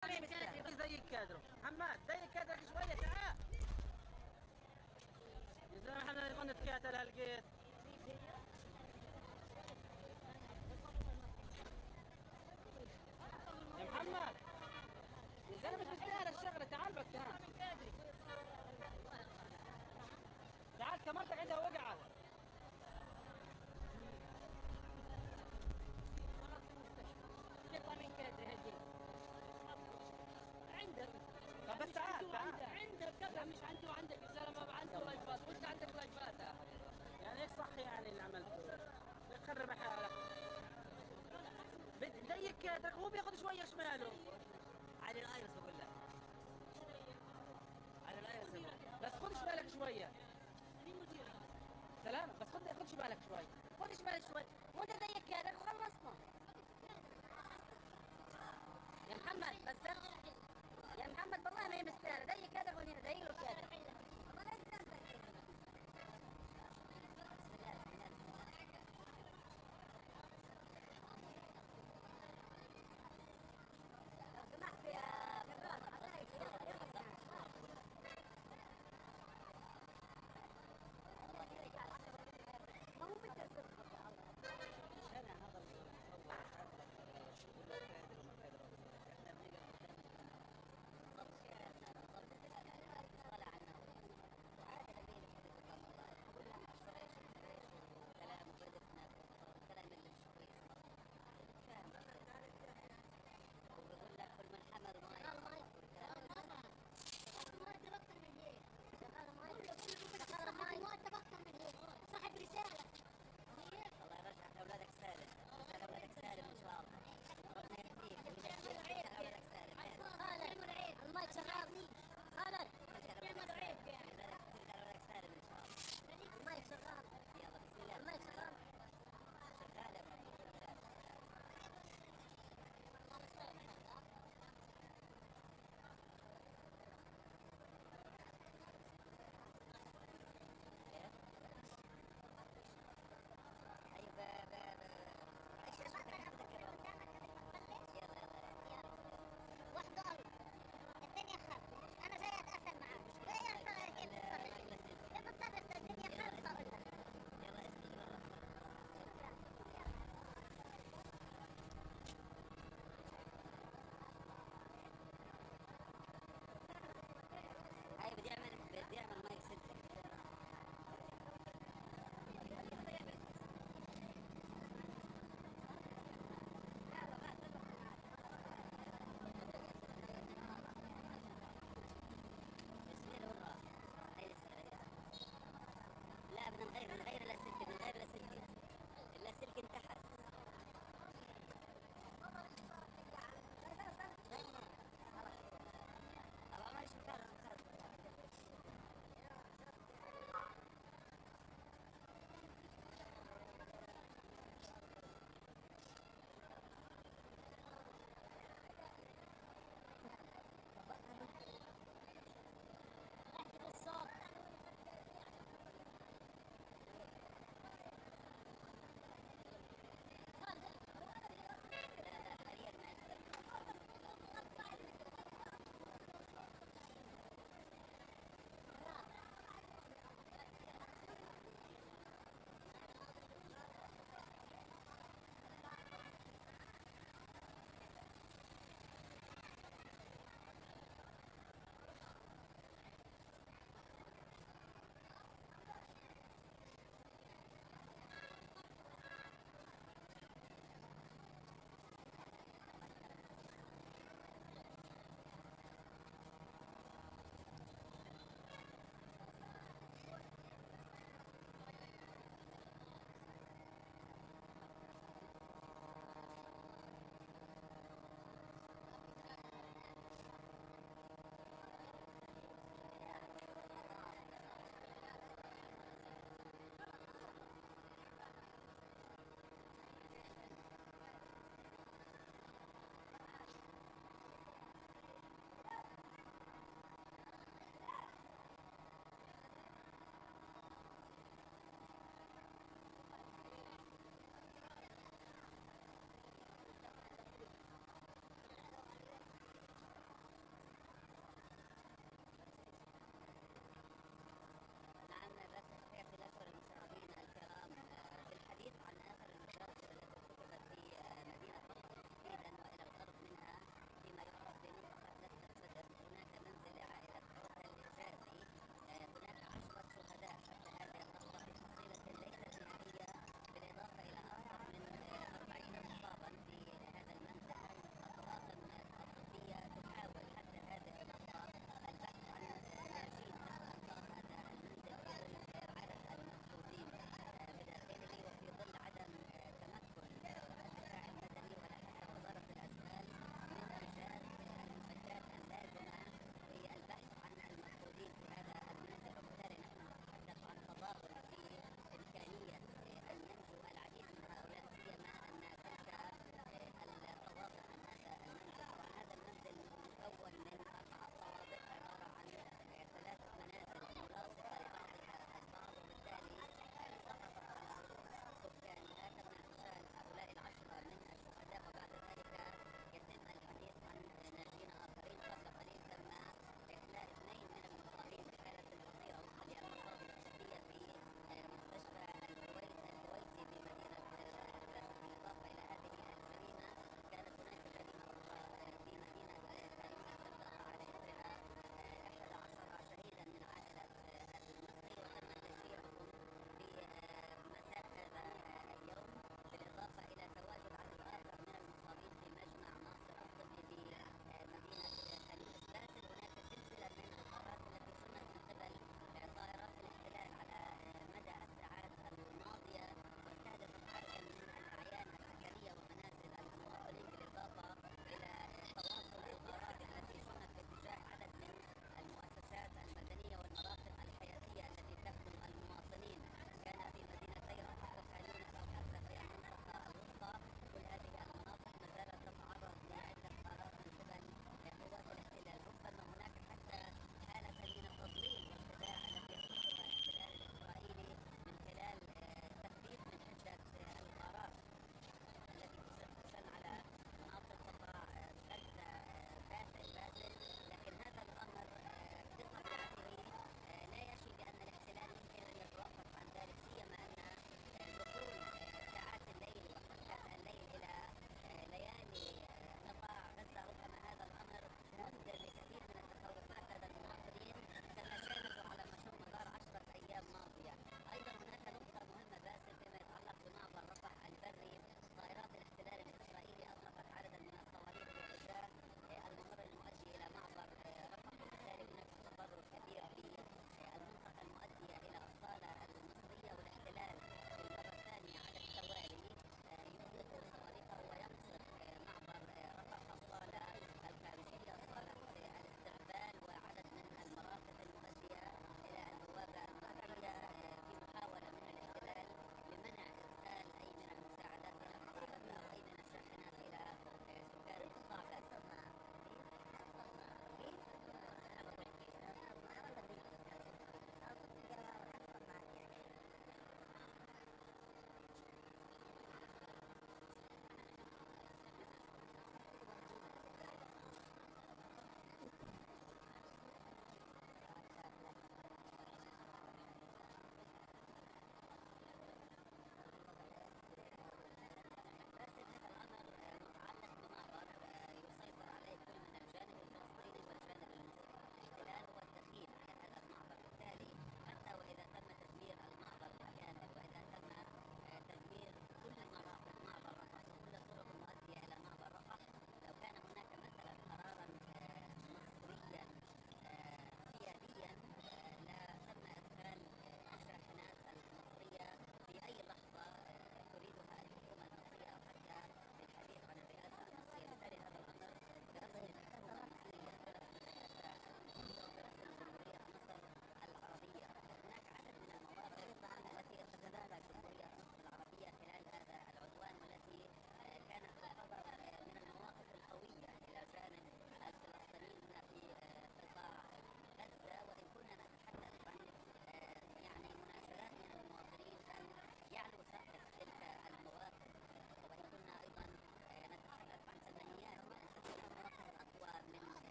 زي الكادر محمد، زي الكادر شويه تعال يا زلمه، احنا نبغى نتكاتل هالقيت. يا محمد يا زلمه مش مستاهل الشغله، تعال بك تعال كاميرتك عندها وقعت. يطلع من كادر هدي عندك. طب بس تعال عندك كذا مش عندي وعندك يا زلمه، عنده لايفات وانت عندك لايفات. يعني ايش صح يعني اللي عملته؟ يخرب حالك. زي الكادر هو بياخذ شويه شماله. على الايرس بقول لك، على الايرس بس خذ شمالك شويه. سلام، بس خذ شمالك شوي. خذ شمال شوي وانت زي الكادر وخلصنا يا محمد. بس يا محمد والله ما هي مستاهله، زي كادر وهنا زي له كادر. سمحت يا فراس ما هو بالتسلسل. انا هذا المصور مش عارف يقول لك كادر وما كادر. احنا بنقدر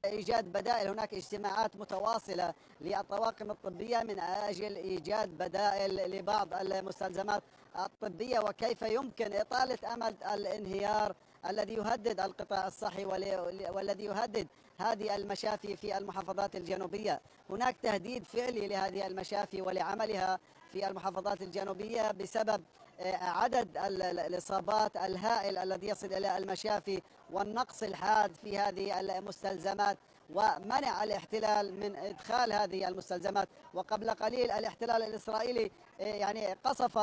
إيجاد بدائل. هناك اجتماعات متواصلة للطواقم الطبية من أجل إيجاد بدائل لبعض المستلزمات الطبية، وكيف يمكن إطالة أمد الانهيار الذي يهدد القطاع الصحي والذي يهدد هذه المشافي في المحافظات الجنوبية. هناك تهديد فعلي لهذه المشافي ولعملها في المحافظات الجنوبية بسبب عدد الإصابات الهائل الذي يصل إلى المشافي والنقص الحاد في هذه المستلزمات ومنع الاحتلال من إدخال هذه المستلزمات. وقبل قليل الاحتلال الإسرائيلي يعني قصف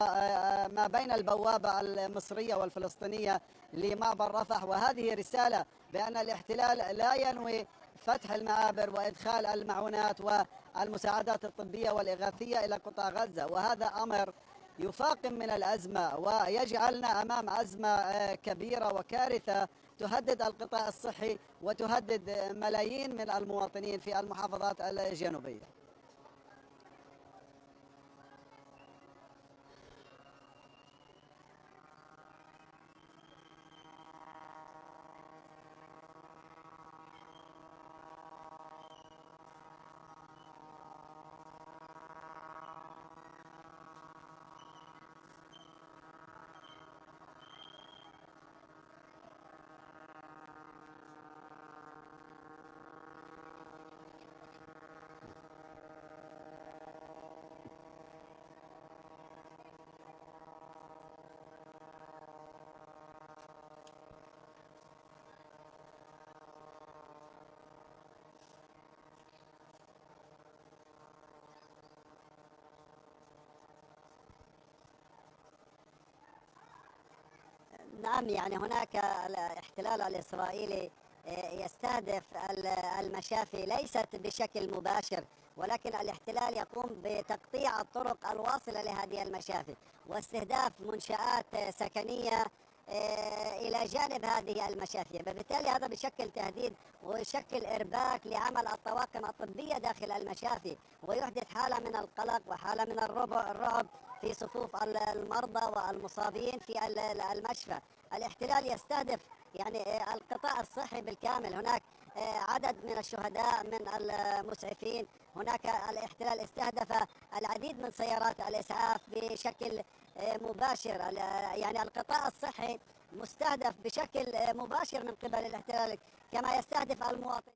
ما بين البوابة المصرية والفلسطينية لمعبر رفح، وهذه رسالة بأن الاحتلال لا ينوي فتح المعابر وإدخال المعونات والمساعدات الطبية والإغاثية إلى قطاع غزة. وهذا أمر يفاقم من الأزمة ويجعلنا أمام أزمة كبيرة وكارثة تهدد القطاع الصحي وتهدد ملايين من المواطنين في المحافظات الجنوبية. نعم، يعني هناك الاحتلال الإسرائيلي يستهدف المشافي ليست بشكل مباشر، ولكن الاحتلال يقوم بتقطيع الطرق الواصلة لهذه المشافي واستهداف منشآت سكنية إلى جانب هذه المشافي، فبالتالي هذا بشكل تهديد ويشكل إرباك لعمل الطواقم الطبية داخل المشافي، ويحدث حالة من القلق وحالة من الرعب في صفوف المرضى والمصابين في المشفى. الاحتلال يستهدف يعني القطاع الصحي بالكامل. هناك عدد من الشهداء من المسعفين. هناك الاحتلال استهدف العديد من سيارات الإسعاف بشكل مباشر. يعني القطاع الصحي مستهدف بشكل مباشر من قبل الاحتلال، كما يستهدف المواطنين.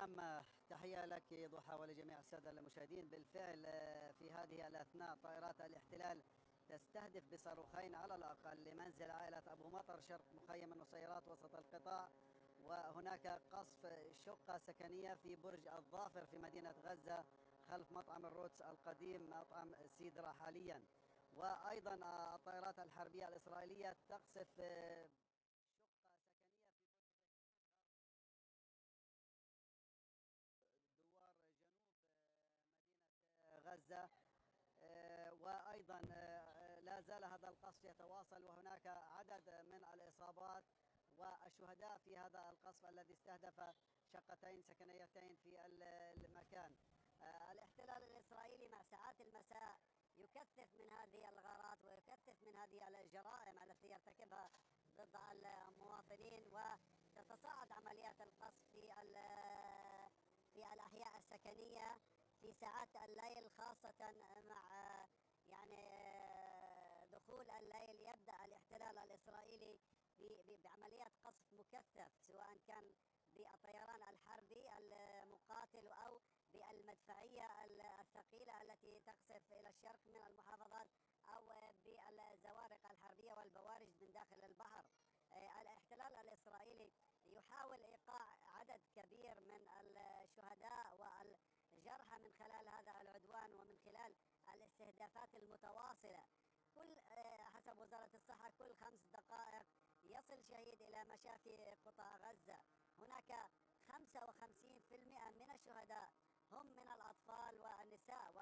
نعم، تحية لك ضحى ولجميع السادة المشاهدين. بالفعل في هذه الأثناء طائرات الاحتلال تستهدف بصاروخين على الأقل لمنزل عائلة أبو مطر شرق مخيم النصيرات وسط القطاع، وهناك قصف شقة سكنية في برج الظافر في مدينة غزة خلف مطعم الروتس القديم مطعم سيدرا حاليا. وأيضا الطائرات الحربية الإسرائيلية تقصف شقة سكنية في دوار جنوب مدينة غزة. وأيضا لا زال هذا القصف يتواصل، وهناك عدد من الإصابات والشهداء في هذا القصف الذي استهدف شقتين سكنيتين في المكان. الاحتلال الإسرائيلي مع ساعات المساء يكثف من هذه الغارات ويكثف من هذه الجرائم التي يرتكبها ضد المواطنين، وتتصاعد عمليات القصف في الأحياء السكنية في ساعات الليل، خاصة مع يعني دخول الليل يبدأ الاحتلال الإسرائيلي بعمليات قصف مكثف، سواء كان بالطيران الحربي المقاتل أو بالمدفعية الثقيلة التي تقصف إلى الشرق من المحافظات، أو بالزوارق الحربية والبوارج من داخل البحر. الاحتلال الإسرائيلي يحاول إيقاع عدد كبير من الشهداء والجرحى من خلال هذا العدوان ومن خلال الاستهدافات المتواصلة. كل حسب وزارة الصحة كل 5 دقائق يصل شهيد إلى مشافي قطاع غزة. هناك 55% من الشهداء هم من الأطفال والنساء،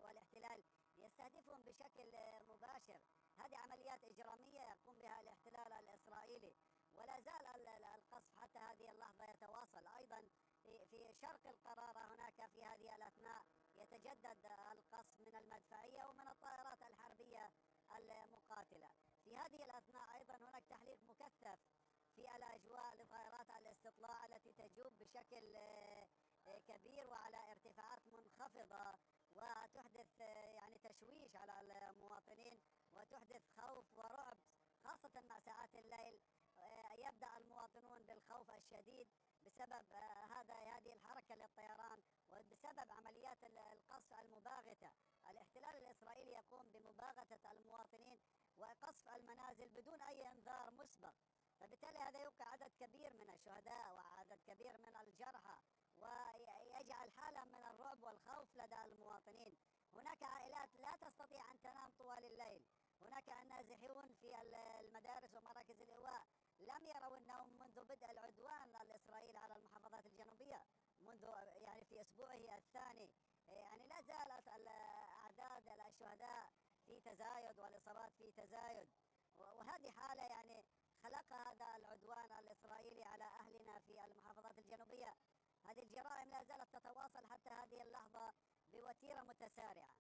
والاحتلال يستهدفهم بشكل مباشر. هذه عمليات إجرامية يقوم بها الاحتلال الإسرائيلي، ولا زال القصف حتى هذه اللحظة يتواصل. أيضا في شرق القرارة هناك في هذه الأثناء يتجدد القصف من المدفعية ومن الطائرات الحربية المقاتلة. في هذه الأثناء أيضا هناك تحليق مكثف في الأجواء لطائرات الاستطلاع التي تجوب بشكل كبير وعلى ارتفاعات منخفضة، وتحدث يعني تشويش على المواطنين وتحدث خوف ورعب، خاصة مع ساعات الليل. يبدأ المواطنون بالخوف الشديد بسبب هذه الحركة للطيران وبسبب عمليات القصف المباغتة. الاحتلال الإسرائيلي يقوم بمباغتة المواطنين وقصف المنازل بدون أي إنذار مسبق، فبالتالي هذا يوقع عدد كبير من الشهداء وعدد كبير من الجرحى، ويجعل حالة من الرعب والخوف لدى المواطنين. هناك عائلات لا تستطيع أن تنام طوال الليل. هناك النازحون في المدارس ومراكز الإيواء لم يروا النوم منذ بدء العدوان الإسرائيلي على المحافظات الجنوبية، منذ يعني في أسبوعه الثاني. يعني لا زالت أعداد الشهداء في تزايد والإصابات في تزايد، وهذه حالة يعني خلق هذا العدوان الإسرائيلي على أهلنا في المحافظات الجنوبية. هذه الجرائم لا زالت تتواصل حتى هذه اللحظة بوتيرة متسارعة.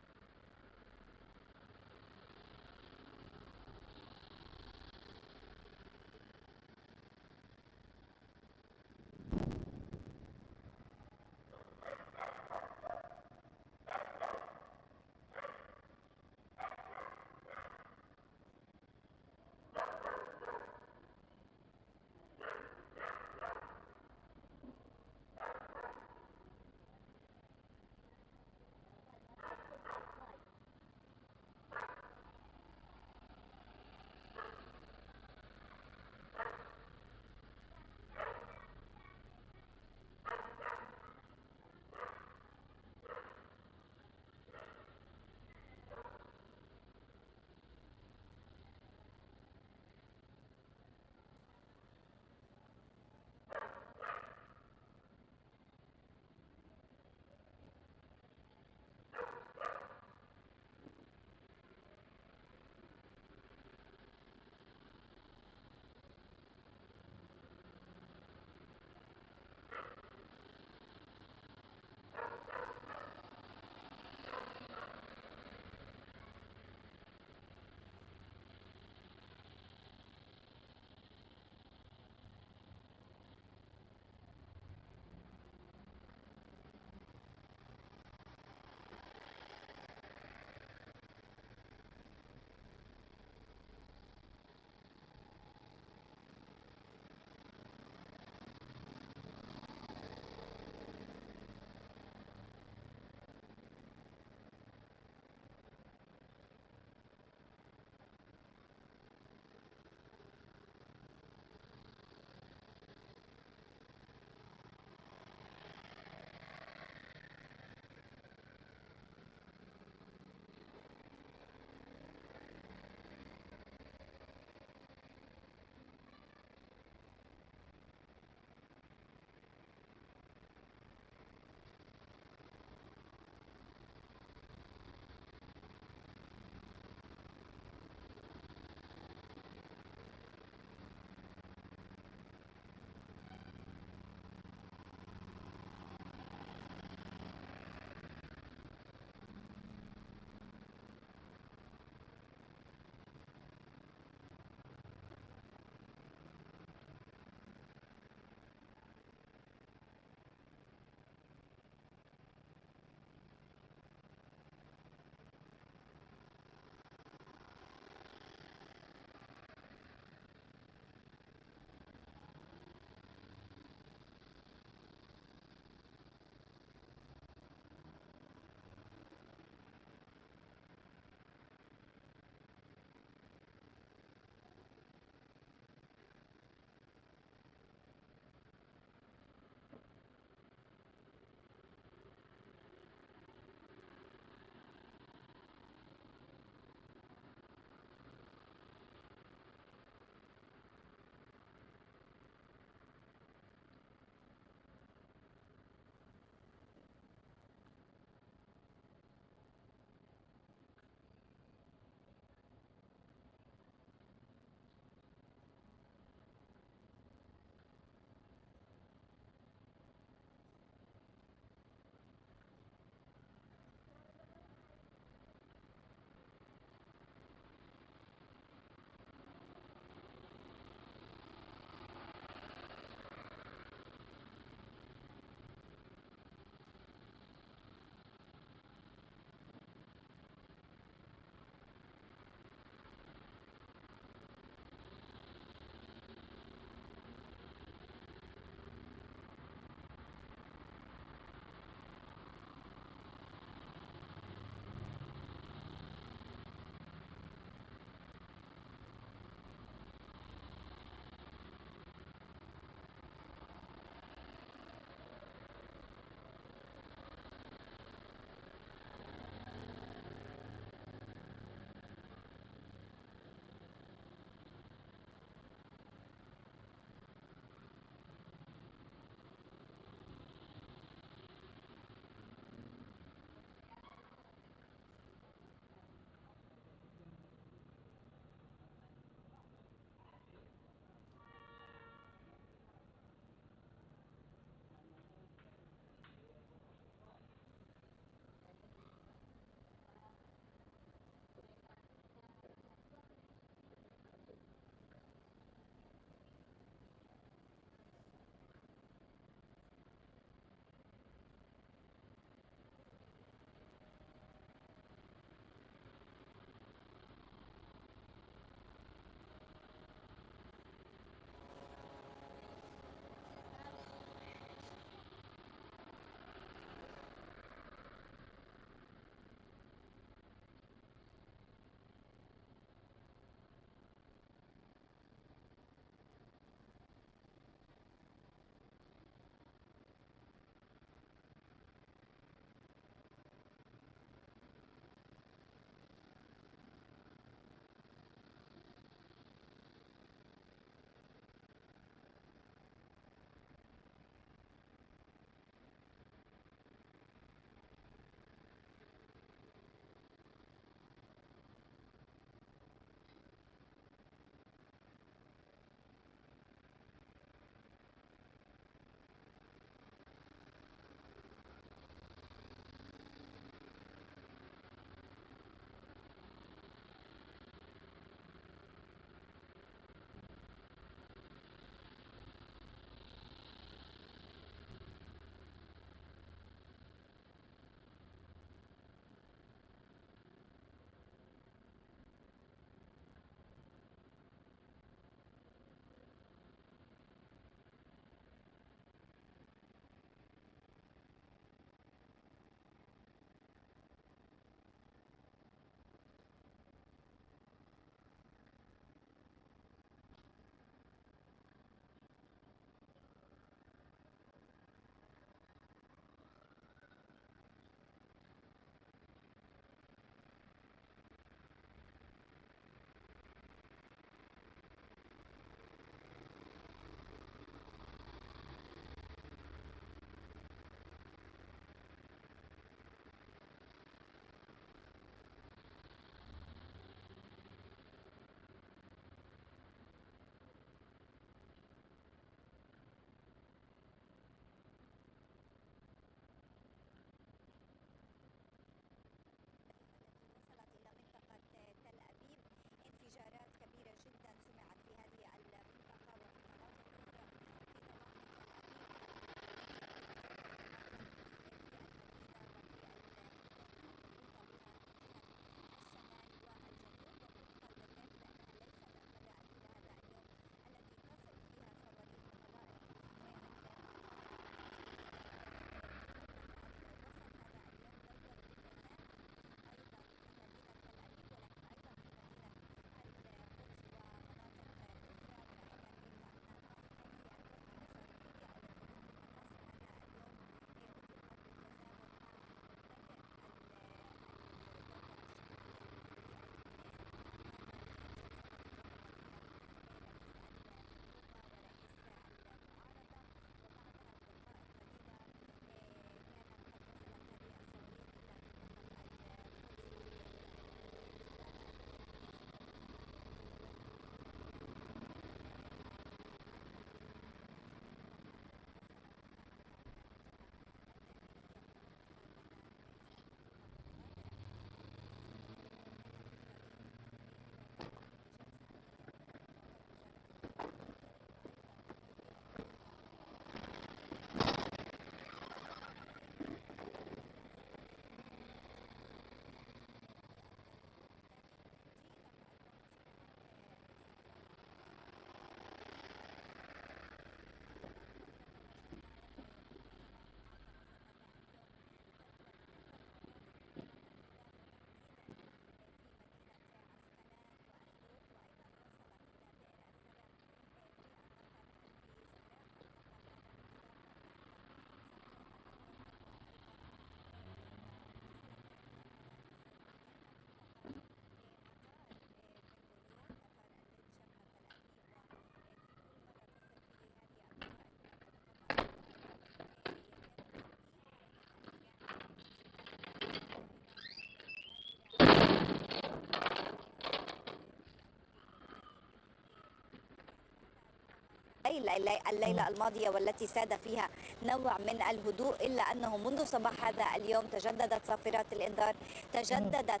الليلة الماضية والتي ساد فيها نوع من الهدوء، إلا أنه منذ صباح هذا اليوم تجددت صافرات الإنذار، تجددت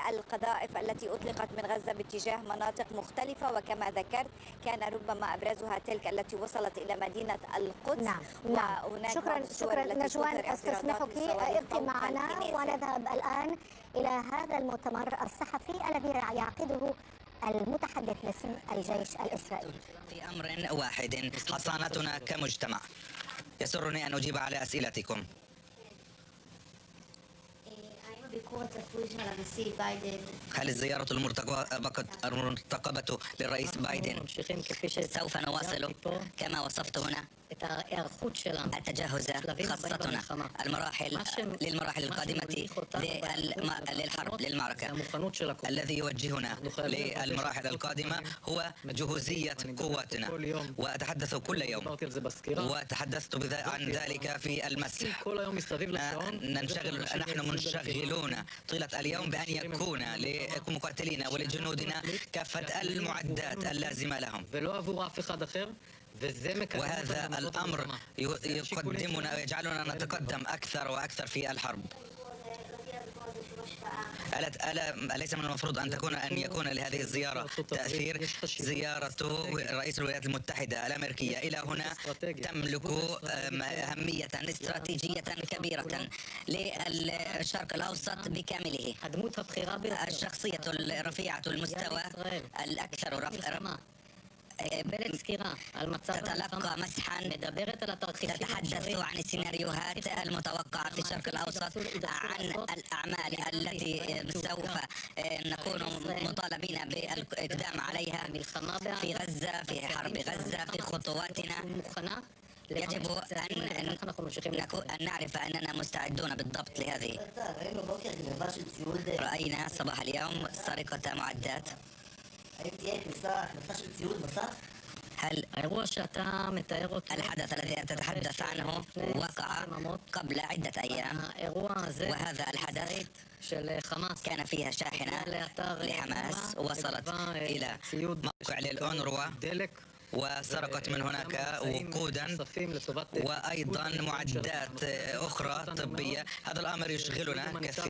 القذائف التي أطلقت من غزة باتجاه مناطق مختلفة، وكما ذكرت كان ربما أبرزها تلك التي وصلت إلى مدينة القدس. نعم. وهناك شكرا نجوان، استسمحك ابقي معنا ونذهب الآن إلى هذا المؤتمر الصحفي الذي يعقده المتحدث باسم الجيش الإسرائيلي. في أمر واحد، حصانتنا كمجتمع. يسرني أن أجيب على أسئلتكم. هل الزيارة المرتقبة للرئيس بايدن سوف نواصل كما وصفت هنا التجهز خاصتنا للمراحل القادمة للحرب للمعركة. الذي يوجهنا للمراحل القادمة هو جهوزية قواتنا، وأتحدث كل يوم وتحدثت عن ذلك في المسح. نحن منشغلون طيلة اليوم بأن يكون لمقاتلينا ولجنودنا كافة المعدات اللازمة لهم، وهذا الأمر يقدمنا ويجعلنا نتقدم أكثر وأكثر في الحرب. أليس من المفروض أن يكون لهذه الزيارة تأثير؟ زيارة رئيس الولايات المتحدة الأمريكية إلى هنا تملك أهمية استراتيجية كبيرة للشرق الأوسط بكامله. الشخصية الرفيعة المستوى الأكثر رفعا تتلقى مسحا، تتحدث عن السيناريوهات المتوقعة في الشرق الأوسط، عن الأعمال التي سوف نكون مطالبين بالإقدام عليها في غزة، في حرب غزة، في خطواتنا. يجب أن نعرف أننا مستعدون بالضبط لهذه. رأينا صباح اليوم سرقة معدات. هل الحدث الذي تتحدث عنه وقع قبل عدة أيام، وهذا الحدث كان فيها شاحنة لحماس وصلت إلى موقع للأونروا وسرقت من هناك وقودا وأيضا معدات أخرى طبية. هذا الأمر يشغلنا كثيرا.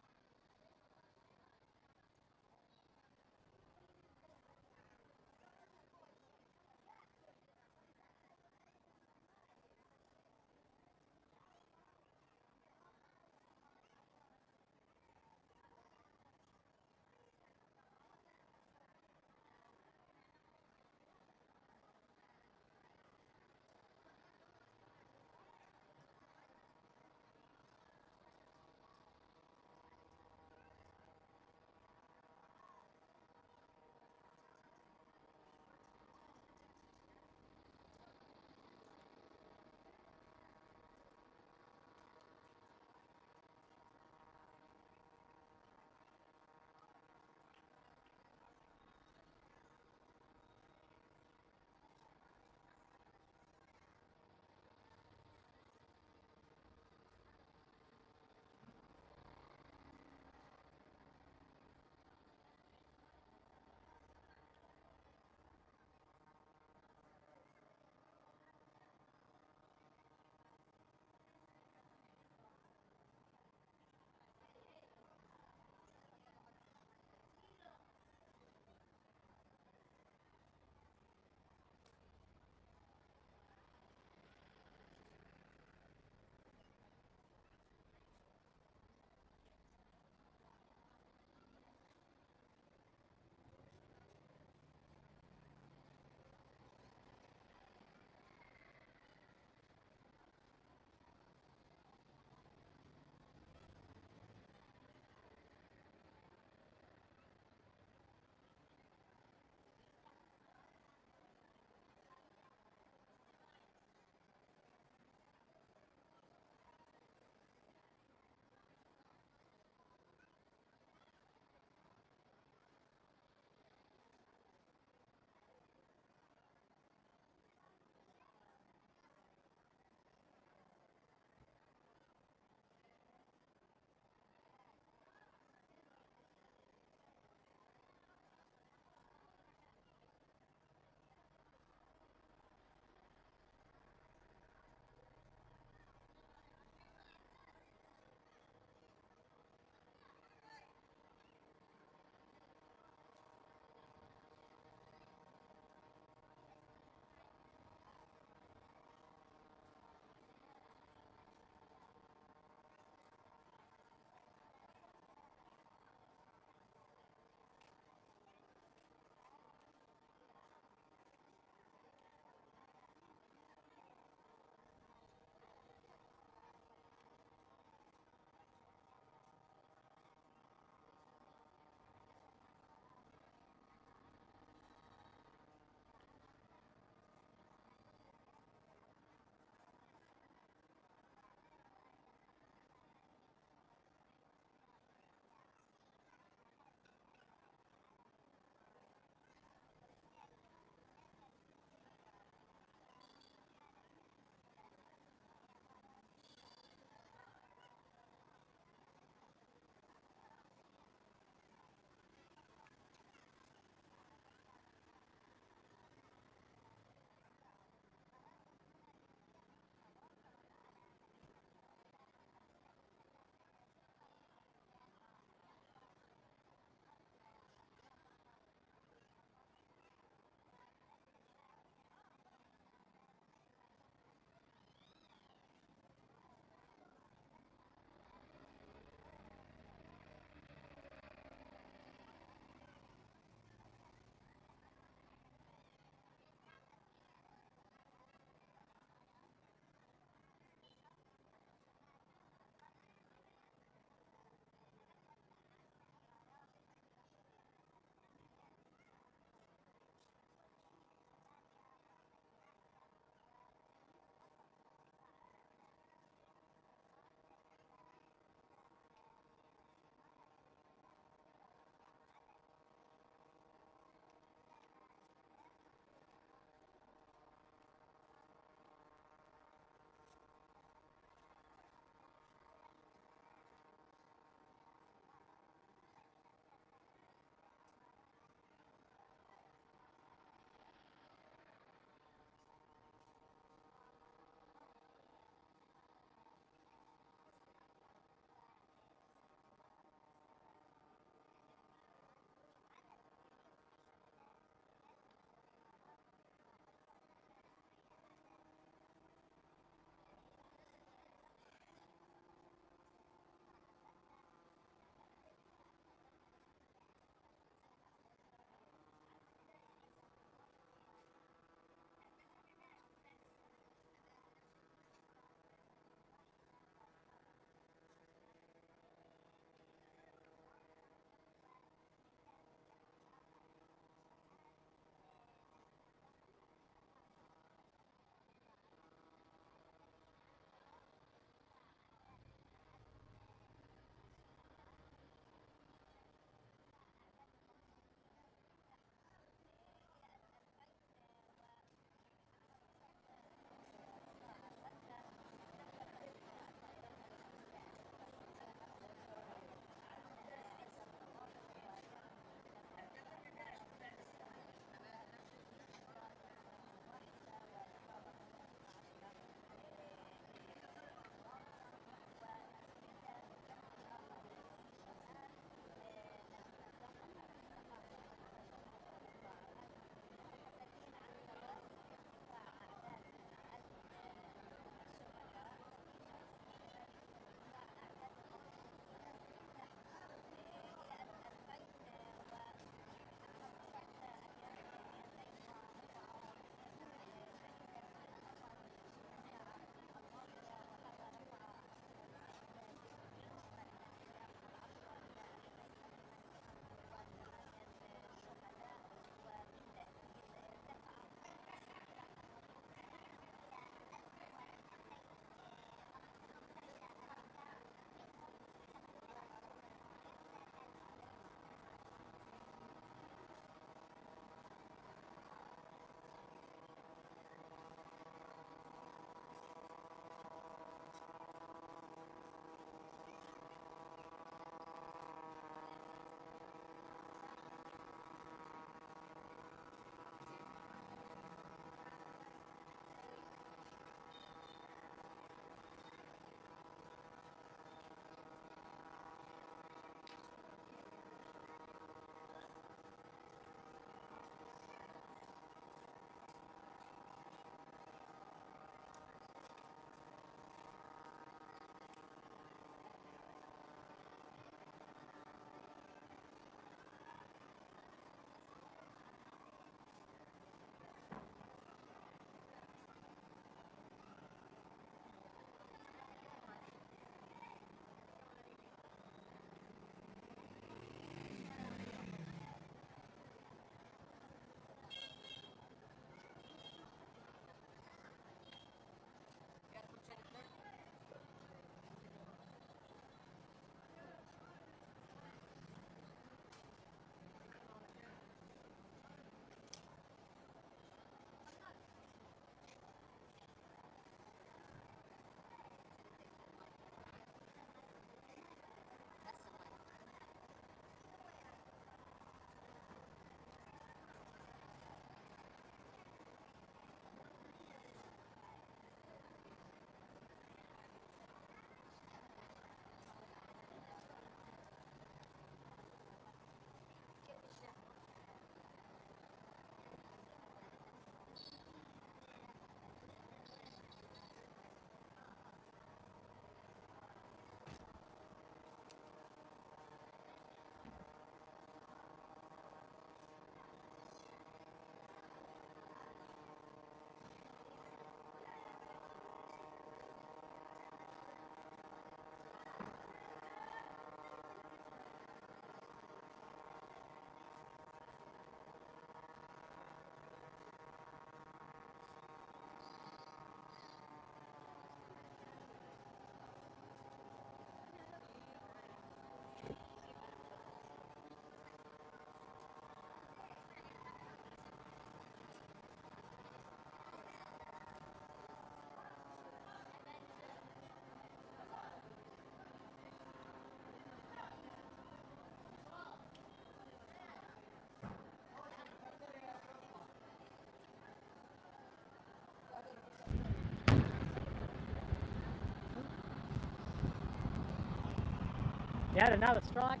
You had another strike.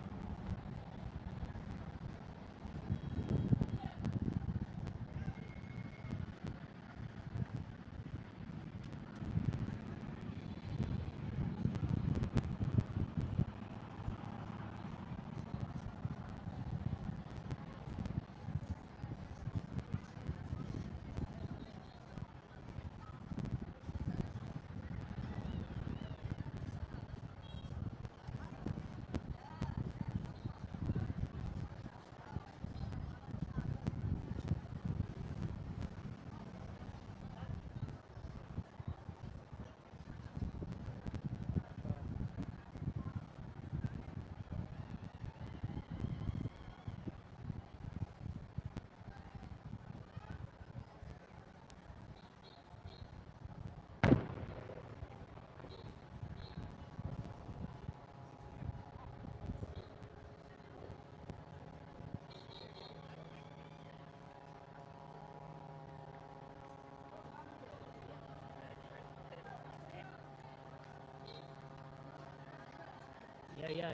Yo.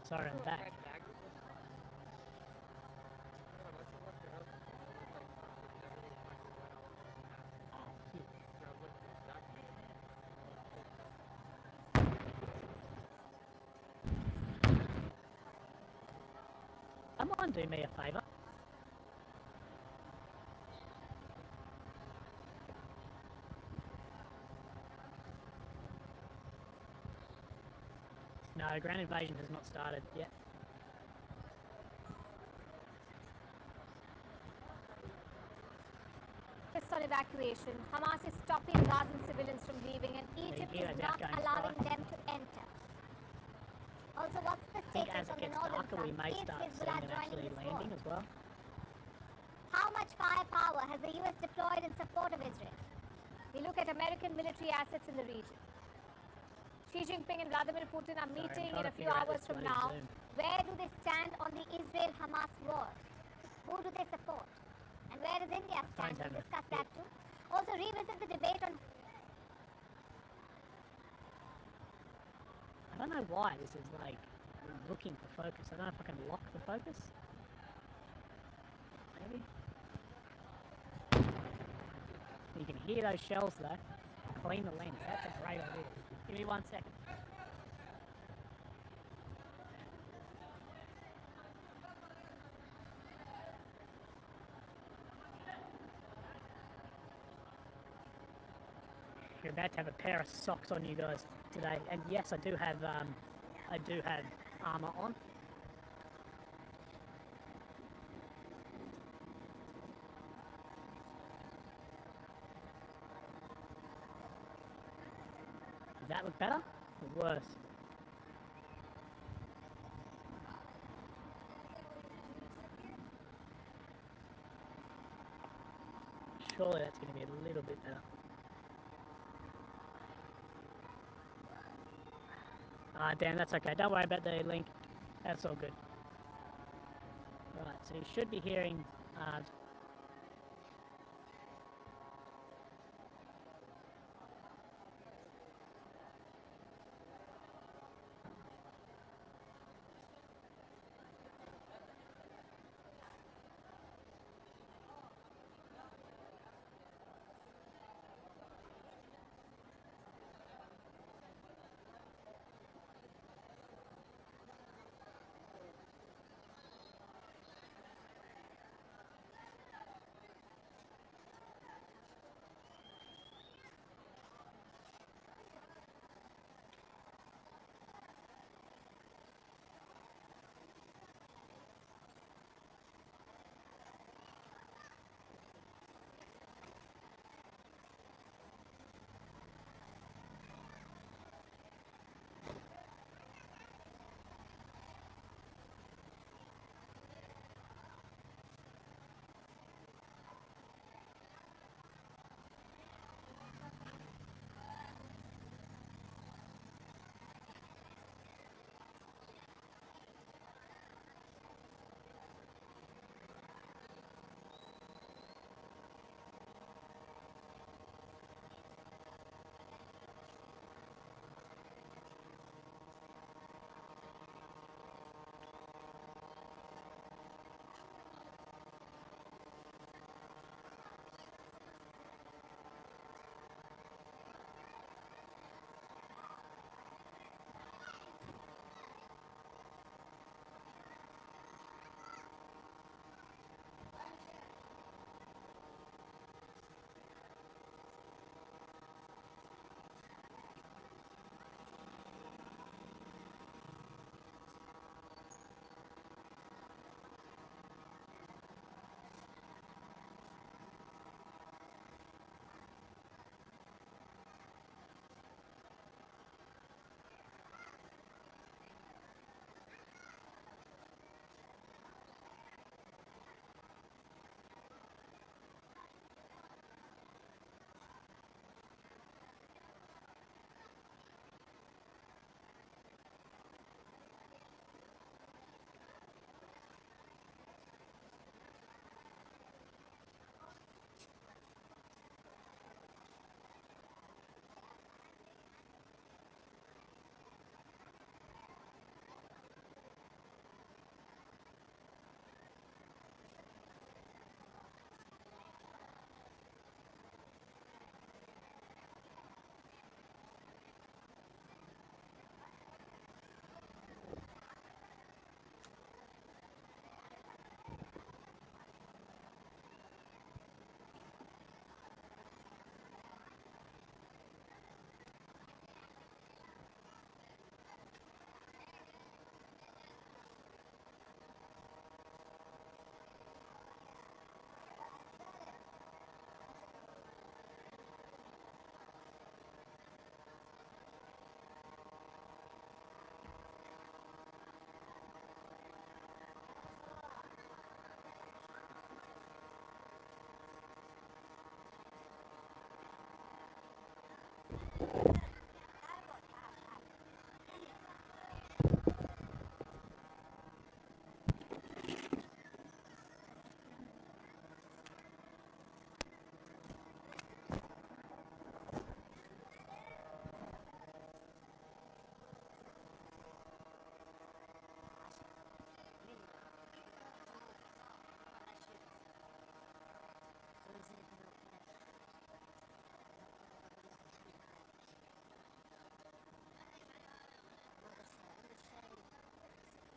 Sorry, I'm back. Come on, do me a favour. No, ground invasion has not started yet. On evacuation, Hamas is stopping Gazan civilians from leaving, and Egypt is not allowing them to enter. Also, what's the status on the northern front? We may start seeing them actually landing as well. How much firepower has the US deployed in support of Israel? We look at American military assets in the region. Xi Jinping and Vladimir Putin are meeting in a few hours from now. Where do they stand on the Israel-Hamas war? Who do they support? And where does India stand? We'll discuss that too. Also revisit the debate on... I don't know why this is like looking for focus. I don't know if I can lock the focus. Maybe. You can hear those shells though. Clean the lens. That's a great idea. Give me 1 second. You're about to have a pair of socks on you guys today, and yes, I do have armor on. Does that look better or worse? Surely that's going to be a little bit better. Ah, damn, that's okay. Don't worry about the link. That's all good. Right, so you should be hearing...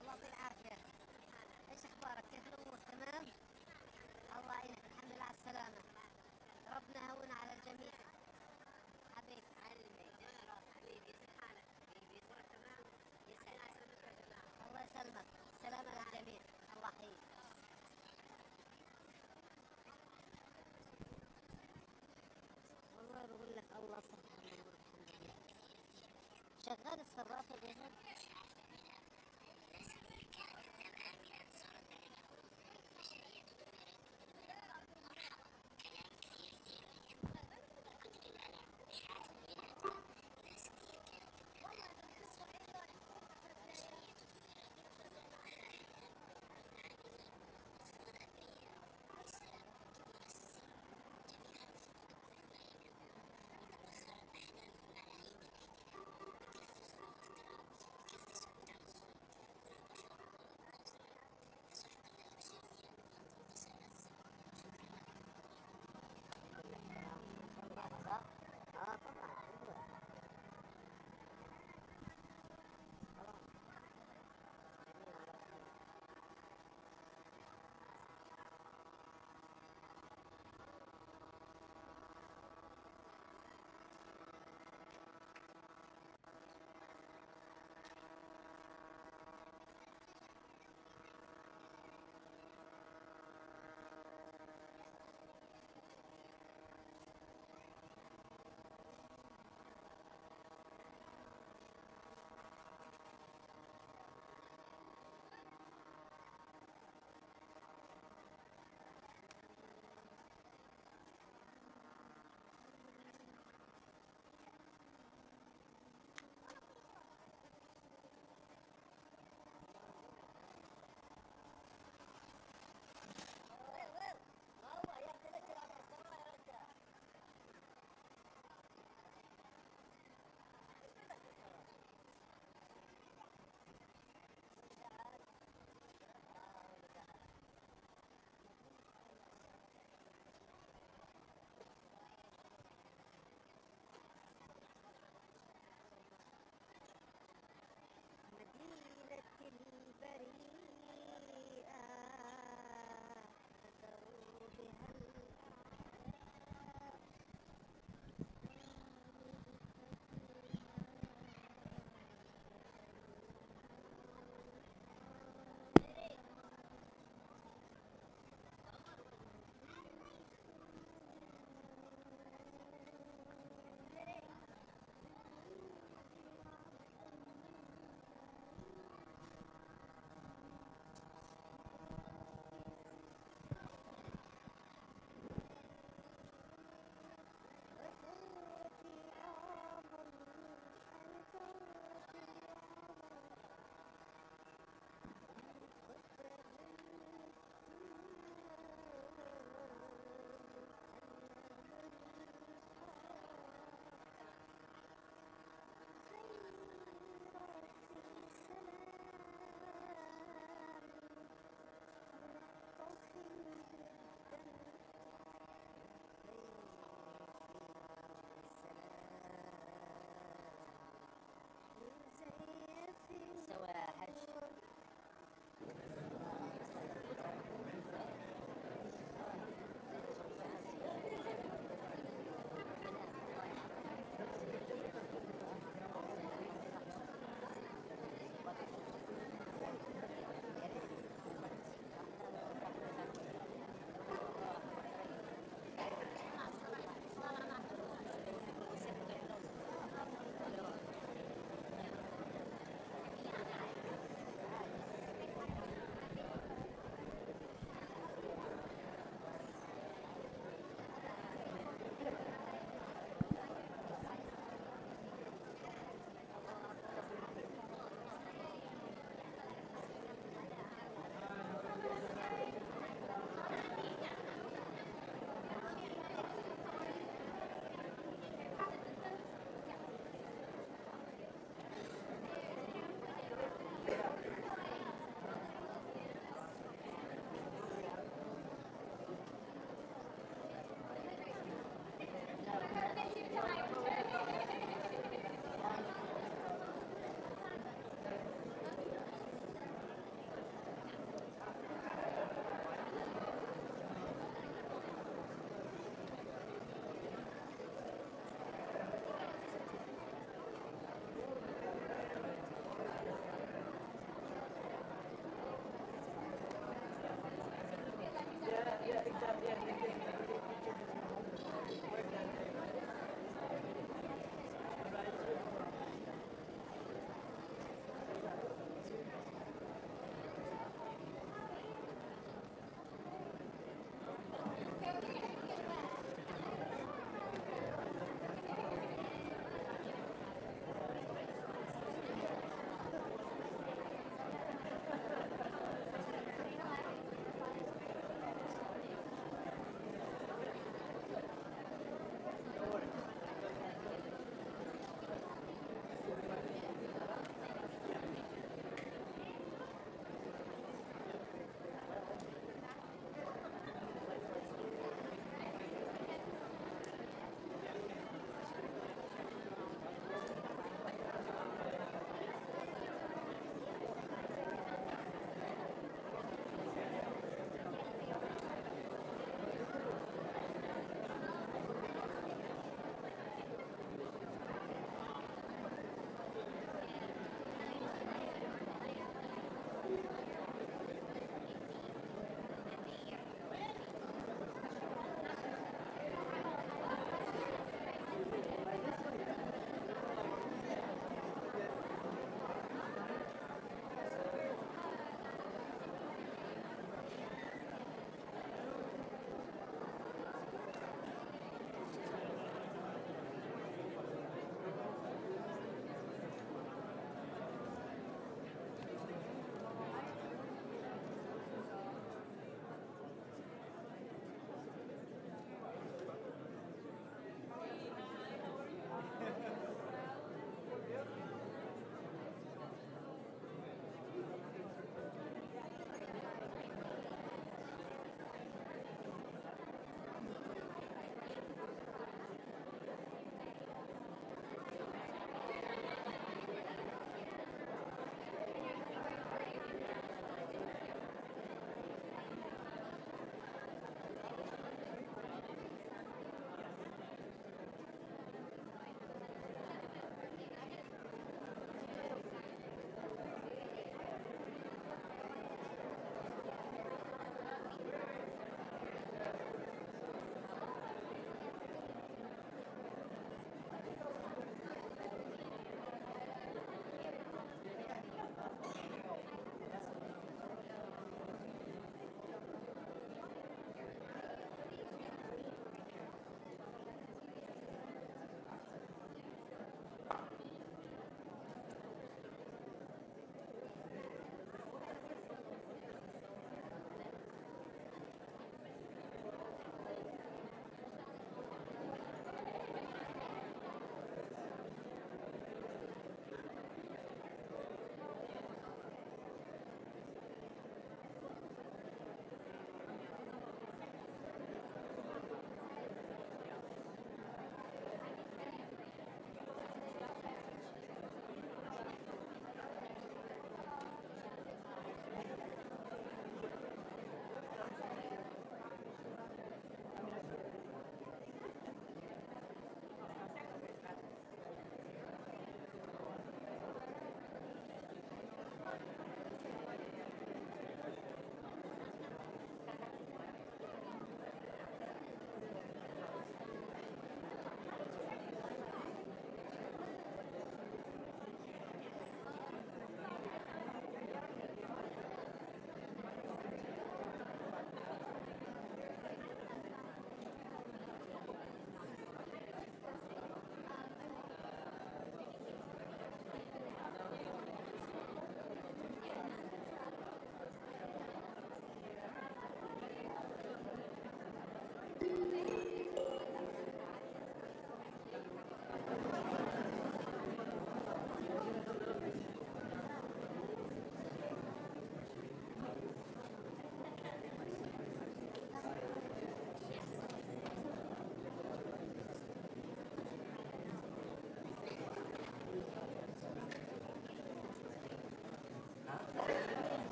الله يعطيك العافية. ايش اخبارك؟ كيف الامور؟ تمام؟ الله يعينك، الحمد لله على السلامة. ربنا هون على الجميع. حبيبي حبيبي حالك حبيبي تمام؟ الله يسلمك، سلامة للجميع. الله يحييك. والله بقول لك الله سبحانه وتعالى شغال الصرافة جاهز.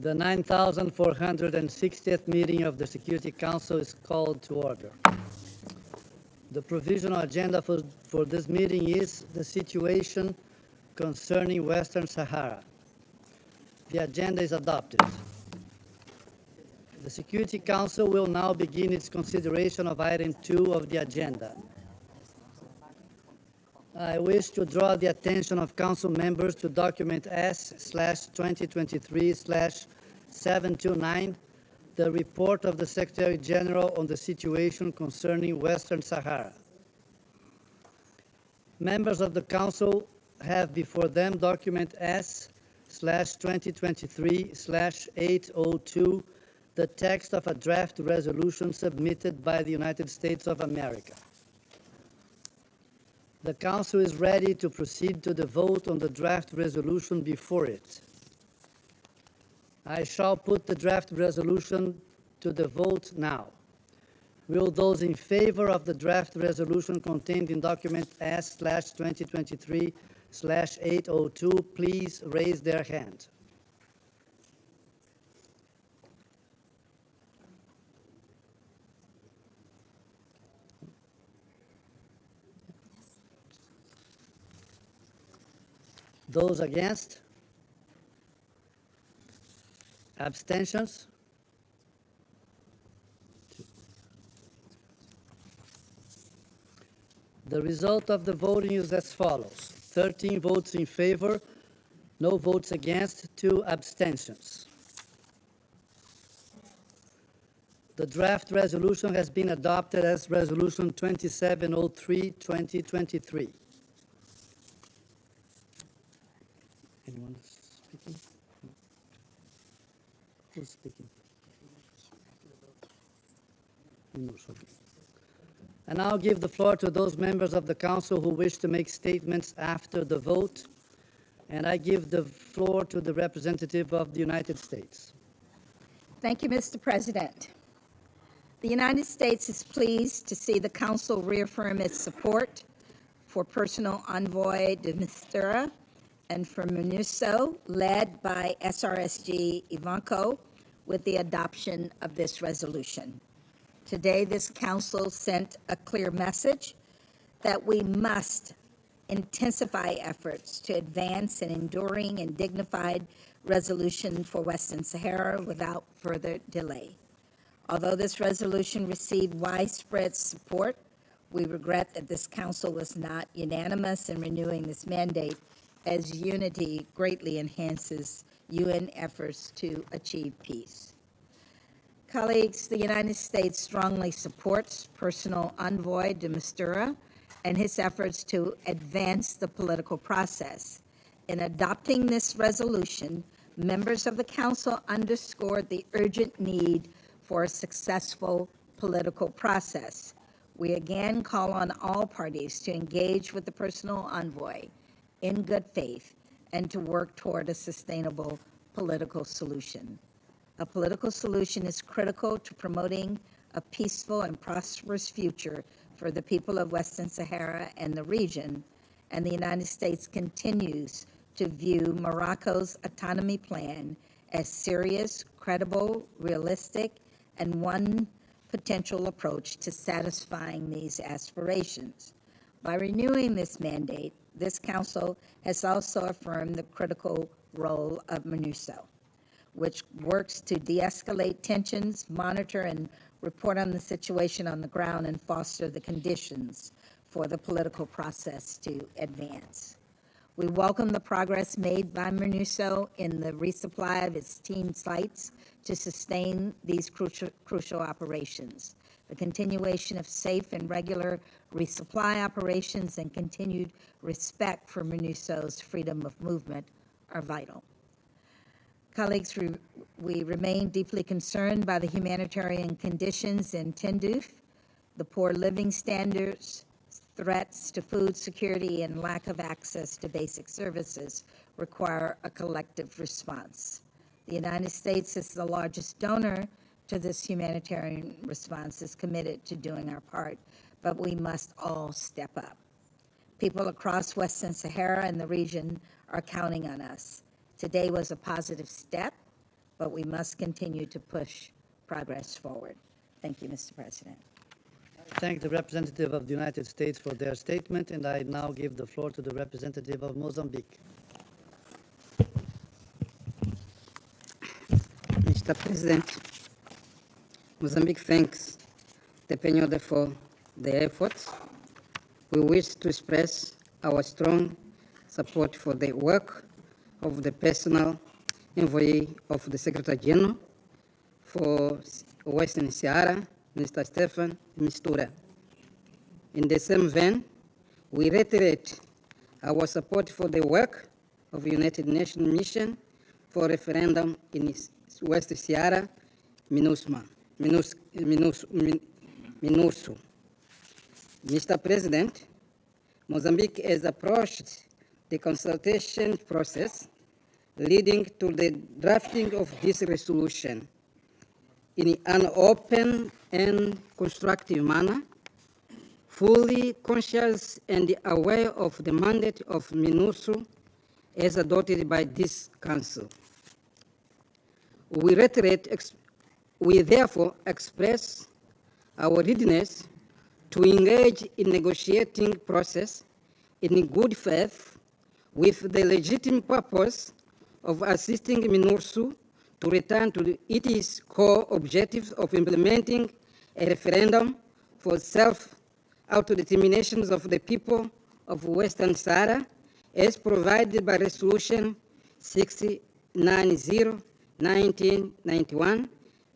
The 9,460th meeting of the Security Council is called to order. The provisional agenda for this meeting is the situation concerning Western Sahara. The agenda is adopted. The Security Council will now begin its consideration of item 2 of the agenda. I wish to draw the attention of Council members to document S/2023/729, the report of the Secretary General on the situation concerning Western Sahara. Members of the Council have before them document S/2023/802, the text of a draft resolution submitted by the United States of America. The Council is ready to proceed to the vote on the draft resolution before it. I shall put the draft resolution to the vote now. Will those in favor of the draft resolution contained in document S/2023/802 please raise their hand? Those against? Abstentions? The result of the voting is as follows: 13 votes in favor, no votes against, 2 abstentions. The draft resolution has been adopted as Resolution 2703/2023. Anyone speaking? Who's speaking? No, sorry. And I'll give the floor to those members of the Council who wish to make statements after the vote. And I give the floor to the representative of the United States. Thank you, Mr. President. The United States is pleased to see the Council reaffirm its support for Personal Envoy de Mistura and for MONUSCO, led by SRSG Ivanko, with the adoption of this resolution. Today, this Council sent a clear message that we must intensify efforts to advance an enduring and dignified resolution for Western Sahara without further delay. Although this resolution received widespread support, we regret that this Council was not unanimous in renewing this mandate, as unity greatly enhances UN efforts to achieve peace. Colleagues, the United States strongly supports Personal Envoy de Mistura and his efforts to advance the political process. In adopting this resolution, members of the Council underscored the urgent need for a successful political process. We again call on all parties to engage with the Personal Envoy in good faith and to work toward a sustainable political solution. A political solution is critical to promoting a peaceful and prosperous future for the people of Western Sahara and the region, and the United States continues to view Morocco's autonomy plan as serious, credible, realistic, and one potential approach to satisfying these aspirations. By renewing this mandate, this Council has also affirmed the critical role of MONUSCO, which works to de-escalate tensions, monitor and report on the situation on the ground, and foster the conditions for the political process to advance. We welcome the progress made by MONUSCO in the resupply of its team sites to sustain these crucial operations. The continuation of safe and regular resupply operations and continued respect for MONUSCO's freedom of movement are vital. Colleagues, we remain deeply concerned by the humanitarian conditions in Tindouf. The poor living standards, threats to food security, and lack of access to basic services require a collective response. The United States, as the largest donor to this humanitarian response, is committed to doing our part, but we must all step up. People across Western Sahara and the region are counting on us. Today was a positive step, but we must continue to push progress forward. Thank you, Mr. President. I thank the representative of the United States for their statement, and I now give the floor to the representative of Mozambique. Mr. President, Mozambique thanks the PNUD for their efforts. We wish to express our strong support for the work of the personal envoy of the Secretary General for Western Sahara, Mr. Stefan Mistura. In the same vein, we reiterate our support for the work of the United Nations Mission for Referendum in West Sahara, MINURSO. Mr. President, Mozambique has approached the consultation process leading to the drafting of this resolution in an open and constructive manner, fully conscious and aware of the mandate of MINURSO as adopted by this Council. We therefore express our readiness to engage in negotiating process in good faith with the legitimate purpose of assisting MINURSO to return to its core objectives of implementing a referendum for self-autodetermination of the people of Western Sahara as provided by Resolution 690/1991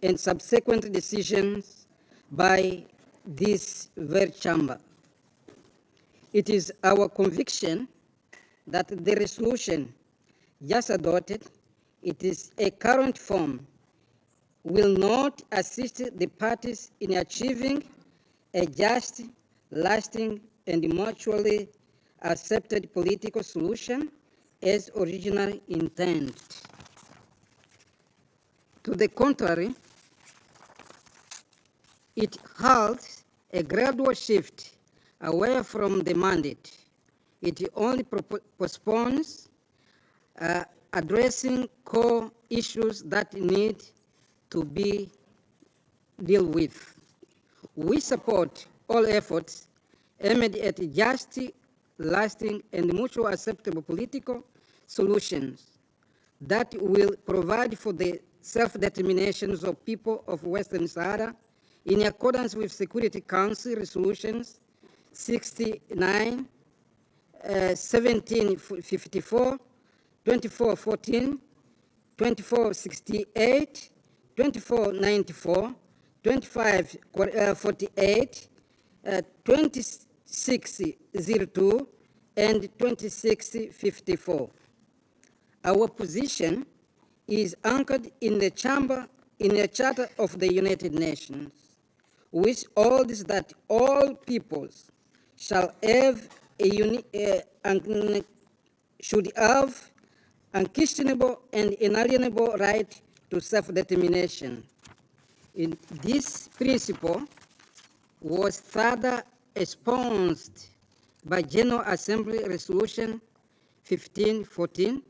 and subsequent decisions by this very chamber. It is our conviction that the resolution just adopted, it is a current form, will not assist the parties in achieving a just, lasting, and mutually accepted political solution as originally intended. To the contrary, it halts a gradual shift away from the mandate. It only postpones addressing core issues that need to be dealt with. We support all efforts aimed at just, lasting, and mutually acceptable political solutions that will provide for the self-determinations of people of Western Sahara in accordance with Security Council resolutions 69, 1754, 2414, 2468, 2494, 2548, 2602, and 2654. Our position is anchored in the Charter of the United Nations, which holds that all peoples should have unquestionable and inalienable right to self-determination. This principle was further espoused by General Assembly Resolution 1514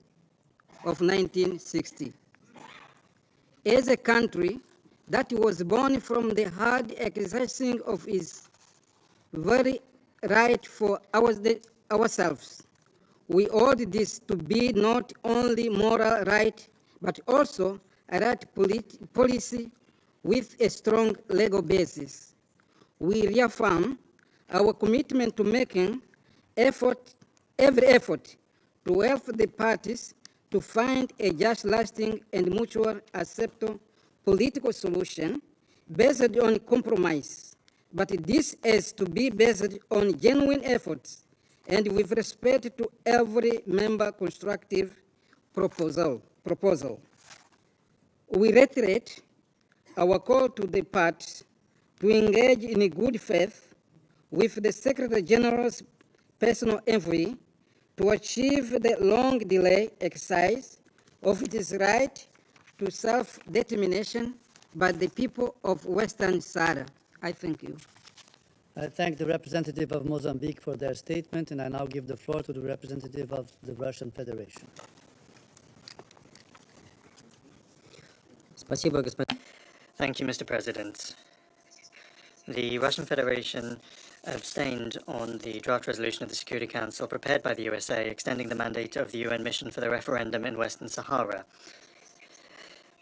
of 1960. As a country that was born from the hard exercising of its very right for ourselves, we ought this to be not only moral right, but also a right policy with a strong legal basis. We reaffirm our commitment to making every effort to help the parties to find a just, lasting, and mutually acceptable political solution based on compromise. But this has to be based on genuine efforts and with respect to every member constructive proposal. We reiterate our call to the parties to engage in good faith with the Secretary General's personal envoy to achieve the long delay exercise of its right to self-determination by the people of Western Sahara. I thank you. I thank the representative of Mozambique for their statement, and I now give the floor to the representative of the Russian Federation. Thank you, Mr. President. The Russian Federation abstained on the draft resolution of the Security Council prepared by the USA extending the mandate of the UN mission for the referendum in Western Sahara,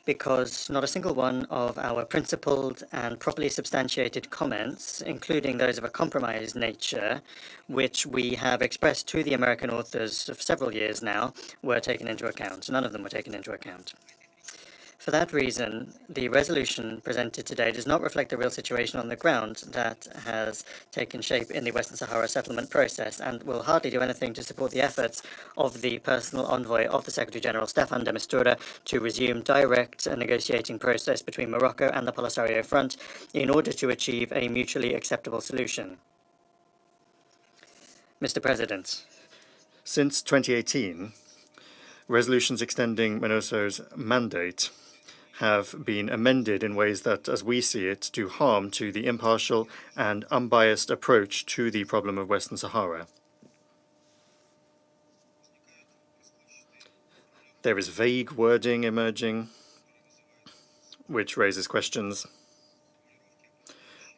because not a single one of our principled and properly substantiated comments, including those of a compromised nature, which we have expressed to the American authors of several years now, were taken into account. None of them were taken into account. For that reason, the resolution presented today does not reflect the real situation on the ground that has taken shape in the Western Sahara settlement process and will hardly do anything to support the efforts of the personal envoy of the Secretary-General, Staffan de Mistura, to resume direct negotiating process between Morocco and the Polisario Front in order to achieve a mutually acceptable solution. Mr. President, since 2018, resolutions extending MINURSO's mandate have been amended in ways that, as we see it, do harm to the impartial and unbiased approach to the problem of Western Sahara. There is vague wording emerging, which raises questions.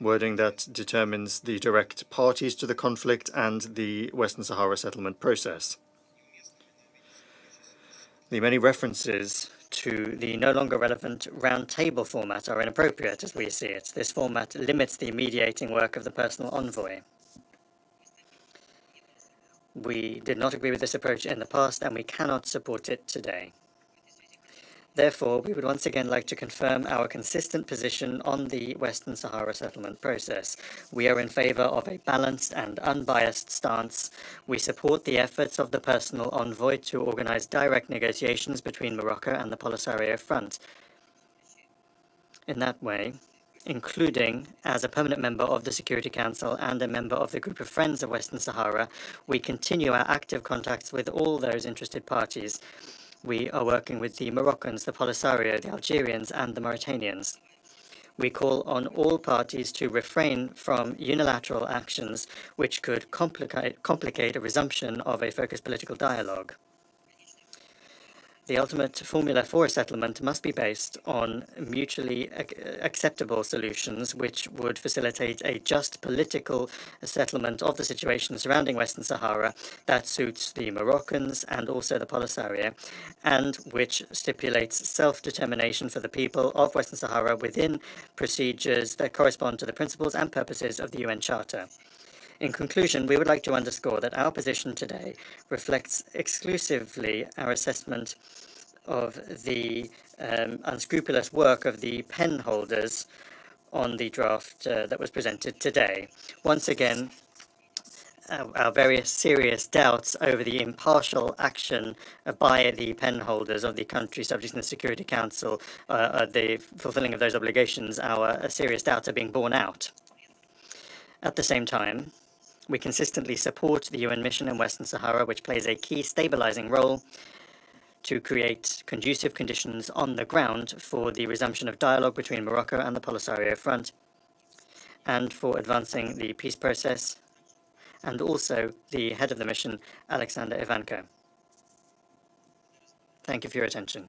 Wording that determines the direct parties to the conflict and the Western Sahara settlement process. The many references to the no longer relevant round table format are inappropriate as we see it. This format limits the mediating work of the personal envoy. We did not agree with this approach in the past and we cannot support it today. Therefore, we would once again like to confirm our consistent position on the Western Sahara settlement process. We are in favour of a balanced and unbiased stance. We support the efforts of the personal envoy to organise direct negotiations between Morocco and the Polisario Front. In that way, including as a permanent member of the Security Council and a member of the Group of Friends of Western Sahara, we continue our active contacts with all those interested parties. We are working with the Moroccans, the Polisario, the Algerians and the Mauritanians. We call on all parties to refrain from unilateral actions which could complicate a resumption of a focused political dialogue. The ultimate formula for a settlement must be based on mutually acceptable solutions which would facilitate a just political settlement of the situation surrounding Western Sahara that suits the Moroccans and also the Polisario, and which stipulates self-determination for the people of Western Sahara within procedures that correspond to the principles and purposes of the UN Charter. In conclusion, we would like to underscore that our position today reflects exclusively our assessment of the unscrupulous work of the pen holders on the draft that was presented today. Once again, our very serious doubts over the impartial action by the pen holders of the country subject to the Security Council, the fulfilling of those obligations, our serious doubts are being borne out. At the same time, we consistently support the UN mission in Western Sahara, which plays a key stabilizing role to create conducive conditions on the ground for the resumption of dialogue between Morocco and the Polisario Front, and for advancing the peace process, and also the head of the mission, Alexander Ivanko. Thank you for your attention.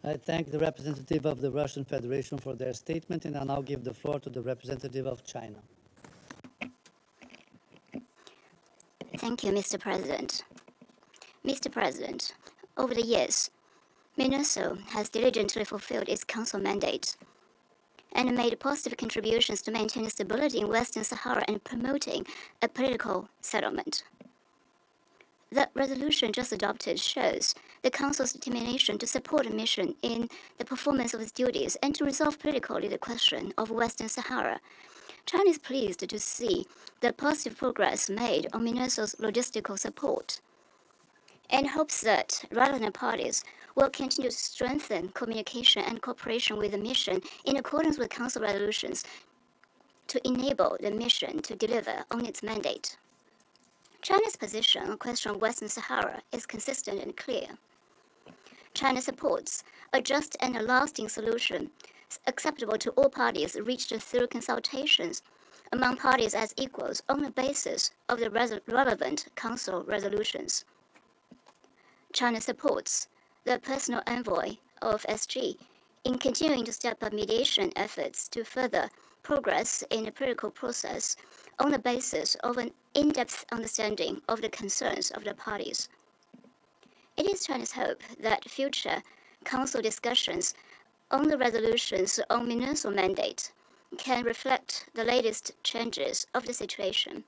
I thank the representative of the Russian Federation for their statement, and I now give the floor to the representative of China. Thank you, Mr. President. Mr. President, over the years, MINURSO has diligently fulfilled its council mandate and made positive contributions to maintaining stability in Western Sahara and promoting a political settlement. The resolution just adopted shows the Council's determination to support the mission in the performance of its duties and to resolve politically the question of Western Sahara. China is pleased to see the positive progress made on MINURSO's logistical support and hopes that relevant parties will continue to strengthen communication and cooperation with the mission in accordance with Council resolutions to enable the mission to deliver on its mandate. China's position on the question of Western Sahara is consistent and clear. China supports a just and a lasting solution acceptable to all parties reached through consultations among parties as equals on the basis of the relevant Council resolutions. China supports the personal envoy of SG in continuing to step up mediation efforts to further progress in the political process on the basis of an in-depth understanding of the concerns of the parties. It is China's hope that future Council discussions on the resolutions on MINURSO mandate can reflect the latest changes of the situation.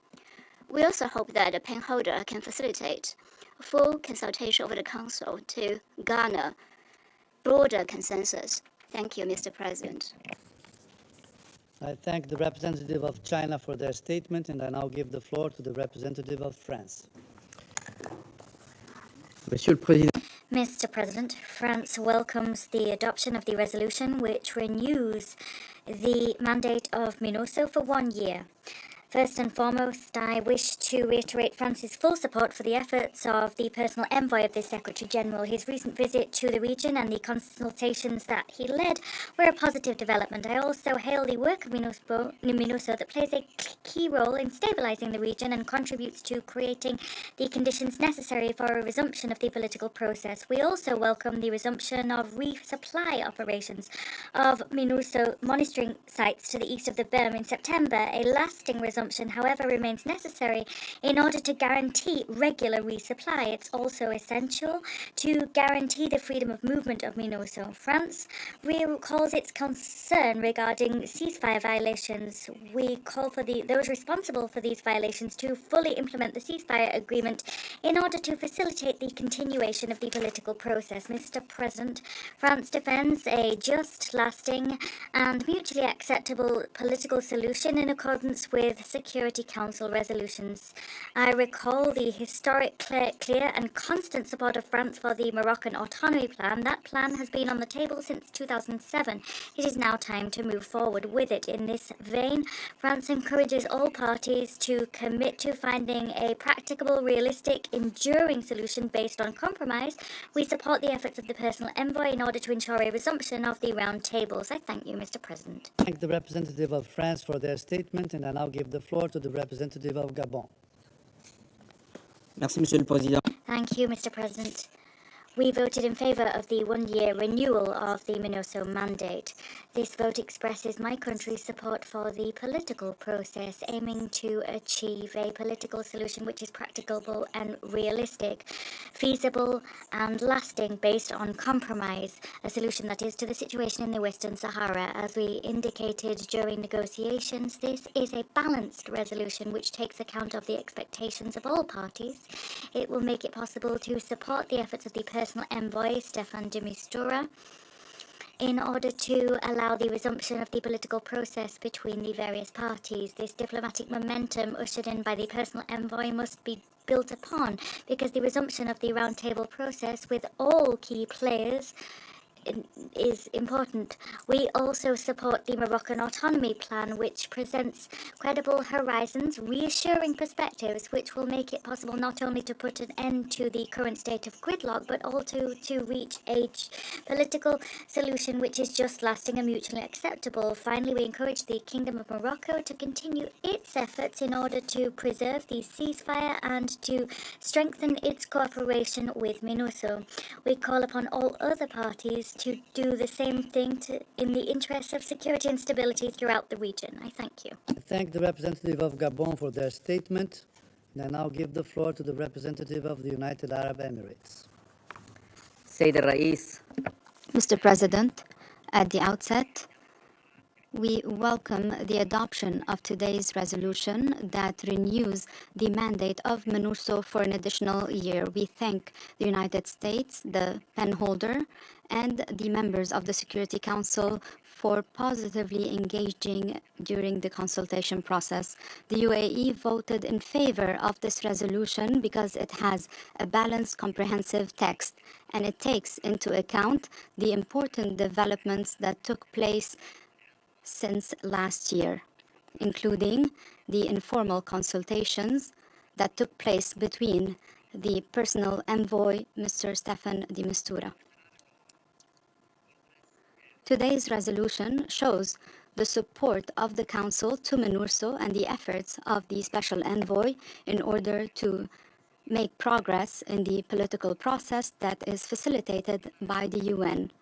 We also hope that the pen holder can facilitate full consultation of the Council to garner broader consensus. Thank you, Mr. President. I thank the representative of China for their statement, and I now give the floor to the representative of France. Monsieur le Président. Mr. President, France welcomes the adoption of the resolution which renews the mandate of MINURSO for 1 year. First and foremost, I wish to reiterate France's full support for the efforts of the personal envoy of the Secretary General. His recent visit to the region and the consultations that he led were a positive development. I also hail the work of MINURSO that plays a key role in stabilizing the region and contributes to creating the conditions necessary for a resumption of the political process. We also welcome the resumption of resupply operations of MINURSO monitoring sites to the east of the Berm in September. A lasting resumption, however, remains necessary in order to guarantee regular resupply. It's also essential to guarantee the freedom of movement of MINURSO. France recalls its concern regarding ceasefire violations. We call for those responsible for these violations to fully implement the ceasefire agreement in order to facilitate the continuation of the political process. Mr. President, France defends a just, lasting, and mutually acceptable political solution in accordance with Security Council resolutions. I recall the historic, clear and constant support of France for the Moroccan autonomy plan. That plan has been on the table since 2007. It is now time to move forward with it. In this vein, France encourages all parties to commit to finding a practicable, realistic, enduring solution based on compromise. We support the efforts of the personal envoy in order to ensure a resumption of the round tables. I thank you, Mr. President. I thank the representative of France for their statement, and I now give the floor to the representative of Gabon. Merci, Monsieur le Président. Thank you, Mr. President. We voted in favour of the 1 year renewal of the MINURSO mandate. This vote expresses my country's support for the political process, aiming to achieve a political solution which is practicable and realistic, feasible and lasting based on compromise, a solution that is to the situation in the Western Sahara. As we indicated during negotiations, this is a balanced resolution which takes account of the expectations of all parties. It will make it possible to support the efforts of the personal envoy, Staffan de Mistura, in order to allow the resumption of the political process between the various parties. This diplomatic momentum ushered in by the personal envoy must be built upon, because the resumption of the roundtable process with all key players is important. We also support the Moroccan autonomy plan, which presents credible horizons, reassuring perspectives, which will make it possible not only to put an end to the current state of gridlock, but also to reach a political solution which is just, lasting and mutually acceptable. Finally, we encourage the Kingdom of Morocco to continue its efforts in order to preserve the ceasefire and to strengthen its cooperation with MINURSO. We call upon all other parties to do the same thing in the interests of security and stability throughout the region. I thank you. I thank the representative of Gabon for their statement, and I now give the floor to the representative of the United Arab Emirates. Sayyid al-Rais. Mr. President, at the outset, we welcome the adoption of today's resolution that renews the mandate of MINURSO for an additional year. We thank the United States, the penholder, and the members of the Security Council for positively engaging during the consultation process. The UAE voted in favor of this resolution because it has a balanced, comprehensive text, and it takes into account the important developments that took place since last year, including the informal consultations that took place between the personal envoy, Mr. Staffan de Mistura. Today's resolution shows the support of the Council to MINURSO and the efforts of the Special Envoy in order to make progress in the political process that is facilitated by the UN.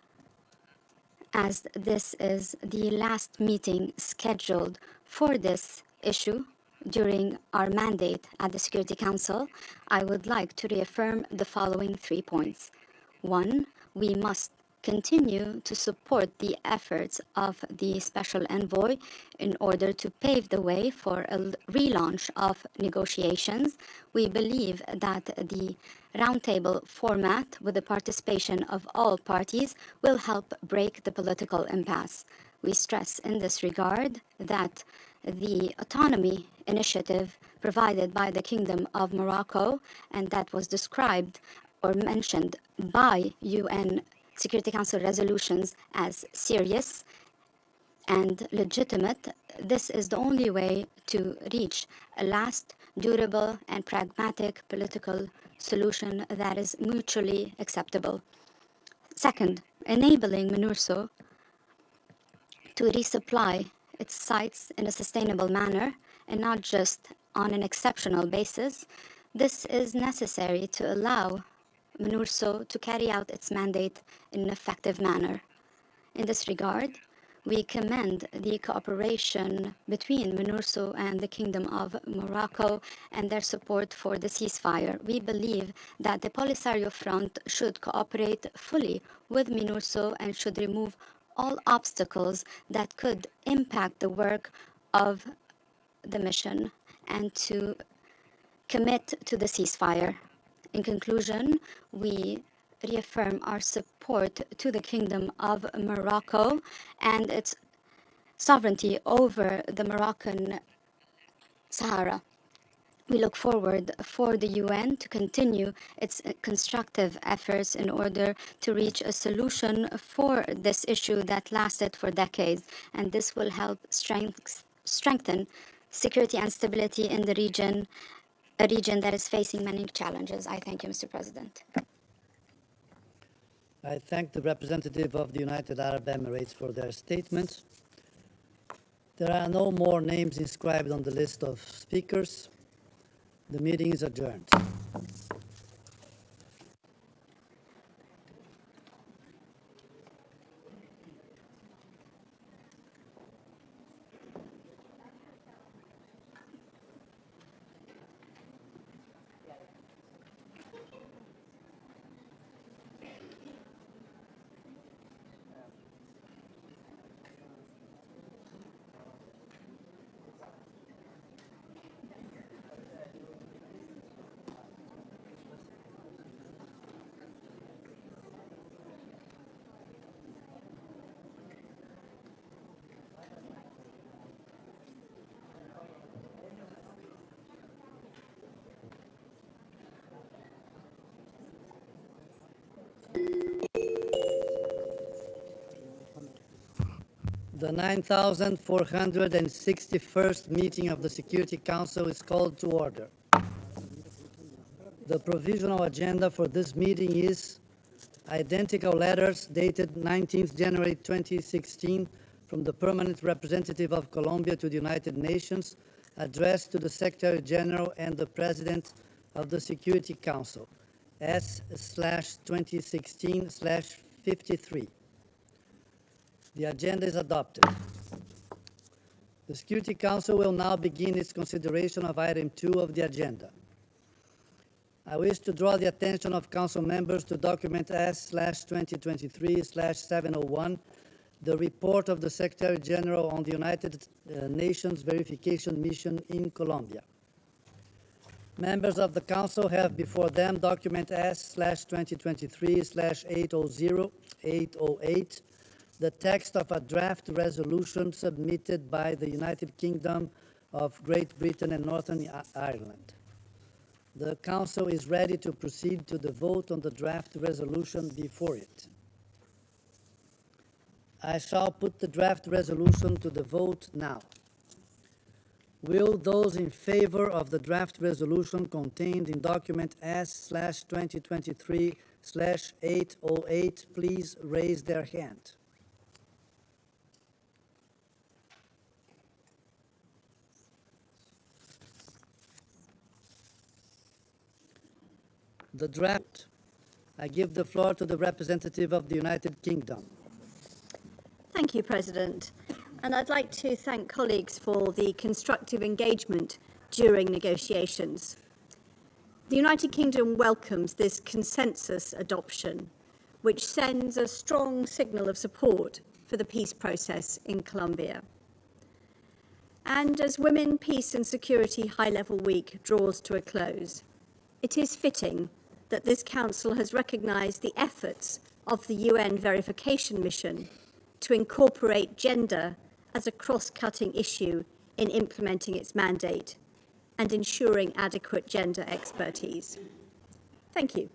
As this is the last meeting scheduled for this issue during our mandate at the Security Council, I would like to reaffirm the following 3 points. 1, we must continue to support the efforts of the Special Envoy in order to pave the way for a relaunch of negotiations. We believe that the roundtable format with the participation of all parties will help break the political impasse. We stress in this regard that the autonomy initiative provided by the Kingdom of Morocco and that was described or mentioned by UN Security Council resolutions as serious and legitimate, this is the only way to reach a last, durable, and pragmatic political solution that is mutually acceptable. Second, enabling MINURSO to resupply its sites in a sustainable manner and not just on an exceptional basis. This is necessary to allow MINURSO to carry out its mandate in an effective manner. In this regard, we commend the cooperation between MINURSO and the Kingdom of Morocco and their support for the ceasefire. We believe that the Polisario Front should cooperate fully with MINURSO and should remove all obstacles that could impact the work of the mission and to commit to the ceasefire. In conclusion, we reaffirm our support to the Kingdom of Morocco and its sovereignty over the Moroccan Sahara. We look forward for the UN to continue its constructive efforts in order to reach a solution for this issue that lasted for decades, and this will help strengthen security and stability in the region, a region that is facing many challenges. I thank you, Mr. President. I thank the representative of the United Arab Emirates for their statements. There are no more names inscribed on the list of speakers. The meeting is adjourned. The 9,461st meeting of the Security Council is called to order. The provisional agenda for this meeting is identical letters dated 19th January 2016 from the Permanent Representative of Colombia to the United Nations addressed to the Secretary General and the President of the Security Council, S/2016/53. The agenda is adopted. The Security Council will now begin its consideration of item 2 of the agenda. I wish to draw the attention of Council members to document S/2023/701, the report of the Secretary General on the United Nations Verification Mission in Colombia. Members of the Council have before them document S/2023/808, the text of a draft resolution submitted by the United Kingdom of Great Britain and Northern Ireland. The Council is ready to proceed to the vote on the draft resolution before it. I shall put the draft resolution to the vote now. Will those in favor of the draft resolution contained in document S/2023/808 please raise their hand? The draft. I give the floor to the representative of the United Kingdom. Thank you, President. And I'd like to thank colleagues for the constructive engagement during negotiations. The United Kingdom welcomes this consensus adoption, which sends a strong signal of support for the peace process in Colombia. And as Women, Peace and Security High-Level Week draws to a close, it is fitting that this Council has recognised the efforts of the UN verification mission to incorporate gender as a cross-cutting issue in implementing its mandate and ensuring adequate gender expertise. Thank you.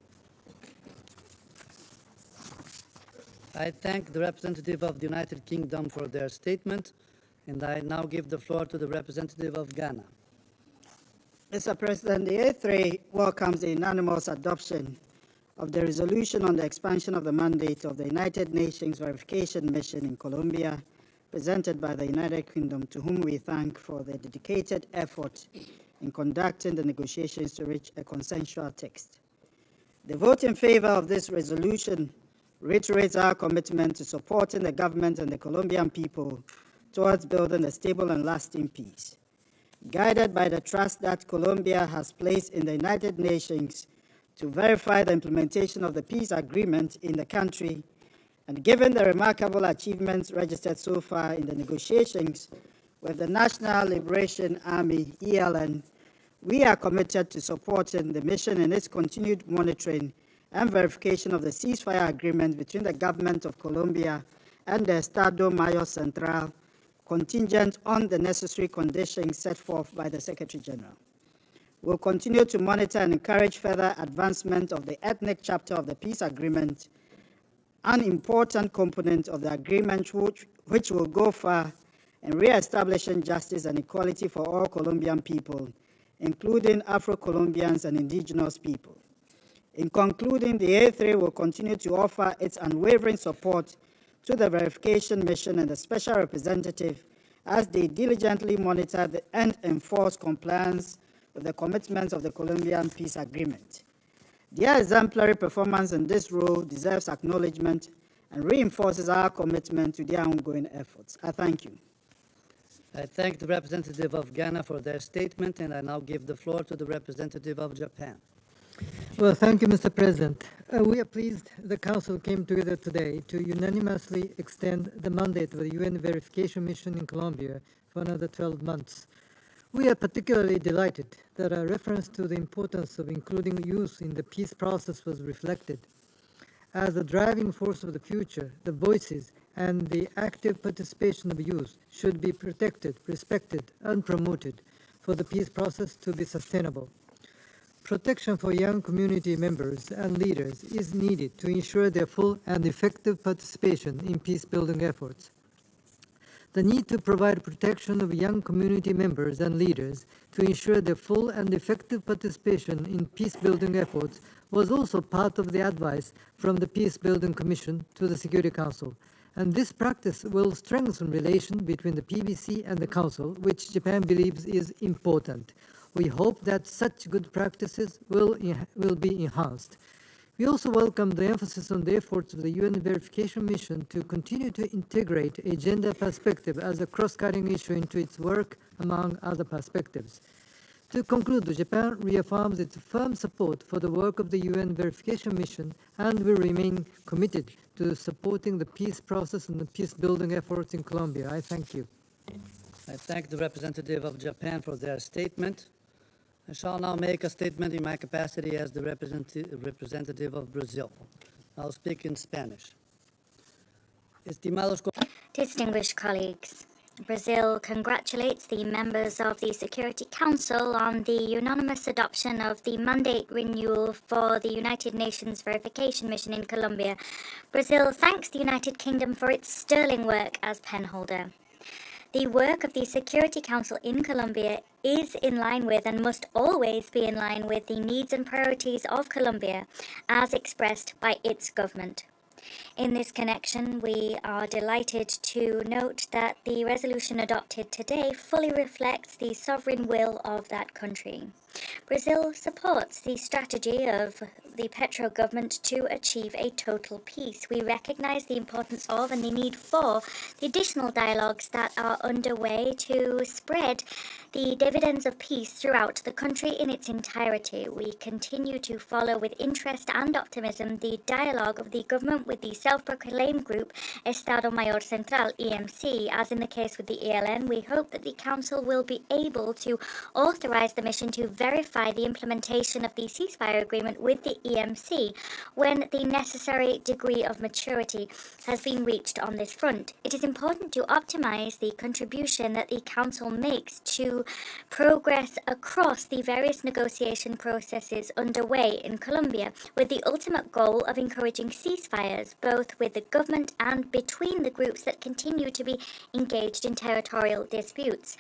I thank the representative of the United Kingdom for their statement, and I now give the floor to the representative of Ghana. Mr. President, the A3 welcomes the unanimous adoption of the resolution on the expansion of the mandate of the United Nations Verification Mission in Colombia, presented by the United Kingdom, to whom we thank for their dedicated effort in conducting the negotiations to reach a consensual text. The vote in favor of this resolution reiterates our commitment to supporting the government and the Colombian people towards building a stable and lasting peace. Guided by the trust that Colombia has placed in the United Nations to verify the implementation of the peace agreement in the country, and given the remarkable achievements registered so far in the negotiations with the National Liberation Army, ELN, we are committed to supporting the mission in its continued monitoring and verification of the ceasefire agreement between the government of Colombia and the Estado Mayor Central, contingent on the necessary conditions set forth by the Secretary General. We'll continue to monitor and encourage further advancement of the ethnic chapter of the peace agreement, an important component of the agreement which will go far in re-establishing justice and equality for all Colombian people, including Afro-Colombians and indigenous people. In concluding, the A3 will continue to offer its unwavering support to the verification mission and the special representative as they diligently monitor and enforce compliance with the commitments of the Colombian peace agreement. Their exemplary performance in this role deserves acknowledgement and reinforces our commitment to their ongoing efforts. I thank you. I thank the representative of Ghana for their statement, and I now give the floor to the representative of Japan. Well, thank you, Mr. President. We are pleased the Council came together today to unanimously extend the mandate of the UN verification mission in Colombia for another 12 months. We are particularly delighted that a reference to the importance of including youth in the peace process was reflected. As the driving force of the future, the voices and the active participation of youth should be protected, respected, and promoted for the peace process to be sustainable. Protection for young community members and leaders is needed to ensure their full and effective participation in peace-building efforts. The need to provide protection of young community members and leaders to ensure their full and effective participation in peace-building efforts was also part of the advice from the Peace-Building Commission to the Security Council, and this practice will strengthen relations between the PBC and the Council, which Japan believes is important. We hope that such good practices will be enhanced. We also welcome the emphasis on the efforts of the UN verification mission to continue to integrate a gender perspective as a cross-cutting issue into its work, among other perspectives. To conclude, Japan reaffirms its firm support for the work of the UN verification mission and will remain committed to supporting the peace process and the peace-building efforts in Colombia. I thank you. I thank the representative of Japan for their statement. I shall now make a statement in my capacity as the representative of Brazil. I'll speak in Spanish. Distinguished colleagues, Brazil congratulates the members of the Security Council on the unanimous adoption of the mandate renewal for the United Nations Verification Mission in Colombia. Brazil thanks the United Kingdom for its sterling work as penholder. The work of the Security Council in Colombia is in line with and must always be in line with the needs and priorities of Colombia as expressed by its government. In this connection, we are delighted to note that the resolution adopted today fully reflects the sovereign will of that country. Brazil supports the strategy of the Petro government to achieve a total peace. We recognise the importance of and the need for the additional dialogues that are underway to spread the dividends of peace throughout the country in its entirety. We continue to follow with interest and optimism the dialogue of the government with the self-proclaimed group Estado Mayor Central, EMC. As in the case with the ELN, we hope that the Council will be able to authorise the mission to verify the implementation of the ceasefire agreement with the EMC when the necessary degree of maturity has been reached on this front. It is important to optimise the contribution that the Council makes to progress across the various negotiation processes underway in Colombia, with the ultimate goal of encouraging ceasefires, both with the government and between the groups that continue to be engaged in territorial disputes.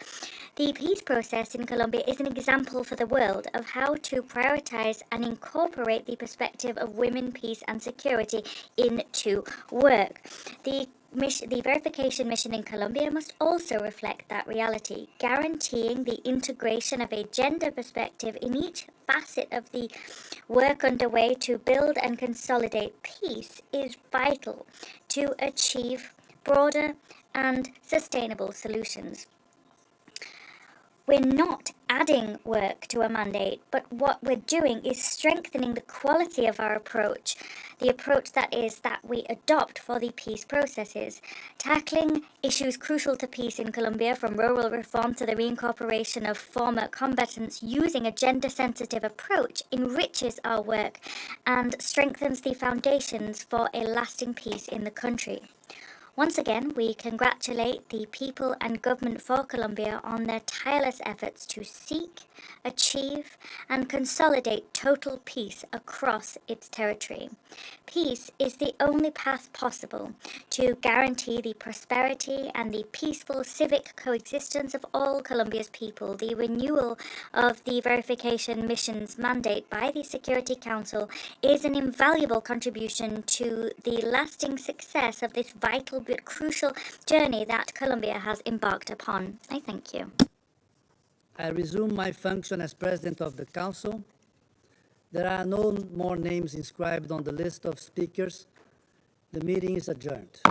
The peace process in Colombia is an example for the world of how to prioritise and incorporate the perspective of women, peace and security into work. The verification mission in Colombia must also reflect that reality, guaranteeing the integration of a gender perspective in each facet of the work underway to build and consolidate peace is vital to achieve broader and sustainable solutions. We're not adding work to a mandate, but what we're doing is strengthening the quality of our approach, the approach that we adopt for the peace processes. Tackling issues crucial to peace in Colombia, from rural reform to the reincorporation of former combatants, using a gender-sensitive approach enriches our work and strengthens the foundations for a lasting peace in the country. Once again, we congratulate the people and government for Colombia on their tireless efforts to seek, achieve, and consolidate total peace across its territory. Peace is the only path possible to guarantee the prosperity and the peaceful civic coexistence of all Colombia's people. The renewal of the verification mission's mandate by the Security Council is an invaluable contribution to the lasting success of this vital but crucial journey that Colombia has embarked upon. I thank you. I resume my function as President of the Council. There are no more names inscribed on the list of speakers. The meeting is adjourned.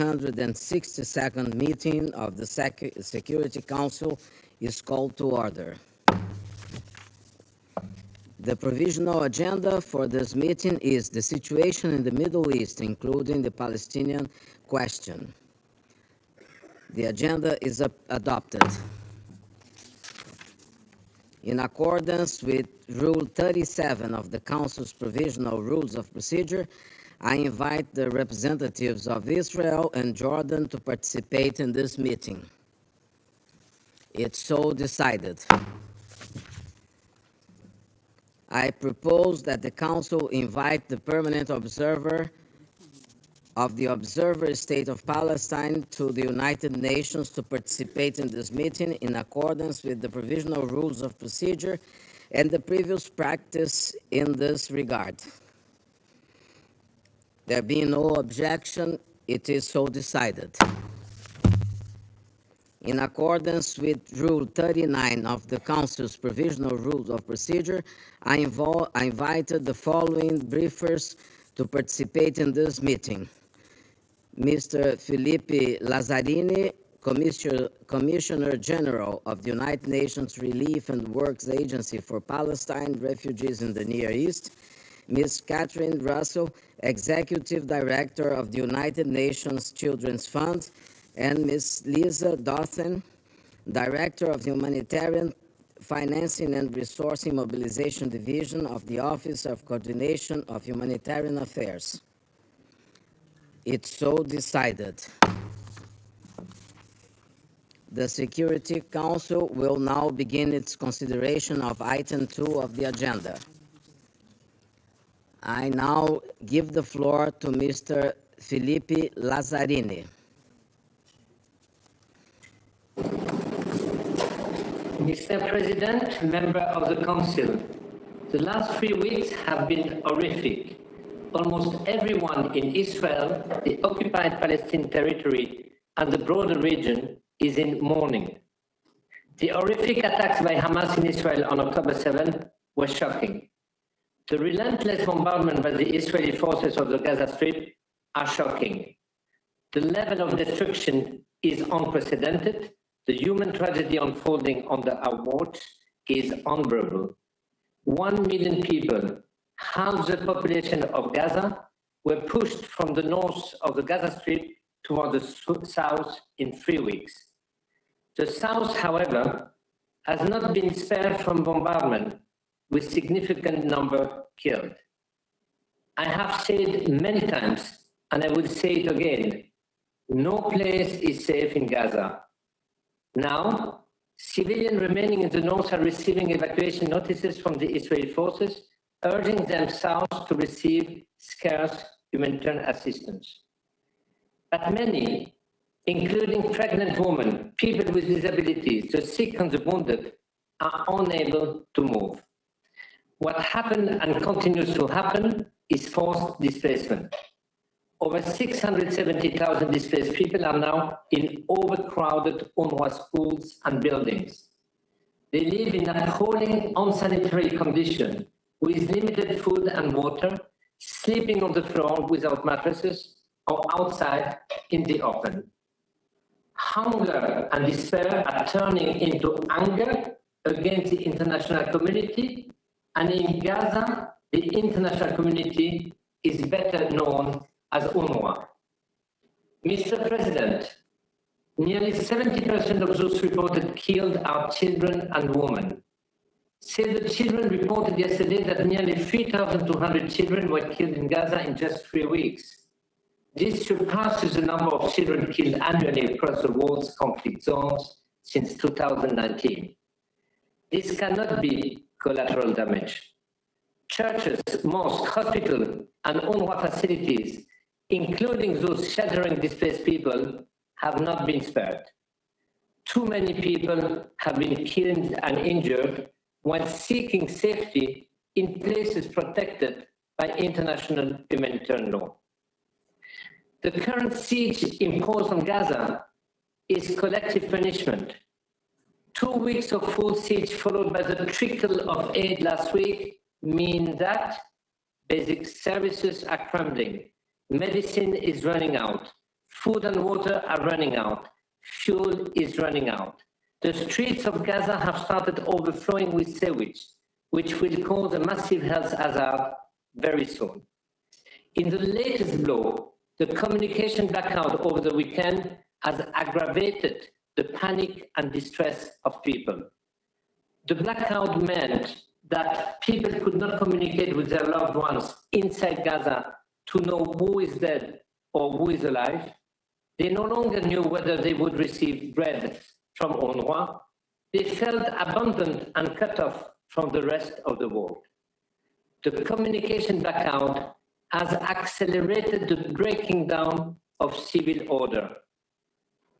162nd meeting of the Security Council is called to order. The provisional agenda for this meeting is the situation in the Middle East, including the Palestinian question. The agenda is adopted. In accordance with Rule 37 of the Council's Provisional Rules of Procedure, I invite the representatives of Israel and Jordan to participate in this meeting. It's so decided. I propose that the Council invite the permanent observer of the Observer State of Palestine to the United Nations to participate in this meeting in accordance with the Provisional Rules of Procedure and the previous practice in this regard. There being no objection, it is so decided. In accordance with Rule 39 of the Council's Provisional Rules of Procedure, I invited the following briefers to participate in this meeting. Mr. Filippi Lazzarini, Commissioner General of the United Nations Relief and Works Agency for Palestine Refugees in the Near East, Ms. Catherine Russell, Executive Director of the United Nations Children's Fund, and Ms. Lisa Dothan, Director of the Humanitarian Financing and Resourcing Mobilization Division of the Office of Coordination of Humanitarian Affairs. It's so decided. The Security Council will now begin its consideration of item 2 of the agenda. I now give the floor to Mr. Filippi Lazzarini. Mr. President, member of the Council, the last 3 weeks have been horrific. Almost everyone in Israel, the occupied Palestinian territory, and the broader region is in mourning. The horrific attacks by Hamas in Israel on October 7 were shocking. The relentless bombardment by the Israeli forces of the Gaza Strip are shocking. The level of destruction is unprecedented. The human tragedy unfolding under our watch is unbearable. 1 million people, half the population of Gaza, were pushed from the north of the Gaza Strip toward the south in 3 weeks. The south, however, has not been spared from bombardment, with significant number killed. I have said many times, and I will say it again, no place is safe in Gaza. Now, civilians remaining in the north are receiving evacuation notices from the Israeli forces, urging them south to receive scarce humanitarian assistance. But many, including pregnant women, people with disabilities, the sick and the wounded, are unable to move. What happened and continues to happen is forced displacement. Over 670,000 displaced people are now in overcrowded UNRWA schools and buildings. They live in appalling unsanitary conditions with limited food and water, sleeping on the floor without mattresses or outside in the open. Hunger and despair are turning into anger against the international community, and in Gaza, the international community is better known as UNRWA. Mr. President, nearly 70% of those reported killed are children and women. Save the Children reported yesterday that nearly 3,200 children were killed in Gaza in just 3 weeks. This surpasses the number of children killed annually across the world's conflict zones since 2019. This cannot be collateral damage. Churches, mosques, hospitals, and UNRWA facilities, including those sheltering displaced people, have not been spared. Too many people have been killed and injured while seeking safety in places protected by international humanitarian law. The current siege imposed on Gaza is collective punishment. 2 weeks of full siege followed by the trickle of aid last week mean that basic services are crumbling, medicine is running out, Food and water are running out. Fuel is running out. The streets of Gaza have started overflowing with sewage, which will cause a massive health hazard very soon. In the latest blow, the communication blackout over the weekend has aggravated the panic and distress of people. The blackout meant that people could not communicate with their loved ones inside Gaza to know who is dead or who is alive. They no longer knew whether they would receive bread from UNRWA. They felt abandoned and cut off from the rest of the world. The communication blackout has accelerated the breaking down of civil order.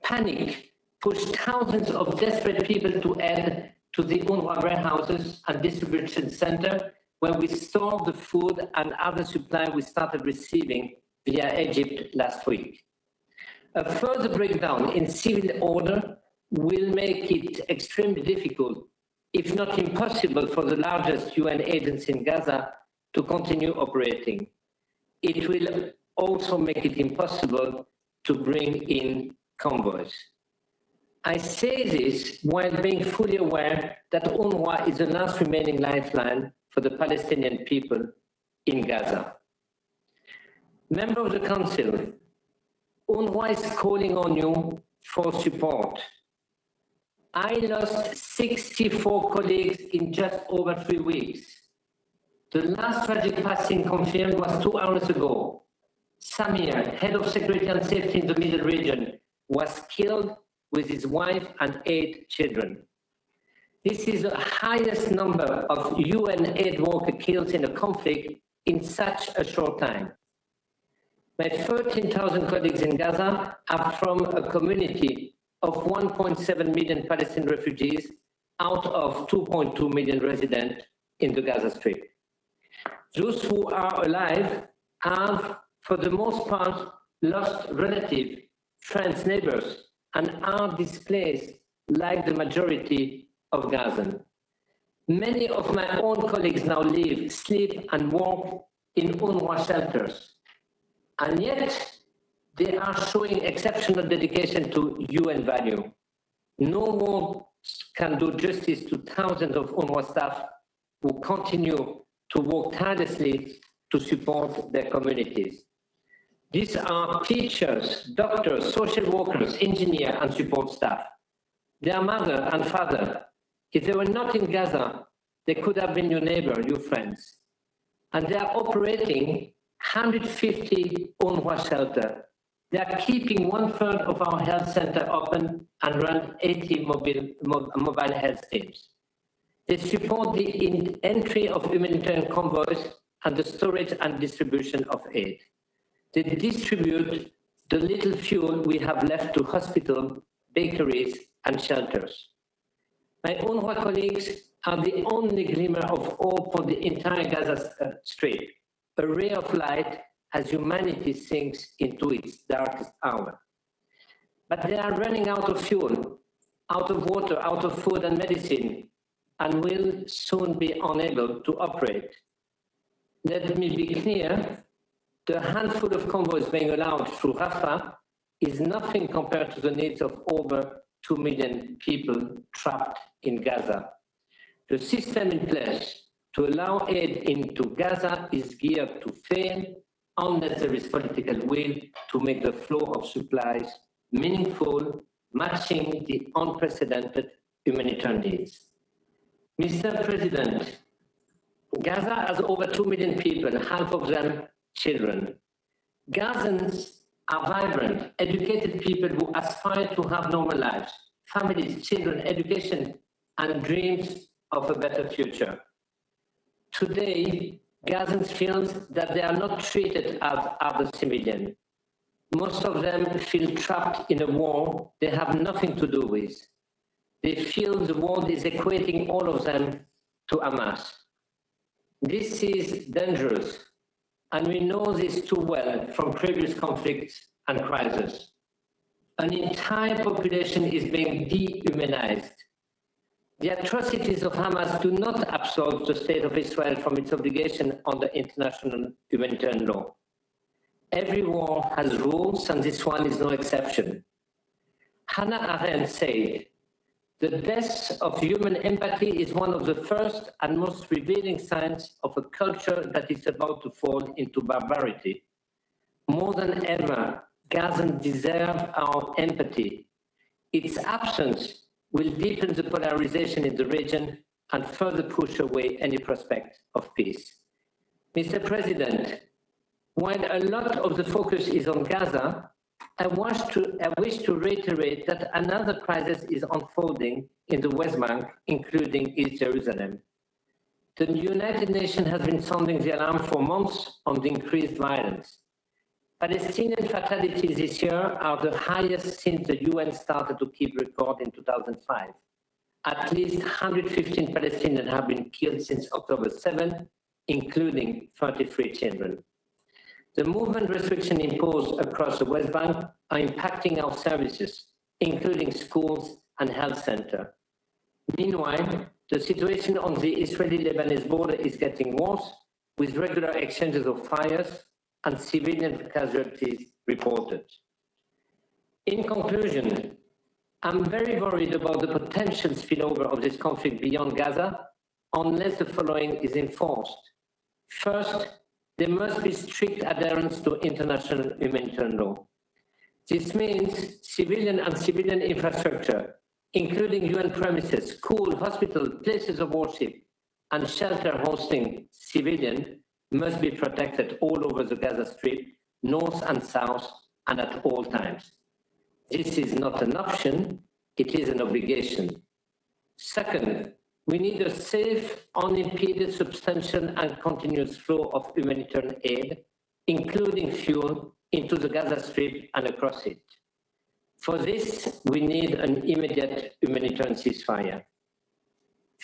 Panic pushed thousands of desperate people to head to the UNRWA warehouses and distribution center, where we store the food and other supply we started receiving via Egypt last week. A further breakdown in civil order will make it extremely difficult, if not impossible, for the largest UN agency in Gaza to continue operating. It will also make it impossible to bring in convoys. I say this while being fully aware that UNRWA is the last remaining lifeline for the Palestinian people in Gaza. Member of the Council, UNRWA is calling on you for support. I lost 64 colleagues in just over 3 weeks. The last tragic passing confirmed was 2 hours ago. Samir, head of security and safety in the Middle region, was killed with his wife and 8 children. This is the highest number of UN aid workers killed in a conflict in such a short time. My 13,000 colleagues in Gaza are from a community of 1.7 million Palestinian refugees out of 2.2 million residents in the Gaza Strip. Those who are alive have, for the most part, lost relatives, friends, neighbors, and are displaced like the majority of Gazans. Many of my own colleagues now live, sleep, and work in UNRWA shelters. And yet, they are showing exceptional dedication to UN value. No words can do justice to thousands of UNRWA staff who continue to work tirelessly to support their communities. These are teachers, doctors, social workers, engineers, and support staff. They are mother and father. If they were not in Gaza, they could have been your neighbor, your friends. And they are operating 150 UNRWA shelters. They are keeping 1/3 of our health center open and run 80 mobile health teams. They support the entry of humanitarian convoys and the storage and distribution of aid. They distribute the little fuel we have left to hospitals, bakeries, and shelters. My UNRWA colleagues are the only glimmer of hope for the entire Gaza Strip, a ray of light as humanity sinks into its darkest hour. But they are running out of fuel, out of water, out of food and medicine, and will soon be unable to operate. Let me be clear, the handful of convoys being allowed through Rafah is nothing compared to the needs of over 2 million people trapped in Gaza. The system in place to allow aid into Gaza is geared to fail unless there is political will to make the flow of supplies meaningful, matching the unprecedented humanitarian needs. Mr. President, Gaza has over 2 million people, half of them children. Gazans are vibrant, educated people who aspire to have normal lives, families, children, education, and dreams of a better future. Today, Gazans feel that they are not treated as other civilians. Most of them feel trapped in a war they have nothing to do with. They feel the world is equating all of them to Hamas. This is dangerous, and we know this too well from previous conflicts and crises. An entire population is being dehumanized. The atrocities of Hamas do not absolve the state of Israel from its obligation under international humanitarian law. Every war has rules, and this one is no exception. Hannah Arendt said, "The death of human empathy is one of the first and most revealing signs of a culture that is about to fall into barbarity. More than ever, Gazans deserve our empathy. Its absence will deepen the polarization in the region and further push away any prospect of peace." Mr. President, while a lot of the focus is on Gaza, I wish to reiterate that another crisis is unfolding in the West Bank, including East Jerusalem. The United Nations has been sounding the alarm for months on the increased violence. Palestinian fatalities this year are the highest since the UN started to keep record in 2005. At least 115 Palestinians have been killed since October 7, including 33 children. The movement restrictions imposed across the West Bank are impacting our services, including schools and health centers. Meanwhile, the situation on the Israeli-Lebanese border is getting worse, with regular exchanges of fires and civilian casualties reported. In conclusion, I'm very worried about the potential spillover of this conflict beyond Gaza unless the following is enforced. First, there must be strict adherence to international humanitarian law. This means civilian and civilian infrastructure, including UN premises, schools, hospitals, places of worship, and shelter hosting civilians, must be protected all over the Gaza Strip, north and south, and at all times. This is not an option, it is an obligation. Second, we need a safe, unimpeded, substantial, and continuous flow of humanitarian aid, including fuel, into the Gaza Strip and across it. For this, we need an immediate humanitarian ceasefire.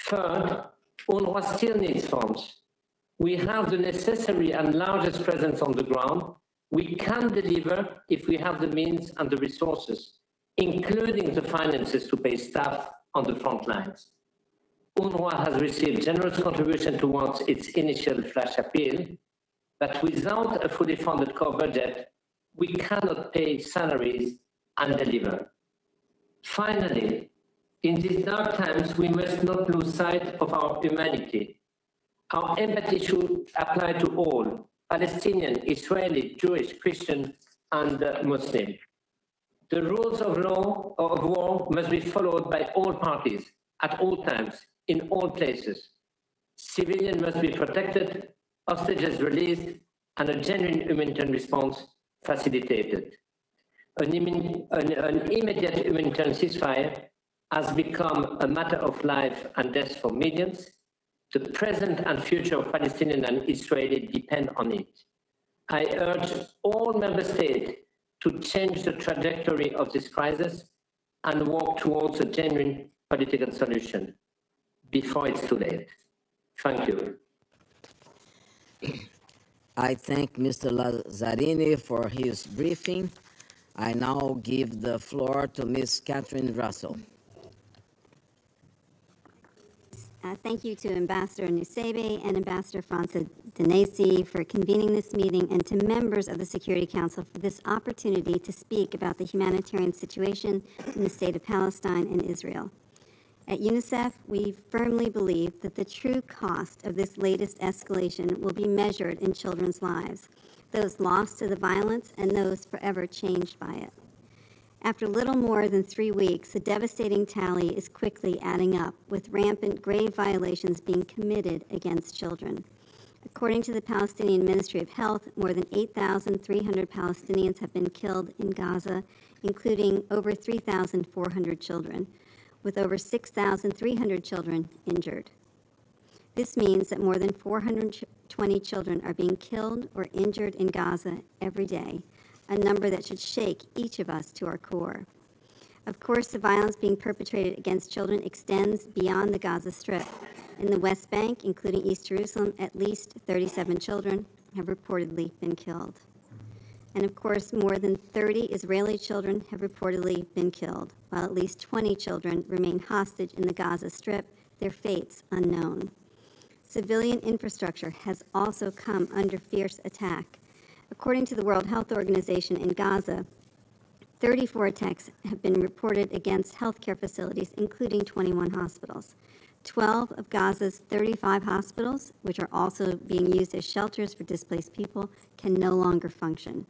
Third, UNRWA still needs funds. We have the necessary and largest presence on the ground. We can deliver if we have the means and the resources, including the finances to pay staff on the front lines. UNRWA has received generous contribution towards its initial flash appeal, but without a fully funded core budget, we cannot pay salaries and deliver. Finally, in these dark times, we must not lose sight of our humanity. Our empathy should apply to all, Palestinian, Israeli, Jewish, Christian, and Muslim. The rules of war must be followed by all parties, at all times, in all places. Civilians must be protected, hostages released, and a genuine humanitarian response facilitated. An immediate humanitarian ceasefire has become a matter of life and death for millions. The present and future of Palestinian and Israeli depend on it. I urge all member states to change the trajectory of this crisis and work towards a genuine political solution before it's too late. Thank you. I thank Mr. Lazzarini for his briefing. I now give the floor to Ms. Catherine Russell. Thank you to Ambassador Nusseibeh and Ambassador Franca Danesi for convening this meeting, and to members of the Security Council for this opportunity to speak about the humanitarian situation in the state of Palestine and Israel. At UNICEF, we firmly believe that the true cost of this latest escalation will be measured in children's lives, those lost to the violence and those forever changed by it. After little more than 3 weeks, the devastating tally is quickly adding up, with rampant grave violations being committed against children. According to the Palestinian Ministry of Health, more than 8,300 Palestinians have been killed in Gaza, including over 3,400 children, with over 6,300 children injured. This means that more than 420 children are being killed or injured in Gaza every day, a number that should shake each of us to our core. Of course, the violence being perpetrated against children extends beyond the Gaza Strip. In the West Bank, including East Jerusalem, at least 37 children have reportedly been killed. And of course, more than 30 Israeli children have reportedly been killed, while at least 20 children remain hostage in the Gaza Strip, their fates unknown. Civilian infrastructure has also come under fierce attack. According to the World Health Organization in Gaza, 34 attacks have been reported against healthcare facilities, including 21 hospitals. 12 of Gaza's 35 hospitals, which are also being used as shelters for displaced people, can no longer function.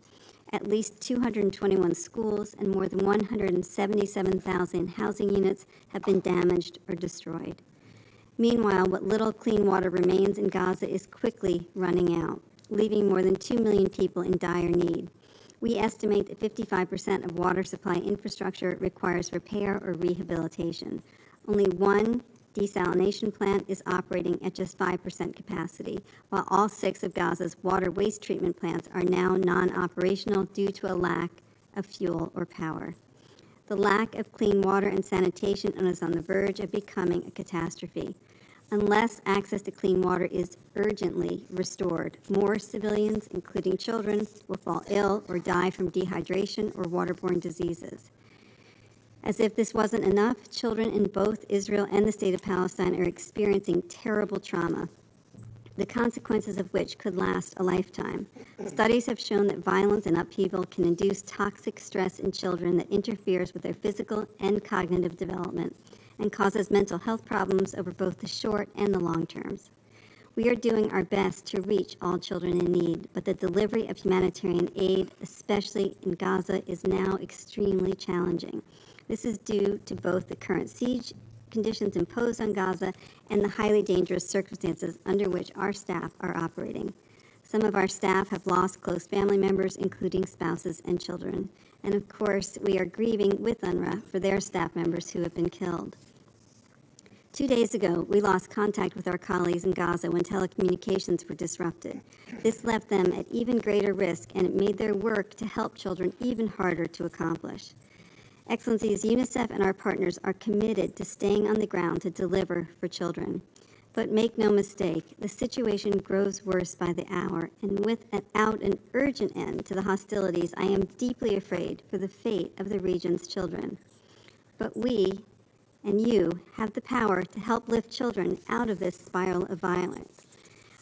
At least 221 schools and more than 177,000 housing units have been damaged or destroyed. Meanwhile, what little clean water remains in Gaza is quickly running out, leaving more than 2 million people in dire need. We estimate that 55% of water supply infrastructure requires repair or rehabilitation. Only one desalination plant is operating at just 5% capacity, while all 6 of Gaza's water waste treatment plants are now non-operational due to a lack of fuel or power. The lack of clean water and sanitation is on the verge of becoming a catastrophe. Unless access to clean water is urgently restored, more civilians, including children, will fall ill or die from dehydration or waterborne diseases. As if this wasn't enough, children in both Israel and the state of Palestine are experiencing terrible trauma, the consequences of which could last a lifetime. Studies have shown that violence and upheaval can induce toxic stress in children that interferes with their physical and cognitive development and causes mental health problems over both the short and the long terms. We are doing our best to reach all children in need, but the delivery of humanitarian aid, especially in Gaza, is now extremely challenging. This is due to both the current siege conditions imposed on Gaza and the highly dangerous circumstances under which our staff are operating. Some of our staff have lost close family members, including spouses and children. And of course, we are grieving with UNRWA for their staff members who have been killed. 2 days ago, we lost contact with our colleagues in Gaza when telecommunications were disrupted. This left them at even greater risk, and it made their work to help children even harder to accomplish. Excellencies, UNICEF and our partners are committed to staying on the ground to deliver for children. But make no mistake, the situation grows worse by the hour, and without an urgent end to the hostilities, I am deeply afraid for the fate of the region's children. But we and you have the power to help lift children out of this spiral of violence.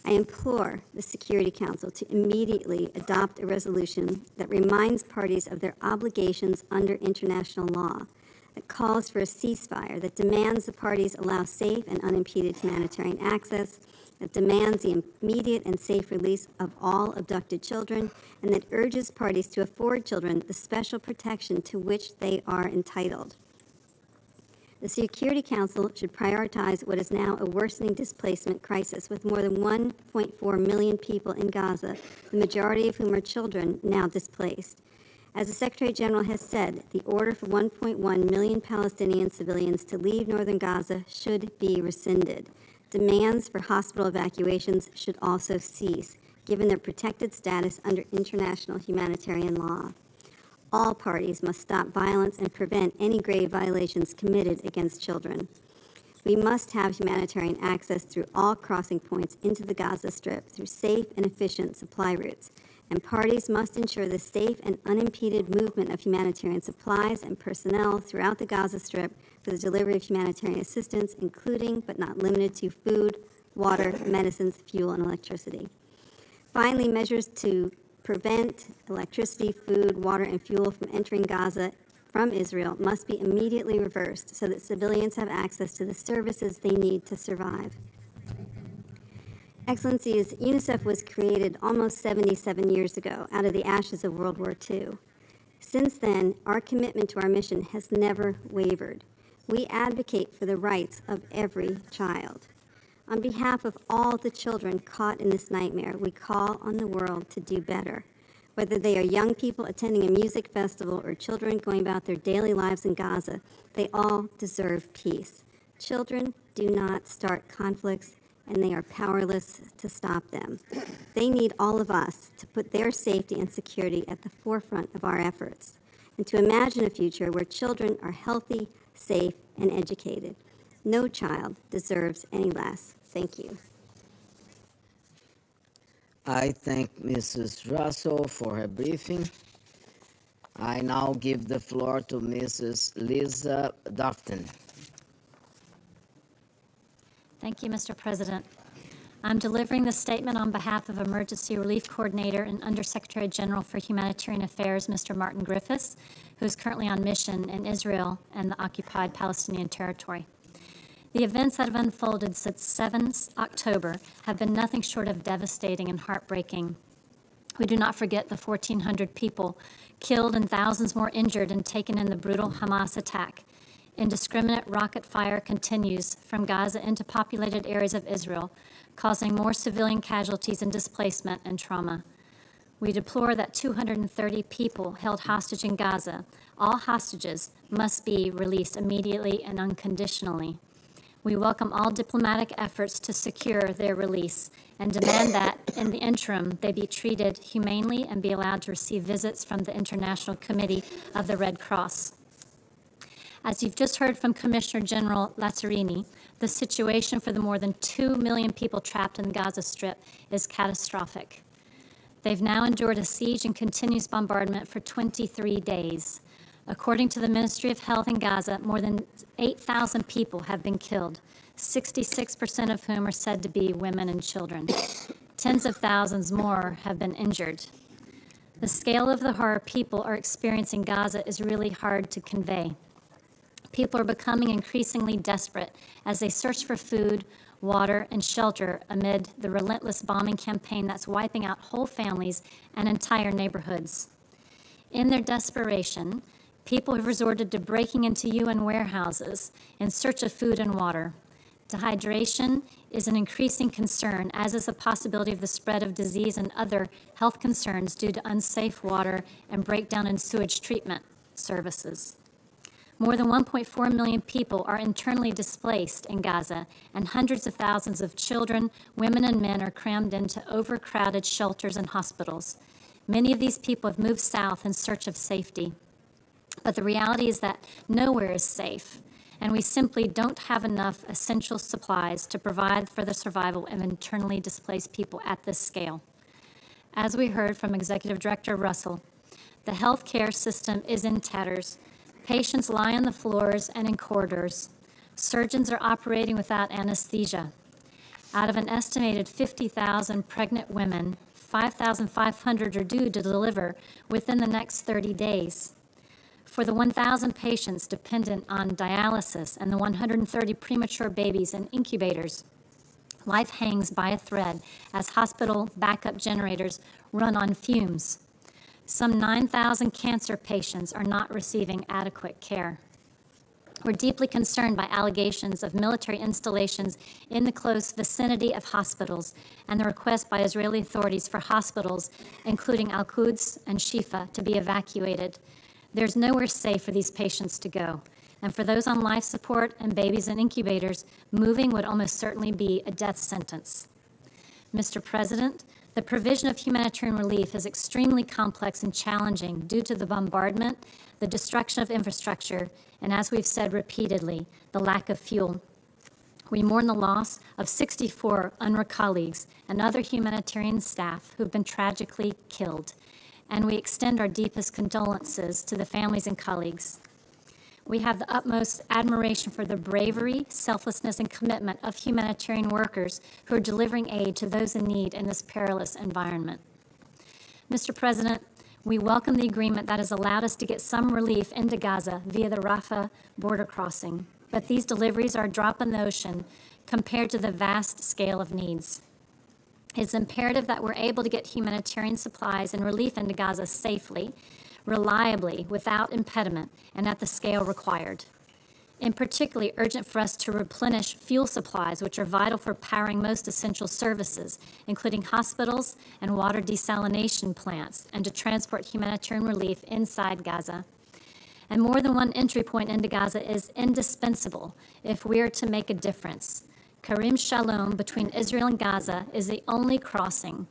I implore the Security Council to immediately adopt a resolution that reminds parties of their obligations under international law, that calls for a ceasefire, that demands the parties allow safe and unimpeded humanitarian access, that demands the immediate and safe release of all abducted children, and that urges parties to afford children the special protection to which they are entitled. The Security Council should prioritize what is now a worsening displacement crisis with more than 1.4 million people in Gaza, the majority of whom are children, now displaced. As the Secretary General has said, the order for 1.1 million Palestinian civilians to leave northern Gaza should be rescinded. Demands for hospital evacuations should also cease, given their protected status under international humanitarian law. All parties must stop violence and prevent any grave violations committed against children. We must have humanitarian access through all crossing points into the Gaza Strip through safe and efficient supply routes, and parties must ensure the safe and unimpeded movement of humanitarian supplies and personnel throughout the Gaza Strip for the delivery of humanitarian assistance, including but not limited to food, water, medicines, fuel, and electricity. Finally, measures to prevent electricity, food, water, and fuel from entering Gaza from Israel must be immediately reversed so that civilians have access to the services they need to survive. Excellencies, UNICEF was created almost 77 years ago out of the ashes of World War II. Since then, our commitment to our mission has never wavered. We advocate for the rights of every child. On behalf of all the children caught in this nightmare, we call on the world to do better. Whether they are young people attending a music festival or children going about their daily lives in Gaza, they all deserve peace. Children do not start conflicts, and they are powerless to stop them. They need all of us to put their safety and security at the forefront of our efforts, and to imagine a future where children are healthy, safe, and educated. No child deserves any less. Thank you. I thank Mrs. Russell for her briefing. I now give the floor to Mrs. Lisa Dufton. Thank you, Mr. President. I'm delivering this statement on behalf of Emergency Relief Coordinator and Undersecretary General for Humanitarian Affairs, Mr. Martin Griffiths, who is currently on mission in Israel and the occupied Palestinian territory. The events that have unfolded since 7 October have been nothing short of devastating and heartbreaking. We do not forget the 1,400 people killed and thousands more injured and taken in the brutal Hamas attack. Indiscriminate rocket fire continues from Gaza into populated areas of Israel, causing more civilian casualties and displacement and trauma. We deplore that 230 people held hostage in Gaza. All hostages must be released immediately and unconditionally. We welcome all diplomatic efforts to secure their release and demand that, in the interim, they be treated humanely and be allowed to receive visits from the International Committee of the Red Cross. As you've just heard from Commissioner General Lazzarini, the situation for the more than 2 million people trapped in the Gaza Strip is catastrophic. They've now endured a siege and continuous bombardment for 23 days. According to the Ministry of Health in Gaza, more than 8,000 people have been killed, 66% of whom are said to be women and children. Tens of thousands more have been injured. The scale of the horror people are experiencing in Gaza is really hard to convey. People are becoming increasingly desperate as they search for food, water, and shelter amid the relentless bombing campaign that's wiping out whole families and entire neighborhoods. In their desperation, people have resorted to breaking into UN warehouses in search of food and water. Dehydration is an increasing concern, as is the possibility of the spread of disease and other health concerns due to unsafe water and breakdown in sewage treatment services. More than 1.4 million people are internally displaced in Gaza, and hundreds of thousands of children, women, and men are crammed into overcrowded shelters and hospitals. Many of these people have moved south in search of safety. But the reality is that nowhere is safe, and we simply don't have enough essential supplies to provide for the survival of internally displaced people at this scale. As we heard from Executive Director Russell, the healthcare system is in tatters. Patients lie on the floors and in corridors. Surgeons are operating without anesthesia. Out of an estimated 50,000 pregnant women, 5,500 are due to deliver within the next 30 days. For the 1,000 patients dependent on dialysis and the 130 premature babies in incubators, life hangs by a thread as hospital backup generators run on fumes. Some 9,000 cancer patients are not receiving adequate care. We're deeply concerned by allegations of military installations in the close vicinity of hospitals and the request by Israeli authorities for hospitals, including Al-Quds and Shifa, to be evacuated. There's nowhere safe for these patients to go. And for those on life support and babies in incubators, moving would almost certainly be a death sentence. Mr. President, the provision of humanitarian relief is extremely complex and challenging due to the bombardment, the destruction of infrastructure, and as we've said repeatedly, the lack of fuel. We mourn the loss of 64 UNRWA colleagues and other humanitarian staff who've been tragically killed, and we extend our deepest condolences to the families and colleagues. We have the utmost admiration for the bravery, selflessness, and commitment of humanitarian workers who are delivering aid to those in need in this perilous environment. Mr. President, we welcome the agreement that has allowed us to get some relief into Gaza via the Rafah border crossing, but these deliveries are a drop in the ocean compared to the vast scale of needs. It's imperative that we're able to get humanitarian supplies and relief into Gaza safely, reliably, without impediment, and at the scale required. In particular, urgent for us to replenish fuel supplies, which are vital for powering most essential services, including hospitals and water desalination plants, and to transport humanitarian relief inside Gaza. And more than one entry point into Gaza is indispensable if we are to make a difference. Karim Shalom between Israel and Gaza is the only crossing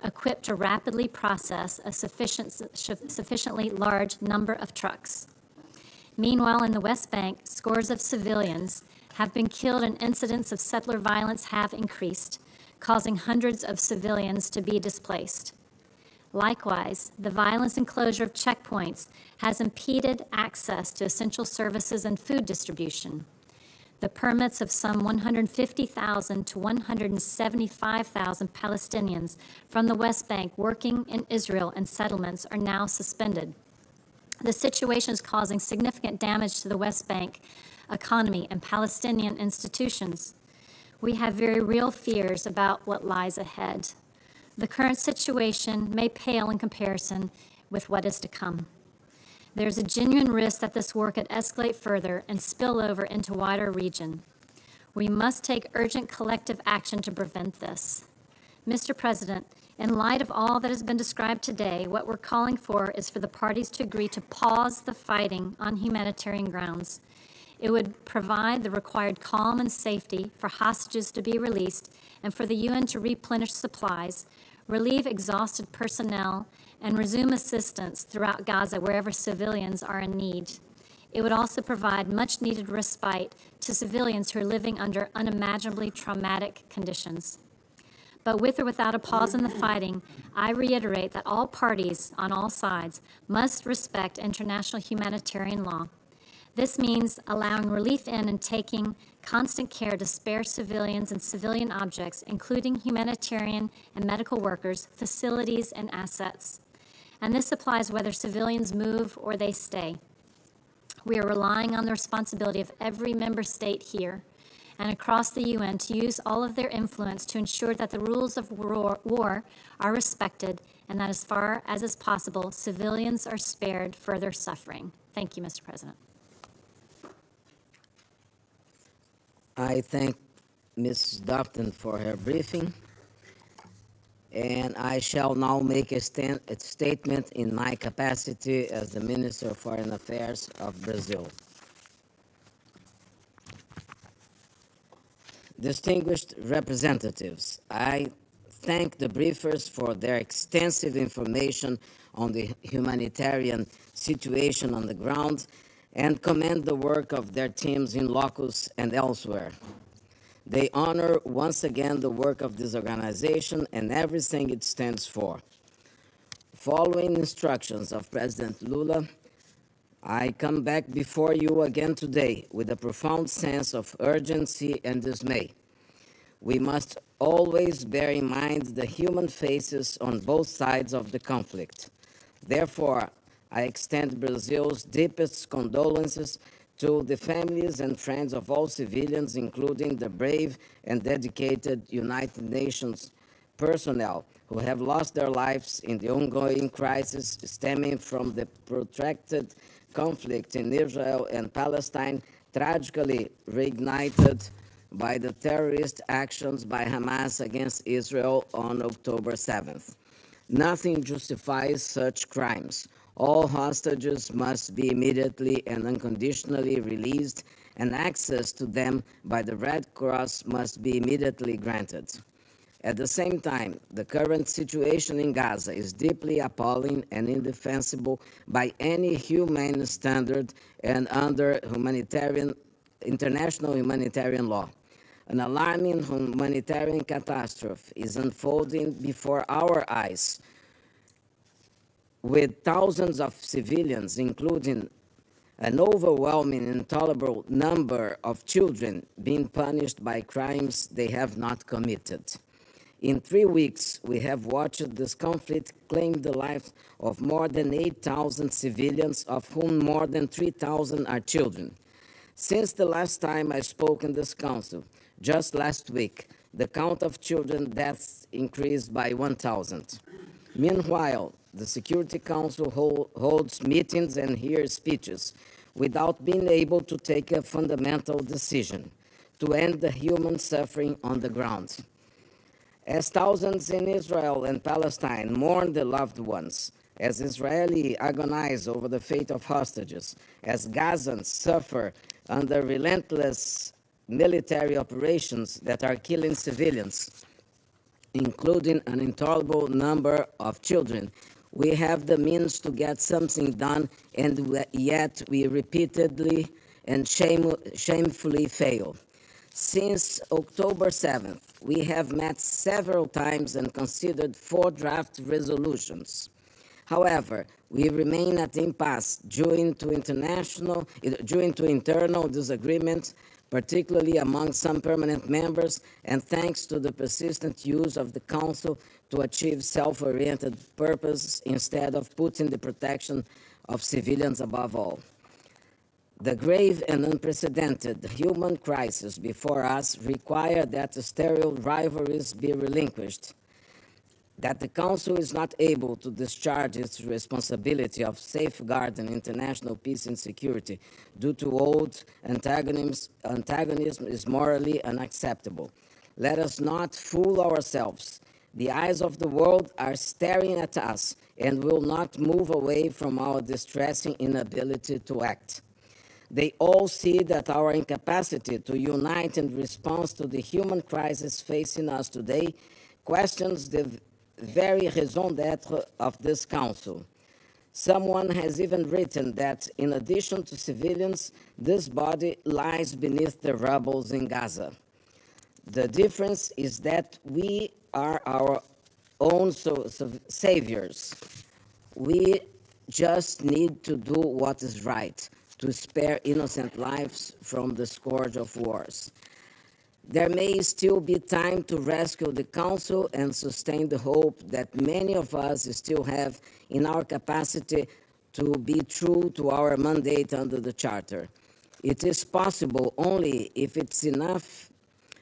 equipped to rapidly process a sufficiently large number of trucks. Meanwhile, in the West Bank, scores of civilians have been killed and incidents of settler violence have increased, causing hundreds of civilians to be displaced. Likewise, the violence and closure of checkpoints has impeded access to essential services and food distribution. the permits of some 150,000 to 175,000 Palestinians from the West Bank working in Israel and settlements are now suspended. The situation is causing significant damage to the West Bank economy and Palestinian institutions. We have very real fears about what lies ahead. The current situation may pale in comparison with what is to come. There's a genuine risk that this war could escalate further and spill over into wider region. We must take urgent collective action to prevent this. Mr. President, in light of all that has been described today, what we're calling for is for the parties to agree to pause the fighting on humanitarian grounds. It would provide the required calm and safety for hostages to be released and for the UN to replenish supplies, relieve exhausted personnel, and resume assistance throughout Gaza wherever civilians are in need. It would also provide much-needed respite to civilians who are living under unimaginably traumatic conditions. But with or without a pause in the fighting, I reiterate that all parties on all sides must respect international humanitarian law. This means allowing relief in and taking constant care to spare civilians and civilian objects, including humanitarian and medical workers, facilities, and assets. And this applies whether civilians move or they stay. We are relying on the responsibility of every member state here and across the UN to use all of their influence to ensure that the rules of war are respected and that as far as is possible, civilians are spared further suffering. Thank you, Mr. President. I thank Ms. Dufton for her briefing, and I shall now make a statement in my capacity as the Minister of Foreign Affairs of Brazil. Distinguished representatives, I thank the briefers for their extensive information on the humanitarian situation on the ground and commend the work of their teams in Locus and elsewhere. They honor once again the work of this organization and everything it stands for. Following instructions of President Lula, I come back before you again today with a profound sense of urgency and dismay. We must always bear in mind the human faces on both sides of the conflict. Therefore, I extend Brazil's deepest condolences to the families and friends of all civilians, including the brave and dedicated United Nations personnel who have lost their lives in the ongoing crisis stemming from the protracted conflict in Israel and Palestine, tragically reignited by the terrorist actions by Hamas against Israel on October 7th. Nothing justifies such crimes. All hostages must be immediately and unconditionally released, and access to them by the Red Cross must be immediately granted. At the same time, the current situation in Gaza is deeply appalling and indefensible by any humane standard and under international humanitarian law. An alarming humanitarian catastrophe is unfolding before our eyes, with thousands of civilians, including an overwhelming and intolerable number of children, being punished by crimes they have not committed. In 3 weeks, we have watched this conflict claim the lives of more than 8,000 civilians, of whom more than 3,000 are children. Since the last time I spoke in this council, just last week, the count of children deaths increased by 1,000. Meanwhile, the Security Council holds meetings and hears speeches without being able to take a fundamental decision to end the human suffering on the ground. As thousands in Israel and Palestine mourn their loved ones, as Israelis agonize over the fate of hostages, as Gazans suffer under relentless military operations that are killing civilians, including an intolerable number of children, we have the means to get something done, and yet we repeatedly and shamefully fail. Since October 7th, we have met several times and considered 4 draft resolutions. However, we remain at impasse due to internal disagreements, particularly among some permanent members, and thanks to the persistent use of the Council to achieve self-oriented purpose instead of putting the protection of civilians above all. The grave and unprecedented human crisis before us require that the sterile rivalries be relinquished, that the Council is not able to discharge its responsibility of safeguarding international peace and security due to old antagonism is morally unacceptable. Let us not fool ourselves. The eyes of the world are staring at us and will not move away from our distressing inability to act. They all see that our incapacity to unite in response to the human crisis facing us today questions the very raison d'etre of this Council. Someone has even written that, in addition to civilians, this body lies beneath the rubble in Gaza. The difference is that we are our own saviors. We just need to do what is right, to spare innocent lives from the scourge of wars. There may still be time to rescue the Council and sustain the hope that many of us still have in our capacity to be true to our mandate under the Charter. It is possible only if it's enough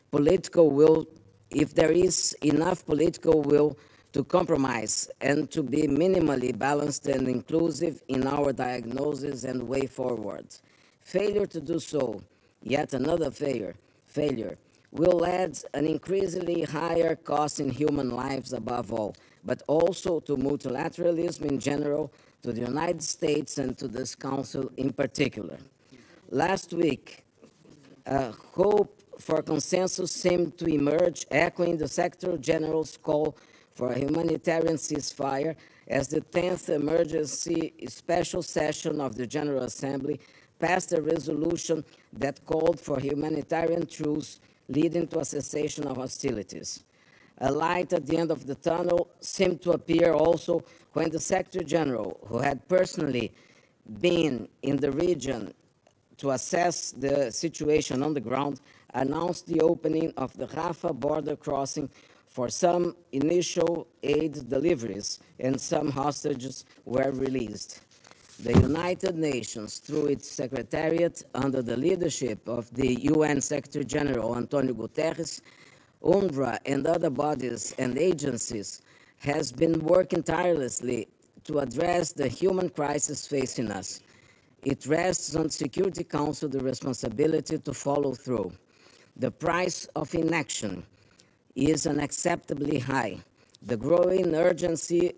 political will, if there is enough political will to compromise and to be minimally balanced and inclusive in our diagnosis and way forward. Failure to do so, yet another failure, will add an increasingly higher cost in human lives above all, but also to multilateralism in general, to the United States and to this Council in particular. Last week, hope for consensus seemed to emerge, echoing the Secretary General's call for a humanitarian ceasefire as the 10th emergency special session of the General Assembly passed a resolution that called for humanitarian truce leading to a cessation of hostilities. A light at the end of the tunnel seemed to appear also when the Secretary General, who had personally been in the region to assess the situation on the ground, announced the opening of the Rafah border crossing for some initial aid deliveries, and some hostages were released. The United Nations, through its Secretariat, under the leadership of the UN Secretary General Antonio Guterres, UNRWA, and other bodies and agencies, has been working tirelessly to address the human crisis facing us. It rests on the Security Council the responsibility to follow through. The price of inaction is unacceptably high. The growing urgency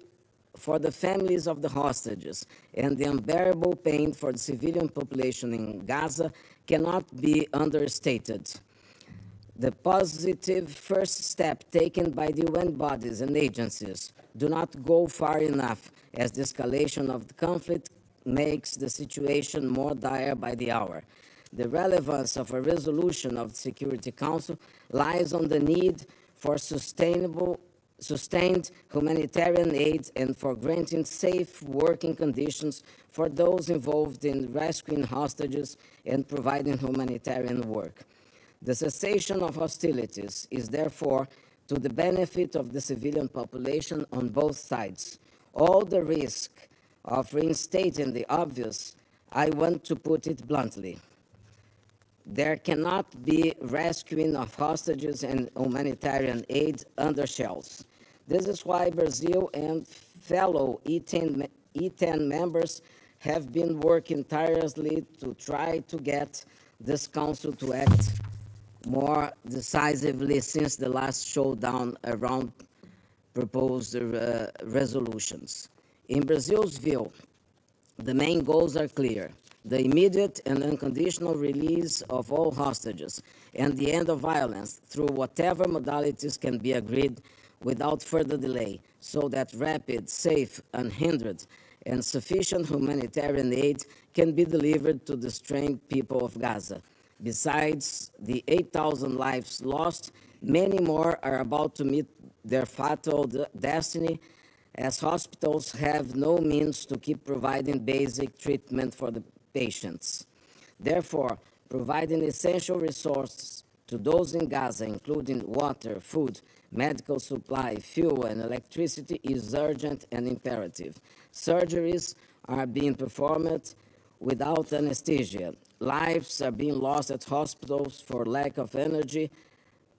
for the families of the hostages and the unbearable pain for the civilian population in Gaza cannot be understated. The positive first step taken by the UN bodies and agencies do not go far enough, as the escalation of the conflict makes the situation more dire by the hour. The relevance of a resolution of the Security Council lies on the need for sustained humanitarian aid and for granting safe working conditions for those involved in rescuing hostages and providing humanitarian work. The cessation of hostilities is therefore to the benefit of the civilian population on both sides. All the risk of reinstating the obvious, I want to put it bluntly. There cannot be rescuing of hostages and humanitarian aid under shells. This is why Brazil and fellow E10 members have been working tirelessly to try to get this Council to act more decisively since the last showdown around proposed resolutions. In Brazil's view, the main goals are clear: the immediate and unconditional release of all hostages and the end of violence through whatever modalities can be agreed without further delay, so that rapid, safe, unhindered, and sufficient humanitarian aid can be delivered to the strained people of Gaza. Besides the 8,000 lives lost, many more are about to meet their fatal destiny, as hospitals have no means to keep providing basic treatment for the patients. Therefore, Providing essential resources to those in Gaza, including water, food, medical supply, fuel, and electricity, is urgent and imperative. Surgeries are being performed without anesthesia. Lives are being lost at hospitals for lack of energy,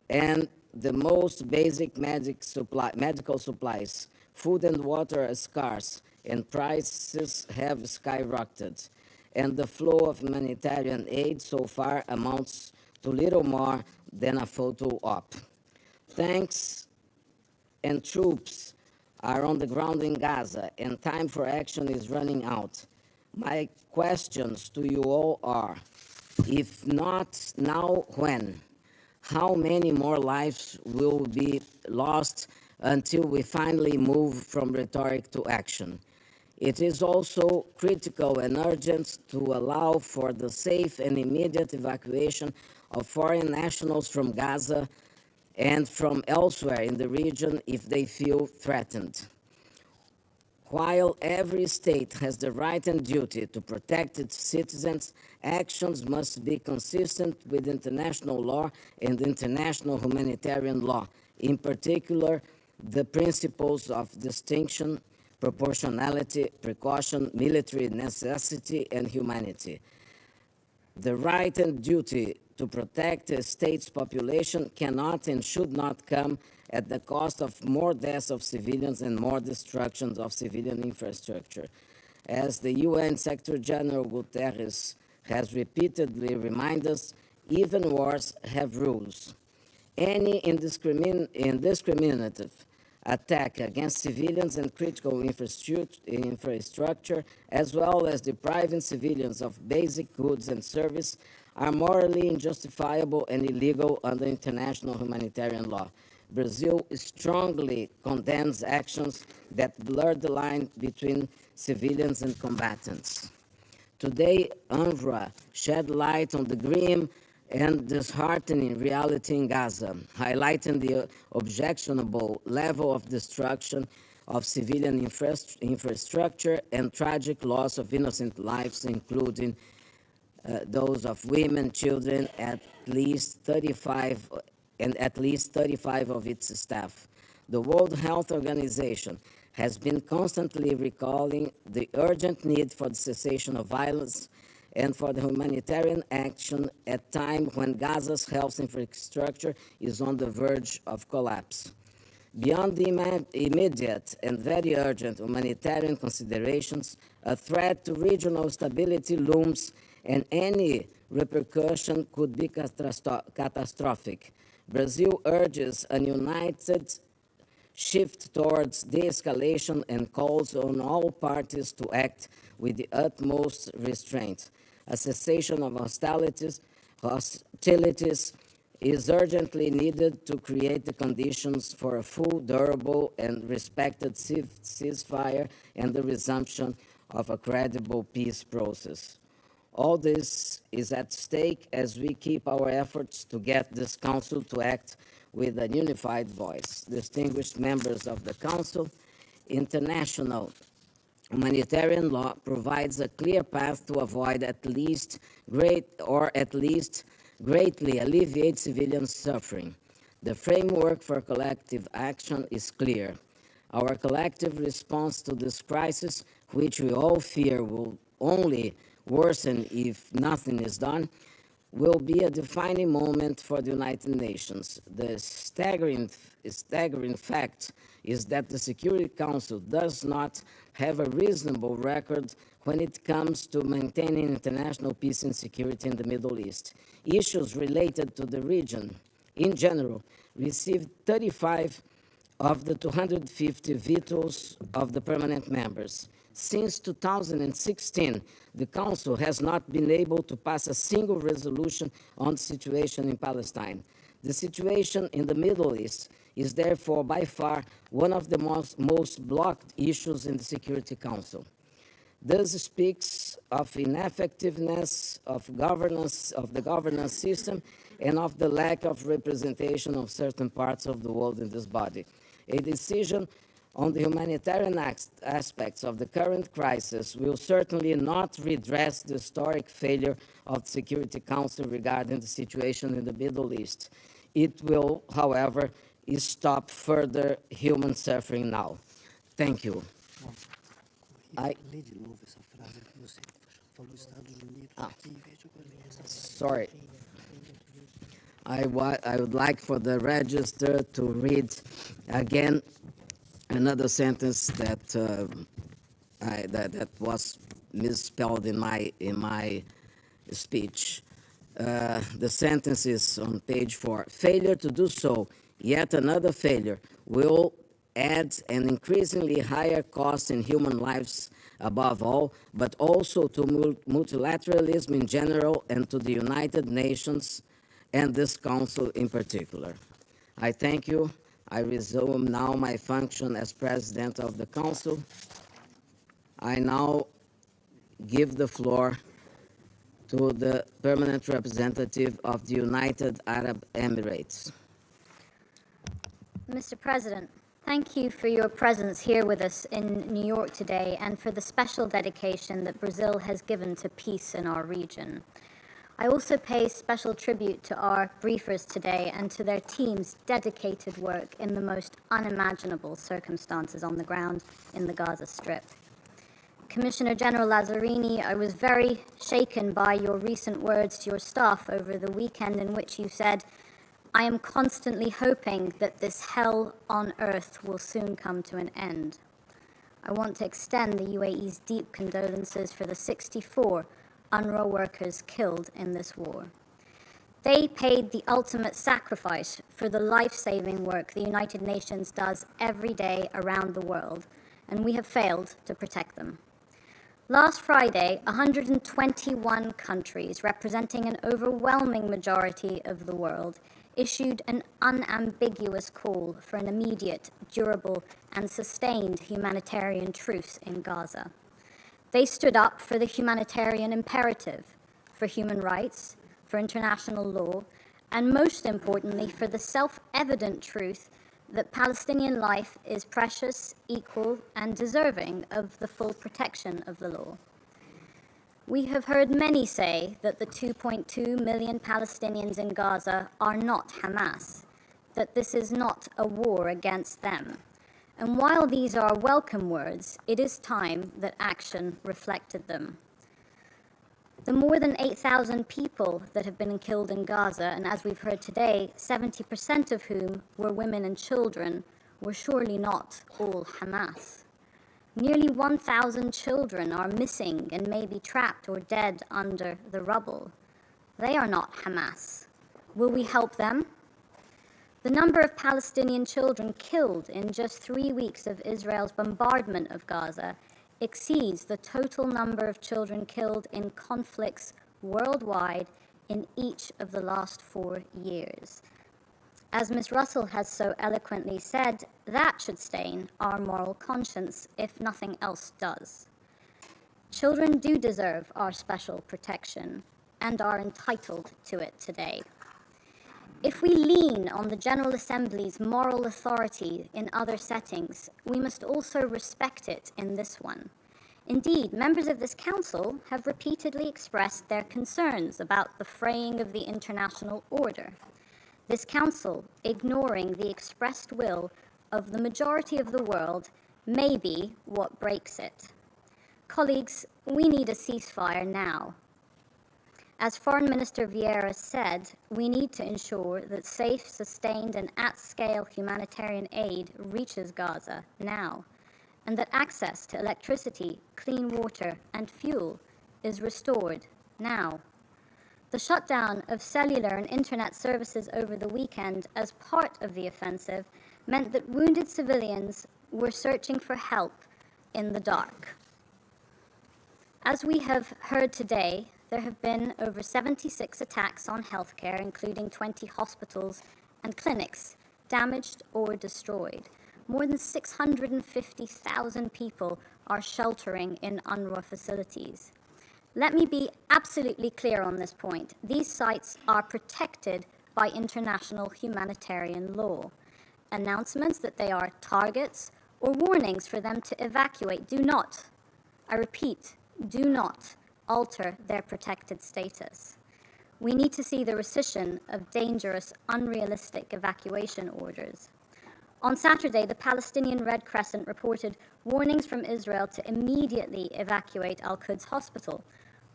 and the most basic medical supplies, food and water are scarce, and prices have skyrocketed. And the flow of humanitarian aid so far amounts to little more than a photo op. Tanks and troops are on the ground in Gaza, and time for action is running out. My questions to you all are, if not now, when? How many more lives will be lost until we finally move from rhetoric to action? It is also critical and urgent to allow for the safe and immediate evacuation of foreign nationals from Gaza and from elsewhere in the region if they feel threatened. While every state has the right and duty to protect its citizens, actions must be consistent with international law and international humanitarian law, in particular, the principles of distinction, proportionality, precaution, military necessity, and humanity. The right and duty to protect a state's population cannot and should not come at the cost of more deaths of civilians and more destruction of civilian infrastructure. As the UN Secretary General Guterres has repeatedly reminded us, even wars have rules. Any indiscriminate attack against civilians and critical infrastructure, as well as depriving civilians of basic goods and service, are morally unjustifiable and illegal under international humanitarian law. Brazil strongly condemns actions that blur the line between civilians and combatants. Today, UNRWA shed light on the grim and disheartening reality in Gaza, highlighting the objectionable level of destruction of civilian infrastructure and tragic loss of innocent lives, including those of women, children, at least 35 of its staff. The World Health Organization has been constantly recalling the urgent need for the cessation of violence and for the humanitarian action at a time when Gaza's health infrastructure is on the verge of collapse. Beyond the immediate and very urgent humanitarian considerations, a threat to regional stability looms, and any repercussion could be catastrophic. Brazil urges a united shift towards de-escalation and calls on all parties to act with the utmost restraint. A cessation of hostilities is urgently needed to create the conditions for a full, durable, and respected ceasefire and the resumption of a credible peace process. All this is at stake as we keep our efforts to get this Council to act with a unified voice. Distinguished members of the Council, international humanitarian law provides a clear path to avoid at least greatly alleviate civilian suffering. The framework for collective action is clear. Our collective response to this crisis, which we all fear will only worsen if nothing is done, will be a defining moment for the United Nations. The staggering fact is that the Security Council does not have a reasonable record when it comes to maintaining international peace and security in the Middle East. Issues related to the region, in general, received 35 of the 250 vetoes of the permanent members. Since 2016, the Council has not been able to pass a single resolution on the situation in Palestine. The situation in the Middle East is therefore by far one of the most blocked issues in the Security Council. This speaks of ineffectiveness of the governance system and of the lack of representation of certain parts of the world in this body. A decision On the humanitarian aspects of the current crisis, will certainly not redress the historic failure of the Security Council regarding the situation in the Middle East. It will, however, stop further human suffering now. Thank you. Sorry. I would like for the register to read again another sentence that that was misspelled in my speech. The sentence is on page 4. Failure to do so, yet another failure, will add an increasingly higher cost in human lives above all, but also to multilateralism in general and to the United Nations and this Council in particular. I thank you. I resume now my function as President of the Council. I now give the floor to the permanent representative of the United Arab Emirates. Mr. President, thank you for your presence here with us in New York today and for the special dedication that Brazil has given to peace in our region. I also pay special tribute to our briefers today and to their team's dedicated work in the most unimaginable circumstances on the ground in the Gaza Strip. Commissioner General Lazzarini, I was very shaken by your recent words to your staff over the weekend in which you said, "I am constantly hoping that this hell on earth will soon come to an end." I want to extend the UAE's deep condolences for the 64 UNRWA workers killed in this war. They paid the ultimate sacrifice for the life-saving work the United Nations does every day around the world, and we have failed to protect them. Last Friday, 121 countries, representing an overwhelming majority of the world, issued an unambiguous call for an immediate, durable, and sustained humanitarian truce in Gaza. They stood up for the humanitarian imperative, for human rights, for international law, and most importantly, for the self-evident truth that Palestinian life is precious, equal, and deserving of the full protection of the law. We have heard many say that the 2.2 million Palestinians in Gaza are not Hamas, that this is not a war against them. And while these are welcome words, it is time that action reflected them. The more than 8,000 people that have been killed in Gaza, and as we've heard today, 70% of whom were women and children, were surely not all Hamas. Nearly 1,000 children are missing and may be trapped or dead under the rubble. They are not Hamas. Will we help them? The number of Palestinian children killed in just 3 weeks of Israel's bombardment of Gaza exceeds the total number of children killed in conflicts worldwide in each of the last 4 years. As Ms. Russell has so eloquently said, that should stain our moral conscience if nothing else does. Children do deserve our special protection and are entitled to it today. If we lean on the General Assembly's moral authority in other settings, we must also respect it in this one. Indeed, members of this council have repeatedly expressed their concerns about the fraying of the international order. This council, ignoring the expressed will of the majority of the world, may be what breaks it. Colleagues, we need a ceasefire now. As Foreign Minister Vieira said, we need to ensure that safe, sustained, and at-scale humanitarian aid reaches Gaza now, and that access to electricity, clean water, and fuel is restored now. The shutdown of cellular and internet services over the weekend as part of the offensive meant that wounded civilians were searching for help in the dark. As we have heard today, there have been over 76 attacks on healthcare, including 20 hospitals and clinics, damaged or destroyed. More than 650,000 people are sheltering in UNRWA facilities. Let me be absolutely clear on this point. These sites are protected by international humanitarian law. Announcements that they are targets or warnings for them to evacuate do not, I repeat, do not alter their protected status. We need to see the rescission of dangerous, unrealistic evacuation orders. On Saturday, the Palestinian Red Crescent reported warnings from Israel to immediately evacuate Al-Quds Hospital,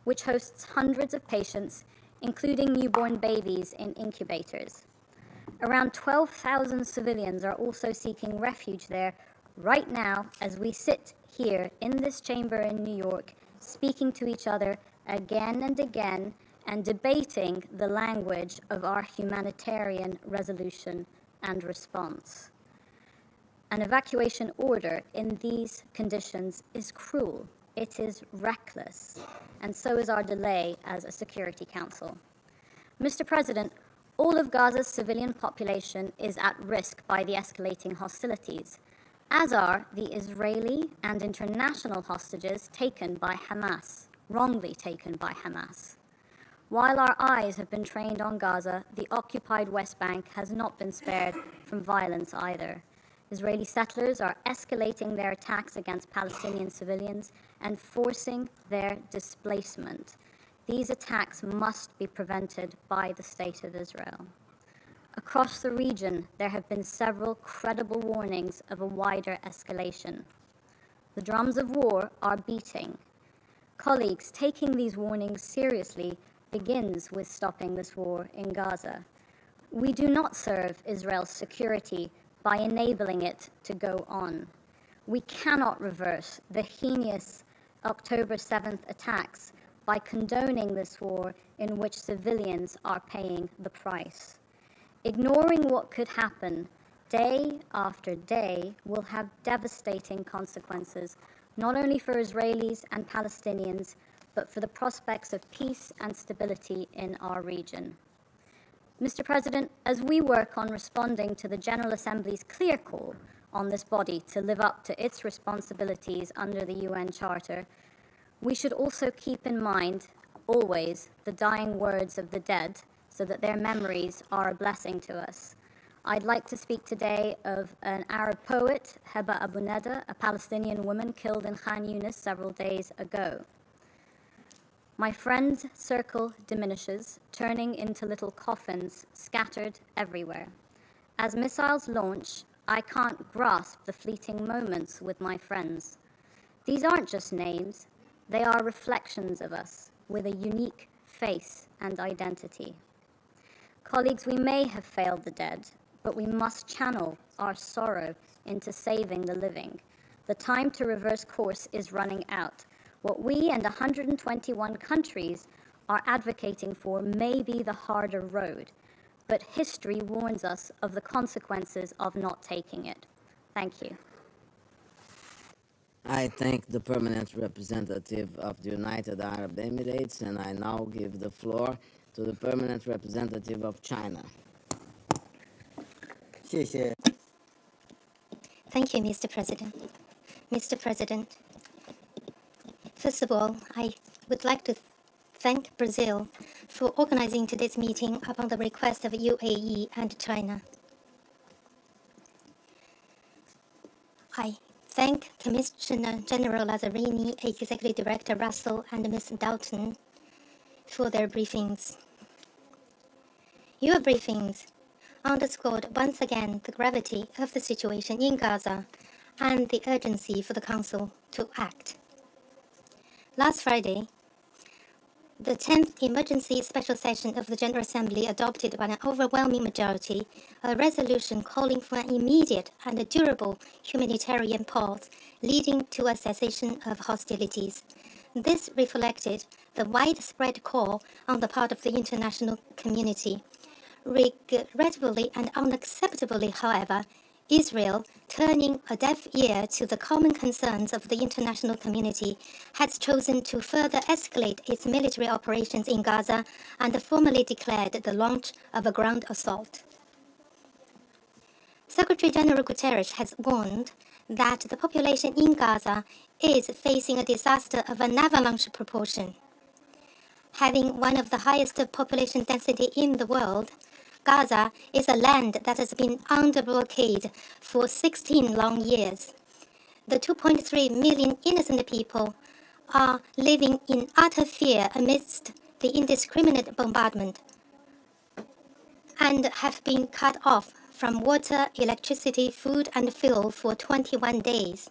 which hosts hundreds of patients, including newborn babies in incubators. Around 12,000 civilians are also seeking refuge there right now as we sit here in this chamber in New York, speaking to each other again and again and debating the language of our humanitarian resolution and response. An evacuation order in these conditions is cruel, it is reckless, and so is our delay as a Security Council. Mr. President, all of Gaza's civilian population is at risk by the escalating hostilities, as are the Israeli and international hostages taken by Hamas, wrongly taken by Hamas. While our eyes have been trained on Gaza, the occupied West Bank has not been spared from violence either. Israeli settlers are escalating their attacks against Palestinian civilians and forcing their displacement. These attacks must be prevented by the State of Israel. Across the region, there have been several credible warnings of a wider escalation. The drums of war are beating. Colleagues, taking these warnings seriously begins with stopping this war in Gaza. We do not serve Israel's security by enabling it to go on. We cannot reverse the heinous October 7th attacks by condoning this war in which civilians are paying the price. Ignoring what could happen day after day will have devastating consequences, not only for Israelis and Palestinians, but for the prospects of peace and stability in our region. Mr. President, as we work on responding to the General Assembly's clear call on this body to live up to its responsibilities under the UN Charter, we should also keep in mind, always, the dying words of the dead, so that their memories are a blessing to us. I'd like to speak today of an Arab poet, Heba Abu Nada, a Palestinian woman killed in Khan Yunis several days ago. My friend's circle diminishes, turning into little coffins scattered everywhere. As missiles launch, I can't grasp the fleeting moments with my friends. These aren't just names, they are reflections of us with a unique face and identity. Colleagues, we may have failed the dead, but we must channel our sorrow into saving the living. The time to reverse course is running out. What we and 121 countries are advocating for may be the harder road, but history warns us of the consequences of not taking it. Thank you. I thank the permanent representative of the United Arab Emirates, and I now give the floor to the permanent representative of China. Thank you, Mr. President. Mr. President, first of all, I would like to thank Brazil for organizing today's meeting upon the request of UAE and China. I thank Commissioner General Lazzarini, Executive Director Russell, and Ms. Dalton for their briefings. Your briefings underscored once again the gravity of the situation in Gaza and the urgency for the Council to act. Last Friday, the 10th Emergency Special Session of the General Assembly adopted by an overwhelming majority a resolution calling for an immediate and durable humanitarian pause leading to a cessation of hostilities. This reflected the widespread call on the part of the international community. Regrettably and unacceptably, however, Israel, turning a deaf ear to the common concerns of the international community, has chosen to further escalate its military operations in Gaza and formally declared the launch of a ground assault. Secretary General Guterres has warned that the population in Gaza is facing a disaster of an avalanche proportion. Having one of the highest population density in the world, Gaza is a land that has been under blockade for 16 long years. the 2.3 million innocent people are living in utter fear amidst the indiscriminate bombardment and have been cut off from water, electricity, food, and fuel for 21 days.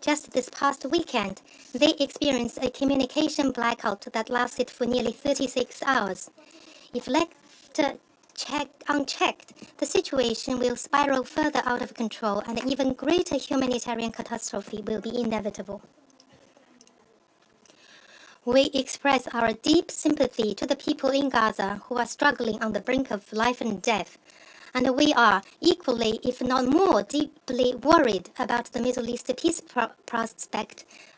Just this past weekend, they experienced a communication blackout that lasted for nearly 36 hours. If left unchecked, the situation will spiral further out of control and an even greater humanitarian catastrophe will be inevitable. We express our deep sympathy to the people in Gaza who are struggling on the brink of life and death, and we are equally, if not more, deeply worried about the Middle East peace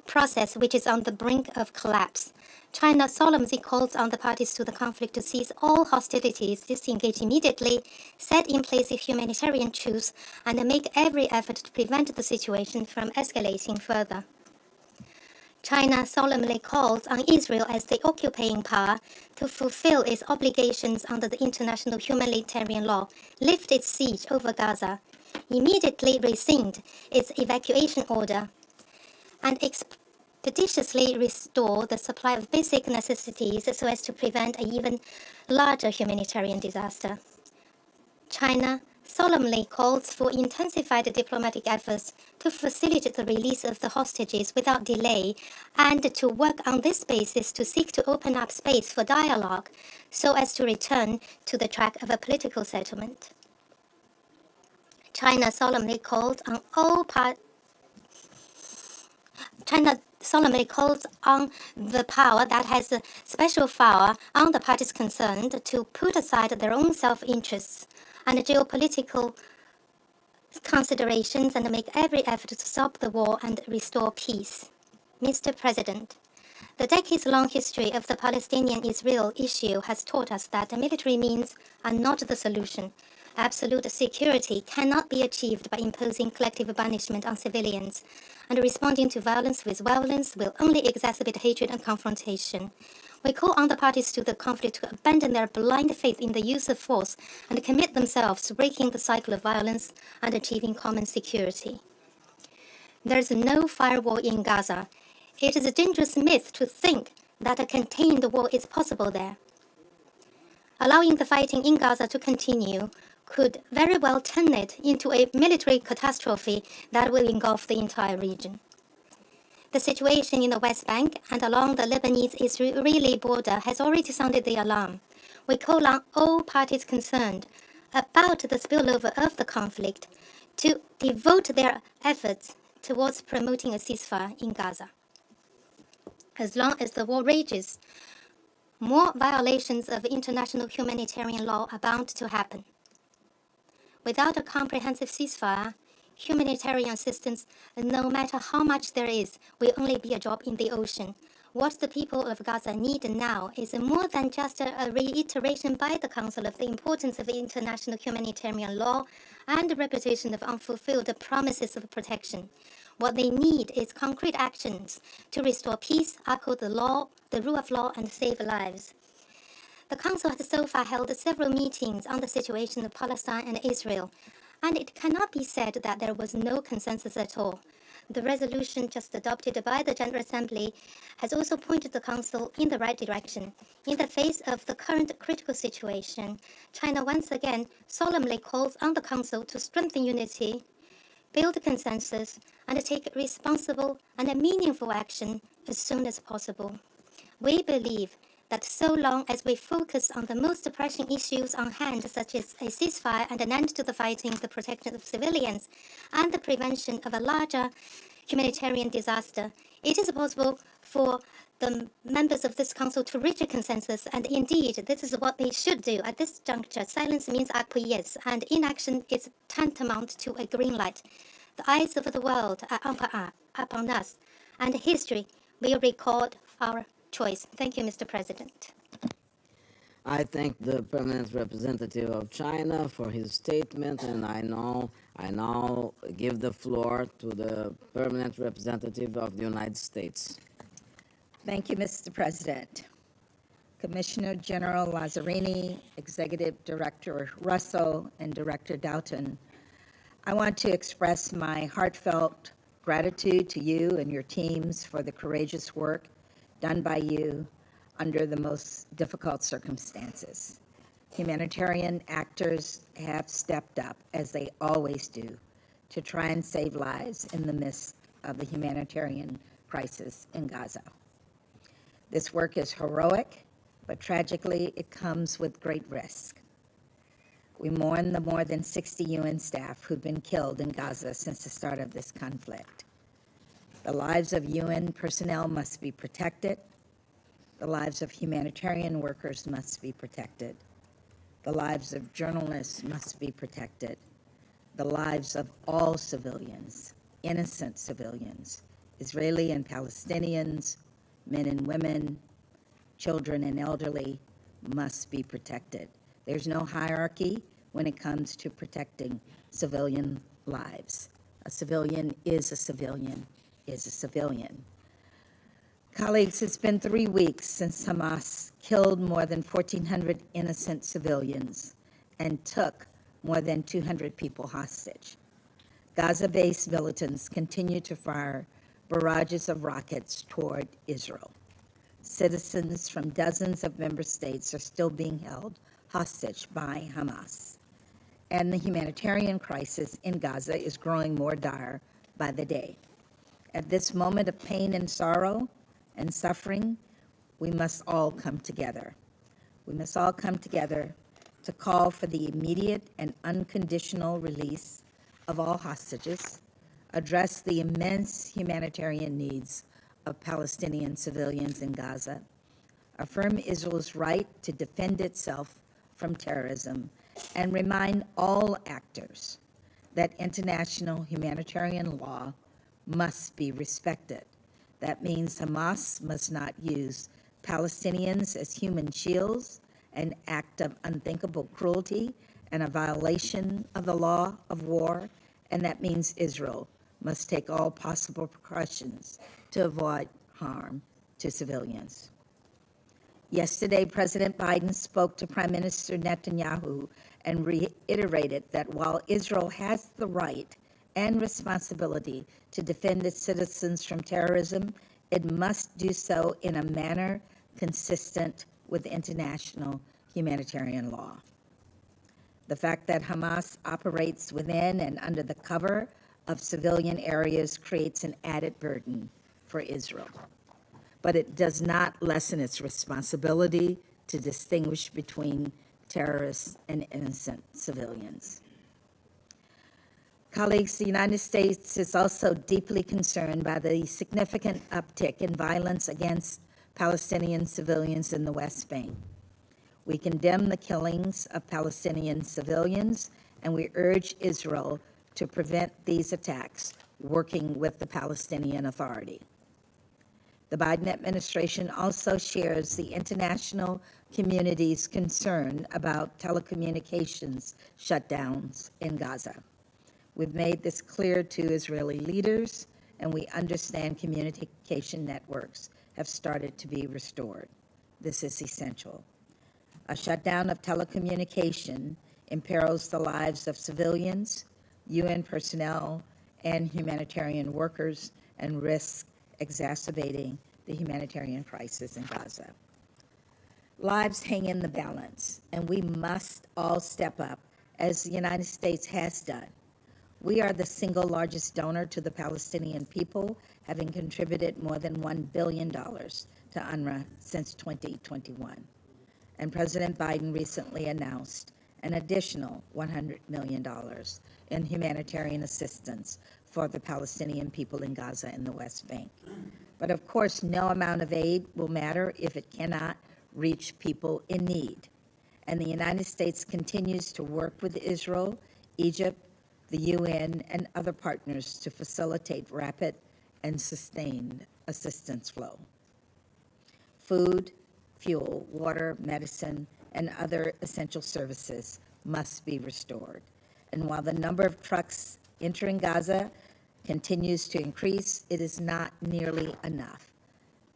process, which is on the brink of collapse. China solemnly calls on the parties to the conflict to cease all hostilities, disengage immediately, set in place a humanitarian truce, and make every effort to prevent the situation from escalating further. China solemnly calls on Israel as the occupying power to fulfill its obligations under the international humanitarian law, lift its siege over Gaza, immediately rescind its evacuation order, and expeditiously restore the supply of basic necessities so as to prevent an even larger humanitarian disaster. China solemnly calls for intensified diplomatic efforts to facilitate the release of the hostages without delay and to work on this basis to seek to open up space for dialogue so as to return to the track of a political settlement. China solemnly calls on the power that has a special power on the parties concerned to put aside their own self-interests and geopolitical considerations and make every effort to stop the war and restore peace. Mr. President, the decades-long history of the Palestinian-Israel issue has taught us that military means are not the solution. Absolute security cannot be achieved by imposing collective punishment on civilians, and responding to violence with violence will only exacerbate hatred and confrontation. We call on the parties to the conflict to abandon their blind faith in the use of force and commit themselves to breaking the cycle of violence and achieving common security. There is no firewall in Gaza. It is a dangerous myth to think that a contained war is possible there. Allowing the fighting in Gaza to continue could very well turn it into a military catastrophe that will engulf the entire region. The situation in the West Bank and along the Lebanese-Israeli border has already sounded the alarm. We call on all parties concerned about the spillover of the conflict to devote their efforts towards promoting a ceasefire in Gaza. As long as the war rages, more violations of international humanitarian law are bound to happen. Without a comprehensive ceasefire, humanitarian assistance, no matter how much there is, will only be a drop in the ocean. What the people of Gaza need now is more than just a reiteration by the Council of the importance of international humanitarian law and the repetition of unfulfilled promises of protection. What they need is concrete actions to restore peace, uphold the law, the rule of law, and save lives. The Council has so far held several meetings on the situation of Palestine and Israel, and it cannot be said that there was no consensus at all. The resolution just adopted by the General Assembly has also pointed the Council in the right direction. In the face of the current critical situation, China once again solemnly calls on the Council to strengthen unity, build consensus, and take responsible and meaningful action as soon as possible. We believe that so long as we focus on the most pressing issues on hand, such as a ceasefire and an end to the fighting, the protection of civilians, and the prevention of a larger humanitarian disaster, it is possible for the members of this council to reach a consensus, and indeed, this is what they should do. At this juncture, silence means acquiesce, and inaction is tantamount to a green light. The eyes of the world are upon us, and history will record our choice. Thank you, Mr. President. I thank the permanent representative of China for his statement, and I now give the floor to the permanent representative of the United States. Thank you, Mr. President. Commissioner General Lazzarini, Executive Director Russell, and Director Doughton, I want to express my heartfelt Gratitude to you and your teams for the courageous work done by you under the most difficult circumstances. Humanitarian actors have stepped up, as they always do, to try and save lives in the midst of the humanitarian crisis in Gaza. This work is heroic, but tragically, it comes with great risk. We mourn the more than 60 UN staff who've been killed in Gaza since the start of this conflict. The lives of UN personnel must be protected. The lives of humanitarian workers must be protected. The lives of journalists must be protected. The lives of all civilians, innocent civilians, Israeli and Palestinians, men and women, children and elderly, must be protected. There's no hierarchy when it comes to protecting civilian lives. A civilian is a civilian is a civilian. Colleagues, it's been 3 weeks since Hamas killed more than 1,400 innocent civilians and took more than 200 people hostage. Gaza-based militants continue to fire barrages of rockets toward Israel. Citizens from dozens of member states are still being held hostage by Hamas. And the humanitarian crisis in Gaza is growing more dire by the day. At this moment of pain and sorrow and suffering, we must all come together. We must all come together to call for the immediate and unconditional release of all hostages, address the immense humanitarian needs of Palestinian civilians in Gaza, affirm Israel's right to defend itself from terrorism, and remind all actors that international humanitarian law must be respected. That means Hamas must not use Palestinians as human shields, an act of unthinkable cruelty and a violation of the law of war, and that means Israel must take all possible precautions to avoid harm to civilians. Yesterday, President Biden spoke to Prime Minister Netanyahu and reiterated that while Israel has the right and responsibility to defend its citizens from terrorism, it must do so in a manner consistent with international humanitarian law. The fact that Hamas operates within and under the cover of civilian areas creates an added burden for Israel, but it does not lessen its responsibility to distinguish between terrorists and innocent civilians. Colleagues, the United States is also deeply concerned by the significant uptick in violence against Palestinian civilians in the West Bank. We condemn the killings of Palestinian civilians, and we urge Israel to prevent these attacks, working with the Palestinian Authority. The Biden administration also shares the international community's concern about telecommunications shutdowns in Gaza. We've made this clear to Israeli leaders, and we understand communication networks have started to be restored. This is essential. A shutdown of telecommunication imperils the lives of civilians, UN personnel, and humanitarian workers, and risks exacerbating the humanitarian crisis in Gaza. Lives hang in the balance, and we must all step up, as the United States has done. We are the single largest donor to the Palestinian people, having contributed more than $1 billion to UNRWA since 2021. And President Biden recently announced an additional $100 million in humanitarian assistance for the Palestinian people in Gaza and the West Bank. But of course, no amount of aid will matter if it cannot reach people in need. And the United States continues to work with Israel, Egypt, the UN, and other partners to facilitate rapid and sustained assistance flow. Food, fuel, water, medicine, and other essential services must be restored. And while the number of trucks entering Gaza continues to increase, it is not nearly enough.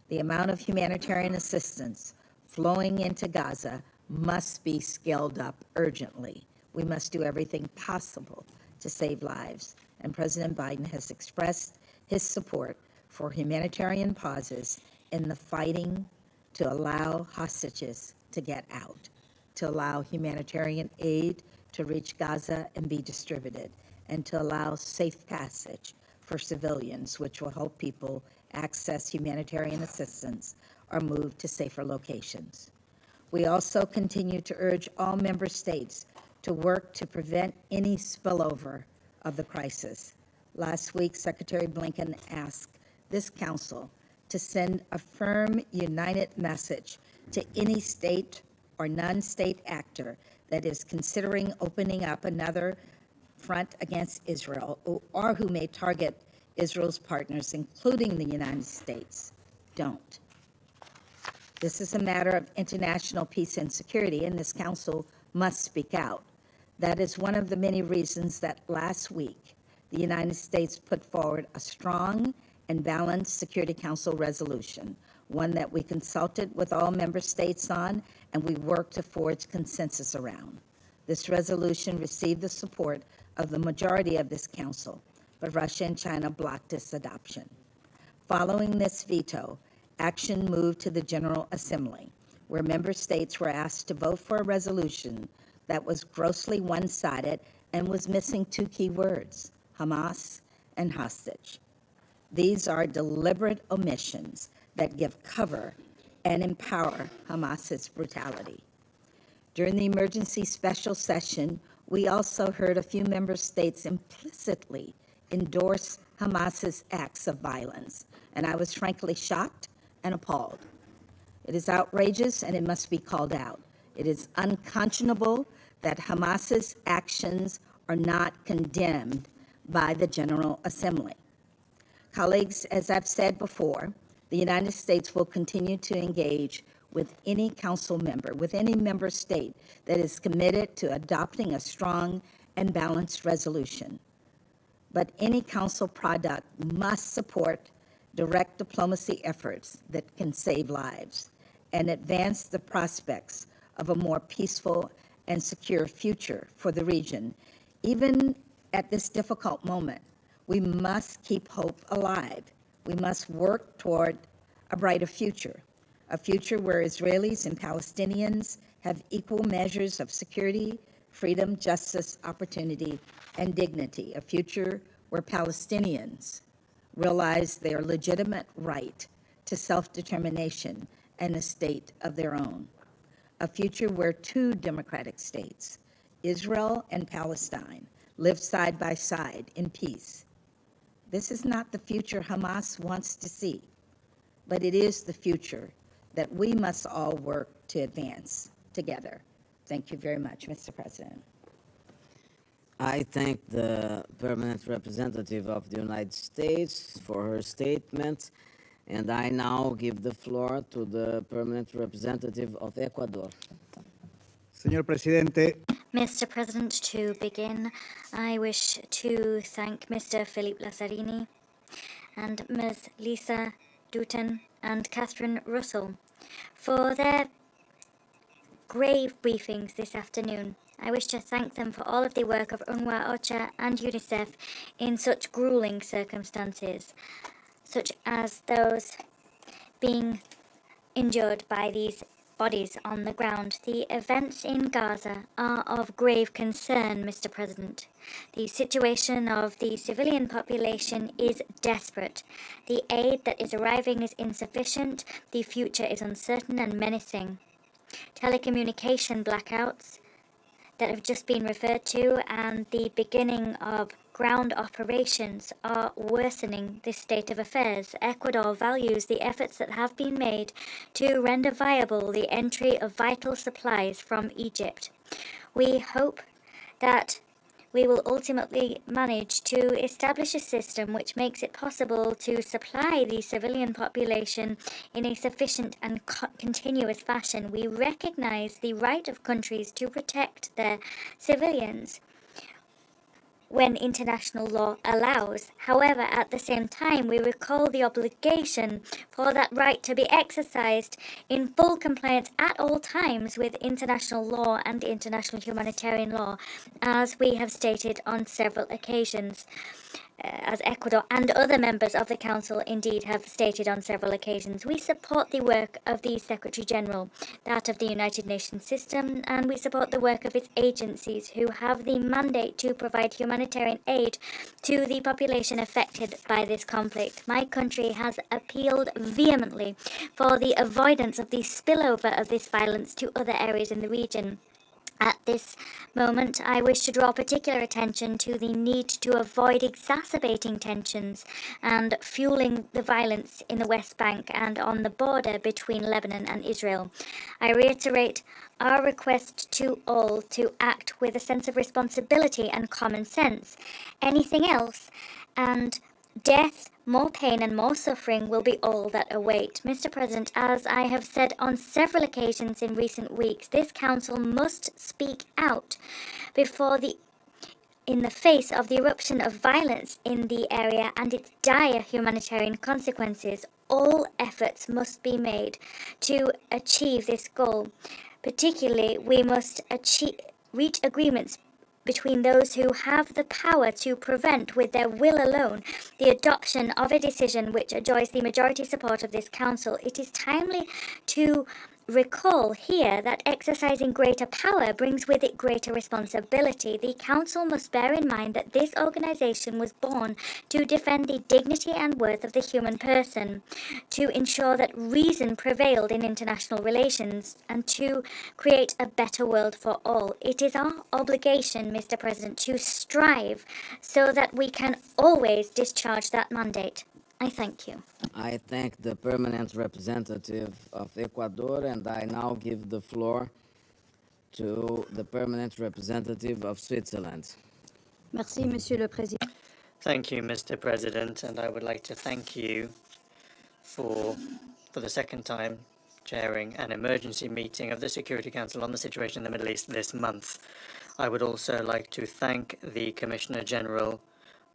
The amount of humanitarian assistance flowing into Gaza must be scaled up urgently. We must do everything possible to save lives and President Biden has expressed his support for humanitarian pauses in the fighting to allow hostages to get out, to allow humanitarian aid to reach Gaza and be distributed, and to allow safe passage for civilians, which will help people access humanitarian assistance or move to safer locations. We also continue to urge all member states to work to prevent any spillover of the crisis. Last week, Secretary Blinken asked this council to send a firm, united message to any state or non-state actor that is considering opening up another front against Israel or who may target Israel's partners, including the United States. Don't. This is a matter of international peace and security, and this council must speak out. That is one of the many reasons that last week the United States put forward a strong and balanced Security Council resolution, one that we consulted with all member states on and we worked to forge consensus around. This resolution received the support of the majority of this council, but Russia and China blocked its adoption. Following this veto, action moved to the General Assembly, where member states were asked to vote for a resolution that was grossly one-sided and was missing two key words, Hamas and hostage. These are deliberate omissions that give cover and empower Hamas's brutality. During the emergency special session, we also heard a few member states implicitly endorse Hamas's acts of violence, and I was frankly shocked and appalled. It is outrageous and it must be called out. It is unconscionable that Hamas's actions are not condemned by the General Assembly. Colleagues, as I've said before, the United States will continue to engage with any council member, with any member state that is committed to adopting a strong and balanced resolution. But any council product must support direct diplomacy efforts that can save lives and advance the prospects of a more peaceful and secure future for the region. Even at this difficult moment, we must keep hope alive. We must work toward a brighter future, a future where Israelis and Palestinians have equal measures of security, freedom, justice, opportunity, and dignity, a future where Palestinians realize their legitimate right to self-determination and a state of their own, a future where two democratic states, Israel and Palestine, live side by side in peace. This is not the future Hamas wants to see, but it is the future that we must all work to advance together. Thank you very much, Mr. President. I thank the permanent representative of the United States for her statement, and I now give the floor to the permanent representative of Ecuador. Señor Presidente. Mr. President, to begin, I wish to thank Mr. Philippe Lazzarini and Ms. Lisa Dutton and Catherine Russell for their grave briefings this afternoon. I wish to thank them for all of the work of UNRWA, OCHA and UNICEF in such grueling circumstances, such as those being endured by these bodies on the ground. The events in Gaza are of grave concern, Mr. President. The situation of the civilian population is desperate. The aid that is arriving is insufficient. The future is uncertain and menacing. Telecommunication blackouts that have just been referred to and the beginning of ground operations are worsening this state of affairs. Ecuador values the efforts that have been made to render viable the entry of vital supplies from Egypt. We hope that we will ultimately manage to establish a system which makes it possible to supply the civilian population in a sufficient and continuous fashion. We recognize the right of countries to protect their civilians when international law allows. However, at the same time, we recall the obligation for that right to be exercised in full compliance at all times with international law and international humanitarian law, as we have stated on several occasions. as Ecuador and other members of the Council indeed have stated on several occasions. We support the work of the Secretary General, that of the United Nations system, and we support the work of its agencies who have the mandate to provide humanitarian aid to the population affected by this conflict. My country has appealed vehemently for the avoidance of the spillover of this violence to other areas in the region. At this moment, I wish to draw particular attention to the need to avoid exacerbating tensions and fueling the violence in the West Bank and on the border between Lebanon and Israel. I reiterate our request to all to act with a sense of responsibility and common sense. Anything else, and death, more pain and more suffering will be all that await. Mr. President, as I have said on several occasions in recent weeks, this Council must speak out in the face of the eruption of violence in the area and its dire humanitarian consequences. All efforts must be made to achieve this goal. Particularly, we must reach agreements between those who have the power to prevent, with their will alone, the adoption of a decision which enjoys the majority support of this Council. It is timely to recall here that exercising greater power brings with it greater responsibility. The Council must bear in mind that this organization was born to defend the dignity and worth of the human person, to ensure that reason prevailed in international relations, and to create a better world for all. It is our obligation, Mr. President, to strive so that we can always discharge that mandate. I thank you. I thank the permanent representative of Ecuador, and I now give the floor to the permanent representative of Switzerland. Merci, Monsieur le Président. Thank you, Mr. President, and I would like to thank you for the second time, chairing an emergency meeting of the Security Council on the situation in the Middle East this month. I would also like to thank the Commissioner General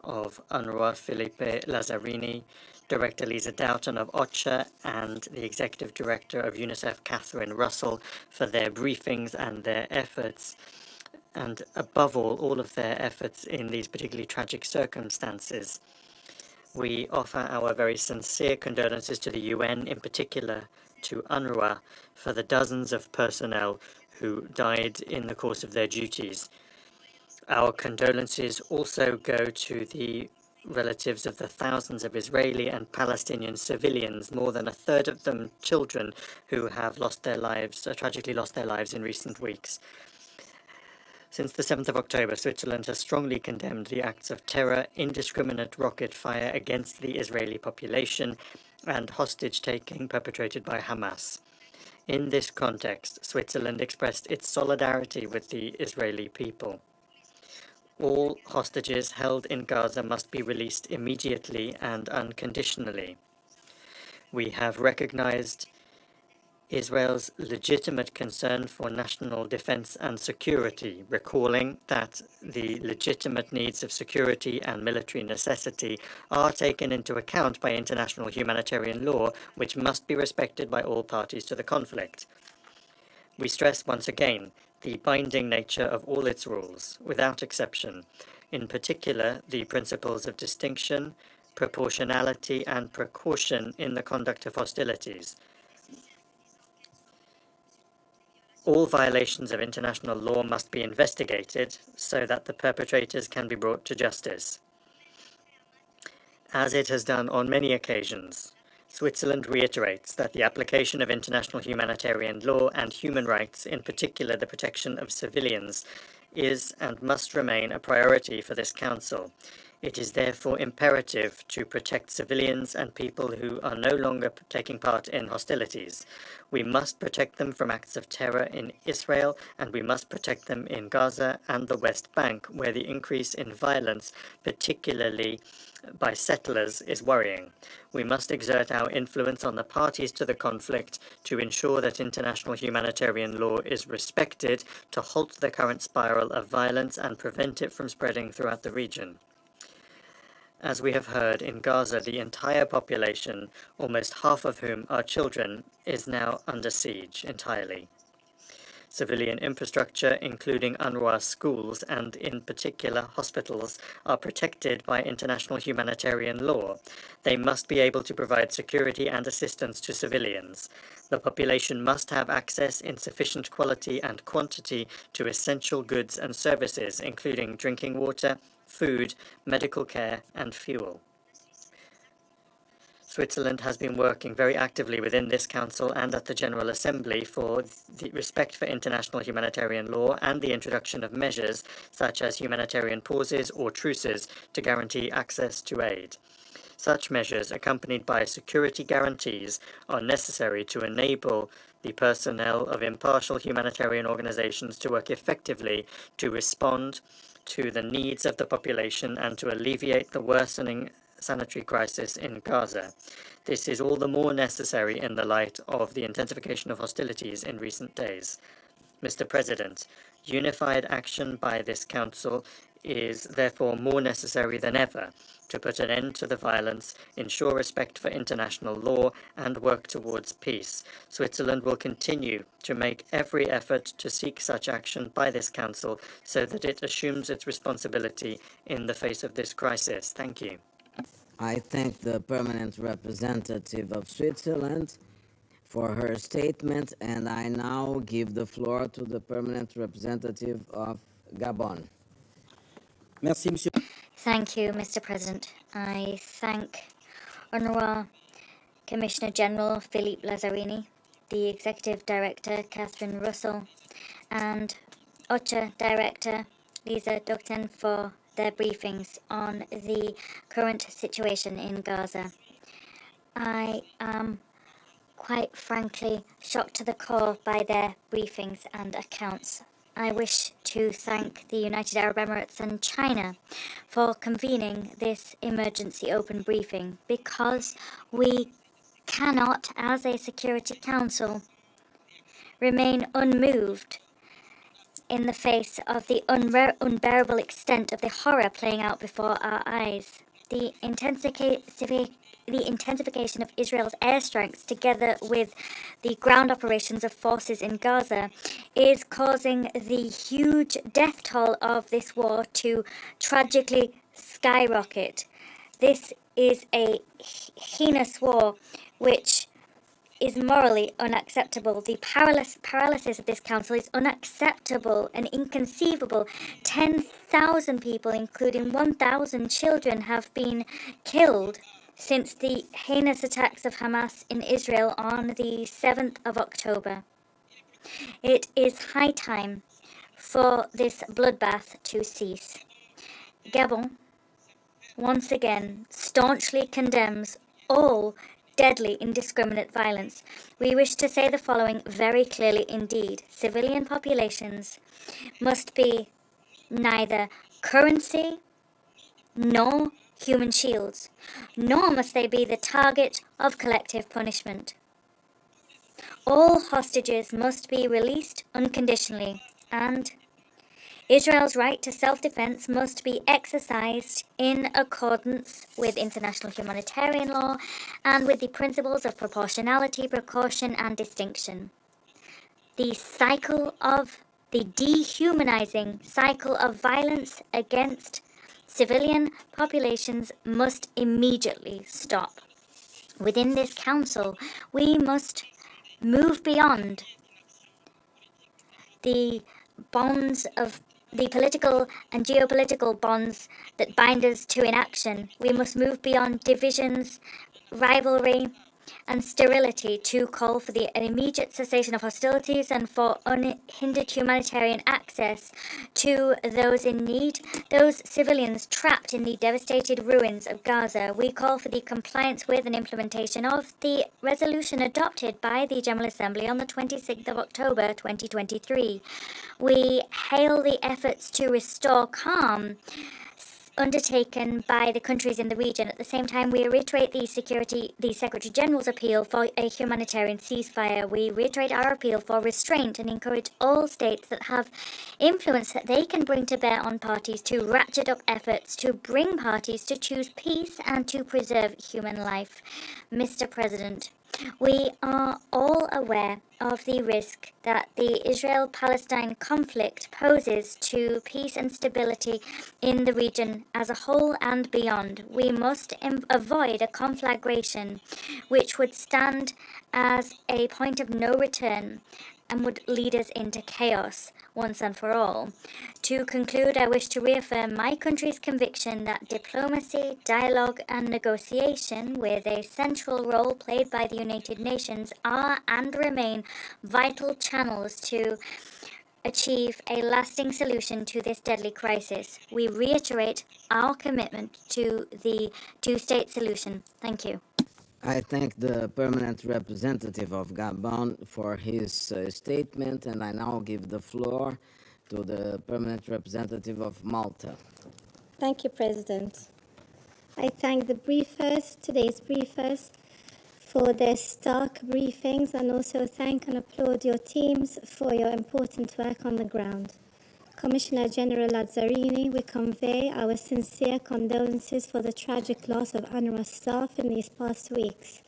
of UNRWA, Felipe Lazzarini, Director Lisa Doughton of OCHA, and the Executive Director of UNICEF, Catherine Russell, for their briefings and their efforts, and above all of their efforts in these particularly tragic circumstances. We offer our very sincere condolences to the UN, in particular to UNRWA, for the dozens of personnel who died in the course of their duties. Our condolences also go to the relatives of the thousands of Israeli and Palestinian civilians, more than a third of them children, who have lost their lives, tragically lost their lives in recent weeks. Since the 7th of October, Switzerland has strongly condemned the acts of terror, indiscriminate rocket fire against the Israeli population, and hostage-taking perpetrated by Hamas. In this context, Switzerland expressed its solidarity with the Israeli people. All hostages held in Gaza must be released immediately and unconditionally. We have recognized Israel's legitimate concern for national defense and security, recalling that the legitimate needs of security and military necessity are taken into account by international humanitarian law, which must be respected by all parties to the conflict. We stress once again the binding nature of all its rules, without exception, in particular the principles of distinction, proportionality, and precaution in the conduct of hostilities. All violations of international law must be investigated so that the perpetrators can be brought to justice. As it has done on many occasions, Switzerland reiterates that the application of international humanitarian law and human rights, in particular the protection of civilians, is and must remain a priority for this Council. It is therefore imperative to protect civilians and people who are no longer taking part in hostilities. We must protect them from acts of terror in Israel, and we must protect them in Gaza and the West Bank, where the increase in violence, particularly by settlers, is worrying. We must exert our influence on the parties to the conflict to ensure that international humanitarian law is respected, to halt the current spiral of violence and prevent it from spreading throughout the region. As we have heard, in Gaza, the entire population, almost half of whom are children, is now under siege entirely. Civilian infrastructure, including UNRWA schools and in particular hospitals, are protected by international humanitarian law. They must be able to provide security and assistance to civilians. The population must have access in sufficient quality and quantity to essential goods and services, including drinking water, food, medical care, and fuel. Switzerland has been working very actively within this Council and at the General Assembly for the respect for international humanitarian law and the introduction of measures such as humanitarian pauses or truces to guarantee access to aid. Such measures, accompanied by security guarantees, are necessary to enable the personnel of impartial humanitarian organizations to work effectively to respond to the needs of the population and to alleviate the worsening sanitary crisis in Gaza. This is all the more necessary in the light of the intensification of hostilities in recent days. Mr. President, unified action by this Council is therefore more necessary than ever to put an end to the violence, ensure respect for international law, and work towards peace. Switzerland will continue to make every effort to seek such action by this Council so that it assumes its responsibility in the face of this crisis. Thank you. I thank the permanent representative of Switzerland for her statement, and I now give the floor to the permanent representative of Gabon. Merci, Monsieur. Thank you, Mr. President. I thank UNRWA Commissioner General Philippe Lazzarini, the Executive Director Catherine Russell, and OCHA Director Lisa Ducton for their briefings on the current situation in Gaza. I am quite frankly shocked to the core by their briefings and accounts. I wish to thank the United Arab Emirates and China for convening this emergency open briefing, because we cannot, as a Security Council, remain unmoved in the face of the unbearable extent of the horror playing out before our eyes. The intensification of Israel's airstrikes, together with the ground operations of forces in Gaza, is causing the huge death toll of this war to tragically skyrocket. This is a heinous war which is morally unacceptable. The paralysis of this council is unacceptable and inconceivable. 10,000 people, including 1,000 children, have been killed since the heinous attacks of Hamas in Israel on the 7th of October. It is high time for this bloodbath to cease. Gabon, once again, staunchly condemns all deadly, indiscriminate violence. We wish to say the following very clearly indeed. Civilian populations must be neither currency nor human shields, nor must they be the target of collective punishment. All hostages must be released unconditionally, and Israel's right to self-defense must be exercised in accordance with international humanitarian law and with the principles of proportionality, precaution, and distinction. The dehumanizing cycle of violence against civilian populations must immediately stop. Within this council, we must move beyond the bonds of the political and geopolitical bonds that bind us to inaction. We must move beyond divisions, rivalry, and sterility to call for an immediate cessation of hostilities and for unhindered humanitarian access to those in need, those civilians trapped in the devastated ruins of Gaza. We call for the compliance with and implementation of the resolution adopted by the General Assembly on the 26th of October 2023. We hail the efforts to restore calm undertaken by the countries in the region. At the same time, we reiterate the Secretary General's appeal for a humanitarian ceasefire. We reiterate our appeal for restraint and encourage all states that have influence that they can bring to bear on parties to ratchet up efforts to bring parties to choose peace and to preserve human life. Mr. President, We are all aware of the risk that the Israel-Palestine conflict poses to peace and stability in the region as a whole and beyond. We must avoid a conflagration which would stand as a point of no return and would lead us into chaos once and for all. To conclude, I wish to reaffirm my country's conviction that diplomacy, dialogue and negotiation, with a central role played by the United Nations, are and remain vital channels to achieve a lasting solution to this deadly crisis. We reiterate our commitment to the two-state solution. Thank you. I thank the permanent representative of Gabon for his statement, and I now give the floor to the permanent representative of Malta. Thank you, President. I thank today's briefers, for their stark briefings, and also thank and applaud your teams for your important work on the ground. Commissioner General Lazzarini, we convey our sincere condolences for the tragic loss of UNRWA staff in these past weeks.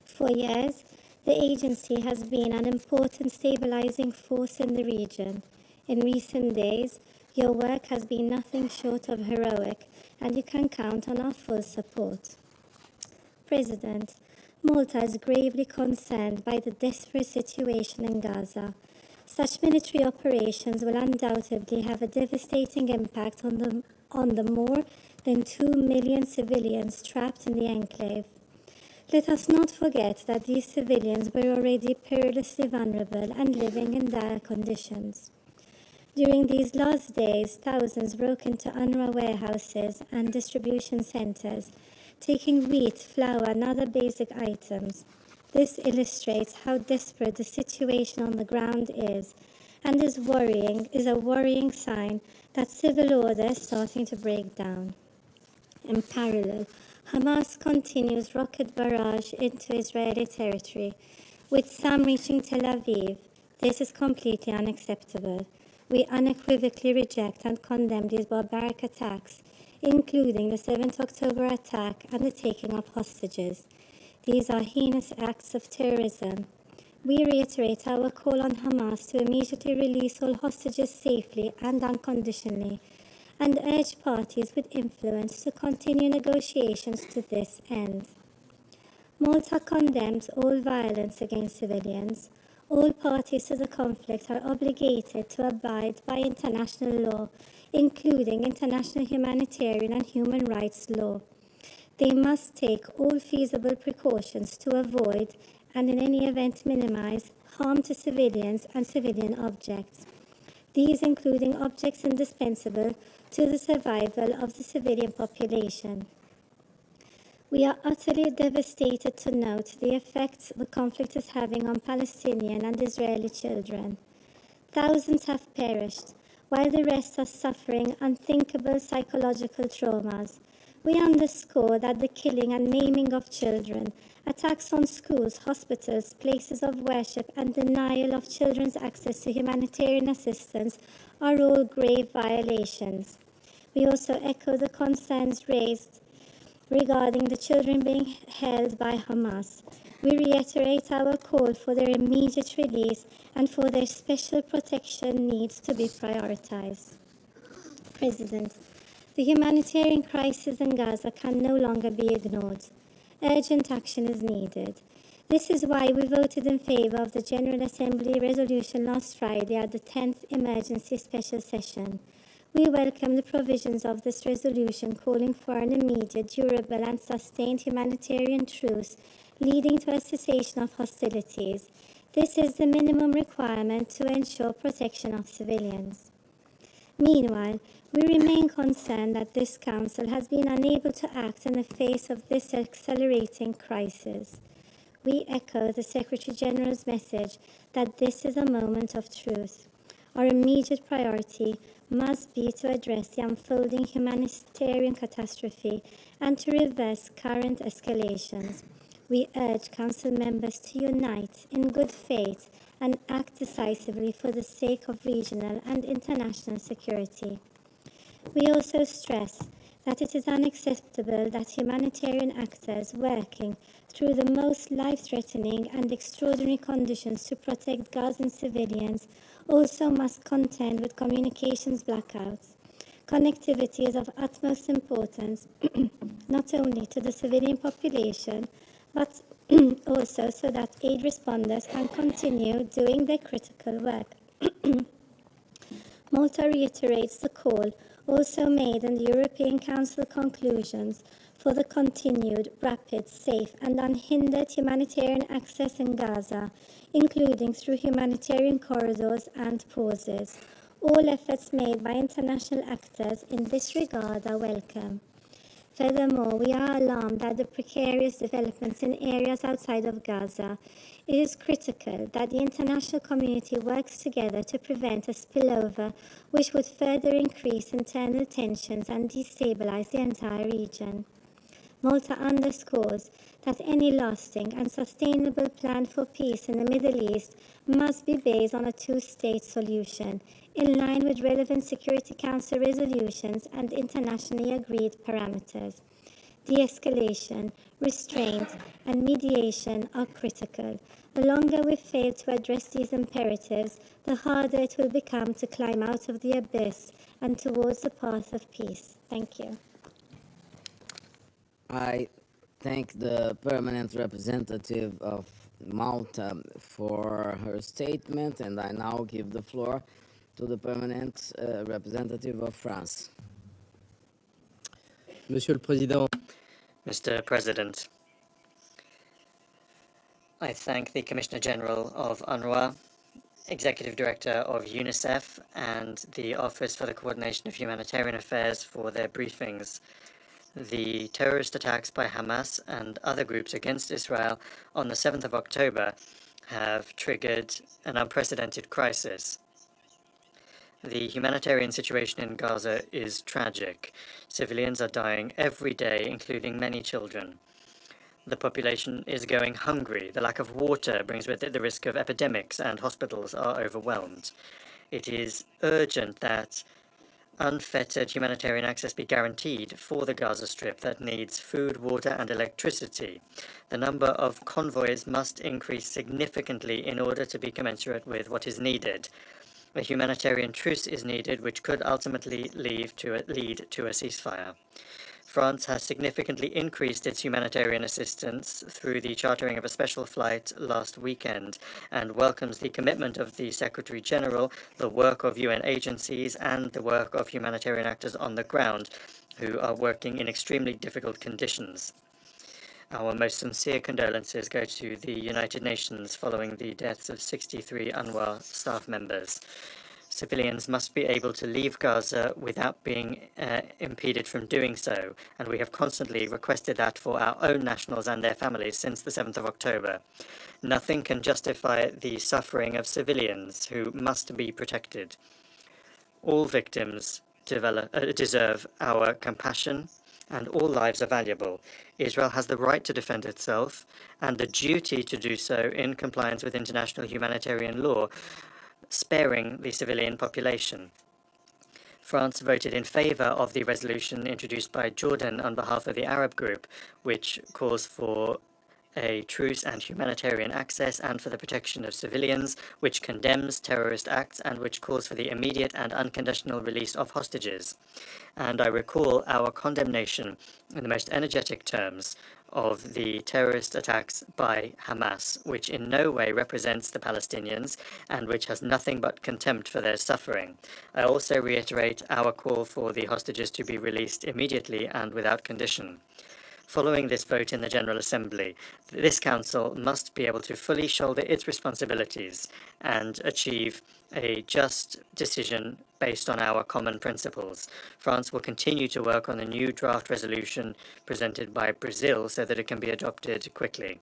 For years, the agency has been an important stabilizing force in the region. In recent days, your work has been nothing short of heroic, and you can count on our full support. President, Malta is gravely concerned by the desperate situation in Gaza. Such military operations will undoubtedly have a devastating impact on the more than 2 million civilians trapped in the enclave. Let us not forget that these civilians were already perilously vulnerable and living in dire conditions. During these last days, thousands broke into UNRWA warehouses and distribution centers, taking wheat, flour, and other basic items. This illustrates how desperate the situation on the ground is, and is a worrying sign that civil order is starting to break down. In parallel, Hamas continues rocket barrage into Israeli territory, with some reaching Tel Aviv. This is completely unacceptable. We unequivocally reject and condemn these barbaric attacks, including the 7th October attack and the taking of hostages. These are heinous acts of terrorism. We reiterate our call on Hamas to immediately release all hostages safely and unconditionally, and urge parties with influence to continue negotiations to this end. Malta condemns all violence against civilians. All parties to the conflict are obligated to abide by international law, including international humanitarian and human rights law. They must take all feasible precautions to avoid, and in any event minimize, harm to civilians and civilian objects. These including objects indispensable to the survival of the civilian population. We are utterly devastated to note the effects the conflict is having on Palestinian and Israeli children. Thousands have perished, while the rest are suffering unthinkable psychological traumas. We underscore that the killing and maiming of children, attacks on schools, hospitals, places of worship, and denial of children's access to humanitarian assistance are all grave violations. We also echo the concerns raised regarding the children being held by Hamas. We reiterate our call for their immediate release and for their special protection needs to be prioritized. President, the humanitarian crisis in Gaza can no longer be ignored. Urgent action is needed. This is why we voted in favor of the General Assembly resolution last Friday at the 10th Emergency Special Session. We welcome the provisions of this resolution calling for an immediate, durable, and sustained humanitarian truce leading to a cessation of hostilities. This is the minimum requirement to ensure protection of civilians. Meanwhile, we remain concerned that this Council has been unable to act in the face of this accelerating crisis. We echo the Secretary-General's message that this is a moment of truth. Our immediate priority must be to address the unfolding humanitarian catastrophe and to reverse current escalations. We urge Council members to unite in good faith and act decisively for the sake of regional and international security. We also stress that it is unacceptable that humanitarian actors working through the most life-threatening and extraordinary conditions to protect Gazan civilians also must contend with communications blackouts. Connectivity is of utmost importance, not only to the civilian population, but also so that aid responders can continue doing their critical work. Malta reiterates the call also made in the European Council conclusions for the continued, rapid, safe and unhindered humanitarian access in Gaza, including through humanitarian corridors and pauses. All efforts made by international actors in this regard are welcome. Furthermore, we are alarmed at the precarious developments in areas outside of Gaza. It is critical that the international community works together to prevent a spillover which would further increase internal tensions and destabilize the entire region. Malta underscores that any lasting and sustainable plan for peace in the Middle East must be based on a two-state solution, in line with relevant Security Council resolutions and internationally agreed parameters. De-escalation, restraint, and mediation are critical. The longer we fail to address these imperatives, the harder it will become to climb out of the abyss and towards the path of peace. Thank you. I thank the permanent representative of Malta for her statement, and I now give the floor to the permanent representative of France. Monsieur le Président. Mr. President, I thank the Commissioner General of UNRWA, Executive Director of UNICEF, and the Office for the Coordination of Humanitarian Affairs for their briefings. The terrorist attacks by Hamas and other groups against Israel on the 7th of October have triggered an unprecedented crisis. The humanitarian situation in Gaza is tragic. Civilians are dying every day, including many children. The population is going hungry. The lack of water brings with it the risk of epidemics, and hospitals are overwhelmed. It is urgent that unfettered humanitarian access be guaranteed for the Gaza Strip that needs food, water, and electricity. The number of convoys must increase significantly in order to be commensurate with what is needed. A humanitarian truce is needed, which could ultimately lead to a ceasefire. France has significantly increased its humanitarian assistance through the chartering of a special flight last weekend and welcomes the commitment of the Secretary General, the work of UN agencies, and the work of humanitarian actors on the ground who are working in extremely difficult conditions. Our most sincere condolences go to the United Nations following the deaths of 63 UNRWA staff members. Civilians must be able to leave Gaza without being impeded from doing so, and we have constantly requested that for our own nationals and their families since the 7th of October. Nothing can justify the suffering of civilians who must be protected. All victims deserve our compassion, and all lives are valuable. Israel has the right to defend itself and the duty to do so in compliance with international humanitarian law, sparing the civilian population. France voted in favor of the resolution introduced by Jordan on behalf of the Arab group, which calls for a truce and humanitarian access and for the protection of civilians, which condemns terrorist acts and which calls for the immediate and unconditional release of hostages. And I recall our condemnation in the most energetic terms of the terrorist attacks by Hamas, which in no way represents the Palestinians and which has nothing but contempt for their suffering. I also reiterate our call for the hostages to be released immediately and without condition. Following this vote in the General Assembly, this Council must be able to fully shoulder its responsibilities and achieve a just decision based on our common principles. France will continue to work on the new draft resolution presented by Brazil so that it can be adopted quickly.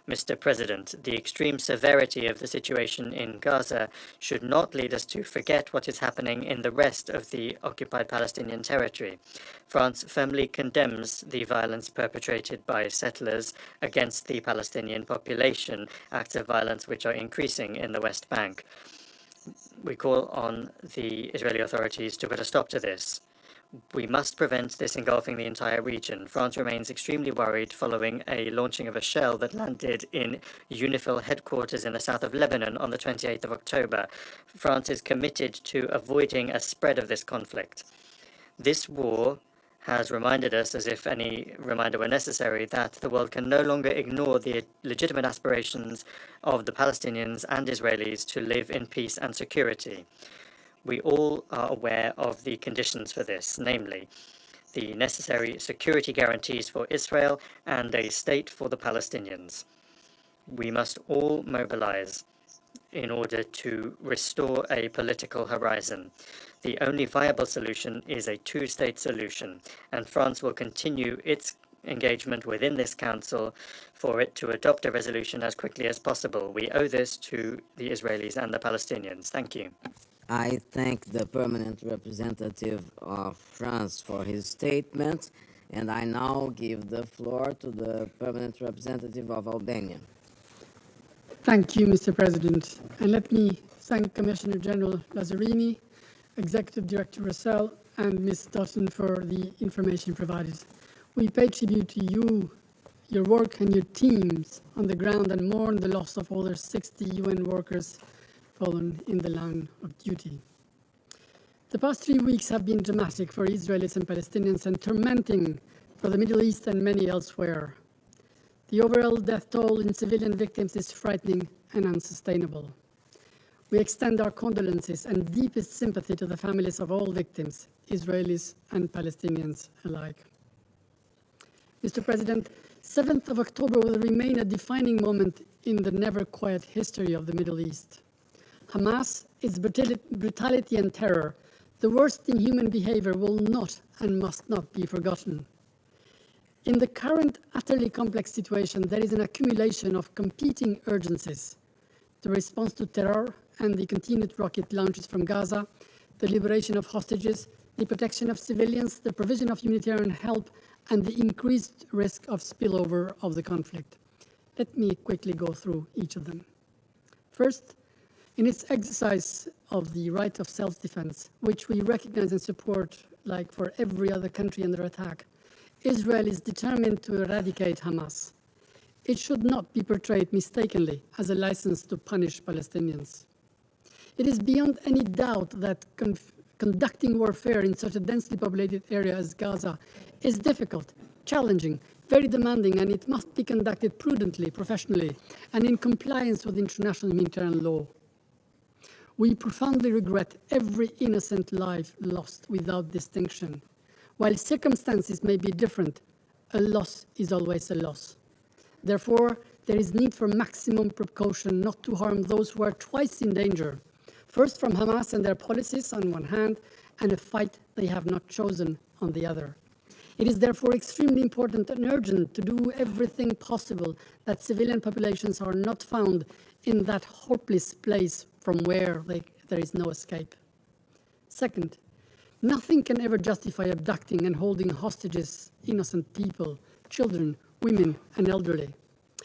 Mr. President, the extreme severity of the situation in Gaza should not lead us to forget what is happening in the rest of the occupied Palestinian territory. France firmly condemns the violence perpetrated by settlers against the Palestinian population, acts of violence which are increasing in the West Bank. We call on the Israeli authorities to put a stop to this. We must prevent this engulfing the entire region. France remains extremely worried following a launching of a shell that landed in UNIFIL headquarters in the south of Lebanon on the 28th of October. France is committed to avoiding a spread of this conflict. This war has reminded us, as if any reminder were necessary, that the world can no longer ignore the legitimate aspirations of the Palestinians and Israelis to live in peace and security. We all are aware of the conditions for this, namely the necessary security guarantees for Israel and a state for the Palestinians. We must all mobilize in order to restore a political horizon. The only viable solution is a two-state solution, and France will continue its engagement within this council for it to adopt a resolution as quickly as possible. We owe this to the Israelis and the Palestinians. Thank you. I thank the permanent representative of France for his statement, and I now give the floor to the permanent representative of Albania. Thank you, Mr. President. And let me thank Commissioner General Lazzarini, Executive Director Russell, and Ms. Dawson for the information provided. We pay tribute to you, your work, and your teams on the ground and mourn the loss of over 60 UN workers fallen in the line of duty. The past 3 weeks have been dramatic for Israelis and Palestinians and tormenting for the Middle East and many elsewhere. The overall death toll in civilian victims is frightening and unsustainable. We extend our condolences and deepest sympathy to the families of all victims, Israelis and Palestinians alike. Mr. President, 7th of October will remain a defining moment in the never-quiet history of the Middle East. Hamas, its brutality and terror, the worst in human behavior, will not and must not be forgotten. In the current utterly complex situation, there is an accumulation of competing urgencies: the response to terror and the continued rocket launches from Gaza, the liberation of hostages, the protection of civilians, the provision of humanitarian help, and the increased risk of spillover of the conflict. Let me quickly go through each of them. First, in its exercise of the right of self-defense, which we recognize and support, like for every other country under attack, Israel is determined to eradicate Hamas. It should not be portrayed mistakenly as a license to punish Palestinians. It is beyond any doubt that conducting warfare in such a densely populated area as Gaza is difficult, challenging, very demanding, and it must be conducted prudently, professionally, and in compliance with international humanitarian law. We profoundly regret every innocent life lost without distinction. While circumstances may be different, a loss is always a loss. Therefore, there is need for maximum precaution not to harm those who are twice in danger. First, from Hamas and their policies on one hand, and a fight they have not chosen on the other. It is therefore extremely important and urgent to do everything possible that civilian populations are not found in that hopeless place from where there is no escape. Second, nothing can ever justify abducting and holding hostages innocent people, children, women, and elderly,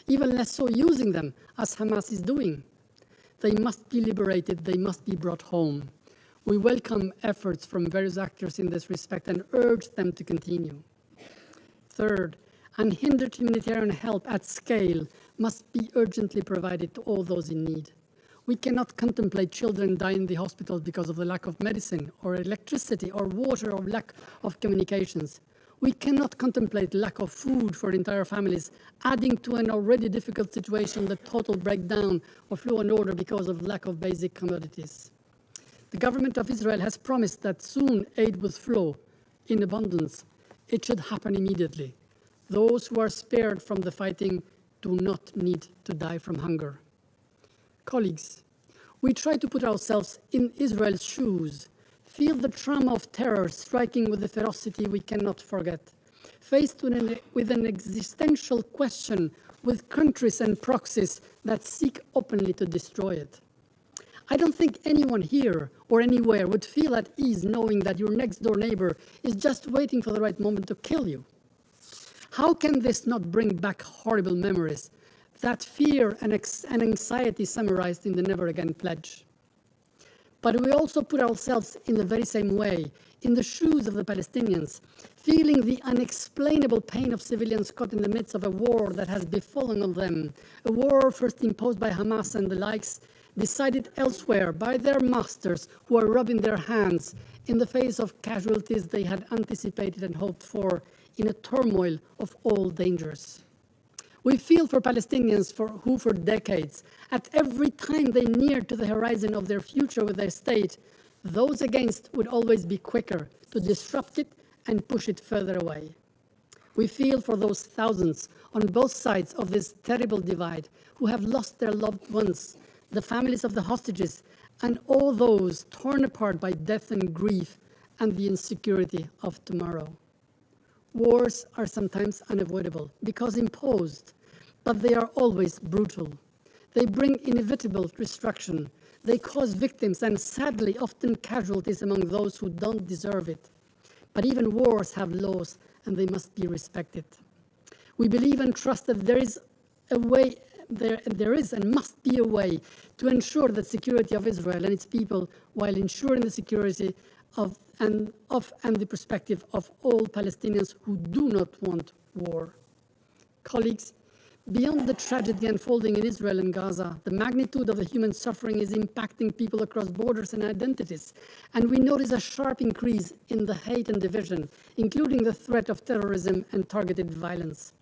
even less so using them, as Hamas is doing. They must be liberated, they must be brought home. We welcome efforts from various actors in this respect and urge them to continue. Third, unhindered humanitarian help at scale must be urgently provided to all those in need. We cannot contemplate children dying in the hospitals because of the lack of medicine or electricity or water or lack of communications. We cannot contemplate lack of food for entire families, adding to an already difficult situation the total breakdown of law and order because of lack of basic commodities. The government of Israel has promised that soon aid will flow in abundance. It should happen immediately. Those who are spared from the fighting do not need to die from hunger. Colleagues, we try to put ourselves in Israel's shoes, feel the trauma of terror striking with a ferocity we cannot forget, faced with an existential question with countries and proxies that seek openly to destroy it. I don't think anyone here or anywhere would feel at ease knowing that your next-door neighbor is just waiting for the right moment to kill you. How can this not bring back horrible memories, that fear and anxiety summarized in the Never Again pledge? But we also put ourselves in the very same way, in the shoes of the Palestinians, feeling the unexplainable pain of civilians caught in the midst of a war that has befallen on them, a war first imposed by Hamas and the likes, decided elsewhere by their masters who are rubbing their hands in the face of casualties they had anticipated and hoped for in a turmoil of all dangers. We feel for Palestinians who for decades, at every time they neared to the horizon of their future with their state, those against would always be quicker to disrupt it and push it further away. We feel for those thousands on both sides of this terrible divide who have lost their loved ones, the families of the hostages, and all those torn apart by death and grief and the insecurity of tomorrow. Wars are sometimes unavoidable because imposed, but they are always brutal. They bring inevitable destruction. They cause victims and sadly often casualties among those who don't deserve it. But even wars have laws and they must be respected. We believe and trust that there is a way, there is and must be a way to ensure the security of Israel and its people while ensuring the security of and the perspective of all Palestinians who do not want war. Colleagues, beyond the tragedy unfolding in Israel and Gaza, the magnitude of the human suffering is impacting people across borders and identities, and we notice a sharp increase in the hate and division, including the threat of terrorism and targeted violence.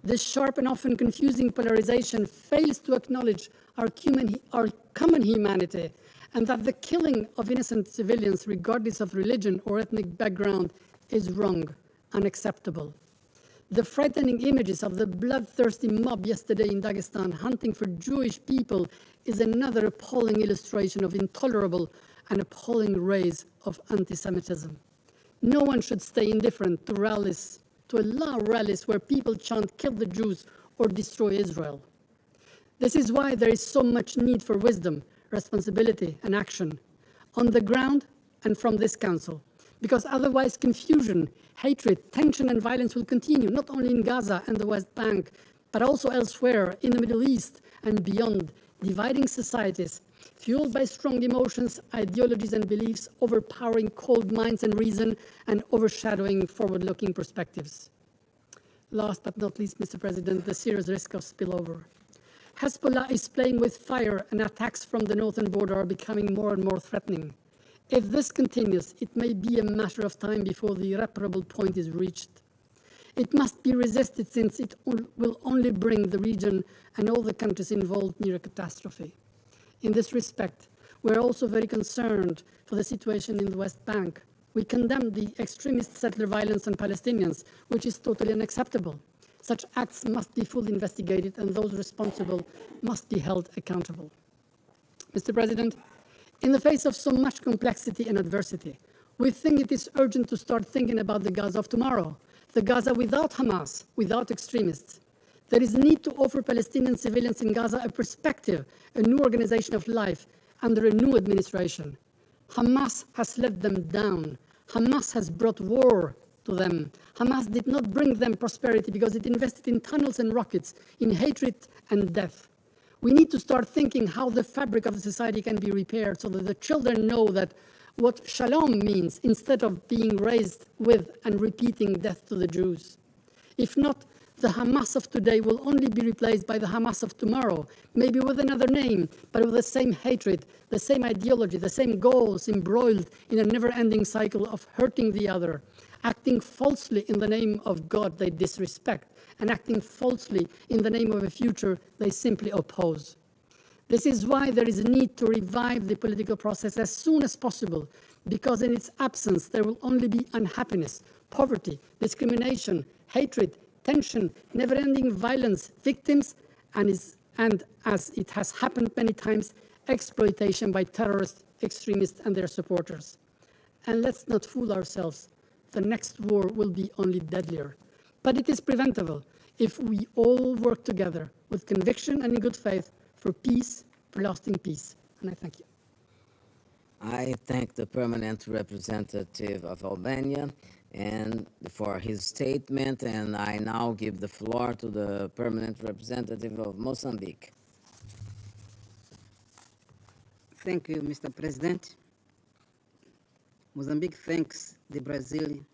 This sharp and often confusing polarization fails to acknowledge our common humanity, and that the killing of innocent civilians, regardless of religion or ethnic background, is wrong, unacceptable. The frightening images of the bloodthirsty mob yesterday in Dagestan hunting for Jewish people is another appalling illustration of intolerable and appalling rays of anti-Semitism. No one should stay indifferent to allow rallies where people chant "kill the Jews" or "destroy Israel." This is why there is so much need for wisdom, responsibility, and action on the ground and from this Council, because otherwise confusion, hatred, tension, and violence will continue, not only in Gaza and the West Bank, but also elsewhere in the Middle East and beyond, dividing societies, fueled by strong emotions, ideologies, and beliefs, overpowering cold minds and reason, and overshadowing forward-looking perspectives. Last but not least, Mr. President, the serious risk of spillover. Hezbollah is playing with fire, and attacks from the northern border are becoming more and more threatening. If this continues, it may be a matter of time before the irreparable point is reached. It must be resisted, since it will only bring the region and all the countries involved near a catastrophe. In this respect, we are also very concerned for the situation in the West Bank. We condemn the extremist settler violence on Palestinians, which is totally unacceptable. Such acts must be fully investigated, and those responsible must be held accountable. Mr. President, in the face of so much complexity and adversity, we think it is urgent to start thinking about the Gaza of tomorrow, the Gaza without Hamas, without extremists. There is a need to offer Palestinian civilians in Gaza a perspective, a new organization of life under a new administration. Hamas has let them down. Hamas has brought war to them. Hamas did not bring them prosperity because it invested in tunnels and rockets, in hatred and death. We need to start thinking how the fabric of the society can be repaired so that the children know that what shalom means, instead of being raised with and repeating death to the Jews. If not, the Hamas of today will only be replaced by the Hamas of tomorrow, maybe with another name, but with the same hatred, the same ideology, the same goals, embroiled in a never-ending cycle of hurting the other, acting falsely in the name of God they disrespect, and acting falsely in the name of a future they simply oppose. This is why there is a need to revive the political process as soon as possible, because in its absence there will only be unhappiness, poverty, discrimination, hatred, tension, never-ending violence, victims, and as it has happened many times, exploitation by terrorists, extremists, and their supporters. And let's not fool ourselves. The next war will be only deadlier. But it is preventable if we all work together with conviction and in good faith for peace, for lasting peace. And I thank you. I thank the permanent representative of Albania and for his statement, and I now give the floor to the permanent representative of Mozambique. Thank you, Mr. President. Mozambique thanks the Brazilian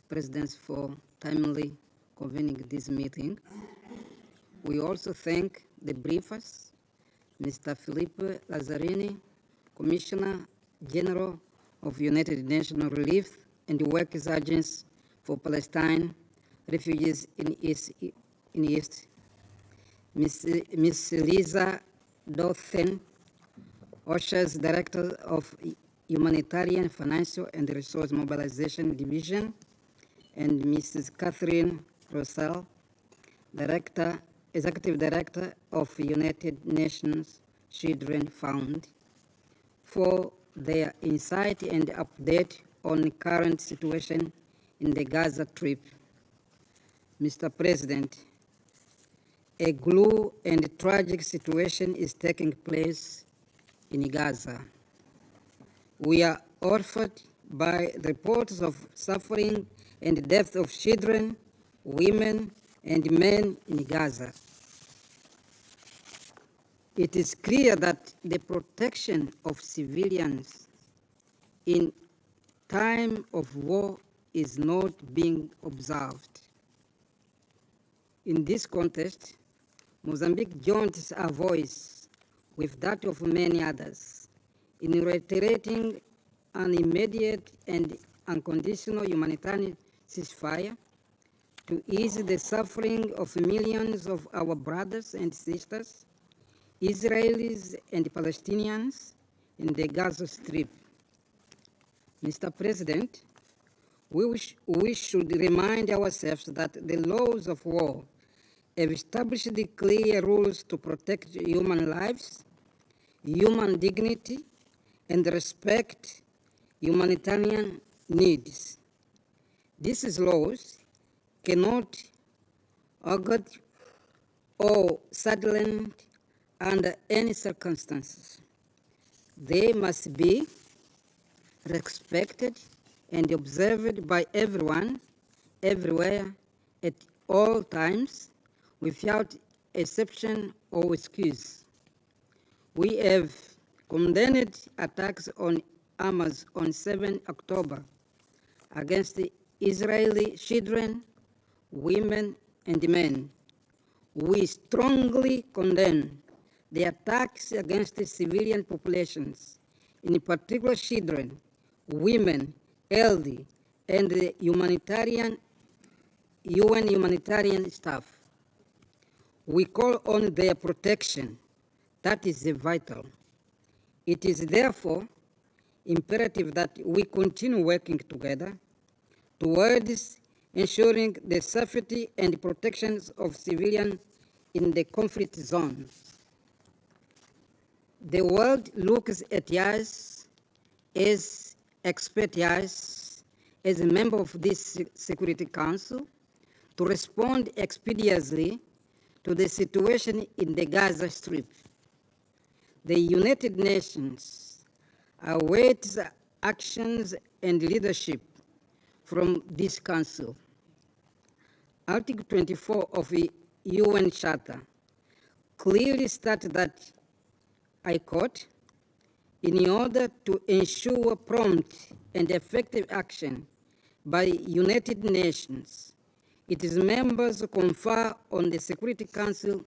presidents for timely convening this meeting. We also thank the briefers, Mr. Felipe Lazzarini, Commissioner General of United Nations Relief and Workers Agency for Palestine Refugees in East, Ms. Lisa Dothen, OSHA's Director of Humanitarian, Financial and Resource Mobilization Division, and Mrs. Catherine Rossell, Executive Director of United Nations Children Fund, for their insight and update on the current situation in the Gaza Strip. Mr. President, a glue and tragic situation is taking place in Gaza. We are horrified by reports of suffering and death of children, women, and men in Gaza. It is clear that the protection of civilians in time of war is not being observed. In this context, Mozambique joins our voice with that of many others in reiterating an immediate and unconditional humanitarian ceasefire to ease the suffering of millions of our brothers and sisters, Israelis and Palestinians in the Gaza Strip. Mr. President, we should remind ourselves that the laws of war have established the clear rules to protect human lives, human dignity, and respect humanitarian needs. These laws cannot augment or sidelined under any circumstances. They must be respected and observed by everyone, everywhere, at all times, without exception or excuse. We have condemned attacks on Hamas on 7 October against the Israeli children, women, and men. We strongly condemn the attacks against the civilian populations, in particular children, women, elderly, and the UN humanitarian staff. We call on their protection. That is vital. It is therefore imperative that we continue working together towards ensuring the safety and protections of civilians in the conflict zones. The world looks at us as experts, as a member of this Security Council, to respond expeditiously to the situation in the Gaza Strip. The United Nations awaits actions and leadership from this Council. Article 24 of the UN Charter clearly states that, I quote, in order to ensure prompt and effective action by United Nations, its members confer on the Security Council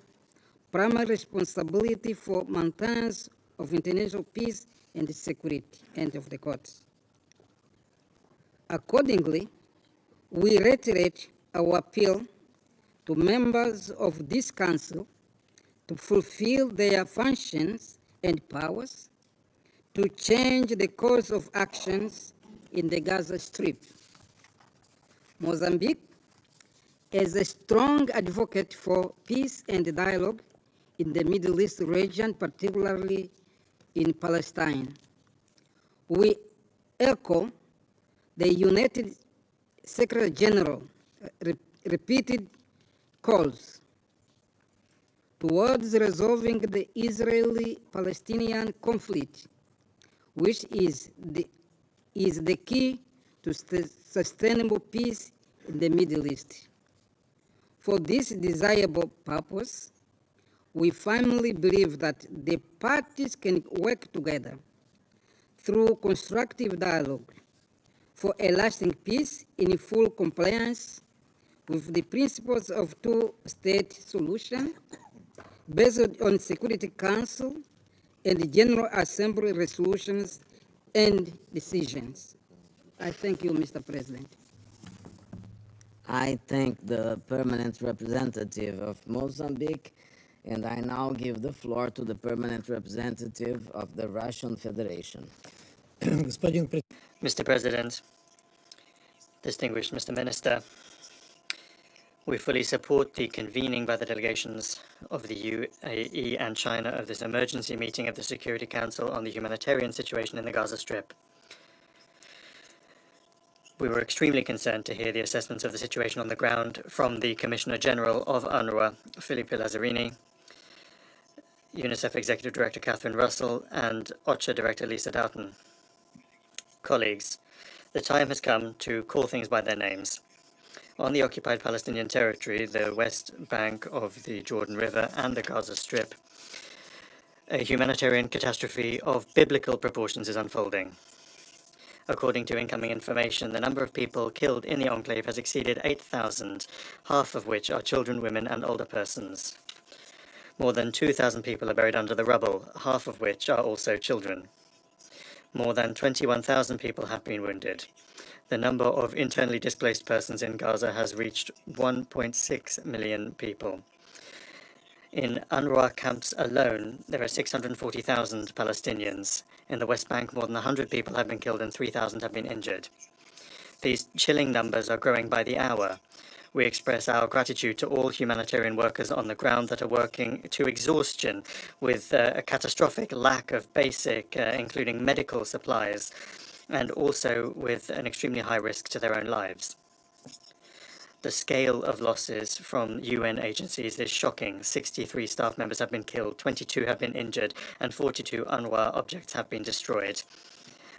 primary responsibility for maintenance of international peace and security, end of the quote. Accordingly, we reiterate our appeal to members of this Council to fulfill their functions and powers, to change the course of actions in the Gaza Strip. Mozambique, as a strong advocate for peace and dialogue in the Middle East region, particularly in Palestine, we echo the United Secretary General repeated calls towards resolving the Israeli-Palestinian conflict, which is the key to sustainable peace in the Middle East. For this desirable purpose, We firmly believe that the parties can work together through constructive dialogue for a lasting peace in full compliance with the principles of two-state solution based on Security Council and the General Assembly resolutions and decisions. I thank you, Mr. President. I thank the permanent representative of Mozambique, and I now give the floor to the permanent representative of the Russian Federation. Mr. President, distinguished Mr. Minister, we fully support the convening by the delegations of the UAE and China of this emergency meeting of the Security Council on the humanitarian situation in the Gaza Strip. We were extremely concerned to hear the assessments of the situation on the ground from the Commissioner General of UNRWA, Filippo Lazzarini, UNICEF Executive Director Catherine Russell, and OCHA Director Lisa Doughton. Colleagues, the time has come to call things by their names. On the occupied Palestinian territory, the west bank of the Jordan River and the Gaza Strip, a humanitarian catastrophe of biblical proportions is unfolding. According to incoming information, the number of people killed in the enclave has exceeded 8,000, half of which are children, women, and older persons. More than 2,000 people are buried under the rubble, half of which are also children. More than 21,000 people have been wounded. The number of internally displaced persons in Gaza has reached 1.6 million people. In UNRWA camps alone, there are 640,000 Palestinians. In the West Bank, more than 100 people have been killed and 3,000 have been injured. These chilling numbers are growing by the hour. We express our gratitude to all humanitarian workers on the ground that are working to exhaustion with a catastrophic lack of basic, including medical supplies, and also with an extremely high risk to their own lives. The scale of losses from UN agencies is shocking. 63 staff members have been killed, 22 have been injured, and 42 UNRWA objects have been destroyed.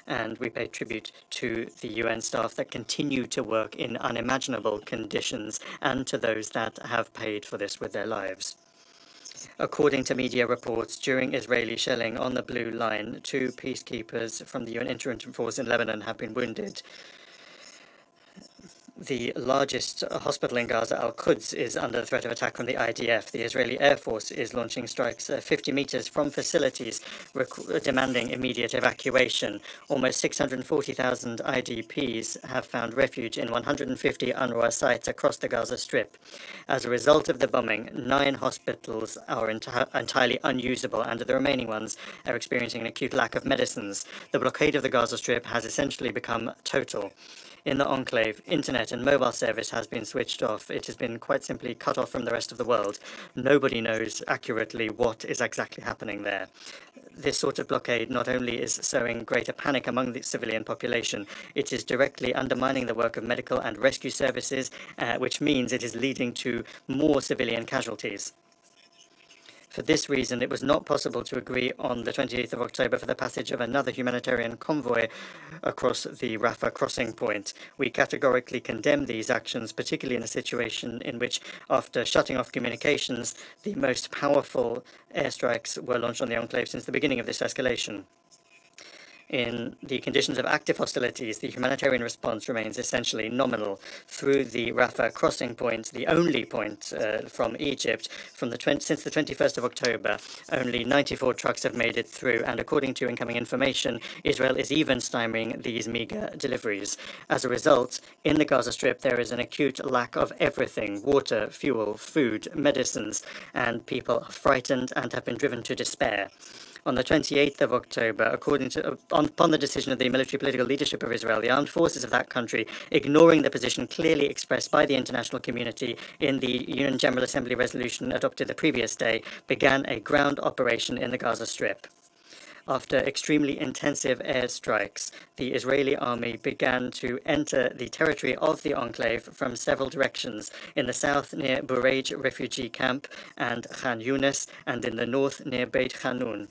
And we pay tribute to the UN staff that continue to work in unimaginable conditions and to those that have paid for this with their lives. According to media reports, during Israeli shelling on the Blue Line, 2 peacekeepers from the UN Intermittent Force in Lebanon have been wounded. The largest hospital in Gaza, Al-Quds, is under the threat of attack from the IDF. The Israeli Air Force is launching strikes 50 meters from facilities, demanding immediate evacuation. Almost 640,000 IDPs have found refuge in 150 UNRWA sites across the Gaza Strip. As a result of the bombing, 9 hospitals are entirely unusable, and the remaining ones are experiencing an acute lack of medicines. The blockade of the Gaza Strip has essentially become total. In the enclave, internet and mobile service has been switched off. It has been quite simply cut off from the rest of the world. Nobody knows accurately what is exactly happening there. This sort of blockade not only is sowing greater panic among the civilian population, it is directly undermining the work of medical and rescue services, which means it is leading to more civilian casualties. For this reason, it was not possible to agree on the 28th of October for the passage of another humanitarian convoy across the Rafah crossing point. We categorically condemn these actions, particularly in a situation in which, after shutting off communications, the most powerful airstrikes were launched on the enclave since the beginning of this escalation. In the conditions of active hostilities, the humanitarian response remains essentially nominal. Through the Rafah crossing point, the only point from Egypt, since the 21st of October, only 94 trucks have made it through, and according to incoming information, Israel is even stymieing these meager deliveries. As a result, in the Gaza Strip, there is an acute lack of everything: water, fuel, food, medicines, and people are frightened and have been driven to despair. On the 28th of October, upon the decision of the military political leadership of Israel, the armed forces of that country, ignoring the position clearly expressed by the international community in the UN General Assembly resolution adopted the previous day, began a ground operation in the Gaza Strip. After extremely intensive airstrikes, the Israeli army began to enter the territory of the enclave from several directions: in the south near Bureij refugee camp and Khan Yunis, and in the north near Beit Hanun.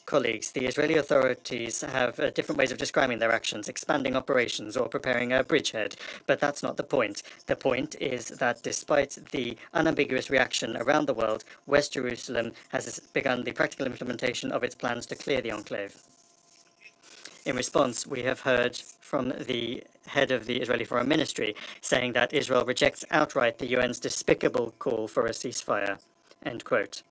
Colleagues, the Israeli authorities have different ways of describing their actions, expanding operations or preparing a bridgehead, but that's not the point. The point is that despite the unambiguous reaction around the world, West Jerusalem has begun the practical implementation of its plans to clear the enclave. In response, we have heard from the head of the Israeli Foreign Ministry saying that Israel rejects outright the UN's despicable call for a ceasefire, end quote.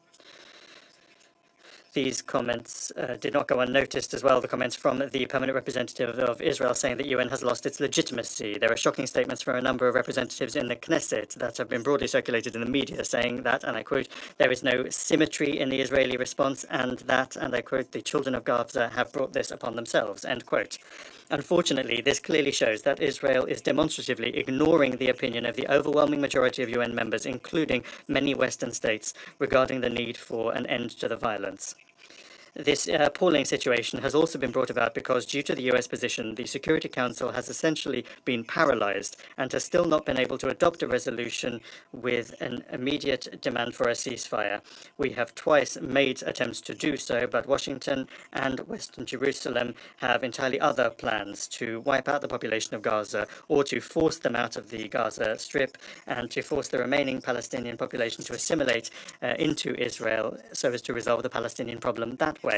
These comments did not go unnoticed as well, the comments from the permanent representative of Israel saying that UN has lost its legitimacy. There are shocking statements from a number of representatives in the Knesset that have been broadly circulated in the media saying that, and I quote, there is no symmetry in the Israeli response and that, and I quote, the children of Gaza have brought this upon themselves, end quote. Unfortunately, this clearly shows that Israel is demonstratively ignoring the opinion of the overwhelming majority of UN members, including many Western states, regarding the need for an end to the violence. This appalling situation has also been brought about because, due to the US position, the Security Council has essentially been paralyzed and has still not been able to adopt a resolution with an immediate demand for a ceasefire. We have twice made attempts to do so, but Washington and Western Jerusalem have entirely other plans to wipe out the population of Gaza or to force them out of the Gaza Strip and to force the remaining Palestinian population to assimilate into Israel so as to resolve the Palestinian problem that way.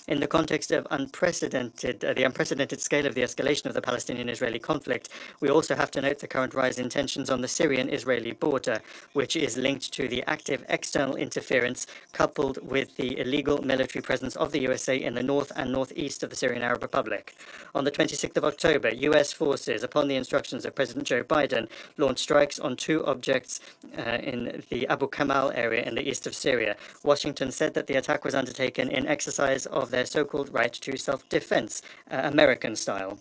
In the context of the unprecedented scale of the escalation of the Palestinian-Israeli conflict, we also have to note the current rise in tensions on the Syrian-Israeli border, which is linked to the active external interference coupled with the illegal military presence of the USA in the north and northeast of the Syrian Arab Republic. On the 26th of October, US forces, upon the instructions of President Joe Biden, launched strikes on two objects in the Abu Kamal area in the east of Syria. Washington said that the attack was undertaken in exercise of their so-called right to self-defense, American style.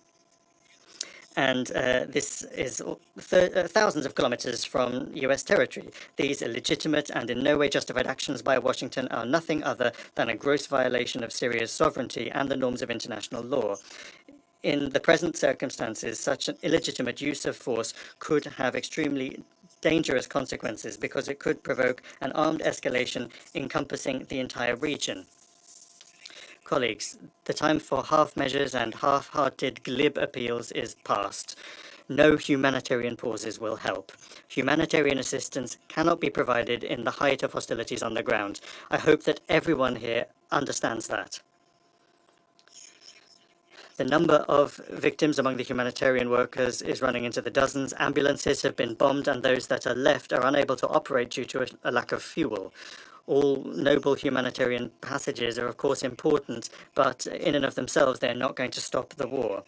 And this is thousands of kilometers from US territory. These illegitimate and in no way justified actions by Washington are nothing other than a gross violation of Syria's sovereignty and the norms of international law. In the present circumstances, such an illegitimate use of force could have extremely dangerous consequences because it could provoke an armed escalation encompassing the entire region. Colleagues, the time for half measures and half-hearted glib appeals is past. No humanitarian pauses will help. Humanitarian assistance cannot be provided in the height of hostilities on the ground. I hope that everyone here understands that. The number of victims among the humanitarian workers is running into the dozens. Ambulances have been bombed and those that are left are unable to operate due to a lack of fuel. All noble humanitarian passages are of course important, but in and of themselves they're not going to stop the war.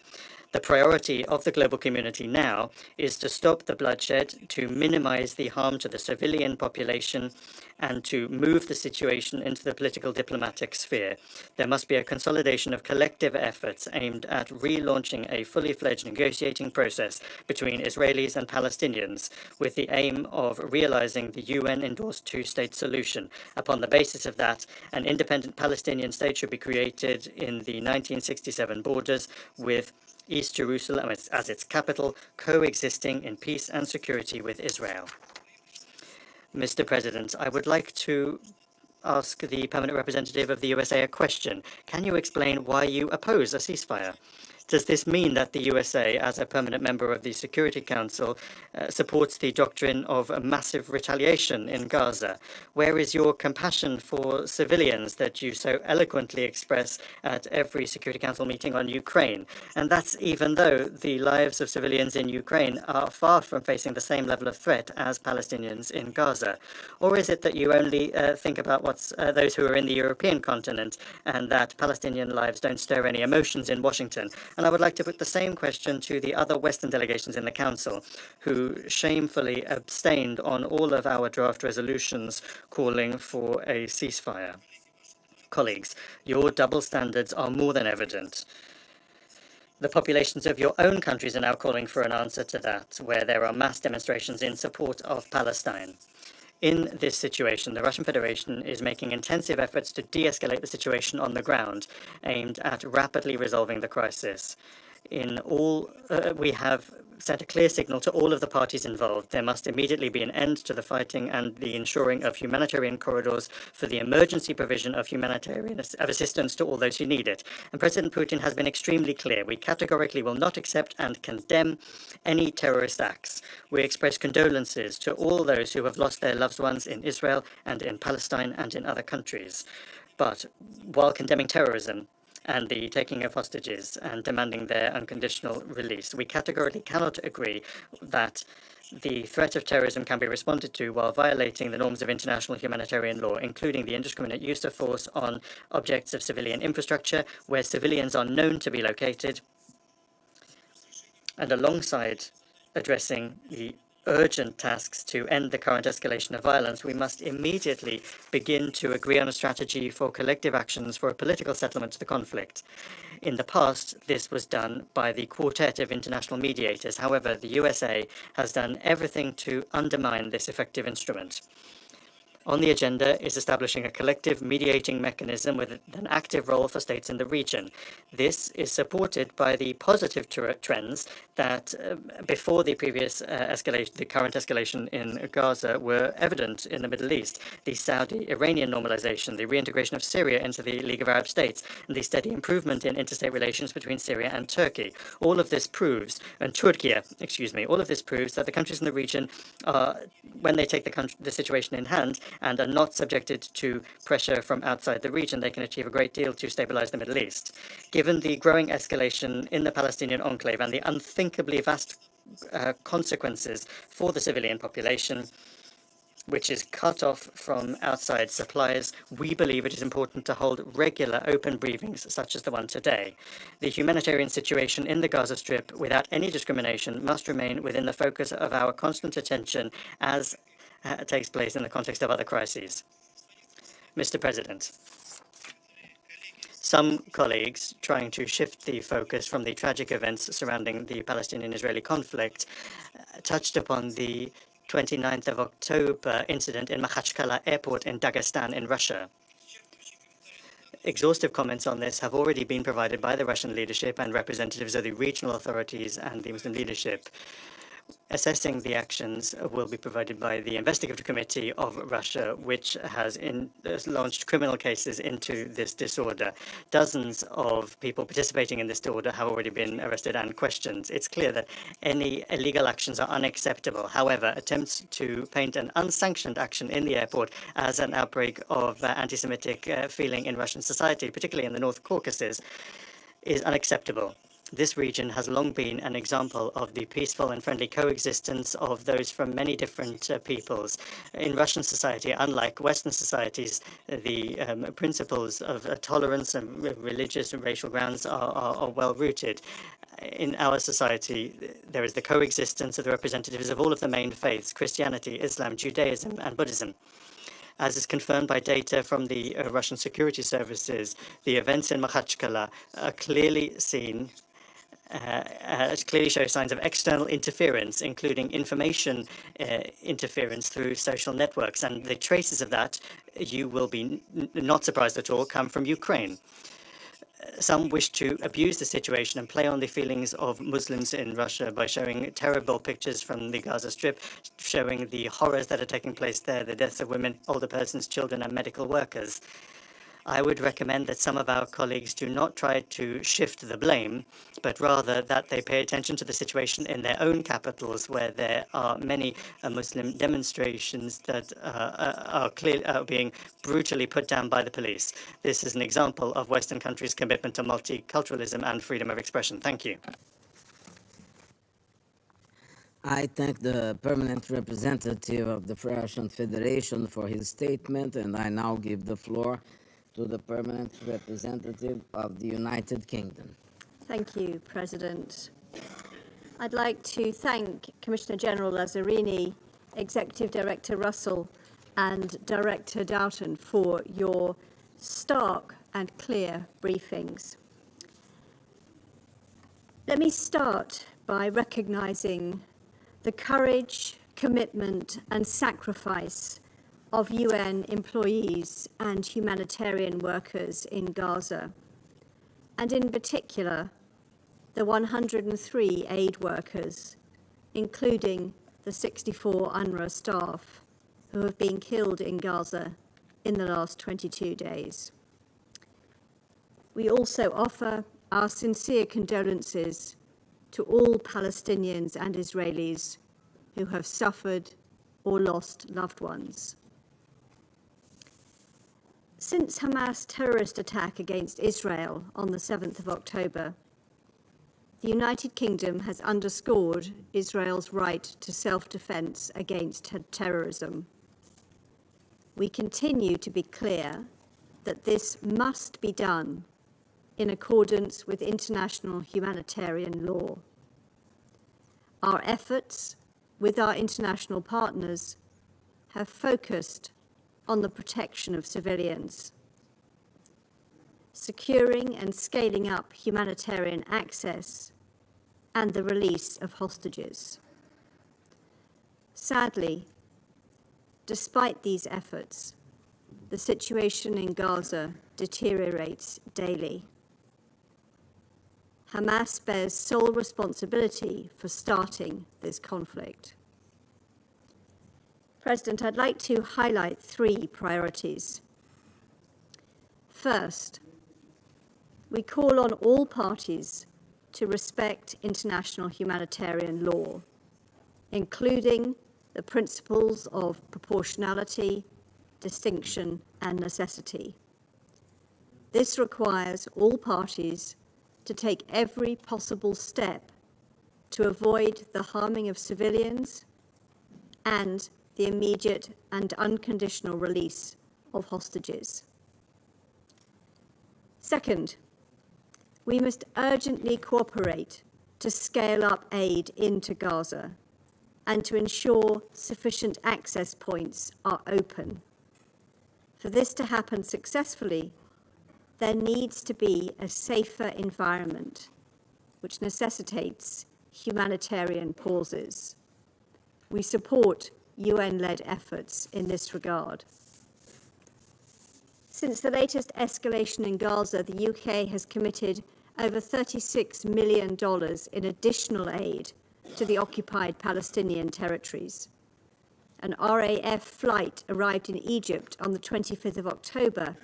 The priority of the global community now is to stop the bloodshed, to minimize the harm to the civilian population, and to move the situation into the political diplomatic sphere. There must be a consolidation of collective efforts aimed at relaunching a fully fledged negotiating process between Israelis and Palestinians with the aim of realizing the UN-endorsed two-state solution. Upon the basis of that, an independent Palestinian state should be created in the 1967 borders with East Jerusalem as its capital, coexisting in peace and security with Israel. Mr. President, I would like to ask the permanent representative of the USA a question. Can you explain why you oppose a ceasefire? Does this mean that the USA, as a permanent member of the Security Council, supports the doctrine of a massive retaliation in Gaza? Where is your compassion for civilians that you so eloquently express at every Security Council meeting on Ukraine? And that's even though the lives of civilians in Ukraine are far from facing the same level of threat as Palestinians in Gaza. Or is it that you only think about those who are in the European continent and that Palestinian lives don't stir any emotions in Washington? And I would like to put the same question to the other Western delegations in the Council, who shamefully abstained on all of our draft resolutions calling for a ceasefire. Colleagues, your double standards are more than evident. The populations of your own countries are now calling for an answer to that, where there are mass demonstrations in support of Palestine. In this situation, the Russian Federation is making intensive efforts to de-escalate the situation on the ground, aimed at rapidly resolving the crisis. We have sent a clear signal to all of the parties involved. There must immediately be an end to the fighting and the ensuring of humanitarian corridors for the emergency provision of humanitarian assistance to all those who need it. And President Putin has been extremely clear. We categorically will not accept and condemn any terrorist acts. We express condolences to all those who have lost their loved ones in Israel and in Palestine and in other countries. But while condemning terrorism and the taking of hostages and demanding their unconditional release, we categorically cannot agree that the threat of terrorism can be responded to while violating the norms of international humanitarian law, including the indiscriminate use of force on objects of civilian infrastructure where civilians are known to be located, and alongside addressing the urgent tasks to end the current escalation of violence, we must immediately begin to agree on a strategy for collective actions for a political settlement to the conflict. In the past, this was done by the quartet of international mediators. However, the USA has done everything to undermine this effective instrument. On the agenda is establishing a collective mediating mechanism with an active role for states in the region. This is supported by the positive trends that before the previous escalation, the current escalation in Gaza, were evident in the Middle East. The Saudi-Iranian normalization, the reintegration of Syria into the League of Arab States, and the steady improvement in interstate relations between Syria and Turkey. All of this proves, all of this proves that the countries in the region are, when they take the situation in hand, and are not subjected to pressure from outside the region, they can achieve a great deal to stabilize the Middle East. Given the growing escalation in the Palestinian enclave and the unthinkably vast consequences for the civilian population, which is cut off from outside supplies, we believe it is important to hold regular open briefings such as the one today. The humanitarian situation in the Gaza Strip, without any discrimination, must remain within the focus of our constant attention as takes place in the context of other crises. Mr. President, some colleagues trying to shift the focus from the tragic events surrounding the Palestinian-Israeli conflict touched upon the 29th of October incident in Makhachkala airport in Dagestan in Russia. Exhaustive comments on this have already been provided by the Russian leadership and representatives of the regional authorities and the Muslim leadership. Assessing the actions will be provided by the Investigative Committee of Russia, which has launched criminal cases into this disorder. Dozens of people participating in this disorder have already been arrested and questioned. It's clear that any illegal actions are unacceptable. However, attempts to paint an unsanctioned action in the airport as an outbreak of anti-Semitic feeling in Russian society, particularly in the North Caucasus, is unacceptable. This region has long been an example of the peaceful and friendly coexistence of those from many different peoples. In Russian society, unlike Western societies, the principles of tolerance and religious and racial grounds are well rooted. In our society, there is the coexistence of the representatives of all of the main faiths: Christianity, Islam, Judaism, and Buddhism. As is confirmed by data from the Russian security services, the events in Makhachkala are clearly clearly show signs of external interference, including information interference through social networks. And the traces of that, you will be not surprised at all, come from Ukraine. Some wish to abuse the situation and play on the feelings of Muslims in Russia by showing terrible pictures from the Gaza Strip, showing the horrors that are taking place there, the deaths of women, older persons, children, and medical workers. I would recommend that some of our colleagues do not try to shift the blame, but rather that they pay attention to the situation in their own capitals, where there are many Muslim demonstrations that are being brutally put down by the police. This is an example of Western countries' commitment to multiculturalism and freedom of expression. Thank you. I thank the permanent representative of the Russian Federation for his statement, and I now give the floor to the permanent representative of the United Kingdom. Thank you, President. I'd like to thank Commissioner General Lazzarini, Executive Director Russell, and Director Doughton for your stark and clear briefings. Let me start by recognizing the courage, commitment, and sacrifice of UN employees and humanitarian workers in Gaza, and in particular, the 103 aid workers, including the 64 UNRWA staff who have been killed in Gaza in the last 22 days. We also offer our sincere condolences to all Palestinians and Israelis who have suffered or lost loved ones. Since Hamas' terrorist attack against Israel on the 7th of October, the United Kingdom has underscored Israel's right to self-defense against terrorism. We continue to be clear that this must be done in accordance with international humanitarian law. Our efforts with our international partners have focused on the protection of civilians, securing and scaling up humanitarian access, and the release of hostages. Sadly, despite these efforts, the situation in Gaza deteriorates daily. Hamas bears sole responsibility for starting this conflict. President, I'd like to highlight 3 priorities. First, we call on all parties to respect international humanitarian law, including the principles of proportionality, distinction, and necessity. This requires all parties to take every possible step to avoid the harming of civilians and the immediate and unconditional release of hostages. Second, we must urgently cooperate to scale up aid into Gaza and to ensure sufficient access points are open. For this to happen successfully, there needs to be a safer environment, which necessitates humanitarian pauses. We support UN-led efforts in this regard. Since the latest escalation in Gaza, the UK has committed over $36 million in additional aid to the occupied Palestinian territories. An RAF flight arrived in Egypt on the 25th of October,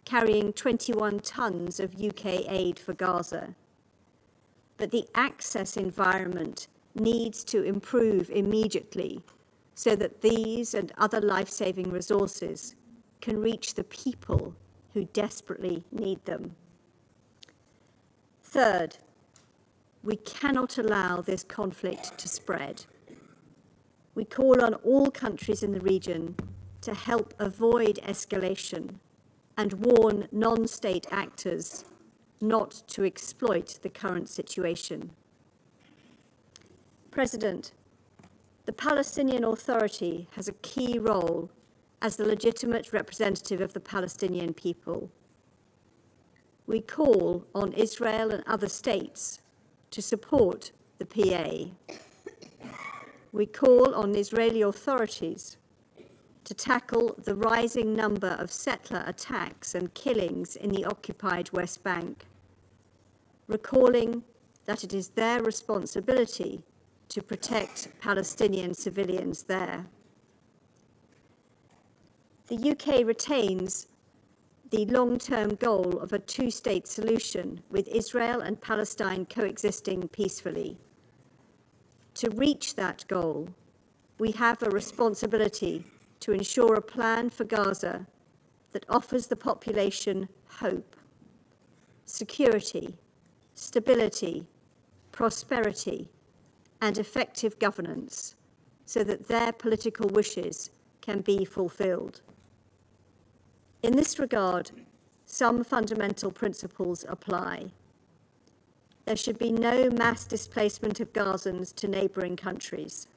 carrying 21 tons of UK aid for Gaza. But the access environment needs to improve immediately so that these and other life-saving resources can reach the people who desperately need them. Third, we cannot allow this conflict to spread. We call on all countries in the region to help avoid escalation and warn non-state actors not to exploit the current situation. President, the Palestinian Authority has a key role as the legitimate representative of the Palestinian people. We call on Israel and other states to support the PA. We call on Israeli authorities to tackle the rising number of settler attacks and killings in the occupied West Bank, recalling that it is their responsibility to protect Palestinian civilians there. The UK retains the long-term goal of a two-state solution with Israel and Palestine coexisting peacefully. To reach that goal, we have a responsibility to ensure a plan for Gaza that offers the population hope, security, stability, prosperity, and effective governance so that their political wishes can be fulfilled. In this regard, some fundamental principles apply. There should be no mass displacement of Gazans to neighboring countries.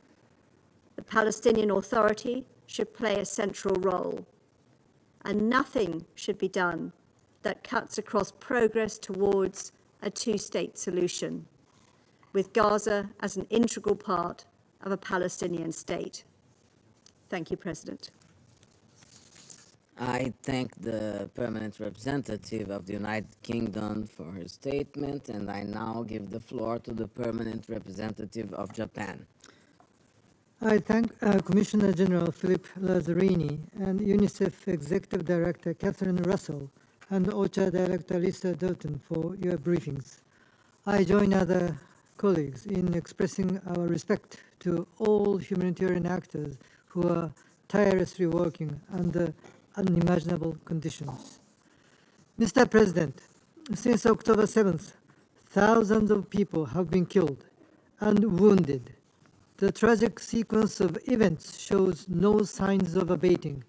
The Palestinian Authority should play a central role, and nothing should be done that cuts across progress towards a two-state solution, with Gaza as an integral part of a Palestinian state. Thank you, President. I thank the permanent representative of the United Kingdom for her statement, and I now give the floor to the permanent representative of Japan. I thank Commissioner General Philip Lazzarini and UNICEF Executive Director Catherine Russell and OCHA Director Lisa Doughton for your briefings. I join other colleagues in expressing our respect to all humanitarian actors who are tirelessly working under unimaginable conditions. Mr. President, since October 7th, thousands of people have been killed and wounded. The tragic sequence of events shows no signs of abating,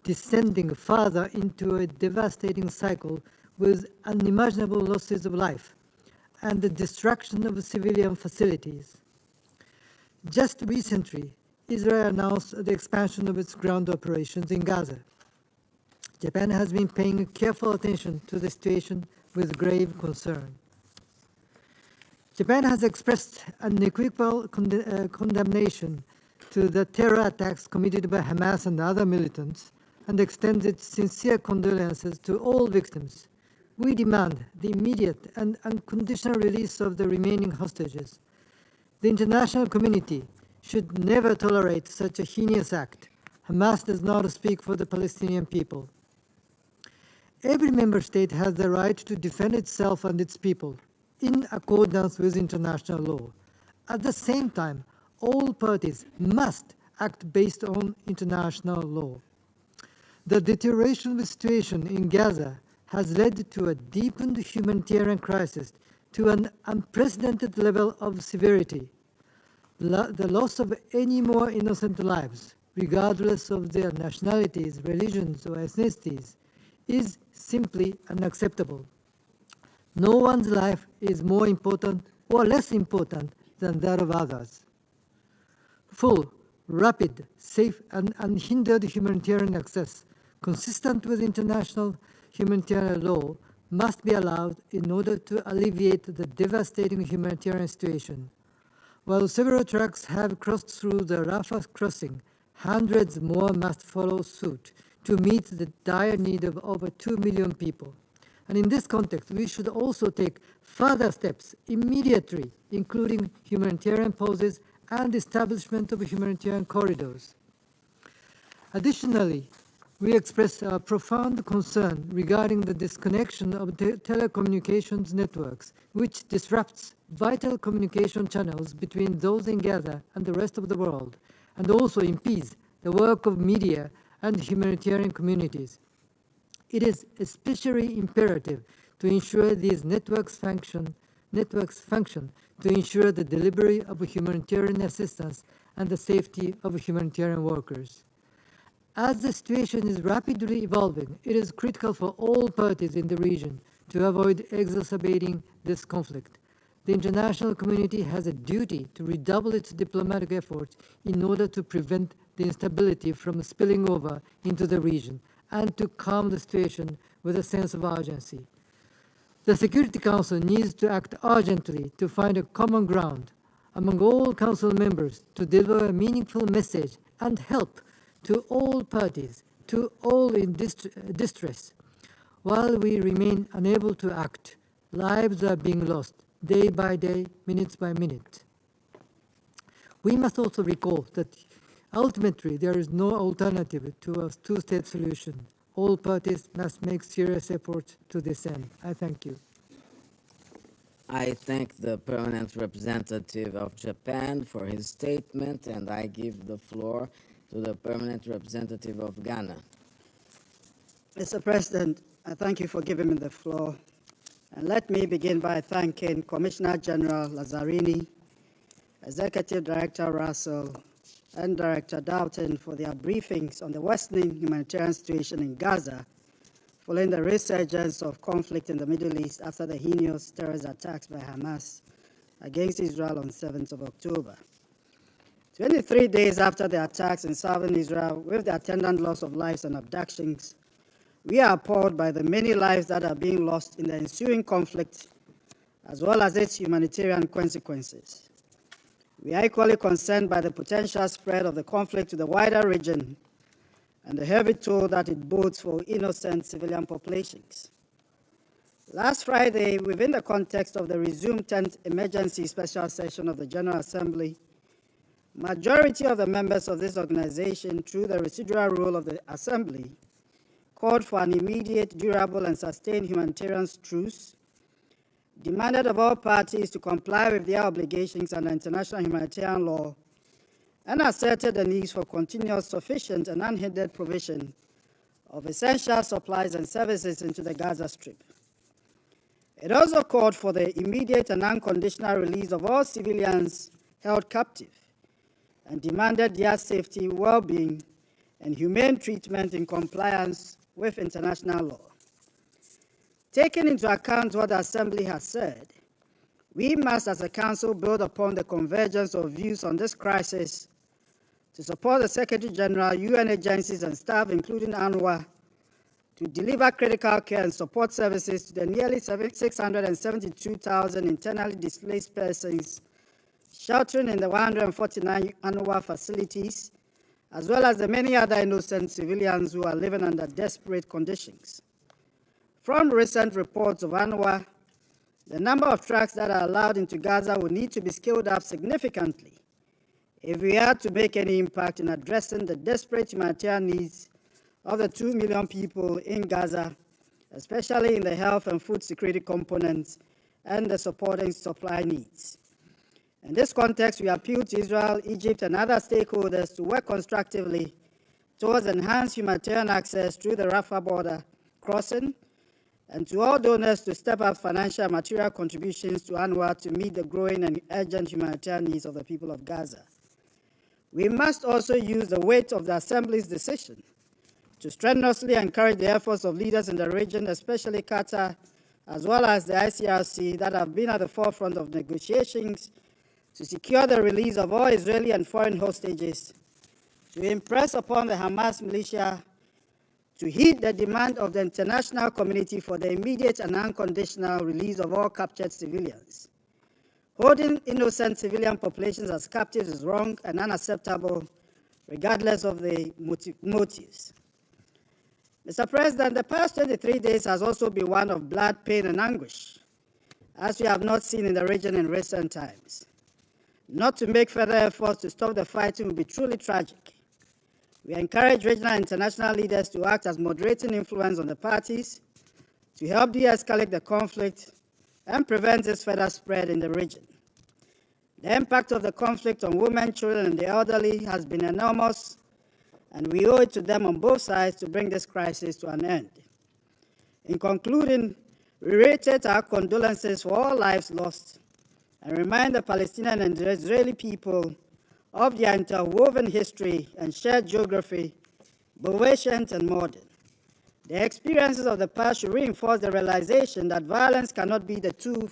descending further into a devastating cycle with unimaginable losses of life and the destruction of civilian facilities. Just recently, Israel announced the expansion of its ground operations in Gaza. Japan has been paying careful attention to the situation with grave concern. Japan has expressed unequivocal condemnation to the terror attacks committed by Hamas and other militants and extends its sincere condolences to all victims. We demand the immediate and unconditional release of the remaining hostages. The international community should never tolerate such a heinous act. Hamas does not speak for the Palestinian people. Every member state has the right to defend itself and its people in accordance with international law. At the same time, all parties must act based on international law. The deterioration of the situation in Gaza has led to a deepened humanitarian crisis to an unprecedented level of severity. The loss of any more innocent lives, regardless of their nationalities, religions, or ethnicities, is simply unacceptable. No one's life is more important or less important than that of others. Full, rapid, safe, and unhindered humanitarian access, consistent with international humanitarian law, must be allowed in order to alleviate the devastating humanitarian situation. While several trucks have crossed through the Rafah crossing, hundreds more must follow suit to meet the dire need of over 2 million people. And in this context, we should also take further steps immediately, including humanitarian pauses and establishment of humanitarian corridors. Additionally, we express a profound concern regarding the disconnection of telecommunications networks, which disrupts vital communication channels between those in Gaza and the rest of the world, and also impedes the work of media and humanitarian communities. It is especially imperative to ensure these networks function to ensure the delivery of humanitarian assistance and the safety of humanitarian workers. As the situation is rapidly evolving, it is critical for all parties in the region to avoid exacerbating this conflict. The international community has a duty to redouble its diplomatic efforts in order to prevent the instability from spilling over into the region and to calm the situation with a sense of urgency. The Security Council needs to act urgently to find a common ground among all Council members to deliver a meaningful message and help to all parties, to all in distress. While we remain unable to act, lives are being lost day by day, minute by minute. We must also recall that ultimately there is no alternative to a two-state solution. All parties must make serious efforts to this end. I thank you. I thank the permanent representative of Japan for his statement, and I give the floor to the permanent representative of Ghana. Mr. President, I thank you for giving me the floor. And let me begin by thanking Commissioner General Lazzarini, Executive Director Russell, and Director Doughton for their briefings on the worsening humanitarian situation in Gaza following the resurgence of conflict in the Middle East after the heinous terrorist attacks by Hamas against Israel on 7th of October. 23 days after the attacks in southern Israel, with the attendant loss of lives and abductions, we are appalled by the many lives that are being lost in the ensuing conflict, as well as its humanitarian consequences. We are equally concerned by the potential spread of the conflict to the wider region, and the heavy toll that it bodes for innocent civilian populations. Last Friday, within the context of the resumed 10th Emergency Special Session of the General Assembly, majority of the members of this organization, through the residual rule of the Assembly, called for an immediate, durable, and sustained humanitarian truce, demanded of all parties to comply with their obligations under international humanitarian law, and asserted the need for continuous, sufficient, and unhindered provision of essential supplies and services into the Gaza Strip. It also called for the immediate and unconditional release of all civilians held captive and demanded their safety, well-being, and humane treatment in compliance with international law. Taking into account what the Assembly has said, we must as a Council build upon the convergence of views on this crisis to support the Secretary General, UN agencies and staff, including UNRWA, to deliver critical care and support services to the nearly 672,000 internally displaced persons sheltering in the 149 UNRWA facilities, as well as the many other innocent civilians who are living under desperate conditions. From recent reports of UNRWA, the number of trucks that are allowed into Gaza will need to be scaled up significantly if we are to make any impact in addressing the desperate humanitarian needs of the 2 million people in Gaza, especially in the health and food security components and the supporting supply needs. In this context, we appeal to Israel, Egypt, and other stakeholders to work constructively towards enhanced humanitarian access through the Rafah border crossing, and to all donors to step up financial and material contributions to UNRWA to meet the growing and urgent humanitarian needs of the people of Gaza. We must also use the weight of the Assembly's decision to strenuously encourage the efforts of leaders in the region, especially Qatar, as well as the ICRC, that have been at the forefront of negotiations to secure the release of all Israeli and foreign hostages, to impress upon the Hamas militia to heed the demand of the international community for the immediate and unconditional release of all captured civilians. Holding innocent civilian populations as captives is wrong and unacceptable, regardless of the motives. Mr. President, the past 23 days has also been one of blood, pain, and anguish, as we have not seen in the region in recent times. Not to make further efforts to stop the fighting would be truly tragic. We encourage regional and international leaders to act as moderating influence on the parties to help de-escalate the conflict and prevent its further spread in the region. The impact of the conflict on women, children, and the elderly has been enormous, and we owe it to them on both sides to bring this crisis to an end. In concluding, we reiterate our condolences for all lives lost and remind the Palestinian and the Israeli people of their interwoven history and shared geography, both ancient and modern. The experiences of the past should reinforce the realization that violence cannot be the tool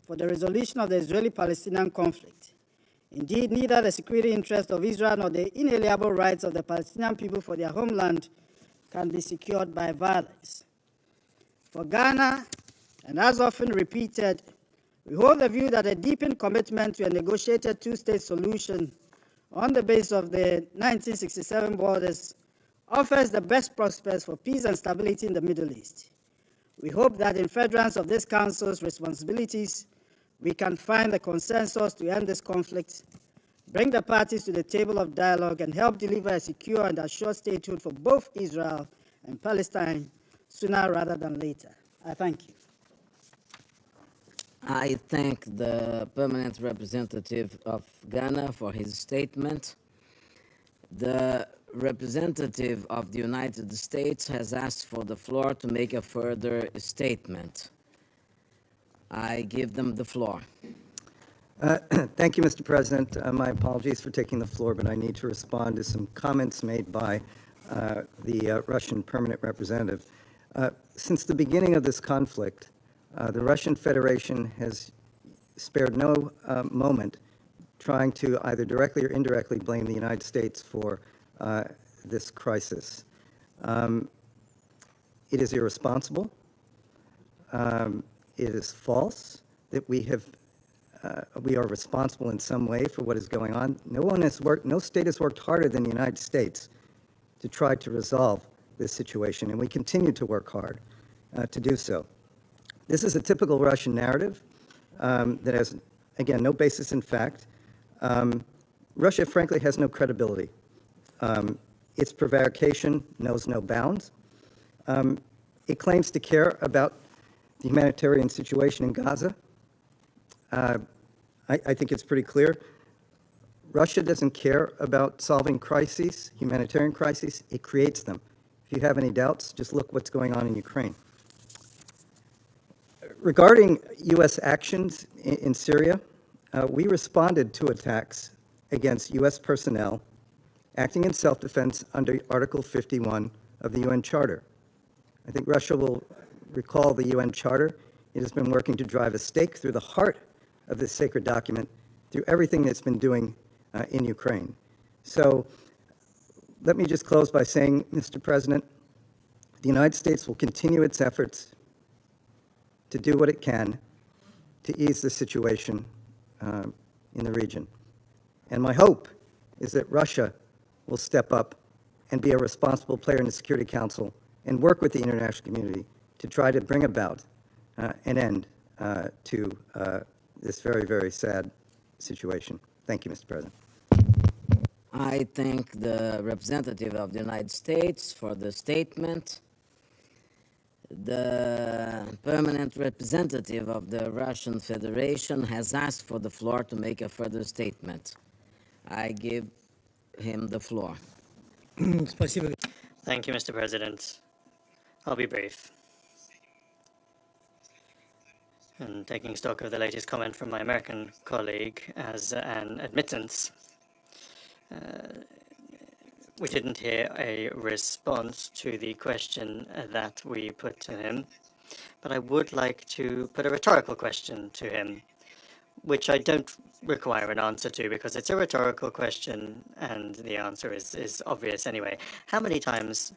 for the resolution of the Israeli-Palestinian conflict. Indeed, neither the security interests of Israel nor the inalienable rights of the Palestinian people for their homeland can be secured by violence. For Ghana, and as often repeated, we hold the view that a deepened commitment to a negotiated two-state solution on the basis of the 1967 borders offers the best prospects for peace and stability in the Middle East. We hope that in furtherance of this Council's responsibilities, we can find a consensus to end this conflict, bring the parties to the table of dialogue, and help deliver a secure and assured statehood for both Israel and Palestine sooner rather than later. I thank you. I thank the permanent representative of Ghana for his statement. The representative of the United States has asked for the floor to make a further statement. I give them the floor. Thank you, Mr. President. My apologies for taking the floor, but I need to respond to some comments made by the Russian permanent representative. Since the beginning of this conflict, the Russian Federation has spared no moment trying to either directly or indirectly blame the United States for this crisis. It is irresponsible. It is false that we are responsible in some way for what is going on. No state has worked harder than the United States to try to resolve this situation, and we continue to work hard to do so. This is a typical Russian narrative that has, again, no basis in fact. Russia, frankly, has no credibility. Its prevarication knows no bounds. It claims to care about the humanitarian situation in Gaza. I think it's pretty clear. Russia doesn't care about solving crises, humanitarian crises. It creates them. If you have any doubts, just look what's going on in Ukraine. Regarding U.S. actions in Syria, we responded to attacks against U.S. personnel acting in self-defense under Article 51 of the UN Charter. I think Russia will recall the UN Charter. It has been working to drive a stake through the heart of this sacred document through everything it's been doing in Ukraine. So let me just close by saying, Mr. President, the United States will continue its efforts to do what it can to ease the situation in the region. And my hope is that Russia will step up and be a responsible player in the Security Council and work with the international community to try to bring about an end to this very, very sad situation. Thank you, Mr. President. I thank the representative of the United States for the statement. The permanent representative of the Russian Federation has asked for the floor to make a further statement. I give him the floor. Thank you, Mr. President. I'll be brief. And taking stock of the latest comment from my American colleague as an admittance, we didn't hear a response to the question that we put to him, but I would like to put a rhetorical question to him, which I don't require an answer to because it's a rhetorical question and the answer is obvious anyway. How many times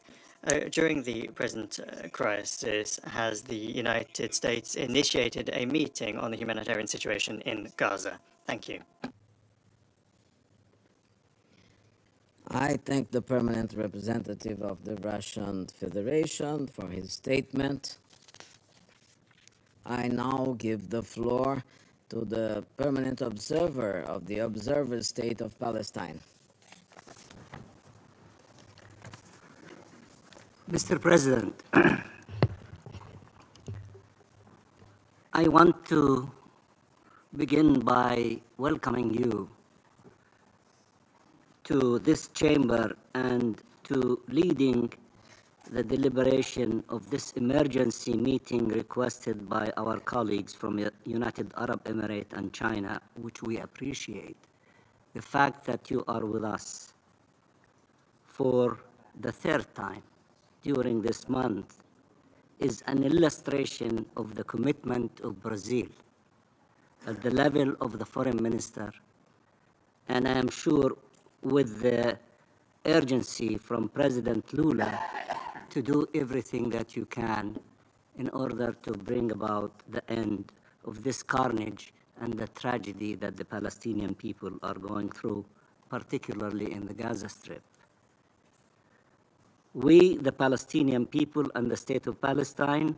during the present crisis has the United States initiated a meeting on the humanitarian situation in Gaza? Thank you. I thank the permanent representative of the Russian Federation for his statement. I now give the floor to the permanent observer of the Observer State of Palestine. Mr. President, I want to begin by welcoming you to this chamber and to leading the deliberation of this emergency meeting requested by our colleagues from United Arab Emirates and China, which we appreciate. The fact that you are with us for the third time during this month is an illustration of the commitment of Brazil at the level of the foreign minister, and I am sure with the urgency from President Lula to do everything that you can in order to bring about the end of this carnage and the tragedy that the Palestinian people are going through, particularly in the Gaza Strip. We, the Palestinian people and the state of Palestine,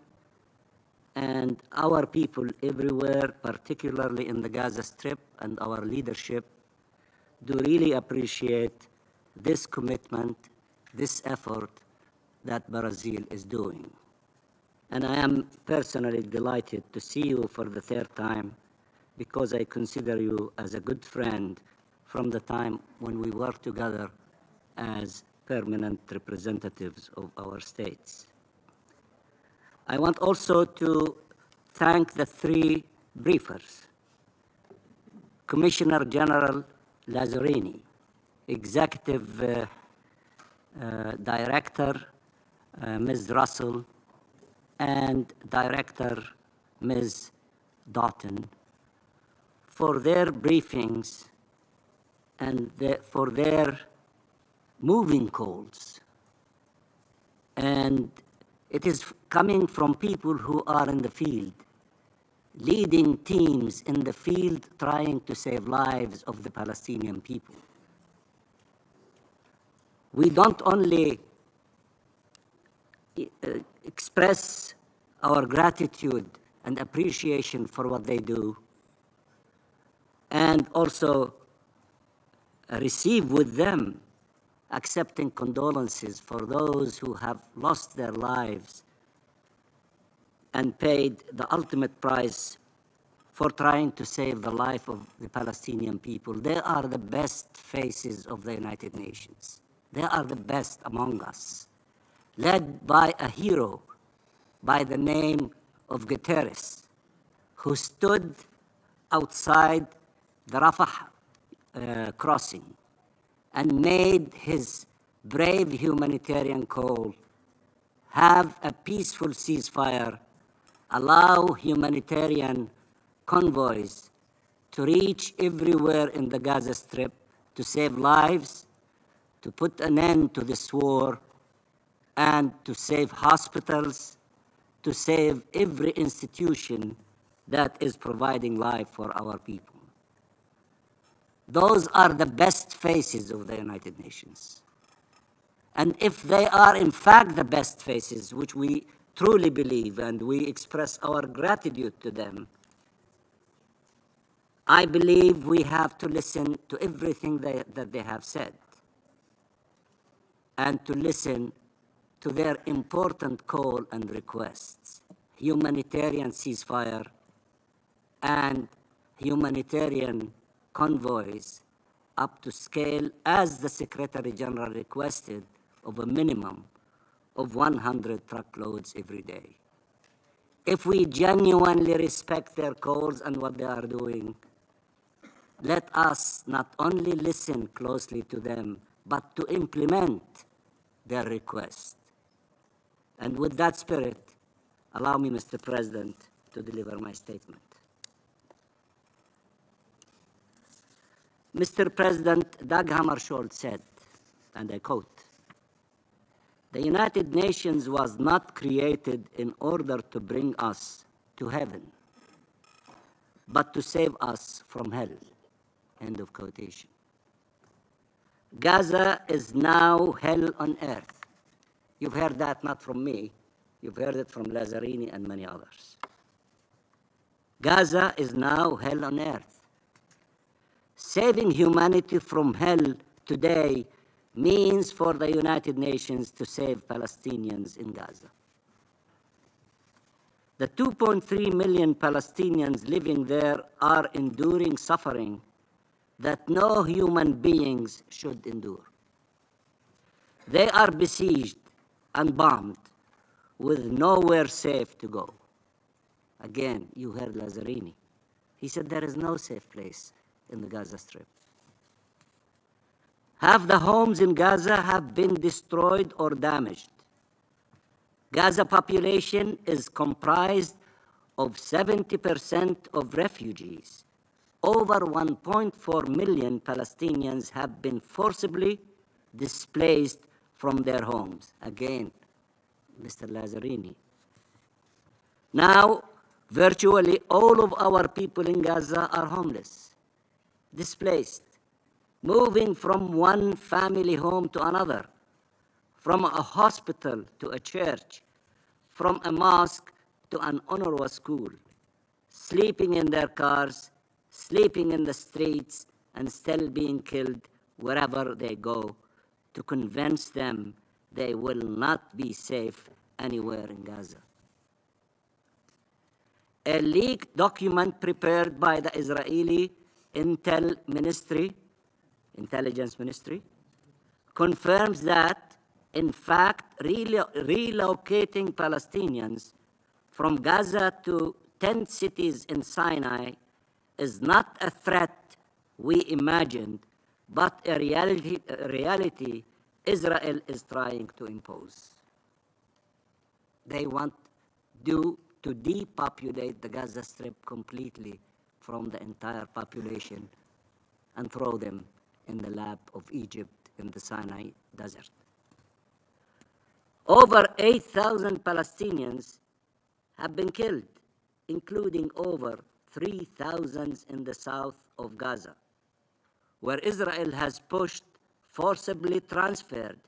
and our people everywhere, particularly in the Gaza Strip, and our leadership, do really appreciate this commitment, this effort that Brazil is doing. And I am personally delighted to see you for the third time because I consider you as a good friend from the time when we worked together as permanent representatives of our states. I want also to thank the three briefers, Commissioner General Lazzarini, Executive Director Ms. Russell, and Director Ms. Doughton, for their briefings and for their moving calls. And it is coming from people who are in the field, leading teams in the field trying to save lives of the Palestinian people. we don't only express our gratitude and appreciation for what they do, and also receive with them accepting condolences for those who have lost their lives and paid the ultimate price for trying to save the life of the Palestinian people. They are the best faces of the United Nations. They are the best among us, led by a hero by the name of Guterres, who stood outside the Rafah crossing and made his brave humanitarian call: have a peaceful ceasefire, allow humanitarian convoys to reach everywhere in the Gaza Strip to save lives, to put an end to this war, and to save hospitals, to save every institution that is providing life for our people. Those are the best faces of the United Nations. And if they are in fact the best faces, which we truly believe and we express our gratitude to them, I believe we have to listen to everything that they have said and to listen to their important call and requests: humanitarian ceasefire and humanitarian convoys up to scale, as the Secretary General requested, of a minimum of 100 truckloads every day. If we genuinely respect their calls and what they are doing, let us not only listen closely to them, but to implement their request. And with that spirit, allow me, Mr. President, to deliver my statement. Mr. President, Dag Hammarskjöld said, and I quote, "The United Nations was not created in order to bring us to heaven, but to save us from hell." End of quotation. Gaza is now hell on earth. You've heard that not from me, you've heard it from Lazzarini and many others. Gaza is now hell on earth. Saving humanity from hell today means for the United Nations to save Palestinians in Gaza. The 2.3 million Palestinians living there are enduring suffering that no human beings should endure. They are besieged and bombed with nowhere safe to go. Again, you heard Lazzarini. He said there is no safe place in the Gaza Strip. Half the homes in Gaza have been destroyed or damaged. Gaza population is comprised of 70% of refugees. Over 1.4 million Palestinians have been forcibly displaced from their homes. Again, Mr. Lazzarini. Now, virtually all of our people in Gaza are homeless, displaced, moving from one family home to another, from a hospital to a church, from a mosque to an UNRWA school, sleeping in their cars, sleeping in the streets, and still being killed wherever they go, to convince them they will not be safe anywhere in Gaza. A leaked document prepared by the Israeli Intelligence Ministry confirms that, in fact, relocating Palestinians from Gaza to tent cities in Sinai is not a threat we imagined, but a reality Israel is trying to impose. They want to depopulate the Gaza Strip completely from the entire population and throw them in the lap of Egypt in the Sinai desert. Over 8,000 Palestinians have been killed, including over 3,000 in the south of Gaza, where Israel has pushed forcibly transferred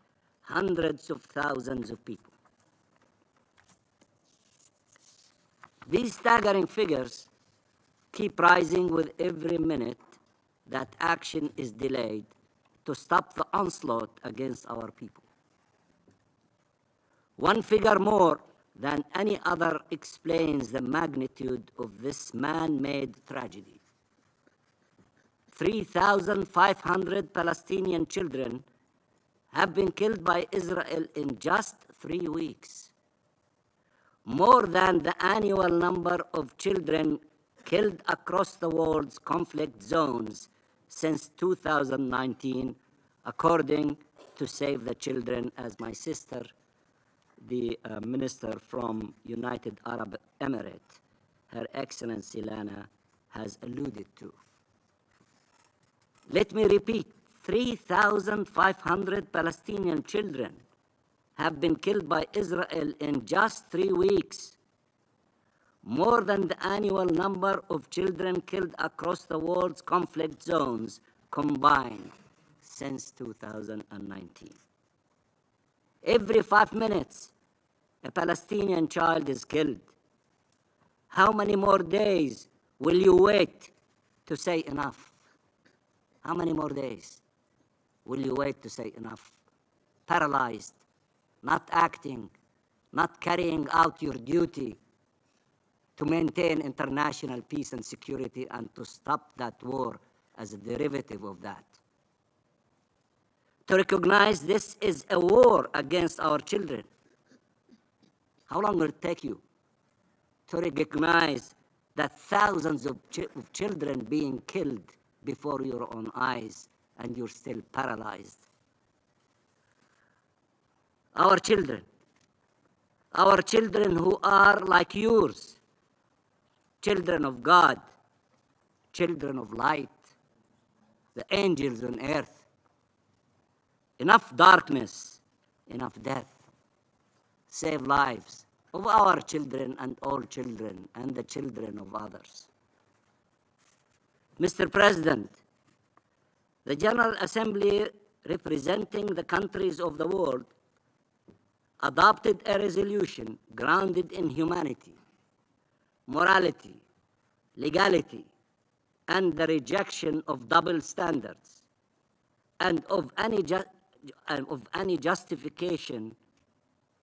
hundreds of thousands of people. These staggering figures keep rising with every minute that action is delayed to stop the onslaught against our people. One figure more than any other explains the magnitude of this man-made tragedy. 3,500 Palestinian children have been killed by Israel in just 3 weeks, more than the annual number of children killed across the world's conflict zones since 2019, according to Save the Children, as my sister, the minister from United Arab Emirates, Her Excellency Lana, has alluded to. Let me repeat, 3,500 Palestinian children have been killed by Israel in just 3 weeks, more than the annual number of children killed across the world's conflict zones combined since 2019. Every 5 minutes, a Palestinian child is killed. How many more days will you wait to say enough? How many more days will you wait to say enough? Paralyzed, not acting, not carrying out your duty to maintain international peace and security and to stop that war as a derivative of that. To recognize this is a war against our children. How long will it take you to recognize that thousands of children being killed before your own eyes and you're still paralyzed? Our children who are like yours, children of God, children of light, the angels on earth. Enough darkness, enough death. Save lives of our children and all children and the children of others. Mr. President, the General Assembly representing the countries of the world adopted a resolution grounded in humanity, morality, legality, and the rejection of double standards and of any justification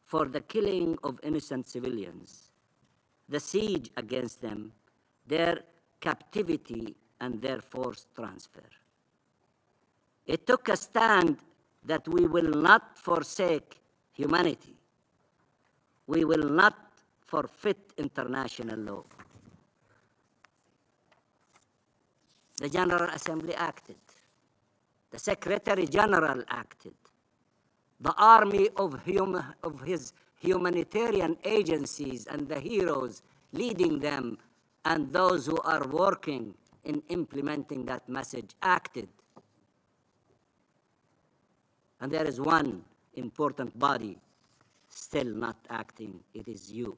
for the killing of innocent civilians, the siege against them, their captivity, and their forced transfer. It took a stand that we will not forsake humanity. We will not forfeit international law. The General Assembly acted. The Secretary General acted. The army of his humanitarian agencies and the heroes leading them and those who are working in implementing that message acted. And there is one important body still not acting. It is you.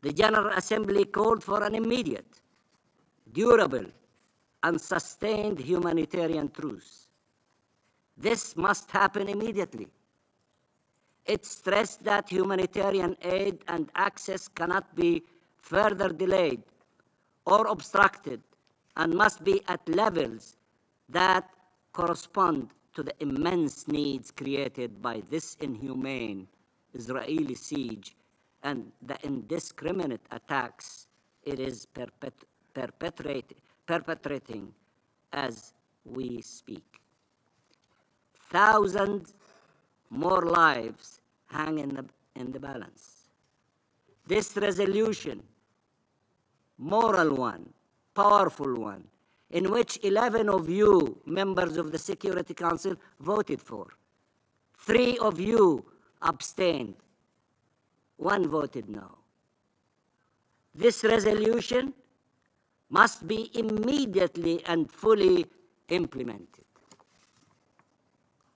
The General Assembly called for an immediate, durable, and sustained humanitarian truce. This must happen immediately. It stressed that humanitarian aid and access cannot be further delayed or obstructed and must be at levels that correspond to the immense needs created by this inhumane Israeli siege and the indiscriminate attacks it is perpetrating as we speak. Thousands more lives hang in the balance. This resolution, moral one, powerful one, in which 11 of you, members of the Security Council, voted for. 3 of you abstained. 1 voted no. This resolution must be immediately and fully implemented.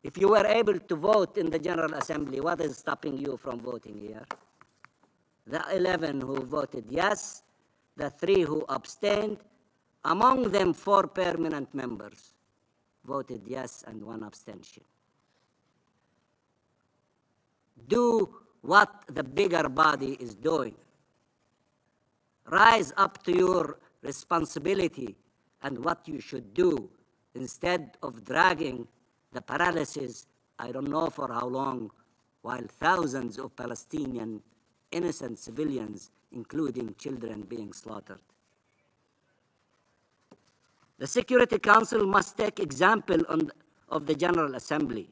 If you were able to vote in the General Assembly, what is stopping you from voting here? The 11 who voted yes, the 3 who abstained, among them 4 permanent members. voted yes and 1 abstention. Do what the bigger body is doing. Rise up to your responsibility and what you should do instead of dragging the paralysis, I don't know for how long, while thousands of Palestinian innocent civilians, including children, being slaughtered. The Security Council must take example of the General Assembly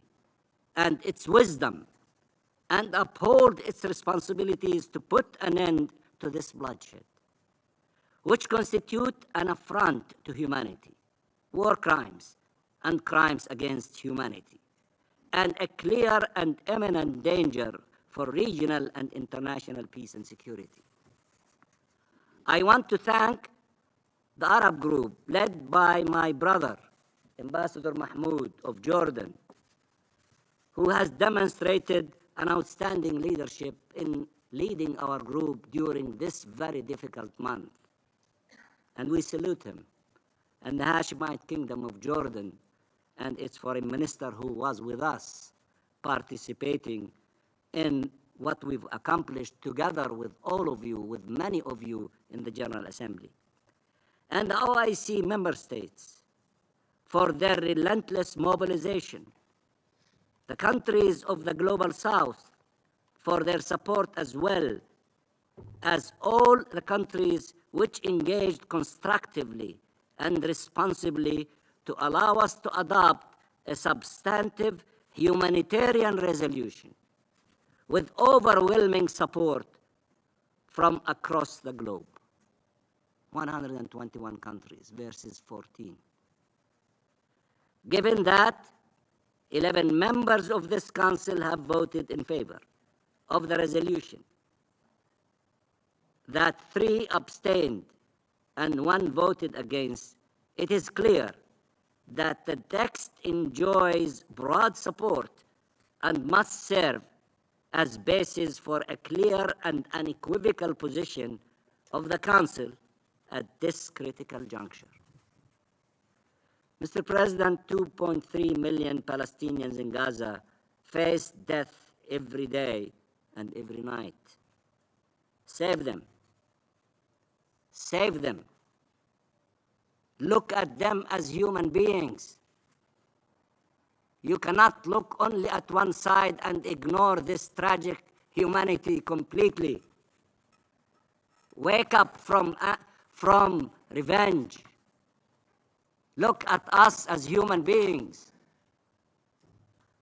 and its wisdom and uphold its responsibilities to put an end to this bloodshed, which constitute an affront to humanity, war crimes, and crimes against humanity, and a clear and imminent danger for regional and international peace and security. I want to thank the Arab group, led by my brother, Ambassador Mahmoud of Jordan, who has demonstrated an outstanding leadership in leading our group during this very difficult month. And we salute him, and the Hashemite Kingdom of Jordan and its foreign minister who was with us, participating in what we've accomplished together with all of you, with many of you in the General Assembly. And the OIC member states for their relentless mobilization, the countries of the Global South for their support, as well as all the countries which engaged constructively and responsibly to allow us to adopt a substantive humanitarian resolution with overwhelming support from across the globe. 121 countries versus 14. Given that 11 members of this council have voted in favor of the resolution, that 3 abstained and 1 voted against, it is clear that the text enjoys broad support and must serve as basis for a clear and unequivocal position of the Council at this critical juncture. Mr. President, 2.3 million Palestinians in Gaza face death every day and every night. Save them. Save them. Look at them as human beings. You cannot look only at one side and ignore this tragic humanity completely. Wake up from revenge. Look at us as human beings.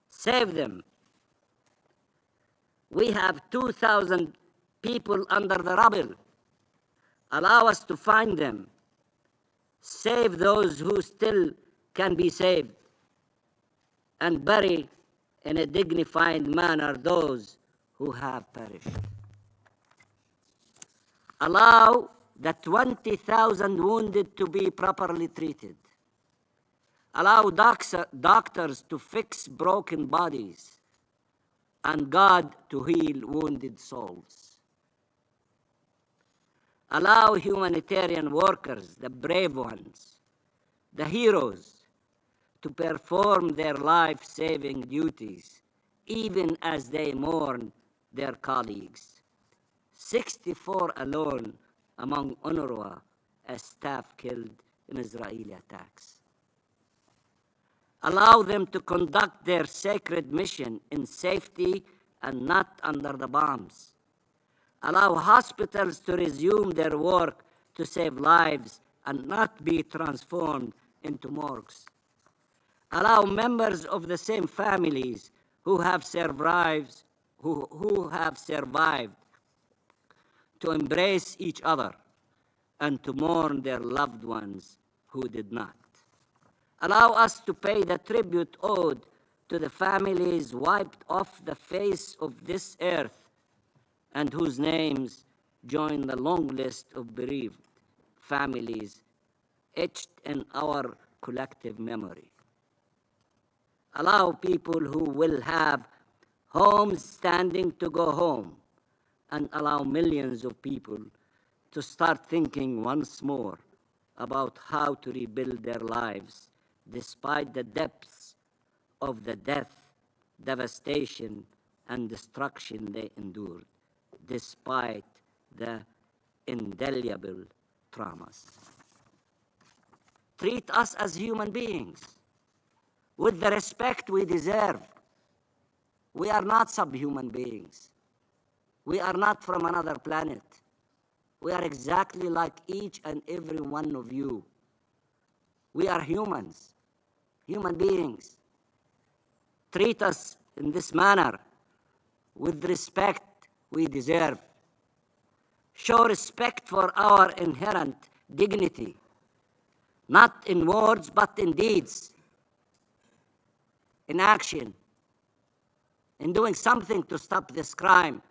Save them. We have 2,000 people under the rubble. Allow us to find them. Save those who still can be saved, and bury in a dignified manner those who have perished. Allow the 20,000 wounded to be properly treated. Allow doctors to fix broken bodies, and God to heal wounded souls. Allow humanitarian workers, the brave ones, the heroes, to perform their life-saving duties, even as they mourn their colleagues. 64 alone among UNRWA as staff killed in Israeli attacks. Allow them to conduct their sacred mission in safety and not under the bombs. Allow hospitals to resume their work to save lives and not be transformed into morgues. Allow members of the same families who have survived to embrace each other and to mourn their loved ones who did not. Allow us to pay the tribute owed to the families wiped off the face of this earth and whose names join the long list of bereaved families etched in our collective memory. Allow people who will have homes standing to go home, and allow millions of people to start thinking once more about how to rebuild their lives despite the depths of the death, devastation, and destruction they endured, despite the indelible traumas. Treat us as human beings with the respect we deserve. We are not subhuman beings. We are not from another planet. We are exactly like each and every one of you. We are humans, human beings. Treat us in this manner with respect we deserve. Show respect for our inherent dignity, not in words, but in deeds, in action, in doing something to stop this crime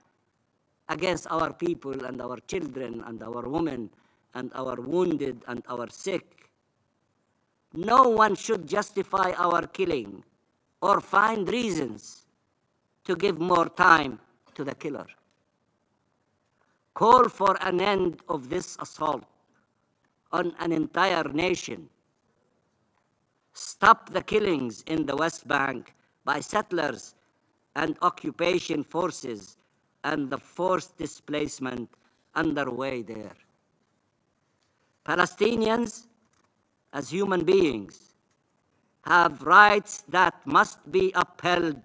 against our people and our children and our women and our wounded and our sick. No one should justify our killing or find reasons to give more time to the killer. Call for an end of this assault on an entire nation. Stop the killings in the West Bank by settlers and occupation forces and the forced displacement underway there. Palestinians, as human beings, have rights that must be upheld,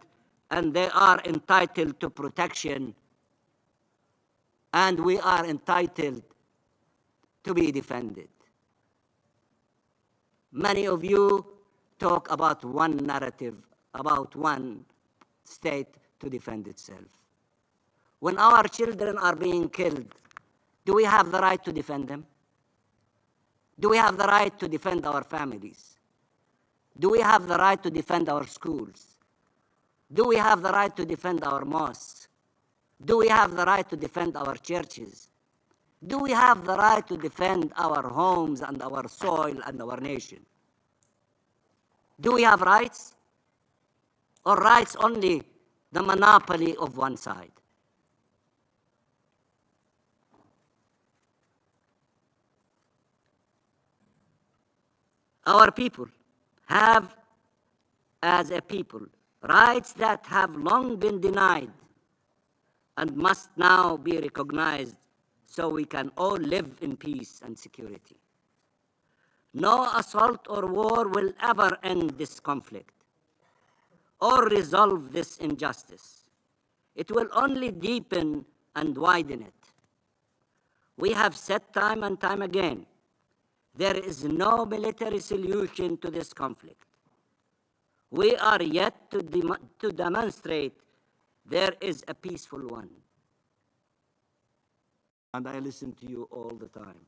and they are entitled to protection, and we are entitled to be defended. Many of you talk about one narrative, about one state to defend itself. When our children are being killed, do we have the right to defend them? Do we have the right to defend our families? Do we have the right to defend our schools? Do we have the right to defend our mosques? Do we have the right to defend our churches? Do we have the right to defend our homes and our soil and our nation? Do we have rights? Or rights only the monopoly of one side? Our people have, as a people, rights that have long been denied and must now be recognized so we can all live in peace and security. No assault or war will ever end this conflict or resolve this injustice. It will only deepen and widen it. We have said time and time again, there is no military solution to this conflict. We are yet to demonstrate there is a peaceful one. And I listen to you all the time.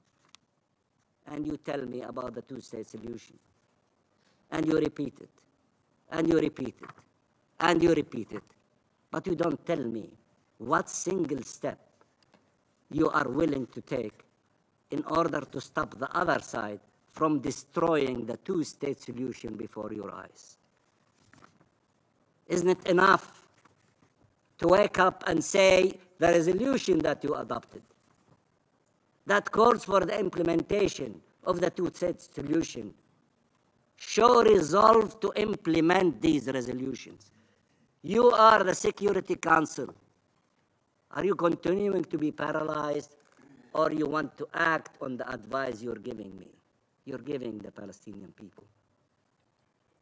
And you tell me about the two-state solution. And you repeat it. And you repeat it. And you repeat it. But you don't tell me what single step you are willing to take in order to stop the other side from destroying the two-state solution before your eyes. Isn't it enough to wake up and say the resolution that you adopted that calls for the implementation of the two-state solution show resolve to implement these resolutions? You are the Security Council. Are you continuing to be paralyzed, or you want to act on the advice you're giving me, you're giving the Palestinian people?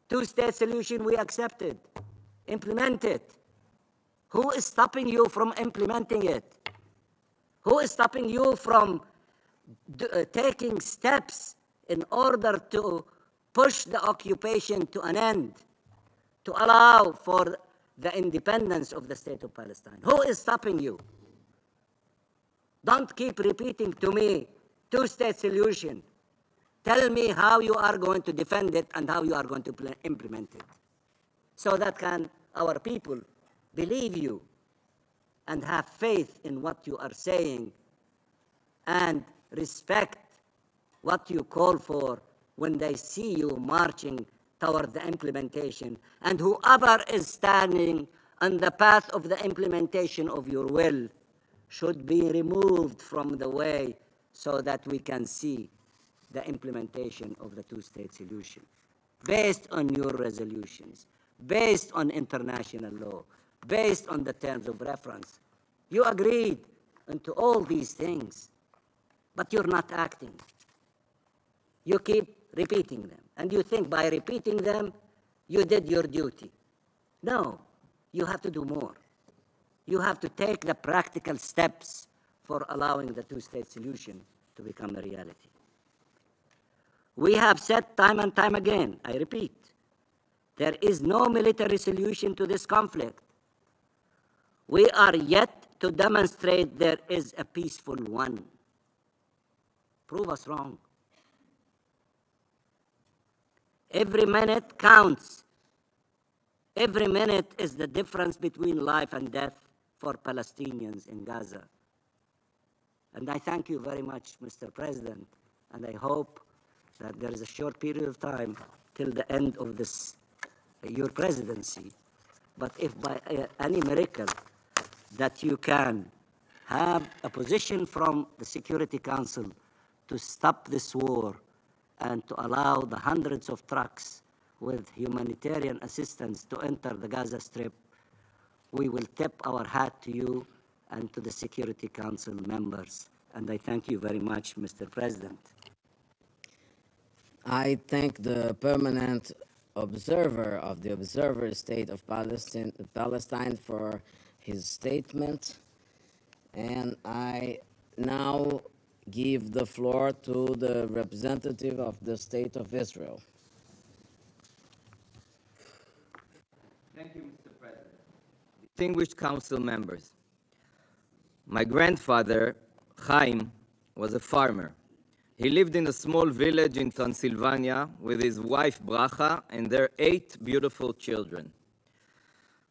Two-state solution we accepted. Implement it. Who is stopping you from implementing it? Who is stopping you from taking steps in order to push the occupation to an end, to allow for the independence of the state of Palestine? Who is stopping you? Don't keep repeating to me, two-state solution. Tell me how you are going to defend it and how you are going to implement it, so that can our people believe you and have faith in what you are saying and respect what you call for when they see you marching toward the implementation. And whoever is standing on the path of the implementation of your will should be removed from the way so that we can see the implementation of the two-state solution. based on your resolutions, based on international law, based on the terms of reference. You agreed into all these things, but you're not acting. You keep repeating them, and you think by repeating them, you did your duty. No, you have to do more. You have to take the practical steps for allowing the two-state solution to become a reality. We have said time and time again, I repeat, there is no military solution to this conflict. We are yet to demonstrate there is a peaceful one. Prove us wrong. Every minute counts. Every minute is the difference between life and death for Palestinians in Gaza. And I thank you very much, Mr. President, and I hope that there is a short period of time till the end of this, your presidency. But if by any miracle that you can have a position from the Security Council to stop this war and to allow the hundreds of trucks with humanitarian assistance to enter the Gaza Strip, we will tip our hat to you and to the Security Council members. And I thank you very much, Mr. President. I thank the permanent observer of the Observer State of Palestine for his statement. And I now give the floor to the representative of the State of Israel. Thank you, Mr. President. Distinguished council members, my grandfather, Chaim, was a farmer. He lived in a small village in Transylvania with his wife, Bracha, and their 8 beautiful children.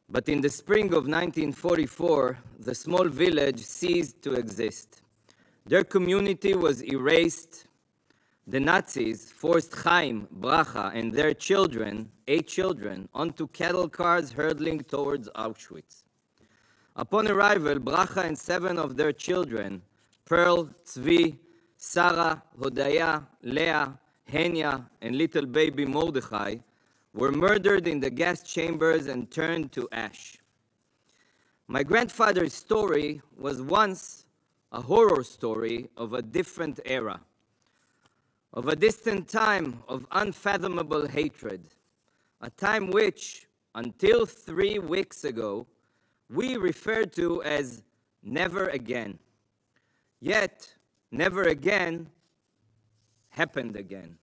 But in the spring of 1944, the small village ceased to exist. Their community was erased. The Nazis forced Chaim, Bracha, and their children, 8 children, onto cattle cars hurtling towards Auschwitz. Upon arrival, Bracha and 7 of their children, Pearl, Tzvi, Sarah, Hodaya, Leah, Henya, and little baby Mordechai, were murdered in the gas chambers and turned to ash. My grandfather's story was once a horror story of a different era, of a distant time of unfathomable hatred, a time which, until 3 weeks ago, we referred to as never again. Yet, never again happened again.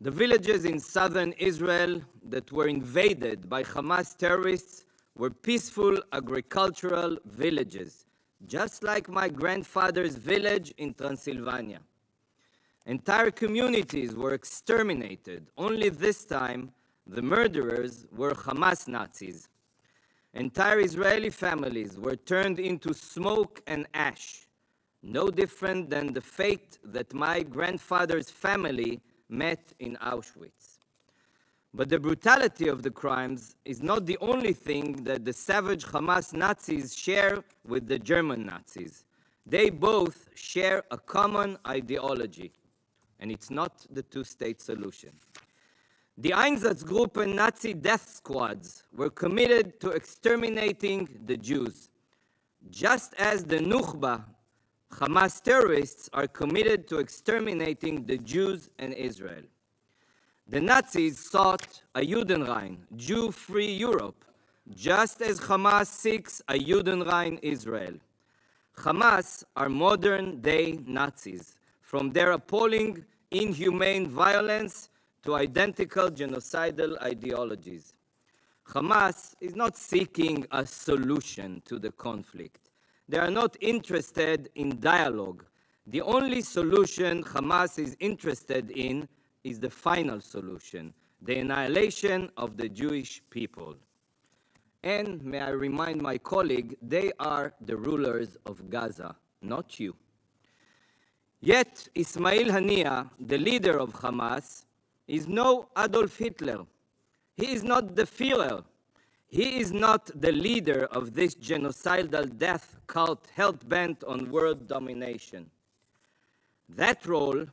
The villages in southern Israel that were invaded by Hamas terrorists were peaceful agricultural villages, just like my grandfather's village in Transylvania. Entire communities were exterminated. Only this time, the murderers were Hamas Nazis. Entire Israeli families were turned into smoke and ash, no different than the fate that my grandfather's family met in Auschwitz. But the brutality of the crimes is not the only thing that the savage Hamas Nazis share with the German Nazis. They both share a common ideology, and it's not the two-state solution. The Einsatzgruppen Nazi death squads were committed to exterminating the Jews, just as the Nukhba, Hamas terrorists, are committed to exterminating the Jews and Israel. The Nazis sought a Judenrein, Jew-free Europe, just as Hamas seeks a Judenrein Israel. Hamas are modern-day Nazis, from their appalling, inhumane violence to identical genocidal ideologies. Hamas is not seeking a solution to the conflict. They are not interested in dialogue. The only solution Hamas is interested in is the final solution, the annihilation of the Jewish people. And may I remind my colleague, they are the rulers of Gaza, not you. Yet Ismail Haniyeh, the leader of Hamas, is no Adolf Hitler. He is not the Führer. He is not the leader of this genocidal death cult hell-bent on world domination. That role,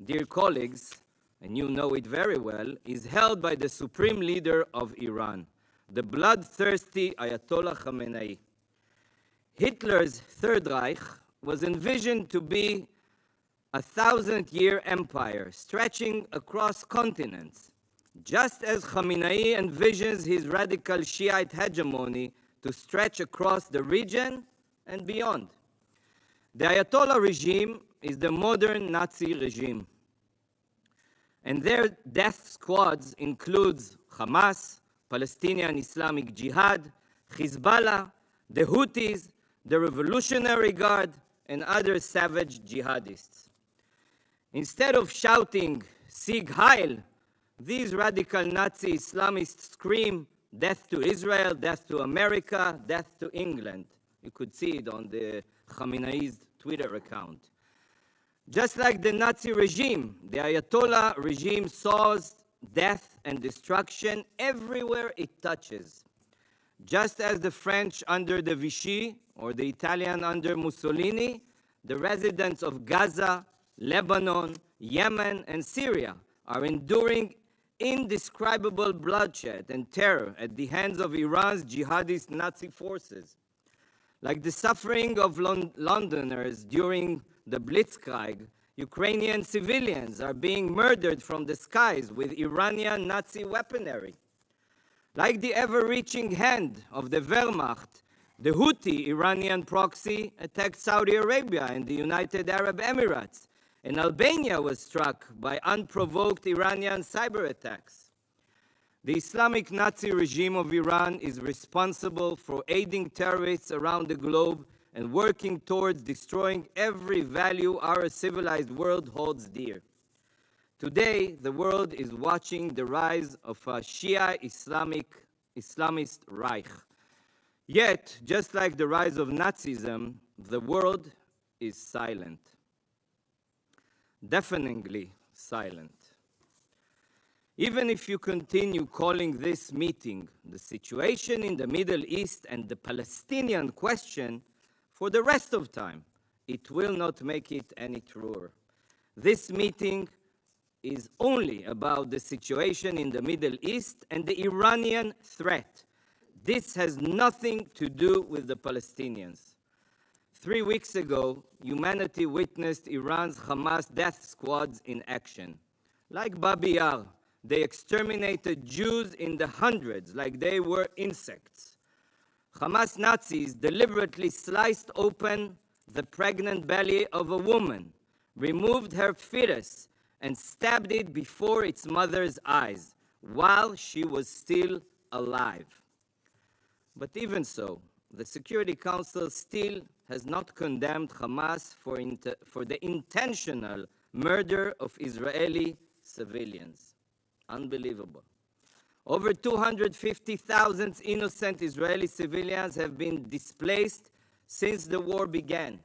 dear colleagues, and you know it very well, is held by the supreme leader of Iran, the bloodthirsty Ayatollah Khamenei. Hitler's Third Reich was envisioned to be a 1,000-year empire stretching across continents, just as Khamenei envisions his radical Shiite hegemony to stretch across the region and beyond. The Ayatollah regime is the modern Nazi regime, and their death squads includes Hamas, Palestinian Islamic Jihad, Hezbollah, the Houthis, the Revolutionary Guard, and other savage jihadists. Instead of shouting, Sieg Heil, these radical Nazi Islamists scream, death to Israel, death to America, death to England. You could see it on the Khamenei's Twitter account. Just like the Nazi regime, the Ayatollah regime sows death and destruction everywhere it touches. Just as the French under the Vichy or the Italian under Mussolini, the residents of Gaza, Lebanon, Yemen, and Syria are enduring indescribable bloodshed and terror at the hands of Iran's jihadist Nazi forces. Like the suffering of Londoners during the Blitzkrieg, Ukrainian civilians are being murdered from the skies with Iranian Nazi weaponry. Like the ever-reaching hand of the Wehrmacht, the Houthi Iranian proxy attacked Saudi Arabia and the United Arab Emirates, and Albania was struck by unprovoked Iranian cyber attacks. The Islamic Nazi regime of Iran is responsible for aiding terrorists around the globe and working towards destroying every value our civilized world holds dear. Today, the world is watching the rise of a Shia Islamist Reich. Yet, just like the rise of Nazism, the world is silent. Deafeningly silent. Even if you continue calling this meeting the situation in the Middle East and the Palestinian question for the rest of time, it will not make it any truer. This meeting is only about the situation in the Middle East and the Iranian threat. This has nothing to do with the Palestinians. 3 weeks ago, humanity witnessed Iran's Hamas death squads in action. Like Babi Yar, they exterminated Jews in the hundreds like they were insects. Hamas Nazis deliberately sliced open the pregnant belly of a woman, removed her fetus, and stabbed it before its mother's eyes while she was still alive. But even so, the Security Council still has not condemned Hamas for the intentional murder of Israeli civilians. Unbelievable. Over 250,000 innocent Israeli civilians have been displaced since the war began.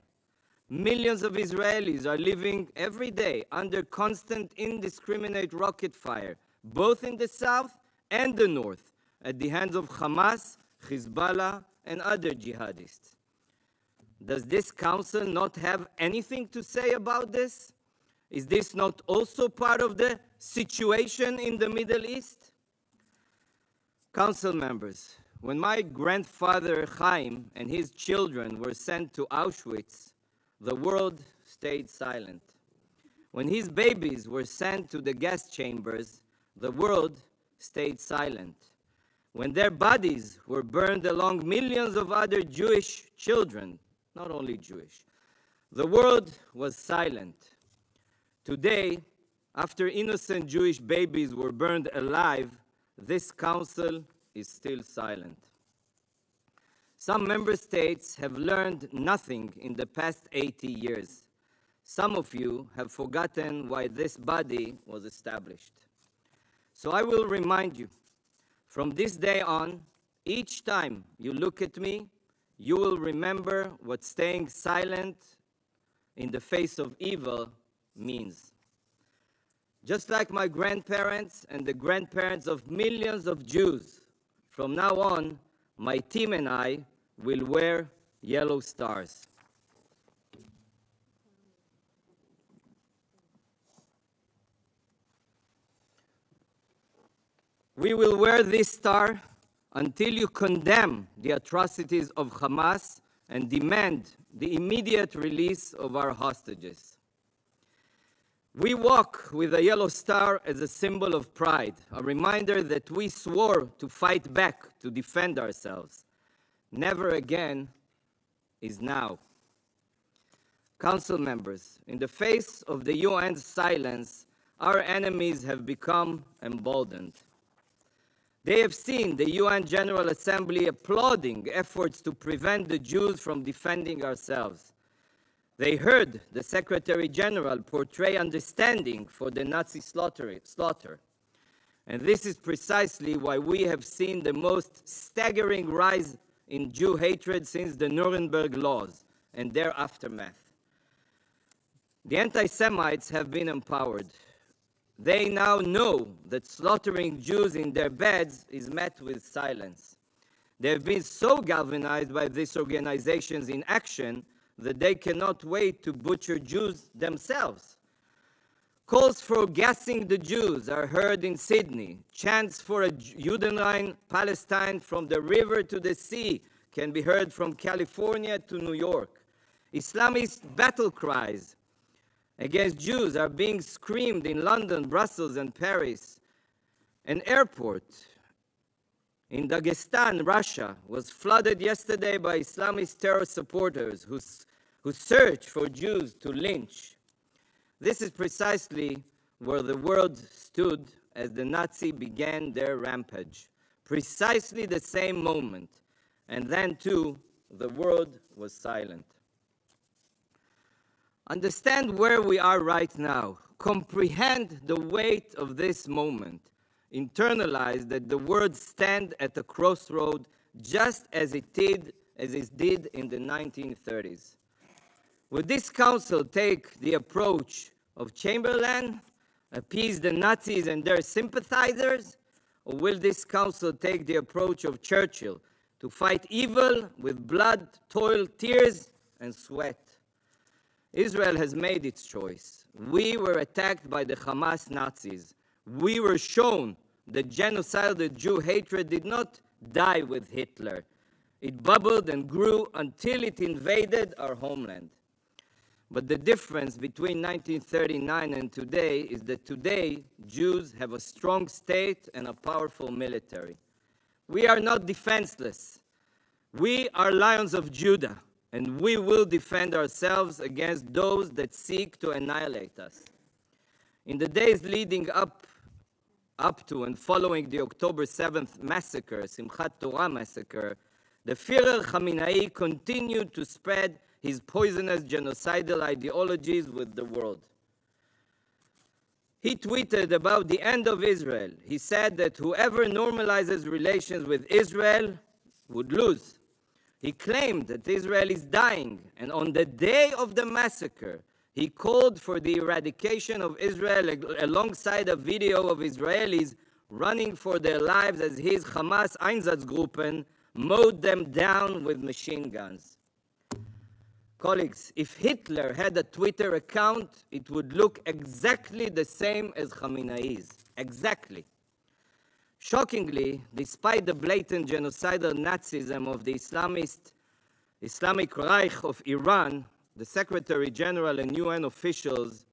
Millions of Israelis are living every day under constant indiscriminate rocket fire, both in the south and the north, at the hands of Hamas, Hezbollah, and other jihadists. Does this council not have anything to say about this? Is this not also part of the situation in the Middle East? Council members, when my grandfather Chaim and his children were sent to Auschwitz, the world stayed silent. When his babies were sent to the gas chambers, the world stayed silent. When their bodies were burned along millions of other Jewish children, not only Jewish, the world was silent. Today, after innocent Jewish babies were burned alive, this council is still silent. Some member states have learned nothing in the past 80 years. Some of you have forgotten why this body was established. So I will remind you, from this day on, each time you look at me, you will remember what staying silent in the face of evil means. Just like my grandparents and the grandparents of millions of Jews, from now on, my team and I will wear yellow stars. We will wear this star until you condemn the atrocities of Hamas and demand the immediate release of our hostages. We walk with a yellow star as a symbol of pride, a reminder that we swore to fight back, to defend ourselves. Never again is now. Council members, in the face of the UN's silence, our enemies have become emboldened. They have seen the UN General Assembly applauding efforts to prevent the Jews from defending ourselves. They heard the Secretary General portray understanding for the Nazi slaughter. And this is precisely why we have seen the most staggering rise in Jew hatred since the Nuremberg laws and their aftermath. The anti-Semites have been empowered. They now know that slaughtering Jews in their beds is met with silence. They have been so galvanized by these organizations in action that they cannot wait to butcher Jews themselves. Calls for gassing the Jews are heard in Sydney. Chants for a Judenrein Palestine from the river to the sea can be heard from California to New York. Islamist battle cries against Jews are being screamed in London, Brussels, and Paris. An airport in Dagestan, Russia, was flooded yesterday by Islamist terror supporters who search for Jews to lynch. This is precisely where the world stood as the Nazis began their rampage. Precisely the same moment. And then, too, the world was silent. Understand where we are right now. Comprehend the weight of this moment. Internalize that the world stands at a crossroad just as it did in the 1930s. Will this council take the approach of Chamberlain, appease the Nazis and their sympathizers, or will this council take the approach of Churchill to fight evil with blood, toil, tears, and sweat? Israel has made its choice. We were attacked by the Hamas Nazis. We were shown that genocidal Jew hatred did not die with Hitler. It bubbled and grew until it invaded our homeland. But the difference between 1939 and today is that today Jews have a strong state and a powerful military. We are not defenseless. We are lions of Judah, and we will defend ourselves against those that seek to annihilate us. In the days leading up to and following the October 7th massacre, Simchat Torah massacre, the Führer Khamenei continued to spread his poisonous genocidal ideologies with the world. He tweeted about the end of Israel. He said that whoever normalizes relations with Israel would lose. He claimed that Israel is dying, and on the day of the massacre, he called for the eradication of Israel alongside a video of Israelis running for their lives as his Hamas Einsatzgruppen mowed them down with machine guns. Colleagues, if Hitler had a Twitter account, it would look exactly the same as Khamenei's. Exactly. Shockingly, despite the blatant genocidal Nazism of the Islamic Reich of Iran, the Secretary General and UN officials,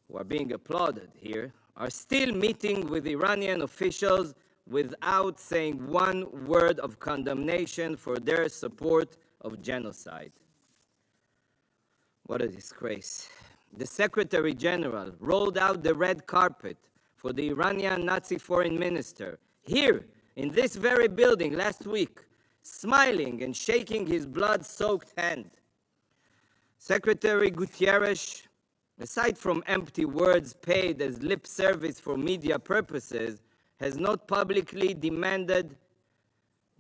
who are being applauded here, are still meeting with Iranian officials without saying one word of condemnation for their support of genocide. What a disgrace. The Secretary General rolled out the red carpet for the Iranian Nazi foreign minister here in this very building last week, smiling and shaking his blood-soaked hand. Secretary Gutierrez, aside from empty words paid as lip service for media purposes, has not publicly demanded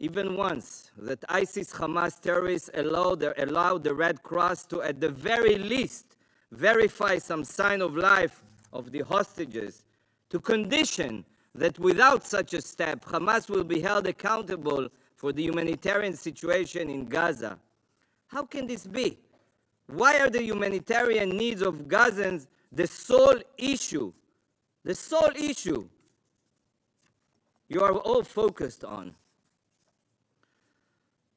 even once that ISIS-Hamas terrorists allow the Red Cross to, at the very least, verify some sign of life of the hostages, to condition that without such a step, Hamas will be held accountable for the humanitarian situation in Gaza. How can this be? Why are the humanitarian needs of Gazans the sole issue? The sole issue. you are all focused on.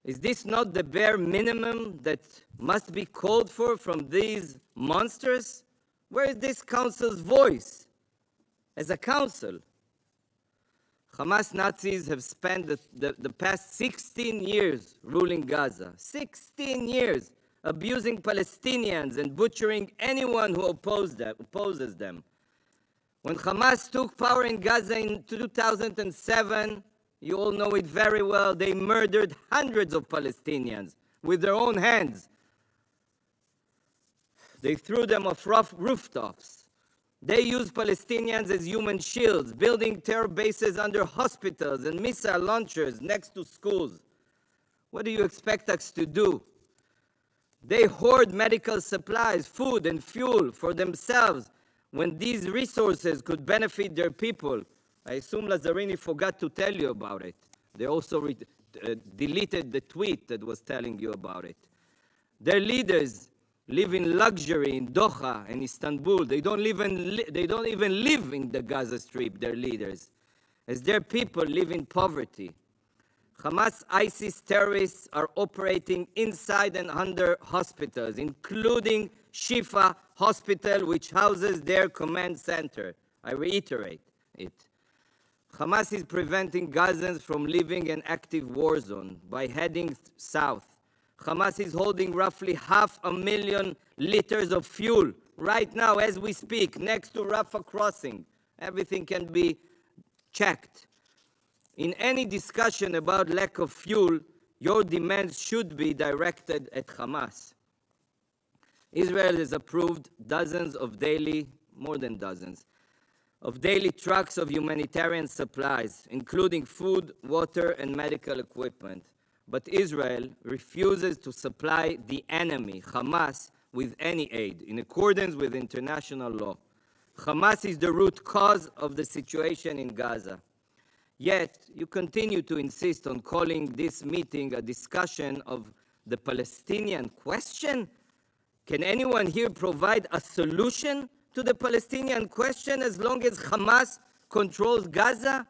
Is this not the bare minimum that must be called for from these monsters? Where is this council's voice as a council? Hamas Nazis have spent the past 16 years ruling Gaza. 16 years abusing Palestinians and butchering anyone who opposes them. When Hamas took power in Gaza in 2007, you all know it very well, they murdered hundreds of Palestinians with their own hands. They threw them off rooftops. They used Palestinians as human shields, building terror bases under hospitals and missile launchers next to schools. What do you expect us to do? They hoard medical supplies, food, and fuel for themselves when these resources could benefit their people. I assume Lazzarini forgot to tell you about it. They also deleted the tweet that was telling you about it. Their leaders live in luxury in Doha and Istanbul. They don't even live in the Gaza Strip, their leaders, as their people live in poverty. Hamas ISIS terrorists are operating inside and under hospitals, including Shifa Hospital, which houses their command center. I reiterate it. Hamas is preventing Gazans from living an active war zone by heading south. Hamas is holding roughly 500,000 liters of fuel right now as we speak next to Rafah crossing. Everything can be checked. In any discussion about lack of fuel, your demands should be directed at Hamas. Israel has approved dozens of more than dozens, of daily trucks of humanitarian supplies, including food, water, and medical equipment. But Israel refuses to supply the enemy, Hamas, with any aid, in accordance with international law. Hamas is the root cause of the situation in Gaza. Yet, you continue to insist on calling this meeting a discussion of the Palestinian question? Can anyone here provide a solution to the Palestinian question as long as Hamas controls Gaza?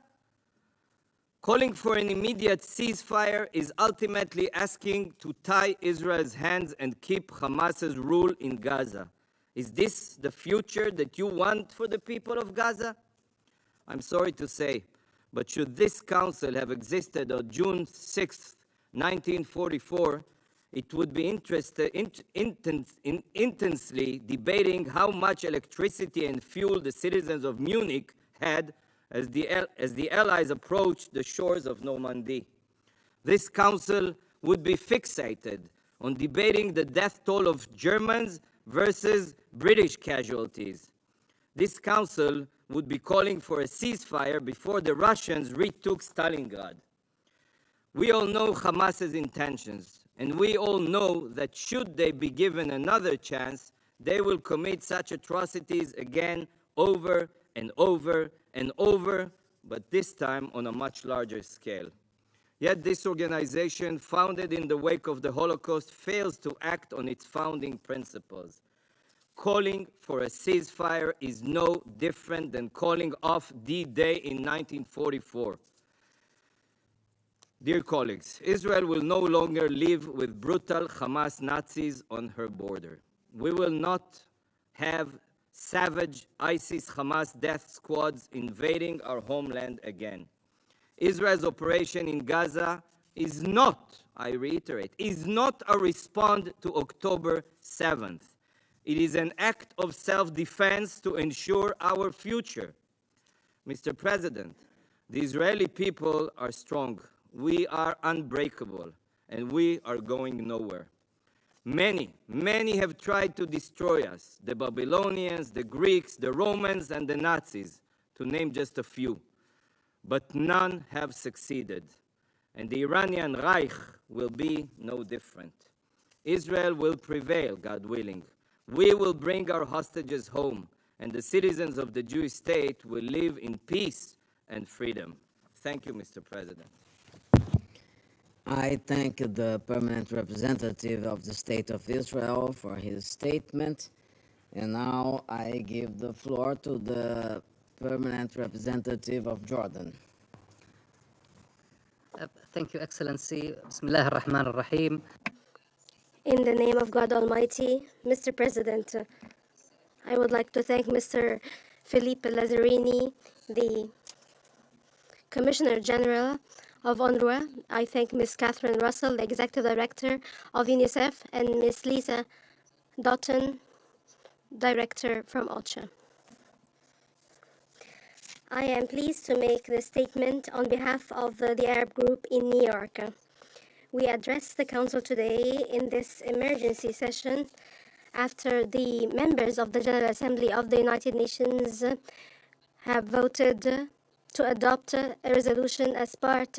Calling for an immediate ceasefire is ultimately asking to tie Israel's hands and keep Hamas's rule in Gaza. Is this the future that you want for the people of Gaza? I'm sorry to say, but should this council have existed on June 6, 1944, it would be intensely debating how much electricity and fuel the citizens of Munich had as the Allies approached the shores of Normandy. This council would be fixated on debating the death toll of Germans versus British casualties. This council would be calling for a ceasefire before the Russians retook Stalingrad. We all know Hamas's intentions, and we all know that should they be given another chance, they will commit such atrocities again over and over and over, but this time on a much larger scale. Yet this organization, founded in the wake of the Holocaust, fails to act on its founding principles. Calling for a ceasefire is no different than calling off D-Day in 1944. Dear colleagues, Israel will no longer live with brutal Hamas Nazis on her border. We will not have savage ISIS-Hamas death squads invading our homeland again. Israel's operation in Gaza is not, I reiterate, is not a response to October 7th. It is an act of self-defense to ensure our future. Mr. President, the Israeli people are strong. We are unbreakable, and we are going nowhere. Many have tried to destroy us, the Babylonians, the Greeks, the Romans, and the Nazis, to name just a few. But none have succeeded, and the Iranian Reich will be no different. Israel will prevail, God willing. We will bring our hostages home, and the citizens of the Jewish state will live in peace and freedom. Thank you, Mr. President. I thank the permanent representative of the State of Israel for his statement. And now I give the floor to the permanent representative of Jordan. Thank you, Excellency. Bismillah ar-Rahman ar-Rahim. In the name of God Almighty, Mr. President, I would like to thank Mr. Felipe Lazzarini, the Commissioner General of UNRWA. I thank Ms. Catherine Russell, the Executive Director of UNICEF, and Ms. Lisa Doughton, Director from OCHA. I am pleased to make this statement on behalf of the Arab Group in New York. We address the Council today in this emergency session after the members of the General Assembly of the United Nations have voted to adopt a resolution as part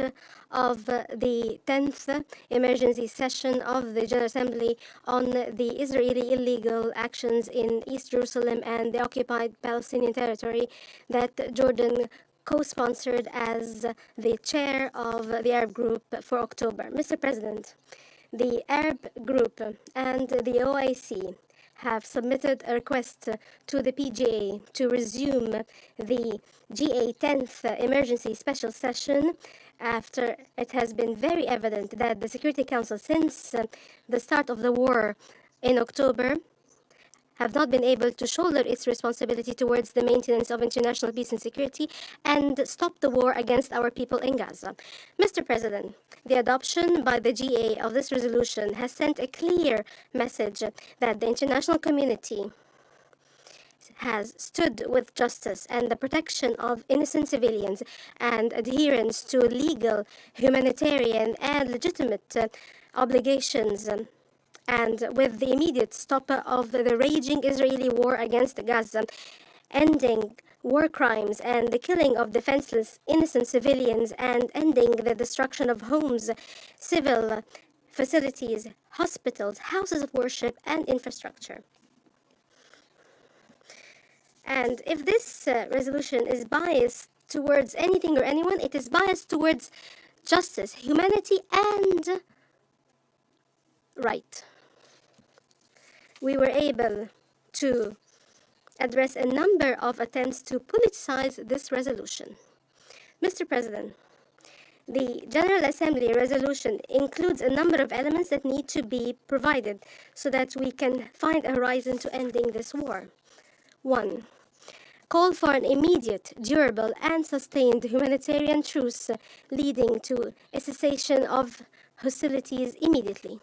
of the 10th emergency session of the General Assembly on the Israeli illegal actions in East Jerusalem and the occupied Palestinian territory that Jordan co-sponsored as the chair of the Arab Group for October. Mr. President, the Arab Group and the OIC have submitted a request to the PGA to resume the GA 10th emergency special session after it has been very evident that the Security Council, since the start of the war in October, have not been able to shoulder its responsibility towards the maintenance of international peace and security and stop the war against our people in Gaza. Mr. President, the adoption by the GA of this resolution has sent a clear message that the international community has stood with justice and the protection of innocent civilians and adherence to legal, humanitarian, and legitimate obligations, and with the immediate stop of the raging Israeli war against Gaza, ending war crimes and the killing of defenseless innocent civilians, and ending the destruction of homes, civil facilities, hospitals, houses of worship, and infrastructure. And if this resolution is biased towards anything or anyone, it is biased towards justice, humanity, and right. We were able to address a number of attempts to politicize this resolution. Mr. President, the General Assembly resolution includes a number of elements that need to be provided so that we can find a horizon to ending this war. 1. Call for an immediate, durable, and sustained humanitarian truce leading to a cessation of hostilities immediately,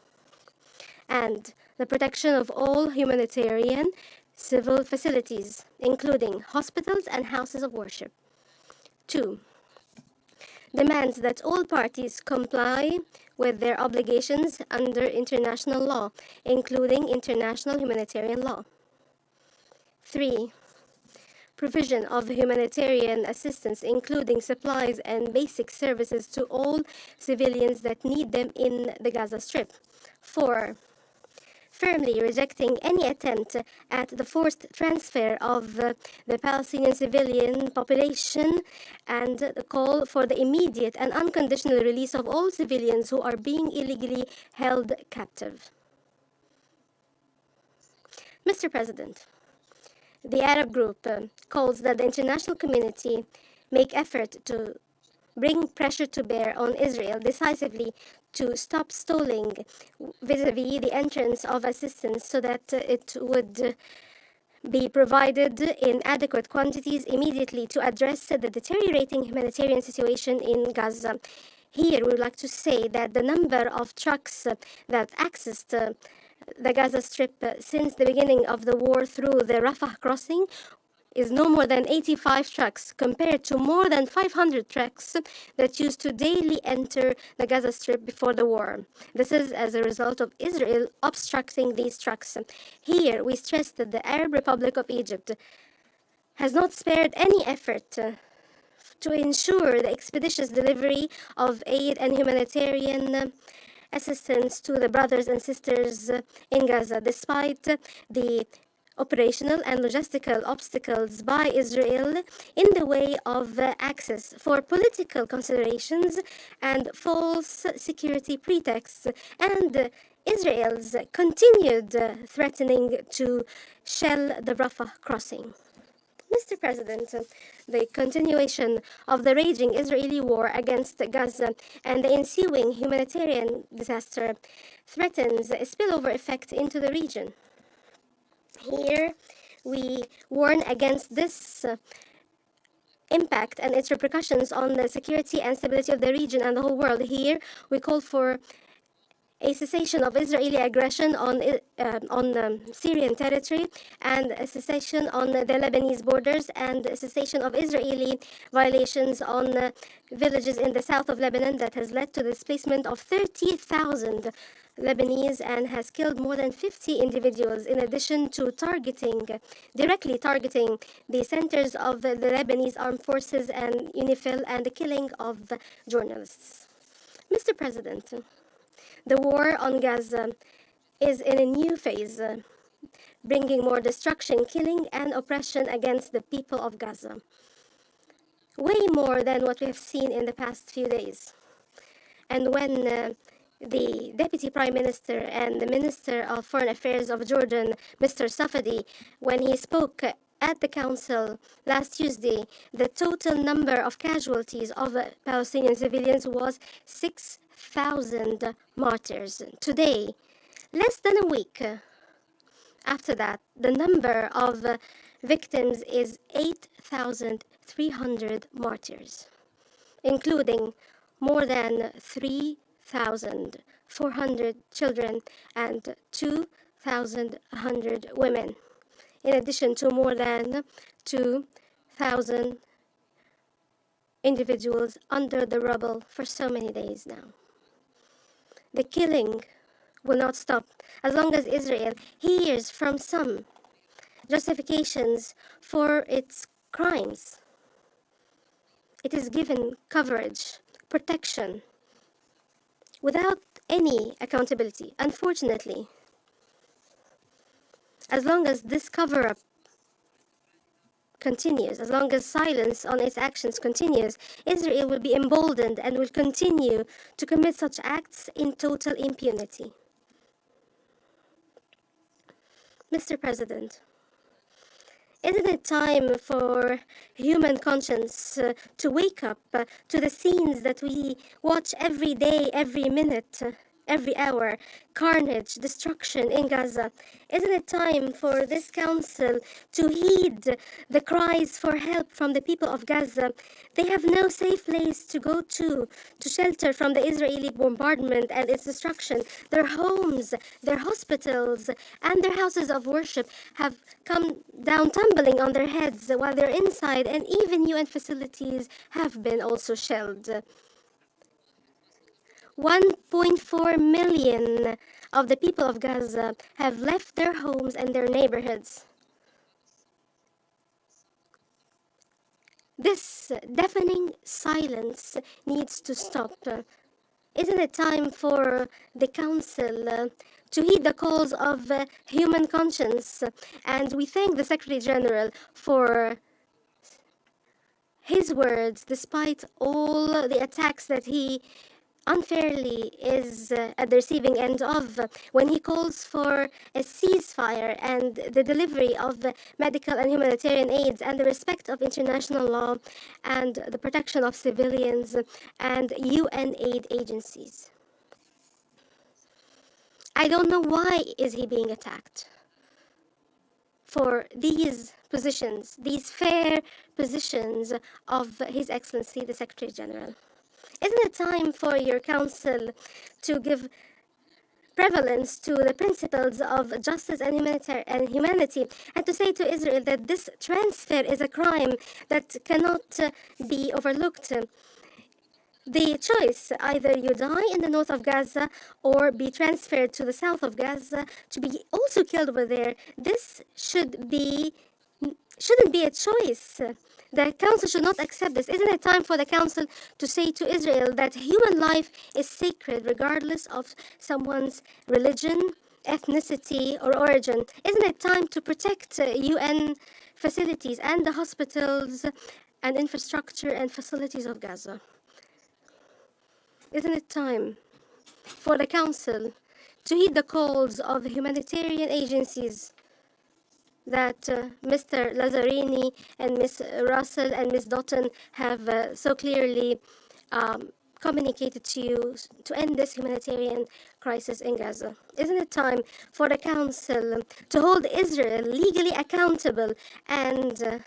and the protection of all humanitarian civil facilities, including hospitals and houses of worship. 2. Demands that all parties comply with their obligations under international law, including international humanitarian law. 3. Provision of humanitarian assistance, including supplies and basic services to all civilians that need them in the Gaza Strip. 4. Firmly rejecting any attempt at the forced transfer of the Palestinian civilian population, and the call for the immediate and unconditional release of all civilians who are being illegally held captive. Mr. President, the Arab Group calls that the international community make effort to bring pressure to bear on Israel decisively to stop stalling vis-a-vis the entrance of assistance so that it would be provided in adequate quantities immediately to address the deteriorating humanitarian situation in Gaza. Here, we would like to say that the number of trucks that accessed the Gaza Strip since the beginning of the war through the Rafah crossing is no more than 85 trucks, compared to more than 500 trucks that used to daily enter the Gaza Strip before the war. This is as a result of Israel obstructing these trucks. Here, we stress that the Arab Republic of Egypt has not spared any effort to ensure the expeditious delivery of aid and humanitarian assistance to the brothers and sisters in Gaza, despite the operational and logistical obstacles by Israel in the way of access for political considerations and false security pretexts, and Israel's continued threatening to shell the Rafah crossing. Mr. President, the continuation of the raging Israeli war against Gaza and the ensuing humanitarian disaster threatens a spillover effect into the region. Here, we warn against this impact and its repercussions on the security and stability of the region and the whole world. Here, we call for a cessation of Israeli aggression on Syrian territory, and a cessation on the Lebanese borders, and a cessation of Israeli violations on villages in the south of Lebanon that has led to the displacement of 30,000 Lebanese and has killed more than 50 individuals, in addition to directly targeting the centers of the Lebanese armed forces and UNIFIL, and the killing of journalists. Mr. President, the war on Gaza is in a new phase, bringing more destruction, killing, and oppression against the people of Gaza. Way more than what we have seen in the past few days. And when the Deputy Prime Minister and the Minister of Foreign Affairs of Jordan, Mr. Safadi, when he spoke at the Council last Tuesday, the total number of casualties of Palestinian civilians was 6,000 martyrs. Today, less than a week after that, the number of victims is 8,300 martyrs, including more than 3,400 children and 2,100 women, in addition to more than 2,000 individuals under the rubble for so many days now. The killing will not stop as long as Israel hears from some justifications for its crimes. It is given coverage, protection, without any accountability. Unfortunately, as long as this cover-up continues, as long as silence on its actions continues, Israel will be emboldened and will continue to commit such acts in total impunity. Mr. President, isn't it time for human conscience to wake up to the scenes that we watch every day, every minute, every hour? Carnage, destruction in Gaza. Isn't it time for this council to heed the cries for help from the people of Gaza? They have no safe place to go to shelter from the Israeli bombardment and its destruction. Their homes, their hospitals, and their houses of worship have come down tumbling on their heads while they're inside, and even UN facilities have been also shelled. 1.4 million of the people of Gaza have left their homes and their neighborhoods. This deafening silence needs to stop. Isn't it time for the Council to heed the calls of human conscience? And we thank the Secretary General for his words, despite all the attacks that he unfairly is at the receiving end of, when he calls for a ceasefire and the delivery of medical and humanitarian aids and the respect of international law and the protection of civilians and UN aid agencies. I don't know why is he being attacked for these positions, these fair positions of His Excellency the Secretary General. Isn't it time for your council to give prevalence to the principles of justice and humanity, and to say to Israel that this transfer is a crime that cannot be overlooked? The choice, either you die in the north of Gaza or be transferred to the south of Gaza to be also killed over there, this shouldn't be a choice. The Council should not accept this. Isn't it time for the Council to say to Israel that human life is sacred regardless of someone's religion, ethnicity, or origin? Isn't it time to protect UN facilities and the hospitals and infrastructure and facilities of Gaza? Isn't it time for the Council to heed the calls of humanitarian agencies that Mr. Lazzarini and Ms. Russell and Ms. Doughton have so clearly communicated to you to end this humanitarian crisis in Gaza? Isn't it time for the Council to hold Israel legally accountable and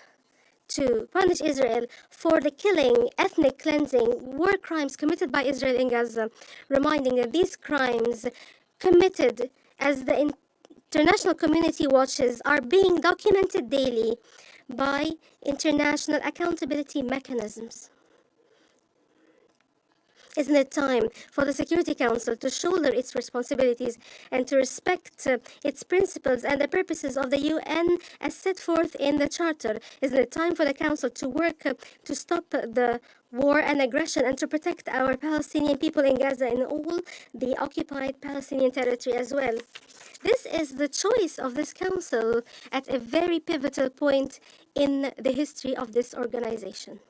to punish Israel for the killing, ethnic cleansing, war crimes committed by Israel in Gaza, reminding that these crimes committed as the international community watches are being documented daily by international accountability mechanisms? Isn't it time for the Security Council to shoulder its responsibilities and to respect its principles and the purposes of the UN as set forth in the Charter? Isn't it time for the Council to work to stop the war and aggression and to protect our Palestinian people in Gaza and all the occupied Palestinian territory as well? This is the choice of this Council at a very pivotal point in the history of this organization.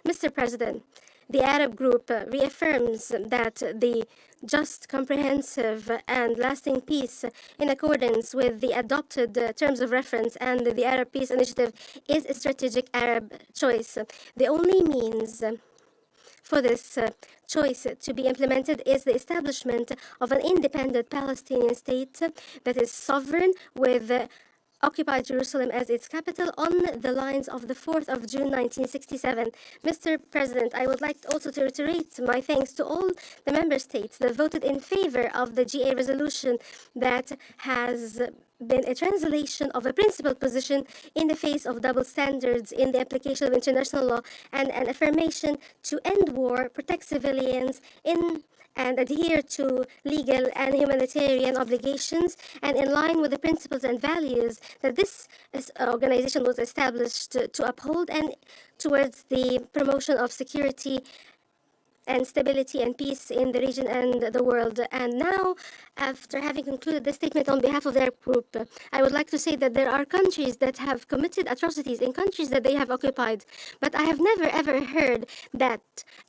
Mr. President, the Arab group reaffirms that the just, comprehensive, and lasting peace in accordance with the adopted terms of reference and the Arab Peace Initiative is a strategic Arab choice. The only means for this choice to be implemented is the establishment of an independent Palestinian state that is sovereign with occupied Jerusalem as its capital on the lines of the 4th of June 1967. Mr. President, I would like also to reiterate my thanks to all the member states that voted in favor of the GA resolution that has been a translation of a principled position in the face of double standards in the application of international law and an affirmation to end war, protect civilians, and adhere to legal and humanitarian obligations, and in line with the principles and values that this organization was established to uphold, and towards the promotion of security and stability and peace in the region and the world. And now, after having concluded this statement on behalf of their group, I would like to say that there are countries that have committed atrocities in countries that they have occupied, but I have never ever heard that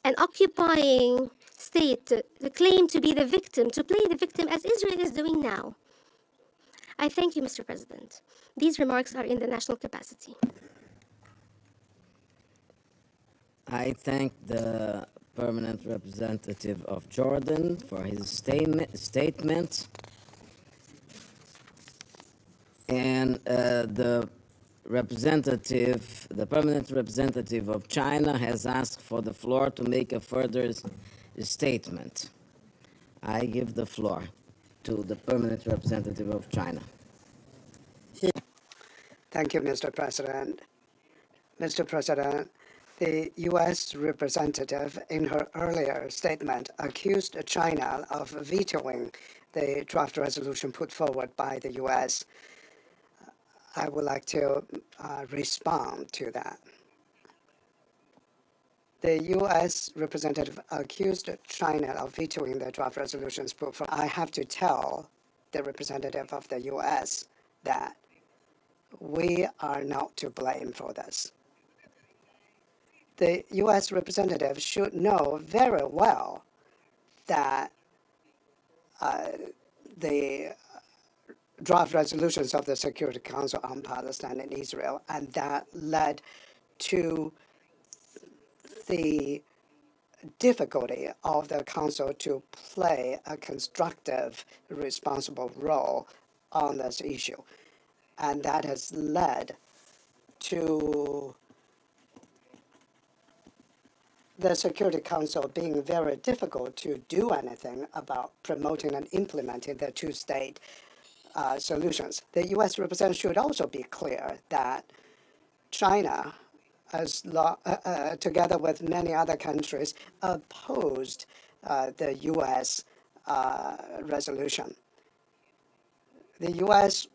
an occupying state claim to be the victim, to play the victim as Israel is doing now. I thank you, Mr. President. These remarks are in the national capacity. I thank the permanent representative of Jordan for his statement. And the permanent representative of China has asked for the floor to make a further statement. I give the floor to the permanent representative of China. Thank you, Mr. President. Mr. President, the U.S. representative in her earlier statement accused China of vetoing the draft resolution put forward by the U.S. I would like to respond to that. The U.S. representative accused China of vetoing the draft resolutions put forward. I have to tell the representative of the U.S. that we are not to blame for this. The U.S. representative should know very well that the draft resolutions of the Security Council on Palestine and Israel, and that led to the difficulty of the Council to play a constructive, responsible role on this issue. And that has led to the Security Council being very difficult to do anything about promoting and implementing the two-state solutions. The U.S. representative should also be clear that China, together with many other countries, opposed the U.S. resolution. The U.S.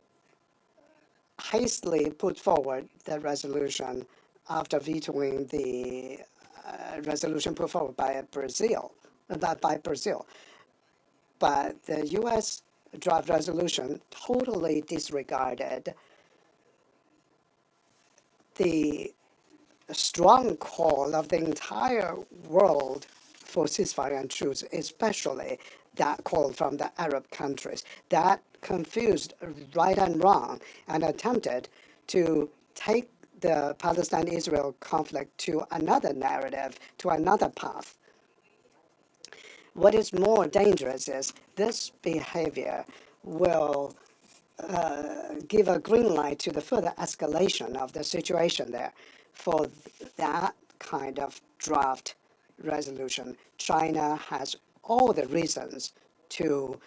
hastily put forward the resolution after vetoing the resolution put forward by Brazil. But the U.S. draft resolution totally disregarded the strong call of the entire world for ceasefire and truce, especially that call from the Arab countries. That confused right and wrong and attempted to take the Palestine-Israel conflict to another narrative, to another path. What is more dangerous is this behavior will give a green light to the further escalation of the situation there. For that kind of draft resolution, China has all the reasons to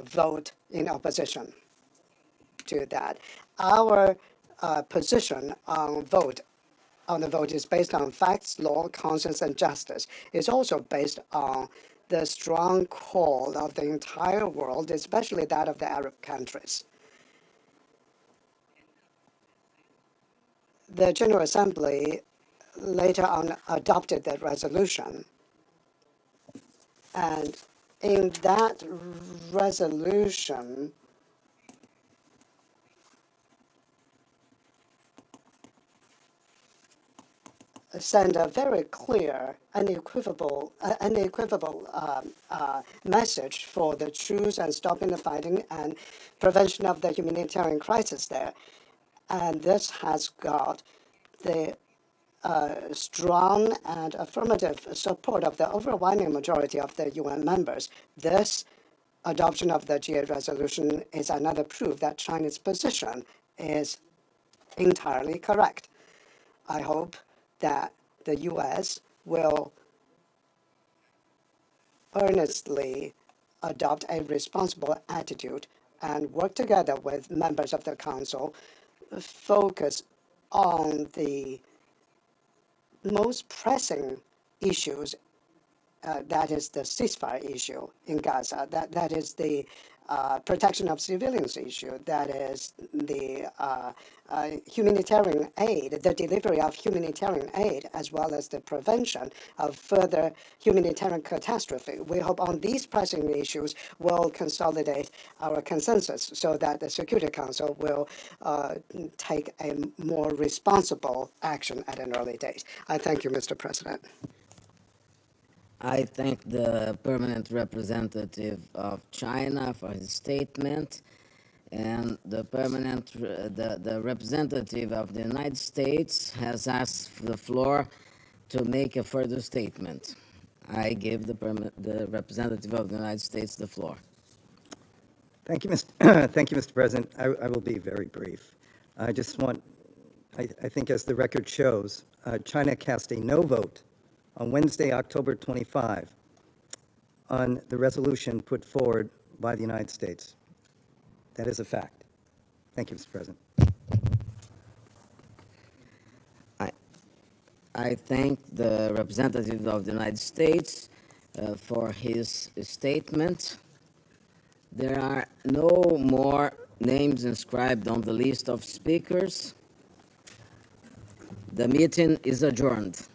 vote in opposition to that. Our position on the vote is based on facts, law, conscience, and justice. It's also based on the strong call of the entire world, especially that of the Arab countries. The General Assembly later on adopted that resolution, and in that resolution, send a very clear, unequivocal message for the truce and stopping the fighting and prevention of the humanitarian crisis there. And this has got the strong and affirmative support of the overwhelming majority of the UN members. This adoption of the G8 resolution is another proof that China's position is entirely correct. I hope that the U.S. will earnestly adopt a responsible attitude and work together with members of the Council, focus on the most pressing issues. That is the ceasefire issue in Gaza. That is the protection of civilians issue. That is the humanitarian aid, the delivery of humanitarian aid, as well as the prevention of further humanitarian catastrophe. We hope on these pressing issues will consolidate our consensus so that the Security Council will take a more responsible action at an early date. I thank you, Mr. President. I thank the permanent representative of China for his statement, and the representative of the United States has asked for the floor to make a further statement. I give the representative of the United States the floor. Thank you, Mr. President. I will be very brief. I just want, I think as the record shows, China cast a no vote on Wednesday, October 25, on the resolution put forward by the United States. That is a fact. Thank you, Mr. President. I thank the representative of the United States for his statement. There are no more names inscribed on the list of speakers. The meeting is adjourned.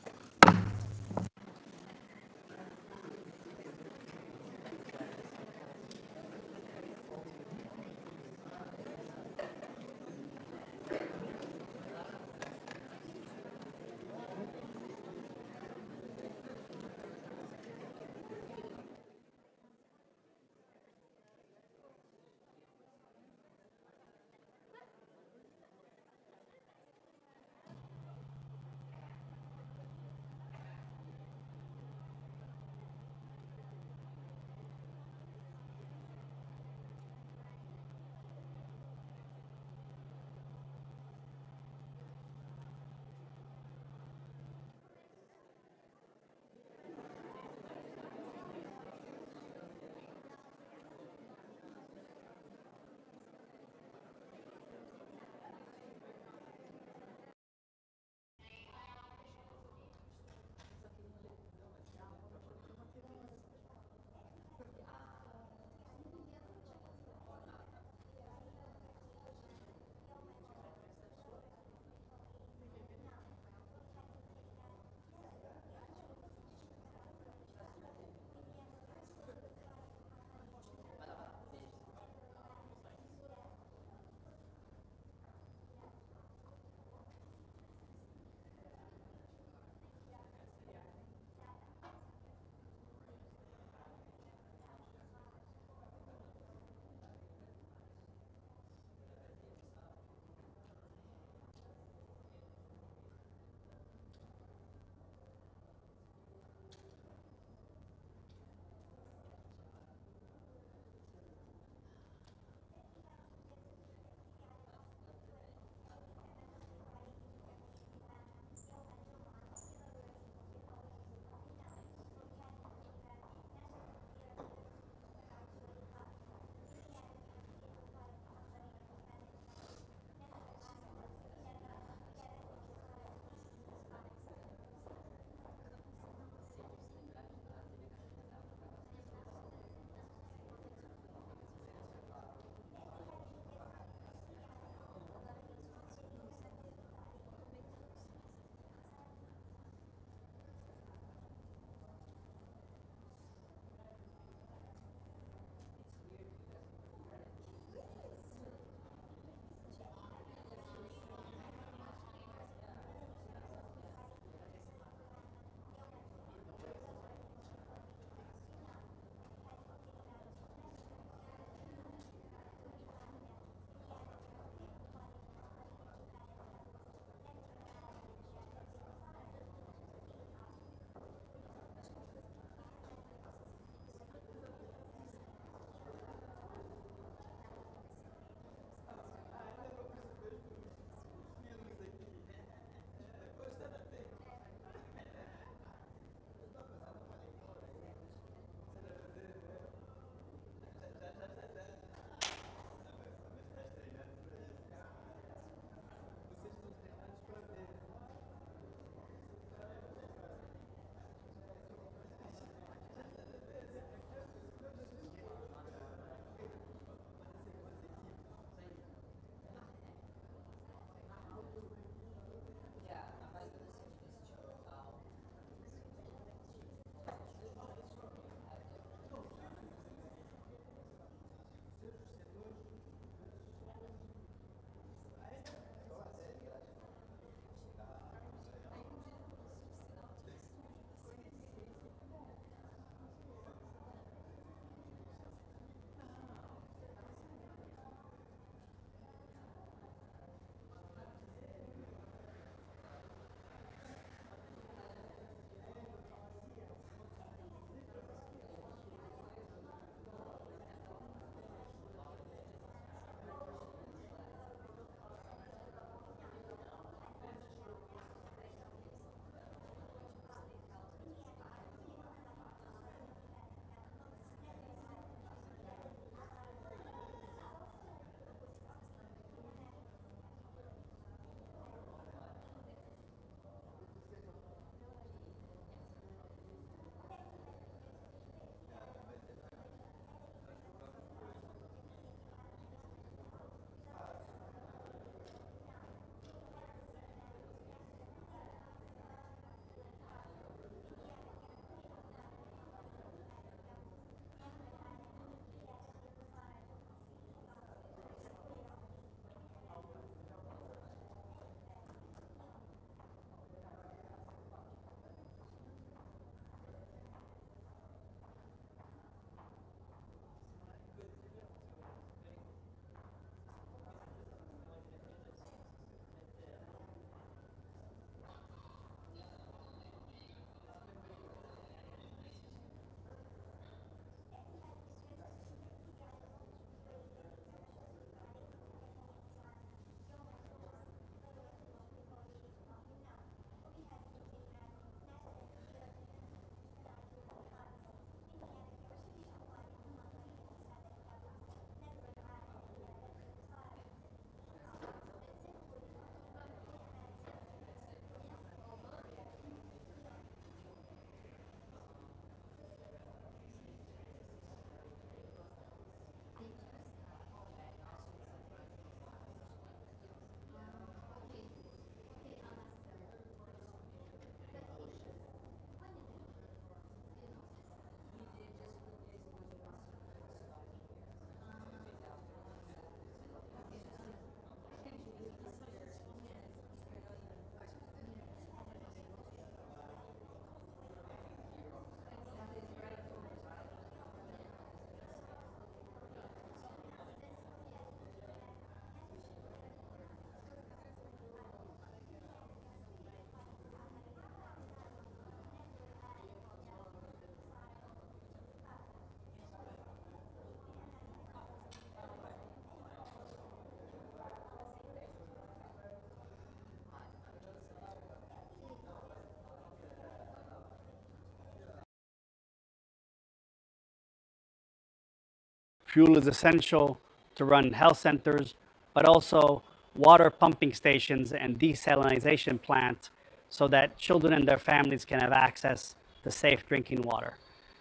Fuel is essential to run health centers, but also water pumping stations and desalination plants so that children and their families can have access to safe drinking water.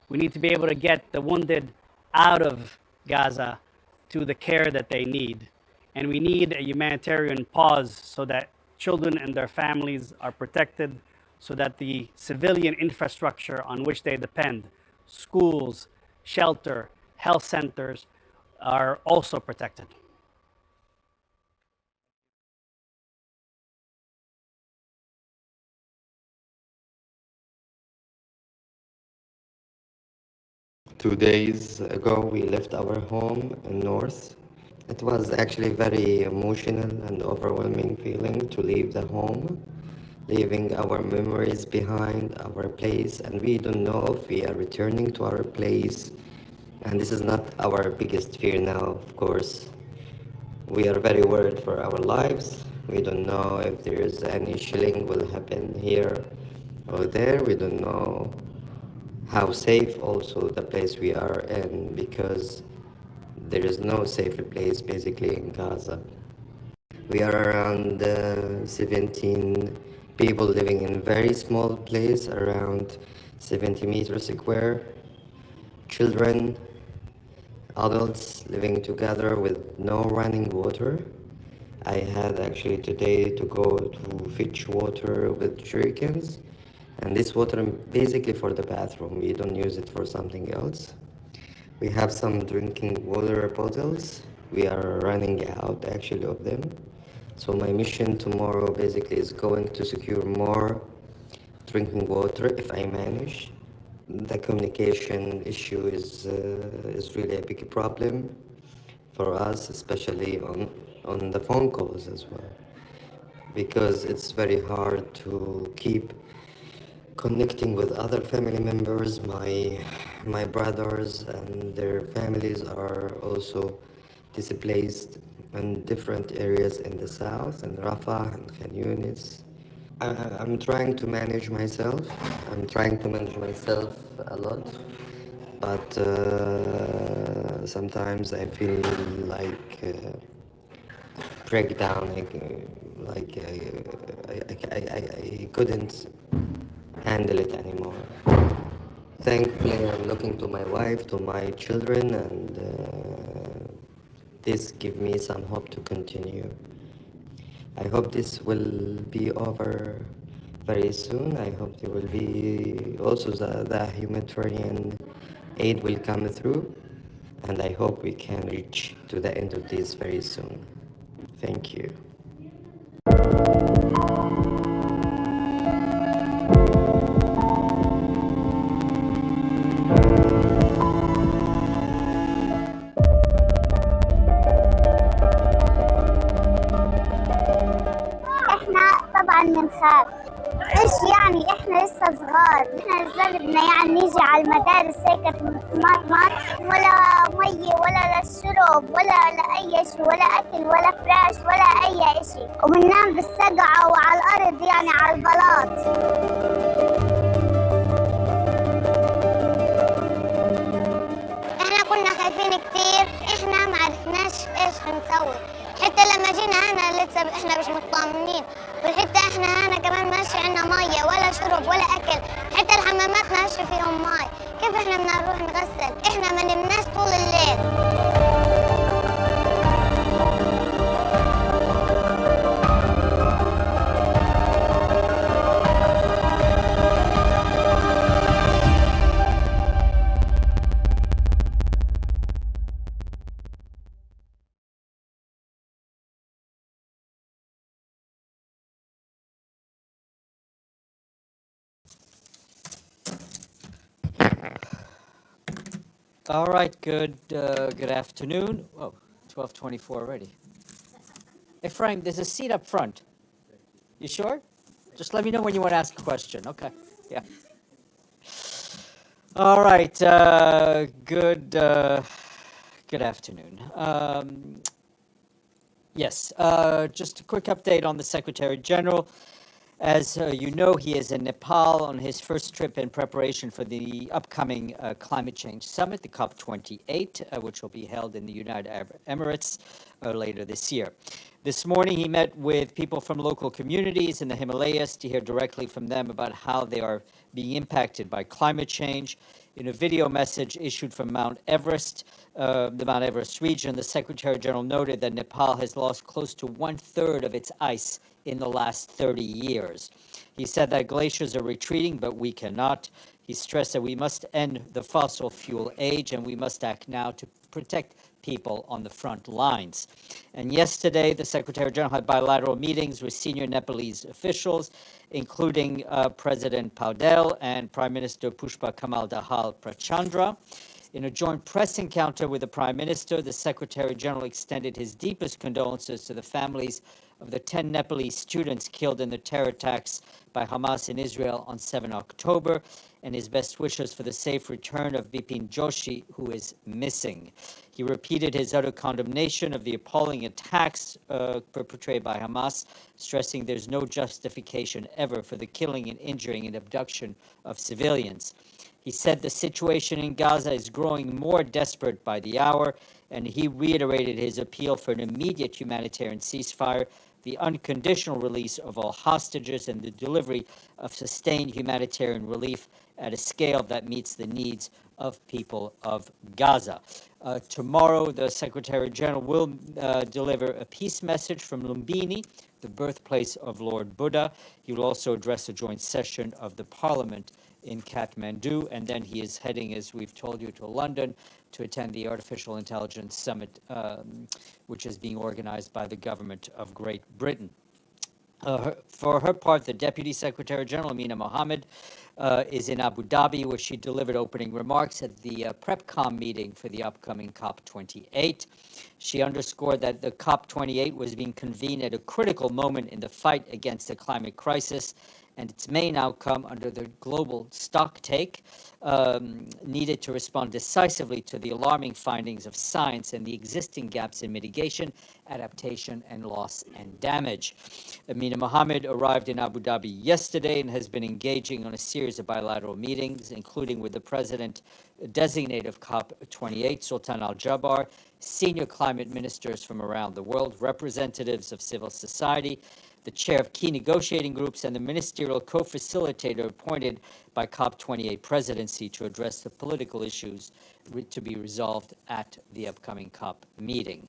We need to be able to get the wounded out of Gaza to the care that they need. And we need a humanitarian pause so that children and their families are protected, so that the civilian infrastructure on which they depend, schools, shelter, health centers, are also protected. Two days ago, we left our home in North. It was actually very emotional and overwhelming feeling to leave the home, leaving our memories behind, our place, and we don't know if we are returning to our place. And this is not our biggest fear now, of course. We are very worried for our lives. We don't know if there is any shelling will happen here or there. We don't know how safe also the place we are in, because there is no safer place basically in Gaza. We are around 17 people living in a very small place, around 70 meters square. Children, adults living together with no running water. I had actually today to go to fetch water with jerrycans, and this water basically for the bathroom. We don't use it for something else. We have some drinking water bottles. We are running out actually of them. So my mission tomorrow basically is going to secure more drinking water if I manage. The communication issue is really a big problem for us, especially on the phone calls as well, because it's very hard to keep connecting with other family members. My brothers and their families are also displaced in different areas in the south, in Rafah and Khan Yunis. I'm trying to manage myself. I'm trying to manage myself a lot, but sometimes I feel like breakdown, like I couldn't handle it anymore. Thankfully, I'm looking to my wife, to my children, and this gives me some hope to continue. I hope this will be over very soon. I hope there will be also the humanitarian aid will come through, and I hope we can reach to the end of this very soon. Thank you. طبعا بنخاف. ايش يعني احنا لسه صغار، احنا ازاي بدنا يعني نيجي على المدارس هيك تتمرمط، ولا مي ولا للشرب ولا لاي شيء، ولا اكل ولا فراش ولا اي شيء، وبننام بالسقعه وعلى الارض يعني على البلاط. احنا كنا خايفين كثير، احنا ما عرفناش ايش هنسوي، حتى لما جينا هنا لسه احنا مش مطمنين، وحتى احنا هنا كمان ماشي عنا ميه ولا شرب ولا اكل، حتى الحمامات ماشي فيهم مي، كيف احنا بدنا نروح نغسل؟ احنا ما نمناش طول الليل. All right, good afternoon. Oh, 12:24 already. Hey, Frank, there's a seat up front. You sure? Just let me know when you want to ask a question. Okay, yeah. All right, good afternoon. Yes, just a quick update on the Secretary General. As you know, he is in Nepal on his first trip in preparation for the upcoming climate change summit, the COP28, which will be held in the United Arab Emirates later this year. This morning, he met with people from local communities in the Himalayas to hear directly from them about how they are being impacted by climate change. In a video message issued from Mount Everest, the Mount Everest region, the Secretary General noted that Nepal has lost close to 1/3 of its ice in the last 30 years. He said that glaciers are retreating, but we cannot. He stressed that we must end the fossil fuel age and we must act now to protect people on the front lines. And yesterday, the Secretary General had bilateral meetings with senior Nepalese officials, including President Paudel and Prime Minister Pushpa Kamal Dahal Prachandra. In a joint press encounter with the Prime Minister, the Secretary General extended his deepest condolences to the families of the 10 Nepalese students killed in the terror attacks by Hamas in Israel on 7 October, and his best wishes for the safe return of Bipin Joshi, who is missing. He repeated his utter condemnation of the appalling attacks perpetrated by Hamas, stressing there's no justification ever for the killing and injuring and abduction of civilians. He said the situation in Gaza is growing more desperate by the hour, and he reiterated his appeal for an immediate humanitarian ceasefire, the unconditional release of all hostages, and the delivery of sustained humanitarian relief at a scale that meets the needs of people of Gaza. Tomorrow, the Secretary General will deliver a peace message from Lumbini, the birthplace of Lord Buddha. He will also address a joint session of the Parliament in Kathmandu, and then he is heading, as we've told you, to London to attend the Artificial Intelligence Summit, which is being organized by the government of Great Britain. For her part, the Deputy Secretary General, Amina Mohammed, is in Abu Dhabi, where she delivered opening remarks at the PrepCom meeting for the upcoming COP28. She underscored that the COP28 was being convened at a critical moment in the fight against the climate crisis, and its main outcome under the global stocktake needed to respond decisively to the alarming findings of science and the existing gaps in mitigation, adaptation, and loss and damage. Amina Mohammed arrived in Abu Dhabi yesterday and has been engaging on a series of bilateral meetings, including with the president-designate of COP28, Sultan Al-Jaber, senior climate ministers from around the world, representatives of civil society, the chair of key negotiating groups, and the ministerial co-facilitator appointed by COP28 presidency to address the political issues to be resolved at the upcoming COP meeting.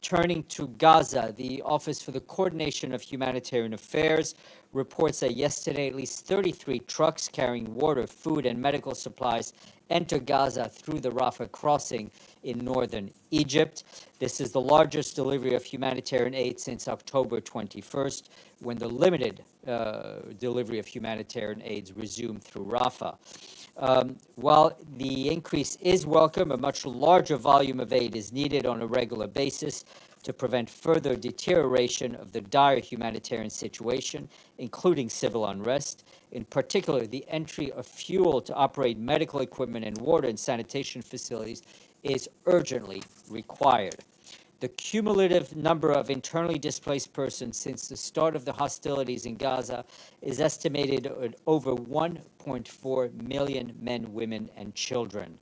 Turning to Gaza, the Office for the Coordination of Humanitarian Affairs reports that yesterday at least 33 trucks carrying water, food, and medical supplies entered Gaza through the Rafah crossing in northern Egypt. This is the largest delivery of humanitarian aid since October 21st, when the limited delivery of humanitarian aid resumed through Rafah. While the increase is welcome, a much larger volume of aid is needed on a regular basis to prevent further deterioration of the dire humanitarian situation, including civil unrest. In particular, the entry of fuel to operate medical equipment and water and sanitation facilities is urgently required. The cumulative number of internally displaced persons since the start of the hostilities in Gaza is estimated at over 1.4 million men, women, and children.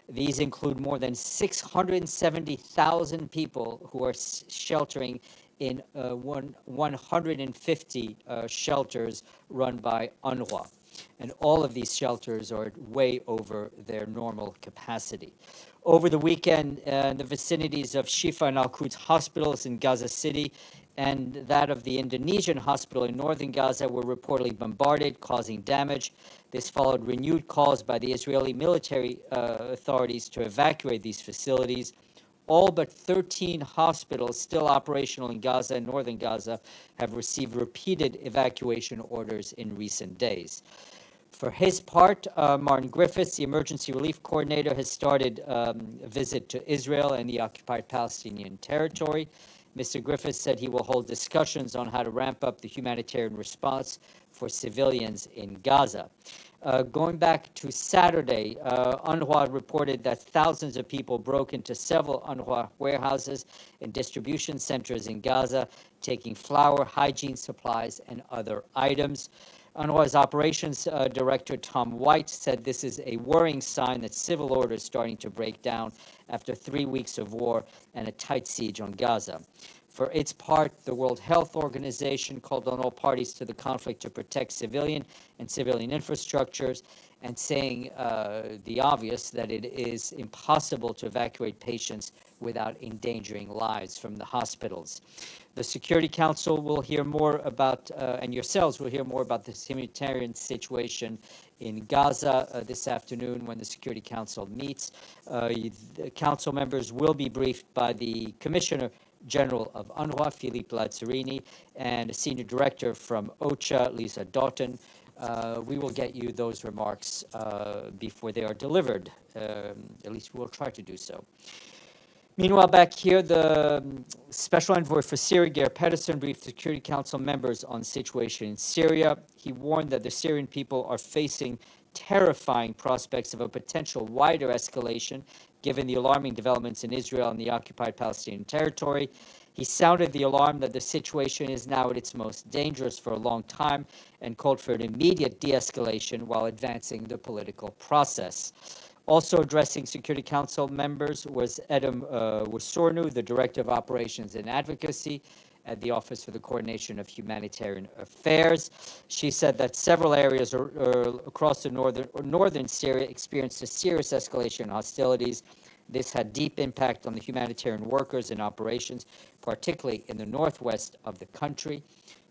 These include more than 670,000 people who are sheltering in 150 shelters run by UNRWA. And all of these shelters are way over their normal capacity. Over the weekend, in the vicinities of Shifa and Al-Quds hospitals in Gaza City and that of the Indonesian hospital in northern Gaza were reportedly bombarded, causing damage. This followed renewed calls by the Israeli military authorities to evacuate these facilities. All but 13 hospitals still operational in Gaza and northern Gaza have received repeated evacuation orders in recent days. For his part, Martin Griffiths, the emergency relief coordinator, has started a visit to Israel and the occupied Palestinian territory. Mr. Griffiths said he will hold discussions on how to ramp up the humanitarian response for civilians in Gaza. Going back to Saturday, UNRWA reported that thousands of people broke into several UNRWA warehouses and distribution centers in Gaza, taking flour, hygiene supplies, and other items. UNRWA's operations director, Tom White, said this is a worrying sign that civil order is starting to break down after 3 weeks of war and a tight siege on Gaza. For its part, the World Health Organization called on all parties to the conflict to protect civilian and civilian infrastructures, and saying the obvious, that it is impossible to evacuate patients without endangering lives from the hospitals. The Security Council will hear more about, and yourselves will hear more about this humanitarian situation in Gaza this afternoon when the Security Council meets. The council members will be briefed by the Commissioner General of UNRWA, Philippe Lazzarini, and a Senior Director from OCHA, Lisa Doughton. We will get you those remarks before they are delivered. At least we'll try to do so. Meanwhile, back here, the Special Envoy for Syria, Geir Pedersen, briefed Security Council members on the situation in Syria. He warned that the Syrian people are facing terrifying prospects of a potential wider escalation, given the alarming developments in Israel and the occupied Palestinian territory. He sounded the alarm that the situation is now at its most dangerous for a long time and called for an immediate de-escalation while advancing the political process. Also addressing Security Council members was Edem Wasornu, the Director of Operations and Advocacy at the Office for the Coordination of Humanitarian Affairs. She said that several areas across the northern Syria experienced a serious escalation in hostilities. This had deep impact on the humanitarian workers and operations, particularly in the northwest of the country.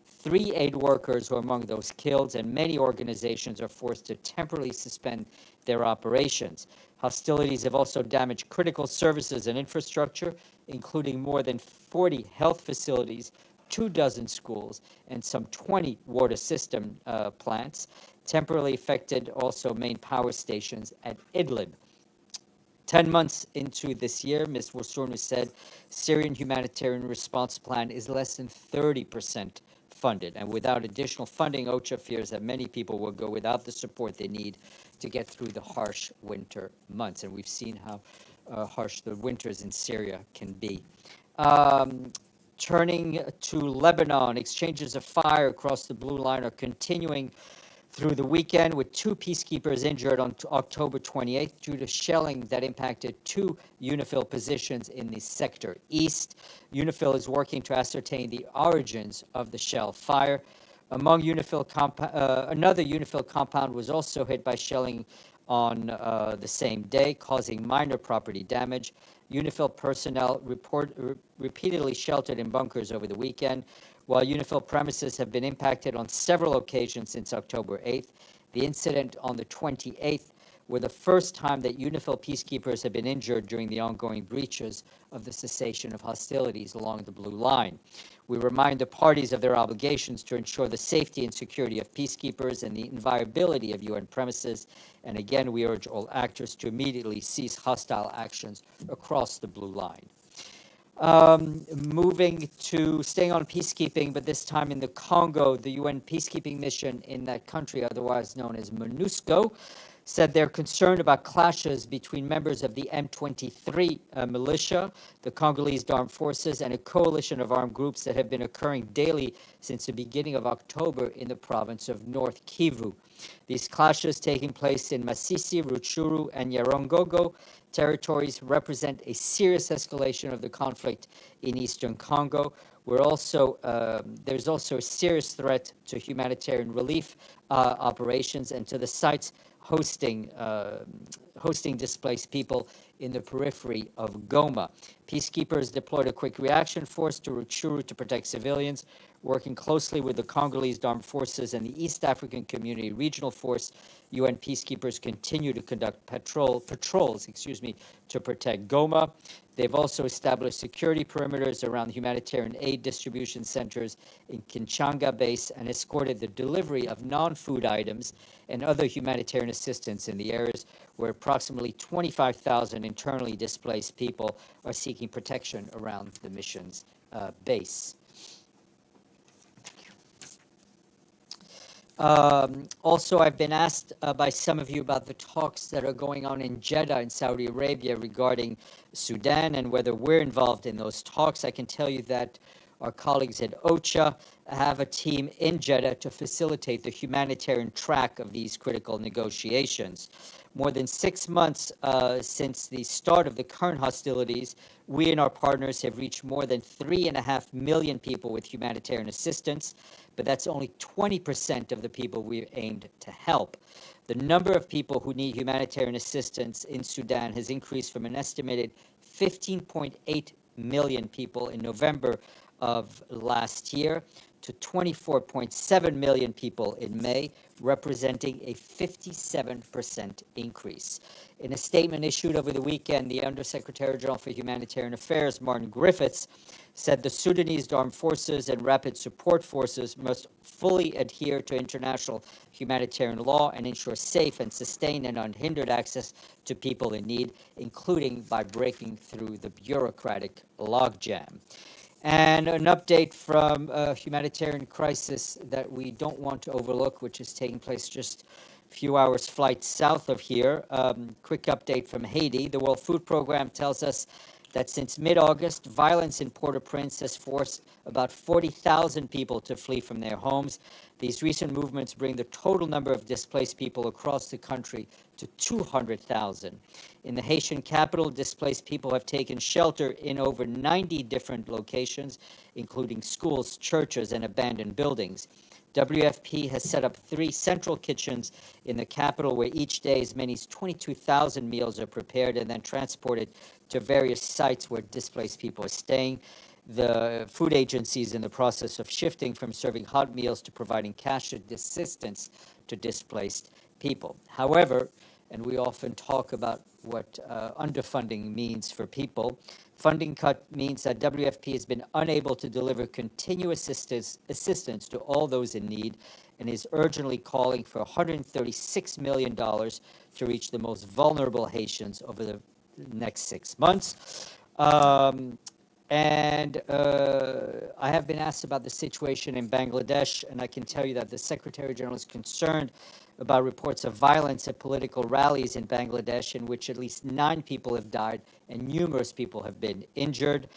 3 aid workers were among those killed, and many organizations are forced to temporarily suspend their operations. Hostilities have also damaged critical services and infrastructure, including more than 40 health facilities, 24 schools, and some 20 water system plants. Temporarily affected also main power stations at Idlib. 10 months into this year, Ms. Wasornu said, Syrian humanitarian response plan is less than 30% funded. And without additional funding, OCHA fears that many people will go without the support they need to get through the harsh winter months. And we've seen how harsh the winters in Syria can be. Turning to Lebanon, exchanges of fire across the Blue Line are continuing through the weekend, with 2 peacekeepers injured on October 28th due to shelling that impacted 2 UNIFIL positions in the sector east. UNIFIL is working to ascertain the origins of the shell fire. Among UNIFIL another UNIFIL compound was also hit by shelling on the same day, causing minor property damage. UNIFIL personnel repeatedly sheltered in bunkers over the weekend. While UNIFIL premises have been impacted on several occasions since October 8th, the incident on the 28th were the first time that UNIFIL peacekeepers have been injured during the ongoing breaches of the cessation of hostilities along the Blue Line. We remind the parties of their obligations to ensure the safety and security of peacekeepers and the inviolability of UN premises. And again, we urge all actors to immediately cease hostile actions across the Blue Line. Moving to staying on peacekeeping, but this time in the Congo, the UN peacekeeping mission in that country, otherwise known as MONUSCO, said they're concerned about clashes between members of the M23 militia, the Congolese armed forces, and a coalition of armed groups that have been occurring daily since the beginning of October in the province of North Kivu. These clashes taking place in Masisi, Rutshuru, and Nyarongogo territories represent a serious escalation of the conflict in eastern Congo. There's also a serious threat to humanitarian relief operations and to the sites hosting displaced people in the periphery of Goma. Peacekeepers deployed a quick reaction force to Rutshuru to protect civilians, working closely with the Congolese armed forces and the East African Community Regional Force. UN peacekeepers continue to conduct patrols to protect Goma. They've also established security perimeters around the humanitarian aid distribution centers in Kinshasa base and escorted the delivery of non-food items and other humanitarian assistance in the areas where approximately 25,000 internally displaced people are seeking protection around the mission's base. Also, I've been asked by some of you about the talks that are going on in Jeddah in Saudi Arabia regarding Sudan and whether we're involved in those talks. I can tell you that our colleagues at OCHA have a team in Jeddah to facilitate the humanitarian track of these critical negotiations. More than 6 months since the start of the current hostilities, we and our partners have reached more than 3.5 million people with humanitarian assistance, but that's only 20% of the people we've aimed to help. The number of people who need humanitarian assistance in Sudan has increased from an estimated 15.8 million people in November of last year to 24.7 million people in May, representing a 57% increase. In a statement issued over the weekend, the Undersecretary General for Humanitarian Affairs, Martin Griffiths, said the Sudanese armed forces and rapid support forces must fully adhere to international humanitarian law and ensure safe and sustained and unhindered access to people in need, including by breaking through the bureaucratic logjam. And an update from a humanitarian crisis that we don't want to overlook, which is taking place just a few hours flight south of here. Quick update from Haiti. The World Food Program tells us that since mid-August, violence in Port-au-Prince has forced about 40,000 people to flee from their homes. These recent movements bring the total number of displaced people across the country to 200,000. In the Haitian capital, displaced people have taken shelter in over 90 different locations, including schools, churches, and abandoned buildings. WFP has set up 3 central kitchens in the capital where each day as many as 22,000 meals are prepared and then transported to various sites where displaced people are staying. The food agency is in the process of shifting from serving hot meals to providing cash assistance to displaced people. However, and we often talk about what underfunding means for people, funding cut means that WFP has been unable to deliver continuous assistance to all those in need and is urgently calling for $136 million to reach the most vulnerable Haitians over the next 6 months. And I have been asked about the situation in Bangladesh, and I can tell you that the Secretary General is concerned about reports of violence at political rallies in Bangladesh, in which at least 9 people have died and numerous people have been injured.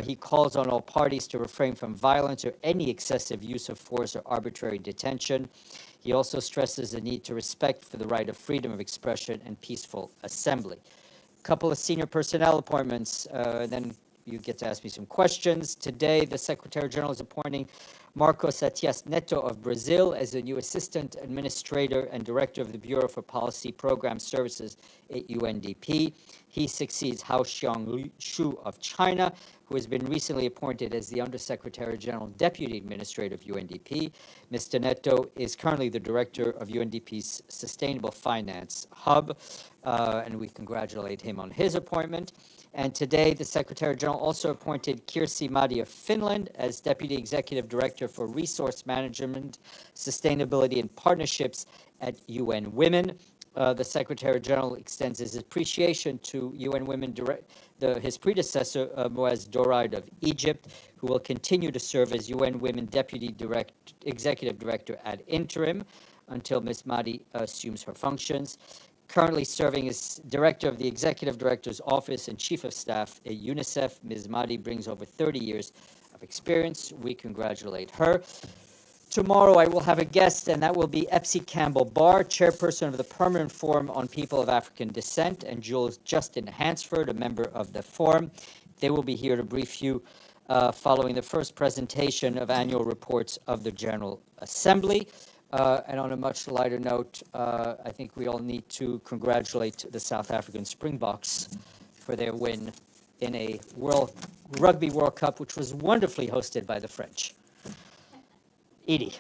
He calls on all parties to refrain from violence or any excessive use of force or arbitrary detention. He also stresses the need to respect for the right of freedom of expression and peaceful assembly. A couple of senior personnel appointments, then you get to ask me some questions. Today, the Secretary General is appointing Marcos Atias Neto of Brazil as the new Assistant Administrator and Director of the Bureau for Policy Program Services at UNDP. He succeeds Hao Xiang-Shu of China, who has been recently appointed as the Undersecretary General Deputy Administrator of UNDP. Mr. Neto is currently the Director of UNDP's Sustainable Finance Hub, and we congratulate him on his appointment. And today, the Secretary General also appointed Kirsi Madi of Finland as Deputy Executive Director for Resource Management, Sustainability, and Partnerships at UN Women. The Secretary General extends his appreciation to UN Women, his predecessor, Moaz Doraid of Egypt, who will continue to serve as UN Women Deputy Executive Director ad interim until Ms. Madi assumes her functions. Currently serving as Director of the Executive Director's Office and Chief of Staff at UNICEF, Ms. Madi brings over 30 years of experience. We congratulate her. Tomorrow I will have a guest, and that will be Epsie Campbell-Barr, Chairperson of the Permanent Forum on People of African Descent, and Jules Justin Hansford, a member of the forum. They will be here to brief you following the first presentation of annual reports of the General Assembly. And on a much lighter note, I think we all need to congratulate the South African Springboks for their win in a Rugby World Cup, which was wonderfully hosted by the French. Edie.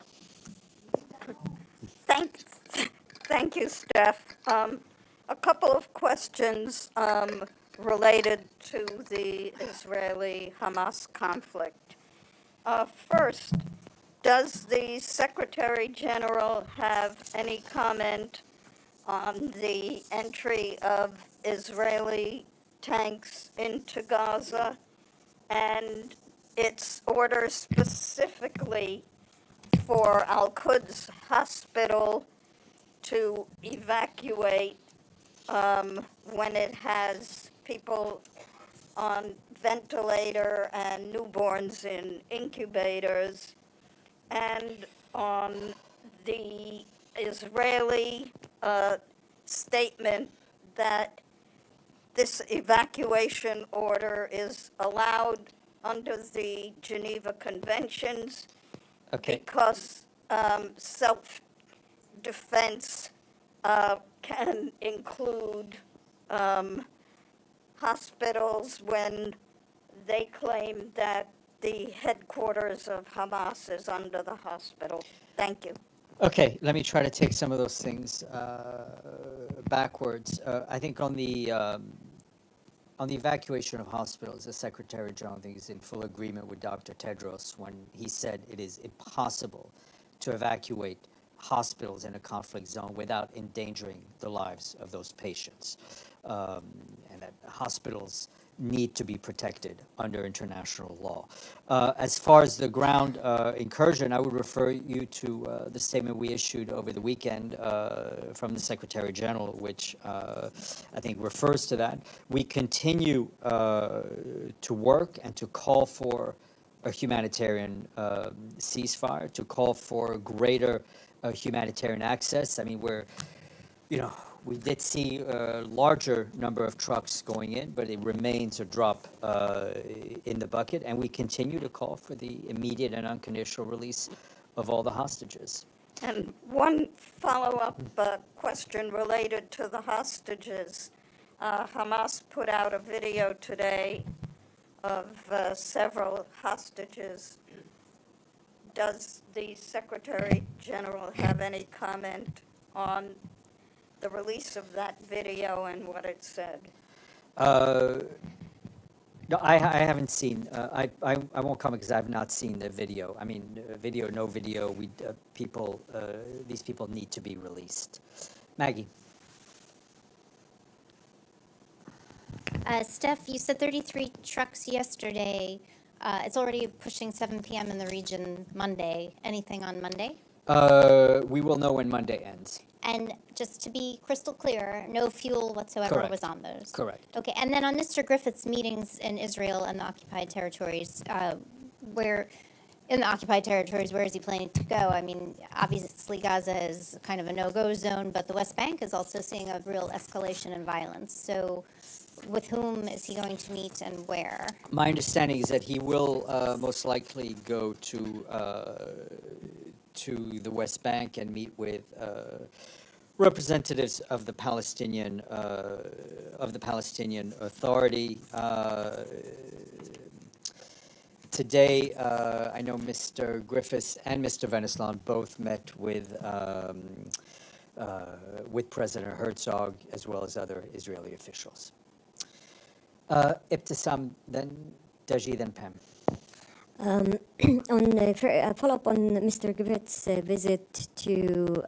Thank you, Steph. A couple of questions related to the Israeli-Hamas conflict. First, does the Secretary General have any comment on the entry of Israeli tanks into Gaza and its order specifically for Al-Quds Hospital to evacuate when it has people on ventilator and newborns in incubators, and on the Israeli statement that this evacuation order is allowed under the Geneva Conventions Okay. because self-defense can include hospitals when they claim that the headquarters of Hamas is under the hospital. Thank you. Okay, let me try to take some of those things backwards. I think on the evacuation of hospitals, the Secretary General, I think, is in full agreement with Dr. Tedros when he said it is impossible to evacuate hospitals in a conflict zone without endangering the lives of those patients, and that hospitals need to be protected under international law. As far as the ground incursion, I would refer you to the statement we issued over the weekend from the Secretary General, which I think refers to that. We continue to work and to call for a humanitarian ceasefire, to call for greater humanitarian access. I mean, we did see a larger number of trucks going in, but it remains a drop in the bucket, and we continue to call for the immediate and unconditional release of all the hostages. And one follow-up question related to the hostages. Hamas put out a video today of several hostages. Does the Secretary General have any comment on the release of that video and what it said? No, I haven't seen. I won't comment because I have not seen the video. I mean, video, no video. These people need to be released. Maggie. Steph, you said 33 trucks yesterday. It's already pushing 7 p.m. in the region Monday. Anything on Monday? We will know when Monday ends. And just to be crystal clear, no fuel whatsoever Correct. was on those? Correct. Okay, and then on Mr. Griffith's meetings in Israel and the occupied territories, where is he planning to go? I mean, obviously Gaza is kind of a no-go zone, but the West Bank is also seeing a real escalation in violence. So with whom is he going to meet and where? My understanding is that he will most likely go to the West Bank and meet with representatives of the Palestinian Authority. Today, I know Mr. Griffiths and Mr. Venneslan both met with President Herzog as well as other Israeli officials. Ibtisam, then Daji, then Pam. On a follow-up on Mr. Griffith's visit to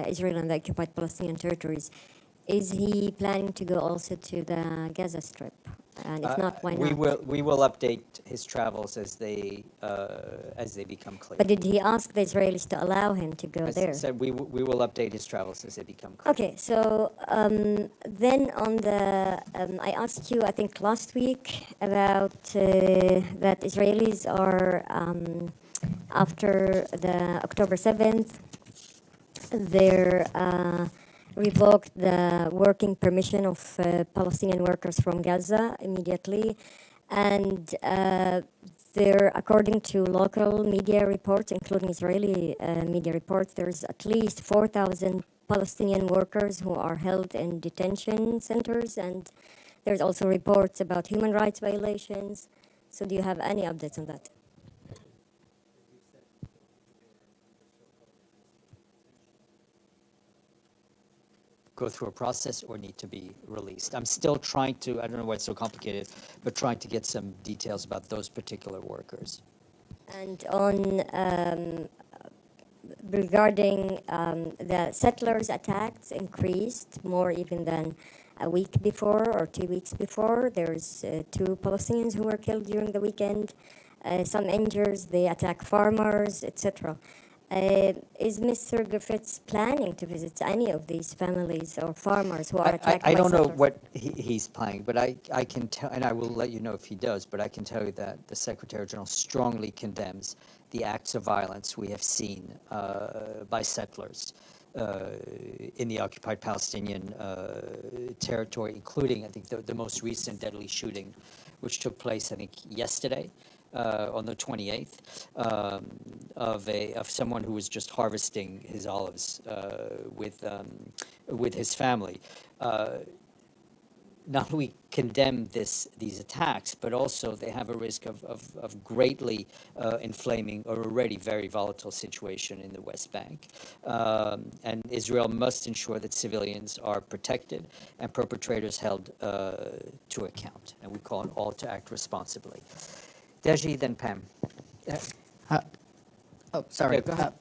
Israel and the occupied Palestinian territories, is he planning to go also to the Gaza Strip? And if not, why not? We will update his travels as they become clear. But did he ask the Israelis to allow him to go there? As I said, we will update his travels as they become clear. Okay, so then on the, I asked you, I think last week, about that Israelis are, after the October 7th, they're revoked the working permission of Palestinian workers from Gaza immediately. And there, according to local media reports, including Israeli media reports, there's at least 4,000 Palestinian workers who are held in detention centers. And there's also reports about human rights violations. So do you have any updates on that? Go through a process or need to be released. I'm still trying to, I don't know why it's so complicated, but trying to get some details about those particular workers. And on regarding the settlers' attacks increased more even than a week before or 2 weeks before. There's 2 Palestinians who were killed during the weekend. some injuries, they attack farmers, etc. Is Mr. Griffiths planning to visit any of these families or farmers who are attacked I by don't know settlers? what he's planning, but I can tell, and I will let you know if he does, but I can tell you that the Secretary General strongly condemns the acts of violence we have seen by settlers in the occupied Palestinian territory, including, I think, the most recent deadly shooting, which took place, I think, yesterday. On the 28th, of someone who was just harvesting his olives with his family. Not only condemn these attacks, but also they have a risk of greatly inflaming an already very volatile situation in the West Bank. And Israel must ensure that civilians are protected and perpetrators held to account. And we call on all to act responsibly. Deji, then Pam. Oh, sorry. Yeah, go ahead.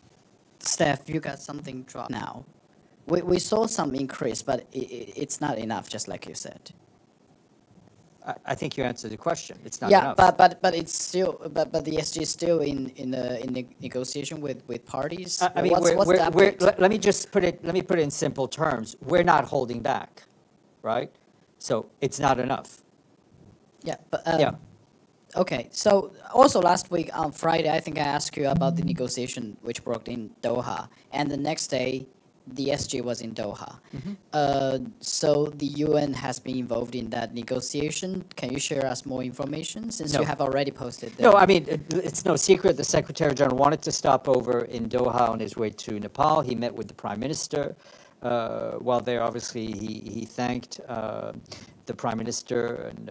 Steph, you got something dropped now. We saw some increase, but it's not enough, just like you said. I think you answered the question. It's not yeah, enough. but it's still but the SG is still in the negotiation with parties. I mean, what's the update? let me just put it in simple terms. We're not holding back, right? So it's not enough. Yeah, but okay. So also last week on Friday, I think I asked you about the negotiation which broke in Doha, and the next day, the SG was in Doha. So the UN has been involved in that negotiation. Can you share us more information since you have already posted there? No, I mean, it's no secret the Secretary General wanted to stop over in Doha on his way to Nepal. He met with the Prime Minister. While there, obviously, he thanked the Prime Minister and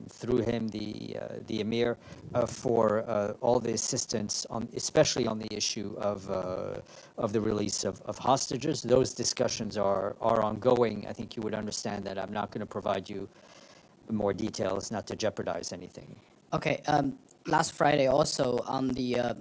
through him the Emir for all the assistance, especially on the issue of the release of hostages. Those discussions are ongoing. I think you would understand that I'm not going to provide you more details, not to jeopardize anything. Okay. Last Friday, also on the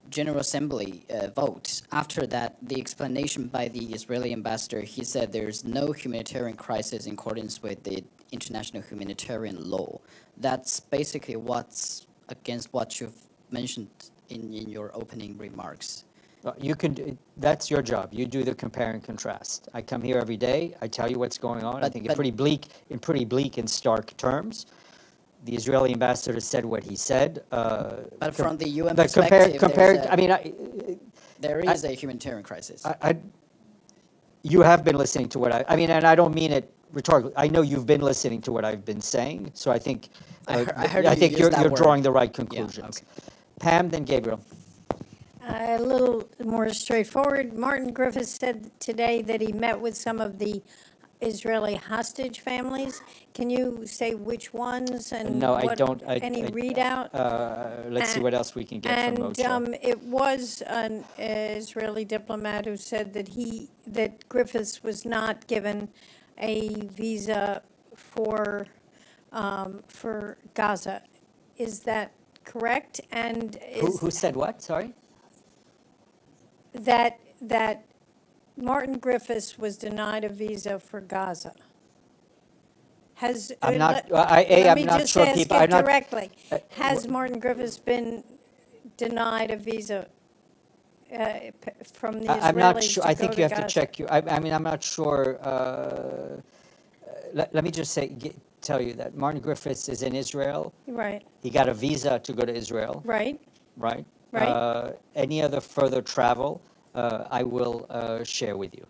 General Assembly vote, after that, the explanation by the Israeli ambassador, he said there's no humanitarian crisis in accordance with the international humanitarian law. That's basically what's against what you've mentioned in your opening remarks. You can. That's your job. You do the compare and contrast. I come here every day. I tell you what's going on. I think in pretty bleak and stark terms. The Israeli ambassador said what he said. But from the UN perspective, there is a humanitarian crisis. You have been listening to what I mean, and I don't mean it rhetorically. I know you've been listening to what I've been saying, so I think I think you're drawing the right conclusions. Yeah, okay. Pam, then Gabriel. A little more straightforward. Martin Griffiths said today that he met with some of the Israeli hostage families. Can you say which ones and no, I don't. Any readout? Let's see what else we can get from Mocho. And it was an Israeli diplomat who said that Griffiths was not given a visa for Gaza. Is that correct? And who said what? Sorry. That Martin Griffiths was denied a visa for Gaza. I'm not sure people. I'm not directly. Has Martin Griffiths been denied a visa from the Israelis? I'm not sure. I think you have to check. I mean, I'm not sure. Let me just tell you that Martin Griffiths is in Israel. Right. He got a visa to go to Israel. Right. Right. Right. Any other further travel, I will share with you.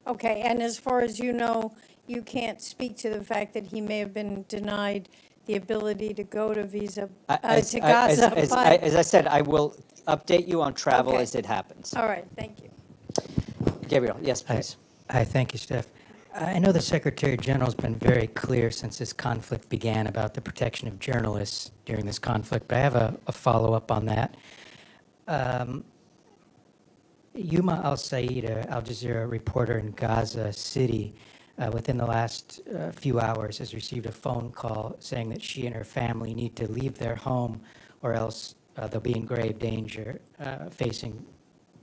Okay, and as far as you know, you can't speak to the fact that he may have been denied the ability to go to Gaza. As I said, I will update you on travel as it happens. All right, thank you. Gabriel, yes, please. Hi, thank you, Steph. I know the Secretary General has been very clear since this conflict began about the protection of journalists during this conflict, but I have a follow-up on that. Yuma al-Said, Al Jazeera reporter in Gaza City, within the last few hours has received a phone call saying that she and her family need to leave their home or else they'll be in grave danger, facing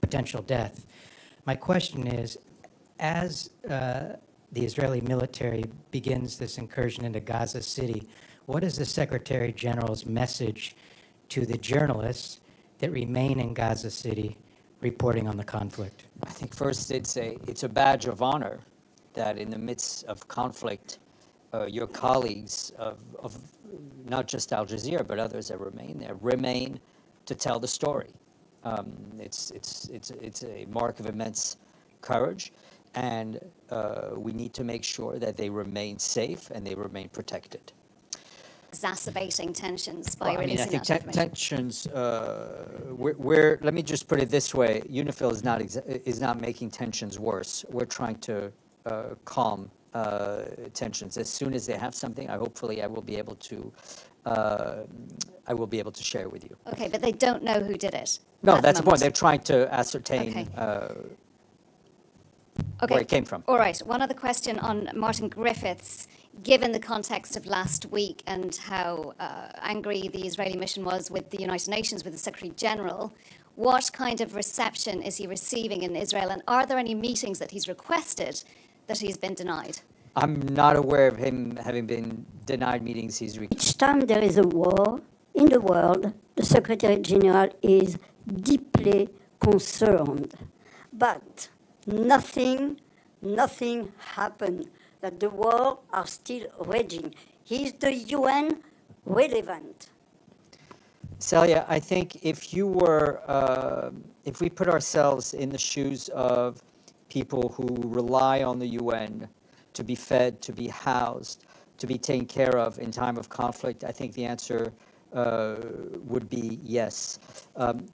potential death. My question is, as the Israeli military begins this incursion into Gaza City, what is the Secretary General's message to the journalists that remain in Gaza City reporting on the conflict? I think first it's a badge of honor that in the midst of conflict, your colleagues of not just Al Jazeera but others that remain there remain to tell the story. It's a mark of immense courage, and we need to make sure that they remain safe and they remain protected. Exacerbating tensions by Well, I mean, I releasing think that information. tensions. Let me just put it this way: UNIFIL is not making tensions worse. We're trying to calm tensions. As soon as they have something, I will be able to share with you. Okay, but they don't know who did it. No, that's the point. They're trying to ascertain where it came from. All right. One other question on Martin Griffiths. Given the context of last week and how angry the Israeli mission was with the United Nations, with the Secretary General, what kind of reception is he receiving in Israel? And are there any meetings that he's requested that he's been denied? I'm not aware of him having been denied meetings. Each time there is a war in the world, the Secretary General is deeply concerned. But nothing happened. That the war are still raging. Is the UN relevant? Celia, I think if we put ourselves in the shoes of people who rely on the UN to be fed, to be housed, to be taken care of in time of conflict, I think the answer would be yes.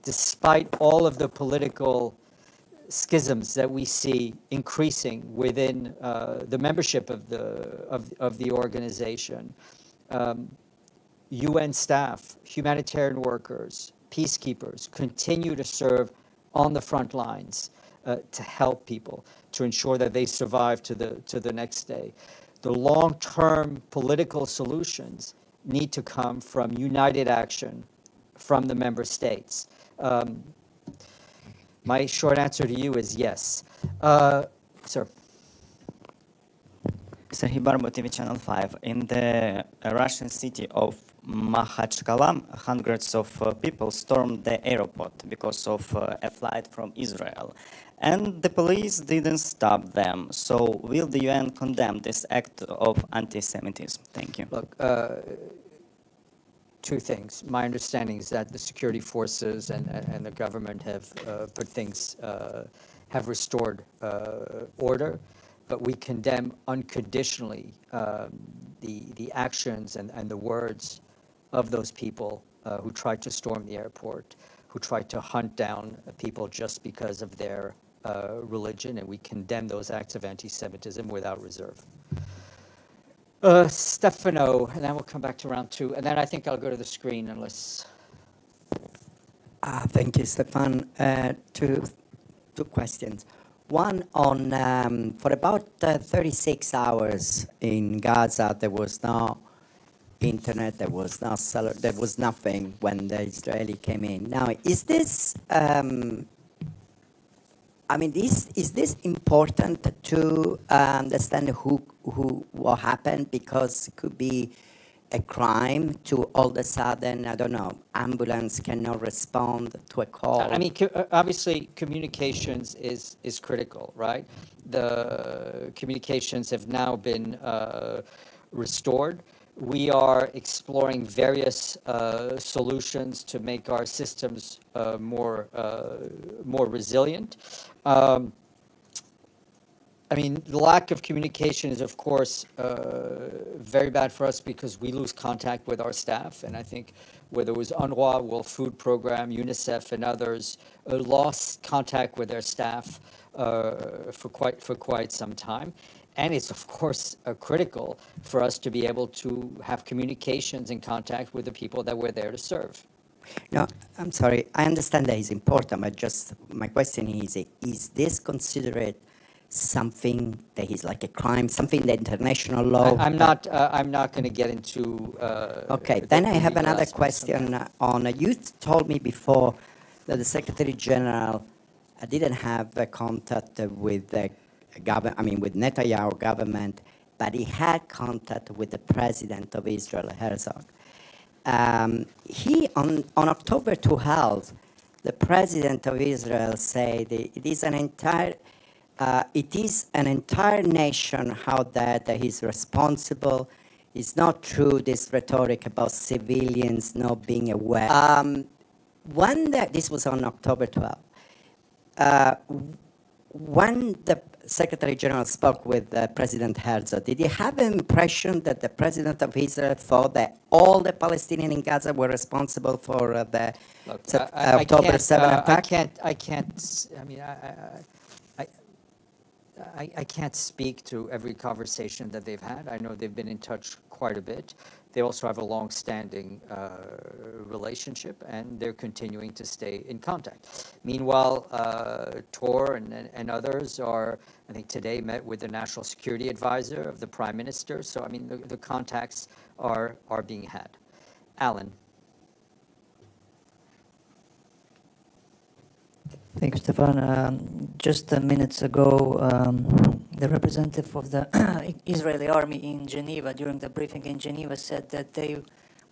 Despite all of the political schisms that we see increasing within the membership of the organization, UN staff, humanitarian workers, peacekeepers continue to serve on the front lines to help people, to ensure that they survive to the next day. The long-term political solutions need to come from united action from the member states. My short answer to you is yes. Sir. Sahibar TV Channel 5. In the Russian city of Makhachkala, hundreds of people stormed the airport because of a flight from Israel. And the police didn't stop them. So will the UN condemn this act of anti-Semitism? Thank you. Look, two things. My understanding is that the security forces and the government have have restored order, but we condemn unconditionally the actions and the words of those people who tried to storm the airport, who tried to hunt down people just because of their religion, and we condemn those acts of anti-Semitism without reserve. Stefano, and then we'll come back to round two, and then I think I'll go to the screen unless... Thank you, Stefan. Two questions. One on, for about 36 hours in Gaza, there was no internet, there was no cellular, there was nothing when the Israeli came in. Now, is this, is this important to understand what happened? Because it could be a crime to all of a sudden, I don't know, ambulance cannot respond to a call. I mean, obviously, communications is critical, right? The communications have now been restored. We are exploring various solutions to make our systems more resilient. I mean, the lack of communication is, of course, very bad for us because we lose contact with our staff. And I think whether it was UNRWA, World Food Program, UNICEF, and others, lost contact with their staff for quite some time. And it's, of course, critical for us to be able to have communications and contact with the people that we're there to serve. No, I'm sorry. I understand that is important, but just my question is this considered something that is like a crime, something that international law? I'm not going to get into... okay, then I have another question on, you told me before that the Secretary General didn't have contact with the with Netanyahu government, but he had contact with the President of Israel, Herzog. He, on October 12th, the president of Israel said it is an entire nation how that he's responsible. It's not true, this rhetoric about civilians not being aware. This was on October 12th. When the Secretary General spoke with President Herzog, did you have an impression that the President of Israel thought that all the Palestinians in Gaza were responsible for the October 7 attack? I can't speak to every conversation that they've had. I know they've been in touch quite a bit. They also have a long-standing relationship, and they're continuing to stay in contact. Meanwhile, Tor and others are, I think today, met with the National Security Advisor of the Prime Minister. So, I mean, the contacts are being had. Alan. Thank you, Stefan. Just minutes ago, the representative of the Israeli army in Geneva, during the briefing in Geneva, said that they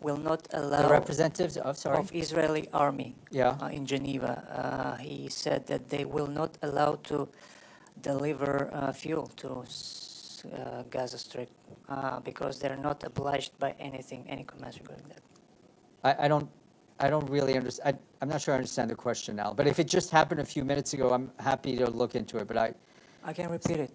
will not allow... The representatives of, sorry? Of Israeli army in Geneva. He said that they will not allow to deliver fuel to Gaza Strip because they're not obliged by anything, any comments regarding that. I don't really understand. I'm not sure I understand the question now. But if it just happened a few minutes ago, I'm happy to look into it. But I can repeat it.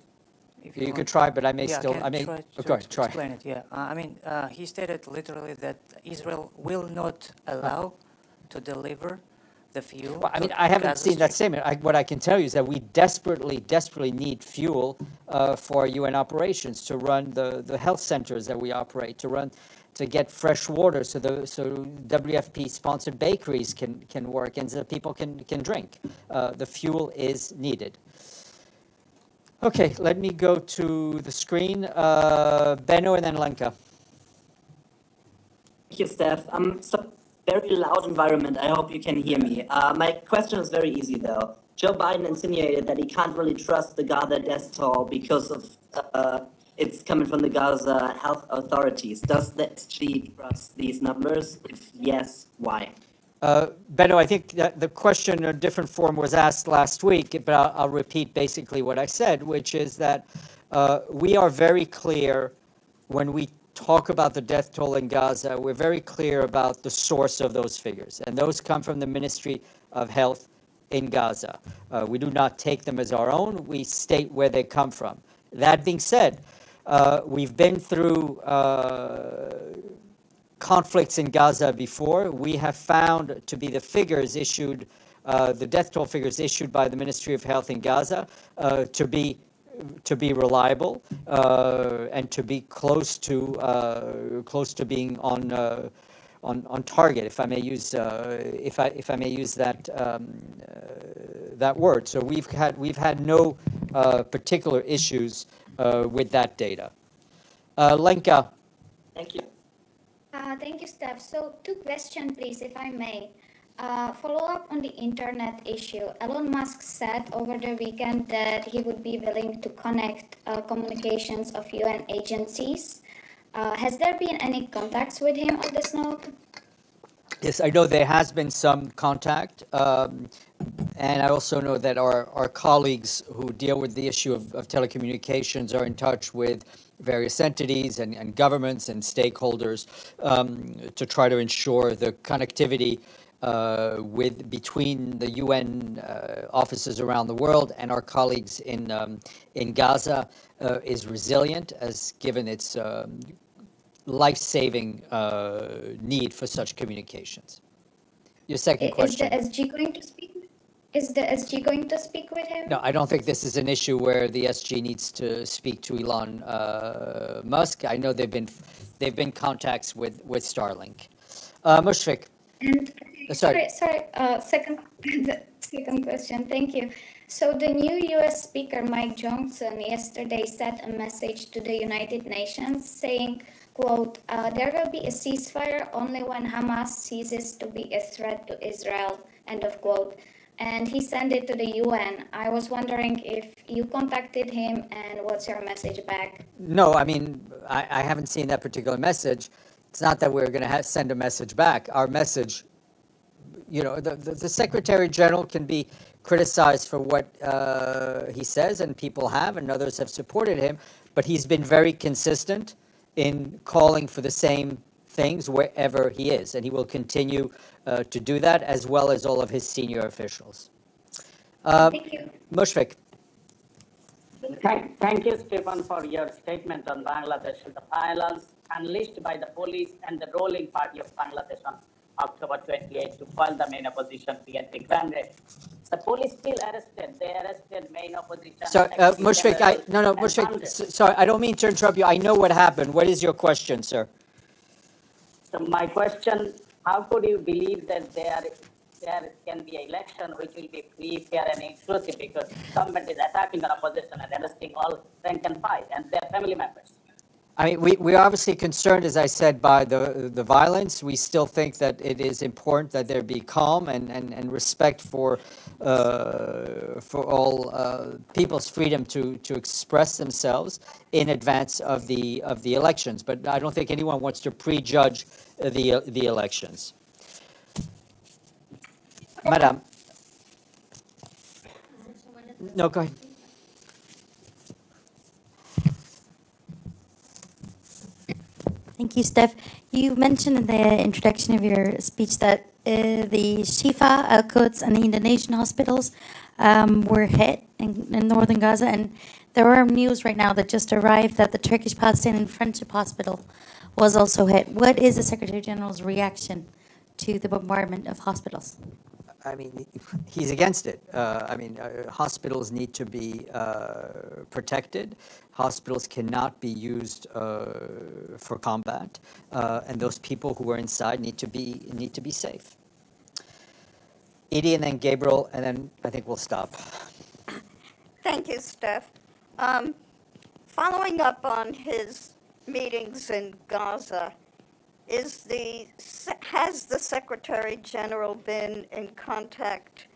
If you could try, but I may still. I may try. Explain it. Yeah. I mean, he stated literally that Israel will not allow to deliver the fuel. Well, I mean, I haven't seen that statement. What I can tell you is that we desperately need fuel for UN operations to run the health centers that we operate, to get fresh water so WFP-sponsored bakeries can work and so people can drink. The fuel is needed. Okay, let me go to the screen. Benno and then Lenka. Thank you, Steph. So very loud environment. I hope you can hear me. My question is very easy, though. Joe Biden insinuated that he can't really trust the Gaza death toll because of it's coming from the Gaza health authorities. Does the SG trust these numbers? If yes, why? Benno, I think that the question in a different form was asked last week, but I'll repeat basically what I said, which is that we are very clear when we talk about the death toll in Gaza, we're very clear about the source of those figures, and those come from the Ministry of Health in Gaza. We do not take them as our own. We state where they come from. That being said, we've been through conflicts in Gaza before. We have found to be the figures issued, the death toll figures issued by the Ministry of Health in Gaza to be reliable and to be close to being on target, if I may use if I may use that word. So we've had no particular issues with that data. Lenka. Thank you. Thank you, Steph. So 2 questions, please, if I may. Follow up on the internet issue. Elon Musk said over the weekend that he would be willing to connect communications of UN agencies. Has there been any contacts with him on this note? Yes, I know there has been some contact, and I also know that our colleagues who deal with the issue of telecommunications are in touch with various entities and governments and stakeholders to try to ensure the connectivity between the UN offices around the world and our colleagues in Gaza is resilient, as given its life-saving need for such communications. Your second question. Is the SG going to speak with him? No, I don't think this is an issue where the SG needs to speak to Elon Musk. I know they've been contacts with Starlink. Mushfiq. And sorry. Second question. Thank you. So the new U.S. Speaker Mike Johnson yesterday sent a message to the United Nations saying, quote, there will be a ceasefire only when Hamas ceases to be a threat to Israel, end of quote. And he sent it to the UN. I was wondering if you contacted him and what's your message back? No, I mean, I haven't seen that particular message. It's not that we're going to send a message back. Our message, you know, the Secretary General can be criticized for what he says, and people have, and others have supported him, but he's been very consistent in calling for the same things wherever he is, and he will continue to do that, as well as all of his senior officials. Thank you. Mushfiq. Thank you, Stephen, for your statement on Bangladesh. The violence unleashed by the police and the ruling party of Bangladesh on October 28 to quell the main opposition PNP granted. The police still arrested. They arrested main opposition. So, Mushfiq, Mushfiq, sorry, I don't mean to interrupt you. I know what happened. What is your question, sir? So my question, how could you believe that there can be an election which will be free, fair, and inclusive, because government is attacking the opposition and arresting all rank and file and their family members? I mean, we're obviously concerned, as I said, by the violence. We still think that it is important that there be calm and respect for all people's freedom to express themselves in advance of the elections. But I don't think anyone wants to prejudge the elections. Madam. No, go ahead. Thank you, Steph. You mentioned in the introduction of your speech that the Shifa, Al-Quds, and the Indonesian hospitals were hit in northern Gaza, and there are news right now that just arrived that the Turkish-Palestinian Friendship Hospital was also hit. What is the Secretary General's reaction to the bombardment of hospitals? I mean, he's against it. Hospitals need to be protected. Hospitals cannot be used for combat, and those people who are inside need to be safe. Edie, and then Gabriel, and then I think we'll stop. Thank you, Steph. Following up on his meetings in Gaza, has the Secretary General been in contact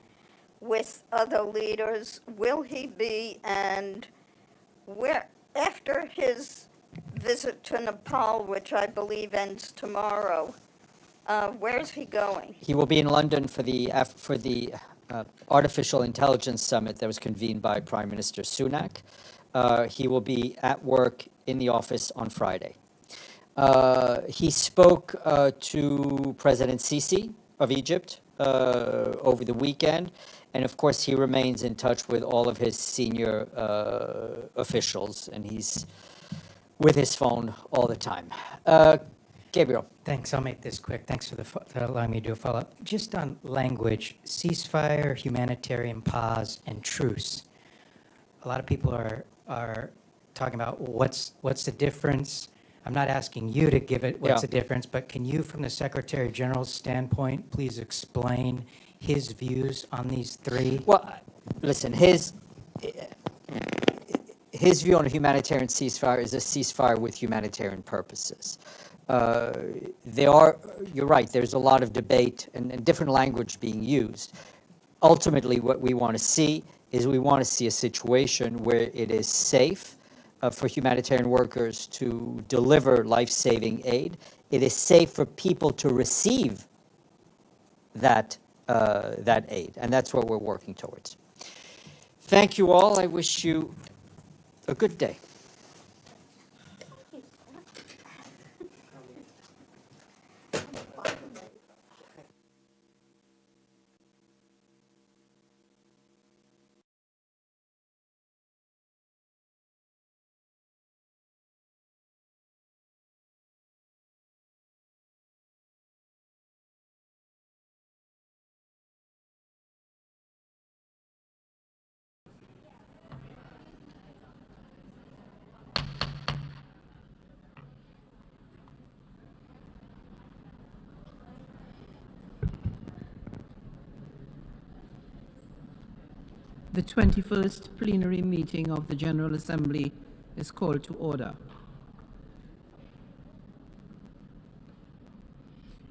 with other leaders? Will he be? And after his visit to Nepal, which I believe ends tomorrow, where's he going? He will be in London for the Artificial Intelligence Summit that was convened by Prime Minister Sunak. He will be at work in the office on Friday. He spoke to President Sisi of Egypt over the weekend, and of course he remains in touch with all of his senior officials, and he's with his phone all the time. Gabriel. Thanks. I'll make this quick. Thanks for allowing me to do a follow-up. Just on language, ceasefire, humanitarian pause, and truce. A lot of people are talking about what's the difference. I'm not asking you to give it what's the difference, but can you, from the Secretary General's standpoint, please explain his views on these three? Well, listen, his view on a humanitarian ceasefire is a ceasefire with humanitarian purposes. You're right, there's a lot of debate and different language being used. Ultimately, what we want to see is a situation where it is safe for humanitarian workers to deliver life-saving aid. It is safe for people to receive that aid, and that's what we're working towards. Thank you all. I wish you a good day. The 21st plenary meeting of the General Assembly is called to order.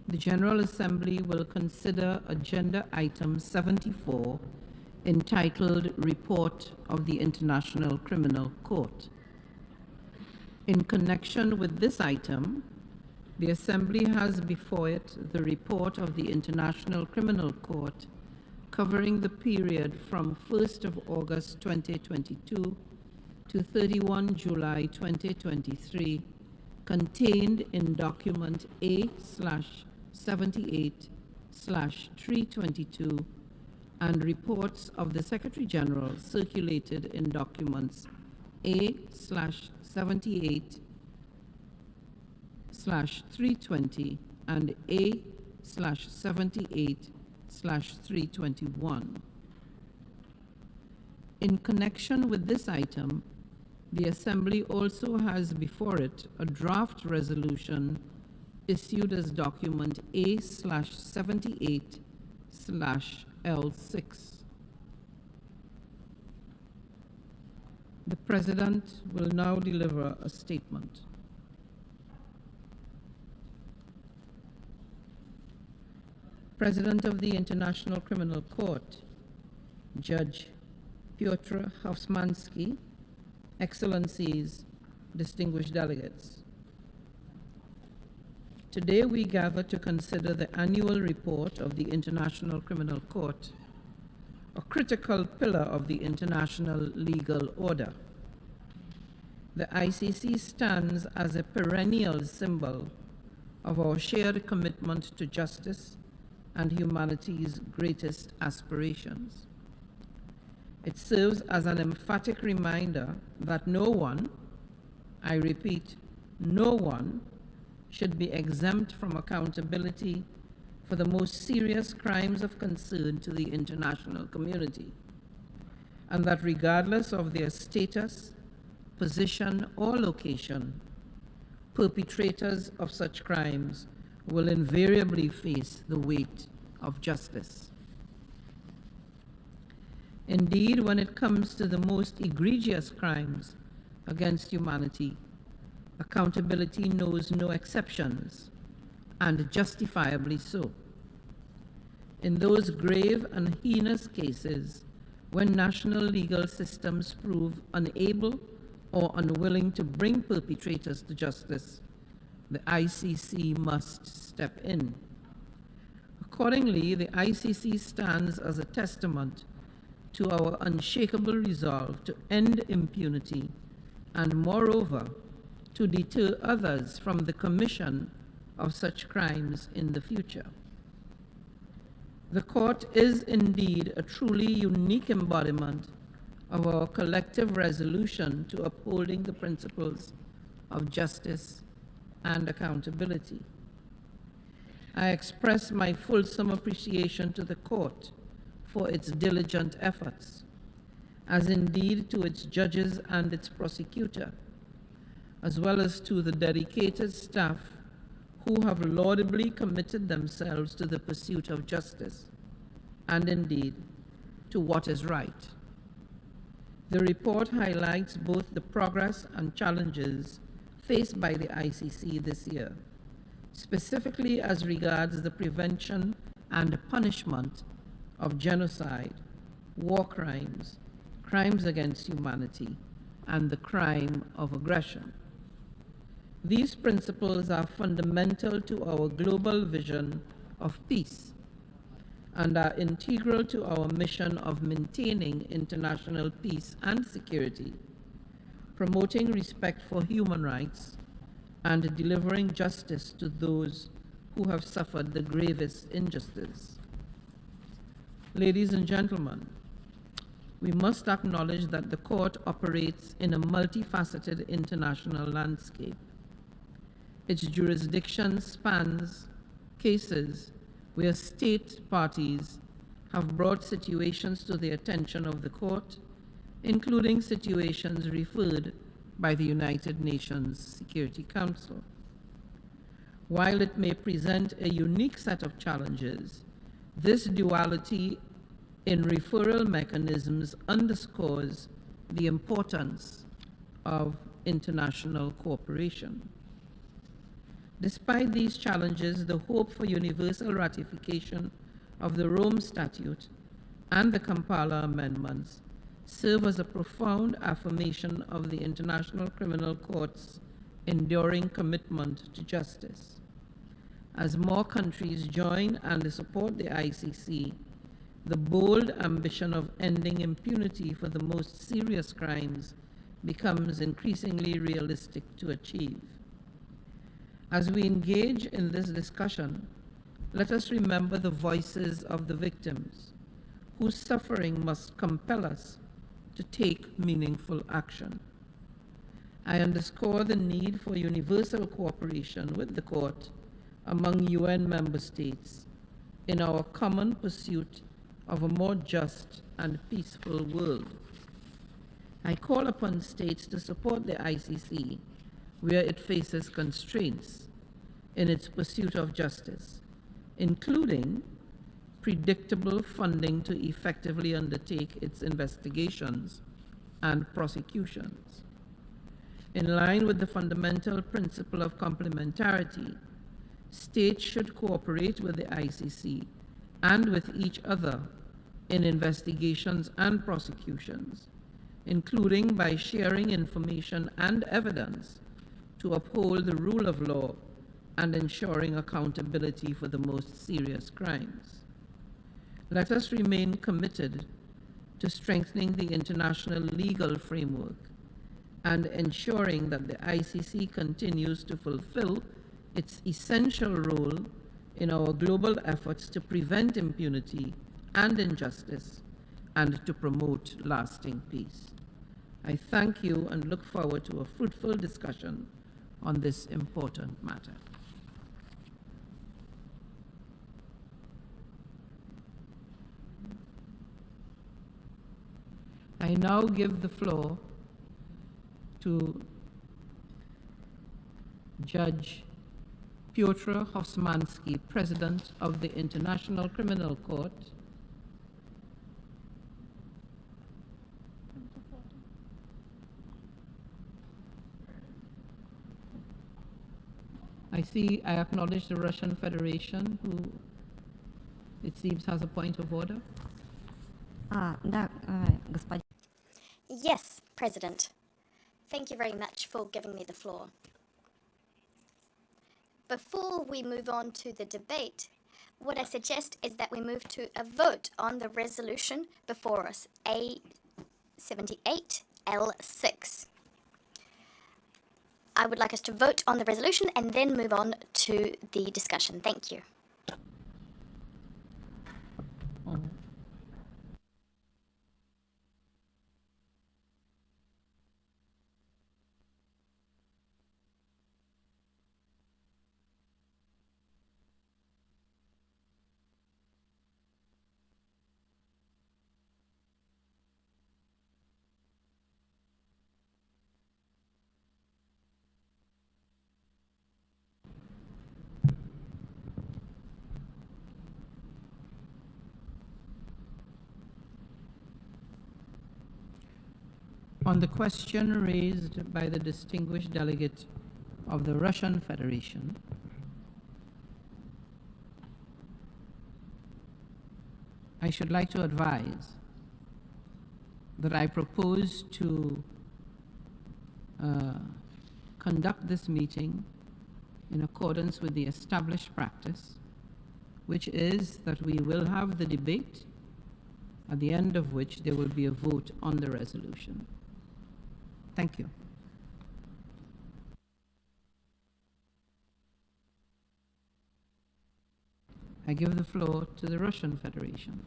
The General Assembly will consider Agenda Item 74, entitled Report of the International Criminal Court. In connection with this item, The Assembly has before it the report of the International Criminal Court covering the period from 1st of August 2022 to 31 July 2023, contained in document A/78/322 and reports of the Secretary General circulated in documents A/78/320 and A/78/321. In connection with this item, the Assembly also has before it a draft resolution issued as document A/78/L6. The President will now deliver a statement. President of the International Criminal Court, Judge Piotr Hofsmansky, Excellencies, distinguished delegates. Today we gather to consider the annual report of the International Criminal Court, a critical pillar of the international legal order. The ICC stands as a perennial symbol of our shared commitment to justice and humanity's greatest aspirations. It serves as an emphatic reminder that no one, I repeat, no one, should be exempt from accountability for the most serious crimes of concern to the international community, and that regardless of their status, position, or location, perpetrators of such crimes will invariably face the weight of justice. Indeed, when it comes to the most egregious crimes against humanity, accountability knows no exceptions, and justifiably so. In those grave and heinous cases, when national legal systems prove unable or unwilling to bring perpetrators to justice, the ICC must step in. Accordingly, the ICC stands as a testament to our unshakable resolve to end impunity and, moreover, to deter others from the commission of such crimes in the future. The court is indeed a truly unique embodiment of our collective resolution to upholding the principles of justice and accountability. I express my fulsome appreciation to the court for its diligent efforts, as indeed to its judges and its prosecutor, as well as to the dedicated staff who have laudably committed themselves to the pursuit of justice, and indeed to what is right. The report highlights both the progress and challenges faced by the ICC this year, specifically as regards the prevention and punishment of genocide, war crimes, crimes against humanity, and the crime of aggression. These principles are fundamental to our global vision of peace and are integral to our mission of maintaining international peace and security, promoting respect for human rights, and delivering justice to those who have suffered the gravest injustice. Ladies and gentlemen, we must acknowledge that the court operates in a multifaceted international landscape. Its jurisdiction spans cases where state parties have brought situations to the attention of the court, including situations referred by the United Nations Security Council. While it may present a unique set of challenges, this duality in referral mechanisms underscores the importance of international cooperation. Despite these challenges, the hope for universal ratification of the Rome Statute and the Kampala Amendments serve as a profound affirmation of the International Criminal Court's enduring commitment to justice. as more countries join and support the ICC, the bold ambition of ending impunity for the most serious crimes becomes increasingly realistic to achieve. As we engage in this discussion, let us remember the voices of the victims, whose suffering must compel us to take meaningful action. I underscore the need for universal cooperation with the Court among UN member states in our common pursuit of a more just and peaceful world. I call upon states to support the ICC where it faces constraints in its pursuit of justice, including predictable funding to effectively undertake its investigations and prosecutions. In line with the fundamental principle of complementarity, states should cooperate with the ICC and with each other in investigations and prosecutions, including by sharing information and evidence to uphold the rule of law and ensuring accountability for the most serious crimes. Let us remain committed to strengthening the international legal framework and ensuring that the ICC continues to fulfill its essential role in our global efforts to prevent impunity and injustice and to promote lasting peace. I thank you and look forward to a fruitful discussion on this important matter. I now give the floor to Judge Piotr Hosmansky, President of the International Criminal Court. I acknowledge the Russian Federation, who it seems has a point of order. Yes, President. Thank you very much for giving me the floor. Before we move on to the debate, what I suggest is that we move to a vote on the resolution before us, A78L6. I would like us to vote on the resolution and then move on to the discussion. Thank you. On the question raised by the distinguished delegate of the Russian Federation, I should like to advise that I propose to conduct this meeting in accordance with the established practice, which is that we will have the debate, at the end of which there will be a vote on the resolution. Thank you. I give the floor to the Russian Federation.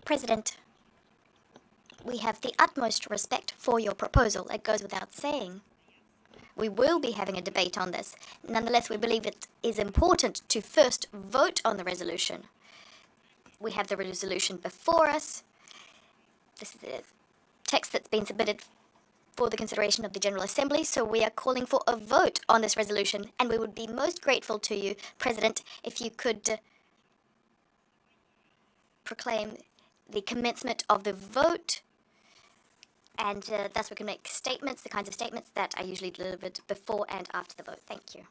President, we have the utmost respect for your proposal. It goes without saying. We will be having a debate on this. Nonetheless, we believe it is important to first vote on the resolution. We have the resolution before us. This is the text that's been submitted for the consideration of the General Assembly, so we are calling for a vote on this resolution, and we would be most grateful to you, President, if you could proclaim the commencement of the vote, and thus we can make statements, the kinds of statements that are usually delivered before and after the vote. Thank you.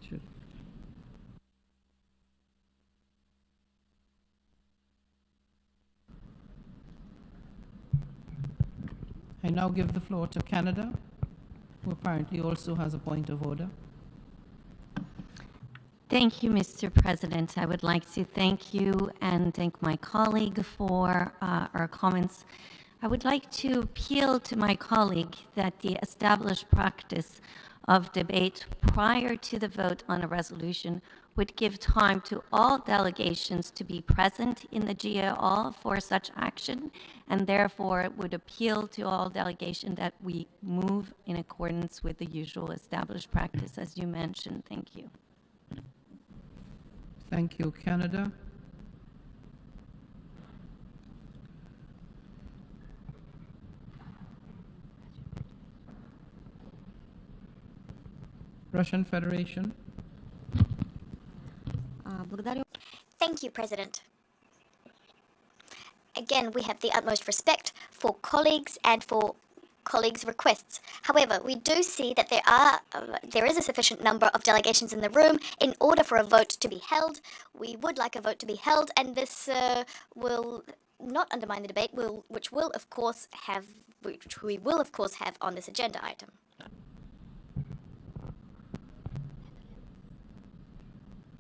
Sure. I now give the floor to Canada, who apparently also has a point of order. Thank you, Mr. President. I would like to thank you and thank my colleague for our comments. I would like to appeal to my colleague that the established practice of debate prior to the vote on a resolution would give time to all delegations to be present in the GAO for such action, and therefore it would appeal to all delegations that we move in accordance with the usual established practice, as you mentioned. Thank you. Thank you, Canada. Russian Federation. Thank you, President. Again, we have the utmost respect for colleagues and for colleagues' requests. However, we do see that there is a sufficient number of delegations in the room in order for a vote to be held. We would like a vote to be held, and this will not undermine the debate, which we will of course have on this agenda item.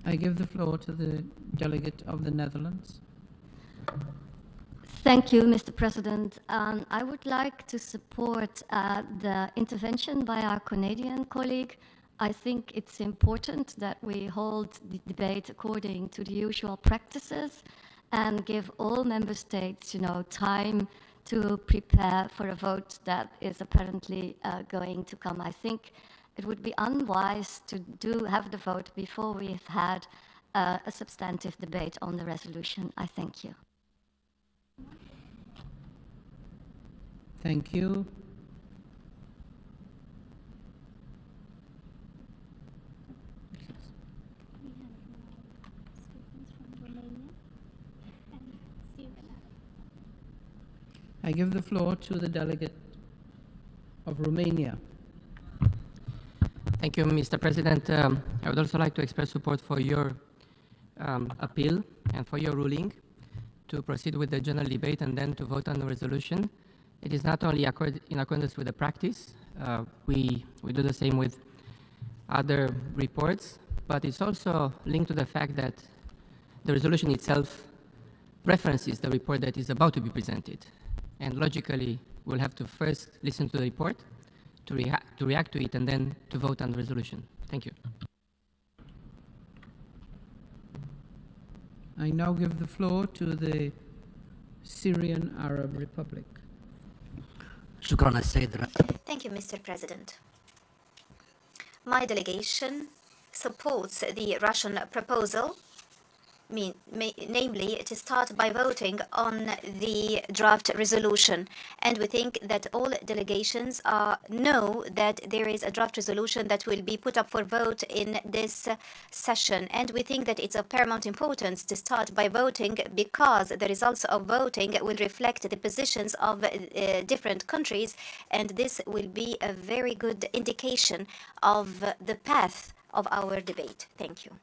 I give the floor to the delegate of the Netherlands. Thank you, Mr. President. I would like to support the intervention by our Canadian colleague. I think it's important that we hold the debate according to the usual practices and give all member states, time to prepare for a vote that is apparently going to come. I think it would be unwise to have the vote before we've had a substantive debate on the resolution. I thank you. Thank you. I give the floor to the delegate of Romania. Thank you, Mr. President. I would also like to express support for your appeal and for your ruling to proceed with the general debate and then to vote on the resolution. It is not only in accordance with the practice, we do the same with other reports, but it's also linked to the fact that the resolution itself references the report that is about to be presented. And logically, we'll have to first listen to the report, to react to it, and then to vote on the resolution. Thank you. I now give the floor to the Syrian Arab Republic. Thank you, Mr. President. My delegation supports the Russian proposal, namely to start by voting on the draft resolution. And we think that all delegations know that there is a draft resolution that will be put up for vote in this session. And we think that it's of paramount importance to start by voting because the results of voting will reflect the positions of different countries. And this will be a very good indication of the path of our debate. Thank you.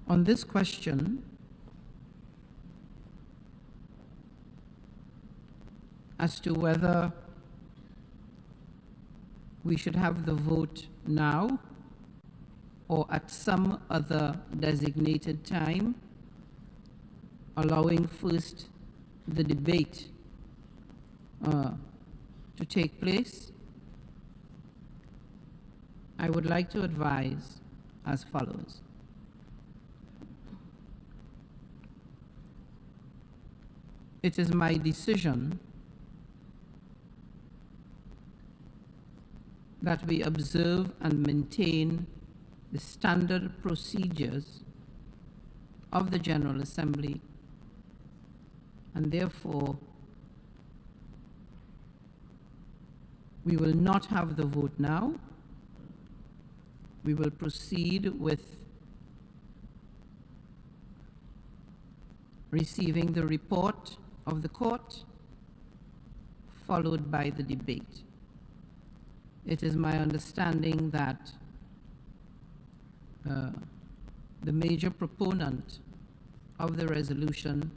On this question, as to whether we should have the vote now or at some other designated time, allowing first the debate to take place, I would like to advise as follows. it is my decision that we observe and maintain the standard procedures of the General Assembly, and therefore we will not have the vote now. We will proceed with receiving the report of the court, followed by the debate. It is my understanding that the major proponent of the resolution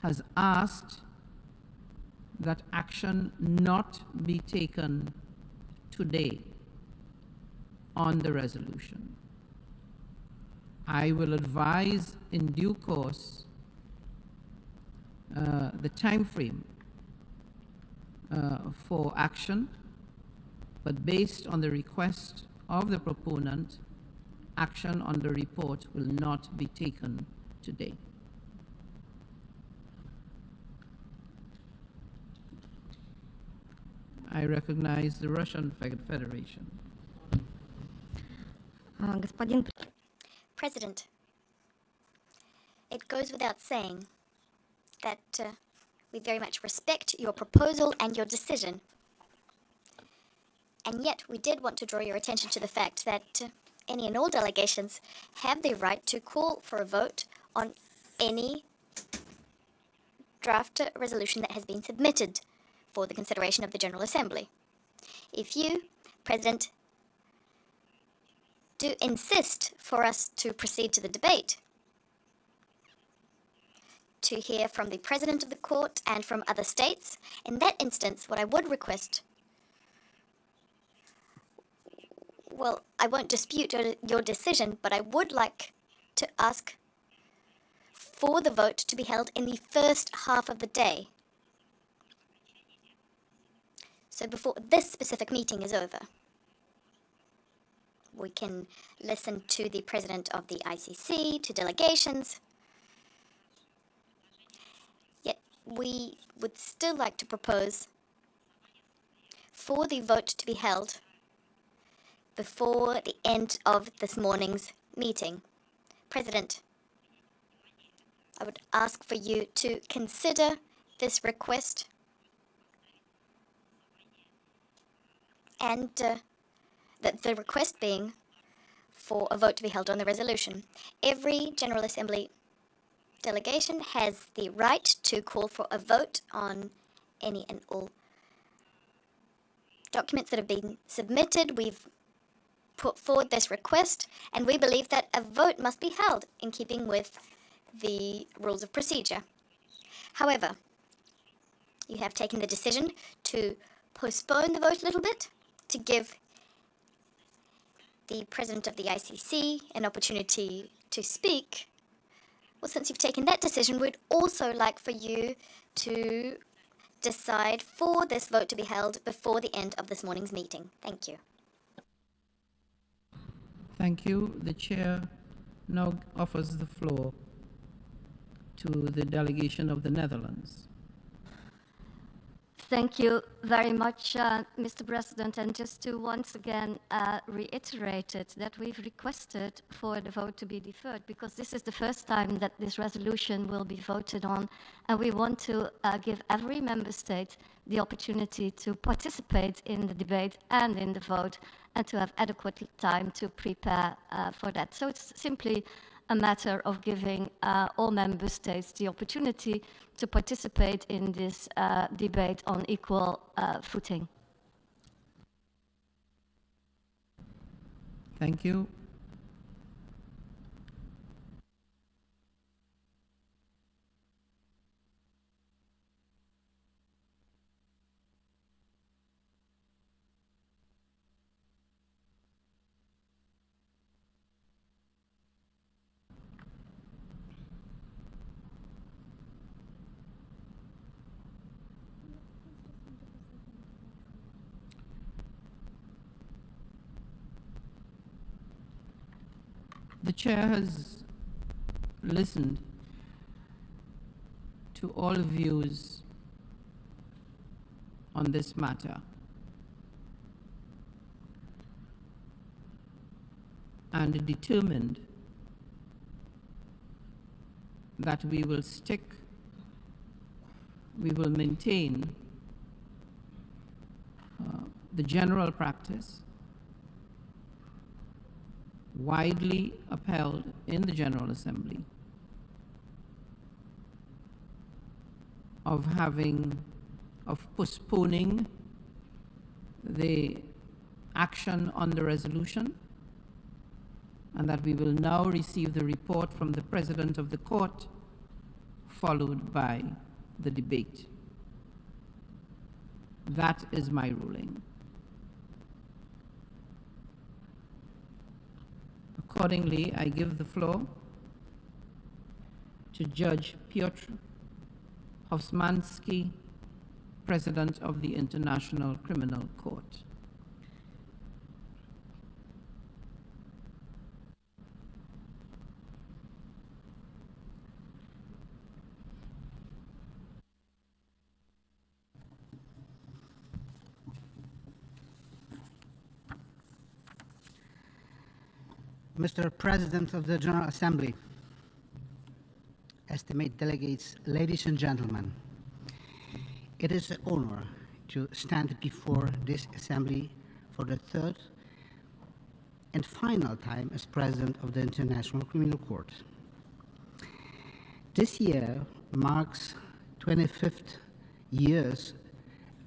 has asked that action not be taken today on the resolution. I will advise in due course the time frame for action, but based on the request of the proponent, action on the report will not be taken today. I recognize the Russian Federation. President, it goes without saying that we very much respect your proposal and your decision. And yet, we did want to draw your attention to the fact that any and all delegations have the right to call for a vote on any draft resolution that has been submitted for the consideration of the General Assembly. If you, President, do insist for us to proceed to the debate, to hear from the President of the Court and from other states, in that instance, what I would request, well, I won't dispute your decision, but I would like to ask for the vote to be held in the first half of the day. So before this specific meeting is over, we can listen to the President of the ICC, to delegations. Yet we would still like to propose for the vote to be held before the end of this morning's meeting. President, I would ask for you to consider this request and the request being for a vote to be held on the resolution. Every General Assembly delegation has the right to call for a vote on any and all documents that have been submitted. We've put forward this request, and we believe that a vote must be held in keeping with the rules of procedure. However, you have taken the decision to postpone the vote a little bit to give the President of the ICC an opportunity to speak. Well, since you've taken that decision, we'd also like for you to decide for this vote to be held before the end of this morning's meeting. Thank you. Thank you. The chair now offers the floor to the delegation of the Netherlands. Thank you very much, Mr. President. And just to once again reiterate it, that we've requested for the vote to be deferred because this is the first time that this resolution will be voted on. And we want to give every member state the opportunity to participate in the debate and in the vote and to have adequate time to prepare for that. So it's simply a matter of giving all member states the opportunity to participate in this debate on equal footing. Thank you. The chair has listened to all views on this matter. And determined that we will maintain the general practice widely upheld in the General Assembly of postponing the action on the resolution, and that we will now receive the report from the President of the Court, followed by the debate. That is my ruling. Accordingly, I give the floor to Judge Piotr Hofsmansky, President of the International Criminal Court. Mr. President of the General Assembly, esteemed delegates, ladies and gentlemen, it is an honor to stand before this Assembly for the third and final time as President of the International Criminal Court. This year marks 25th years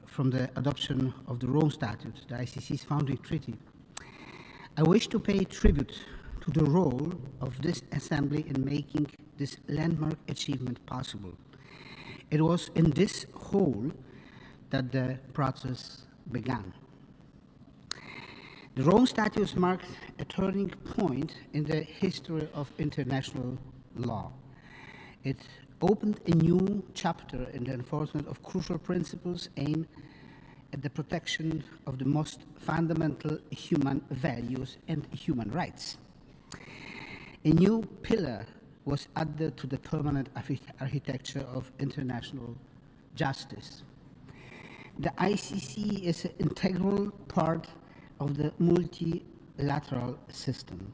from the adoption of the Rome Statute, the ICC's founding treaty. I wish to pay tribute to the role of this Assembly in making this landmark achievement possible. It was in this hall that the process began. The Rome Statute marked a turning point in the history of international law. It opened a new chapter in the enforcement of crucial principles aimed at the protection of the most fundamental human values and human rights. A new pillar was added to the permanent architecture of international justice. The ICC is an integral part of the multilateral system.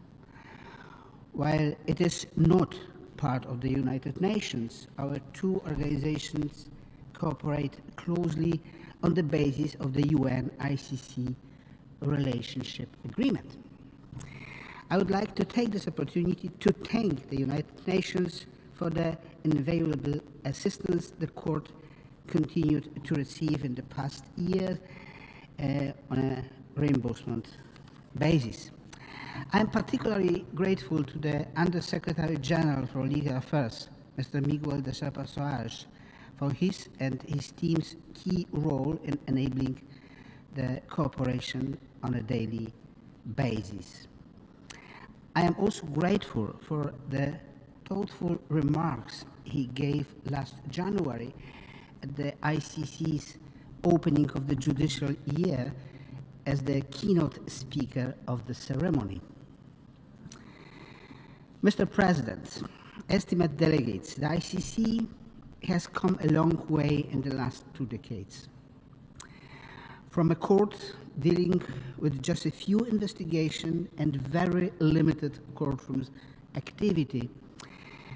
While it is not part of the United Nations, our two organizations cooperate closely on the basis of the UN-ICC relationship agreement. I would like to take this opportunity to thank the United Nations for the invaluable assistance the Court continued to receive in the past year on a reimbursement basis. I am particularly grateful to the Under-Secretary General for Legal Affairs, Mr. Miguel de Soares, for his and his team's key role in enabling the cooperation on a daily basis. I am also grateful for the thoughtful remarks he gave last January at the ICC's opening of the judicial year as the keynote speaker of the ceremony. Mr. President, esteemed delegates, the ICC has come a long way in the last 2 decades. From a court dealing with just a few investigations and very limited courtrooms activity,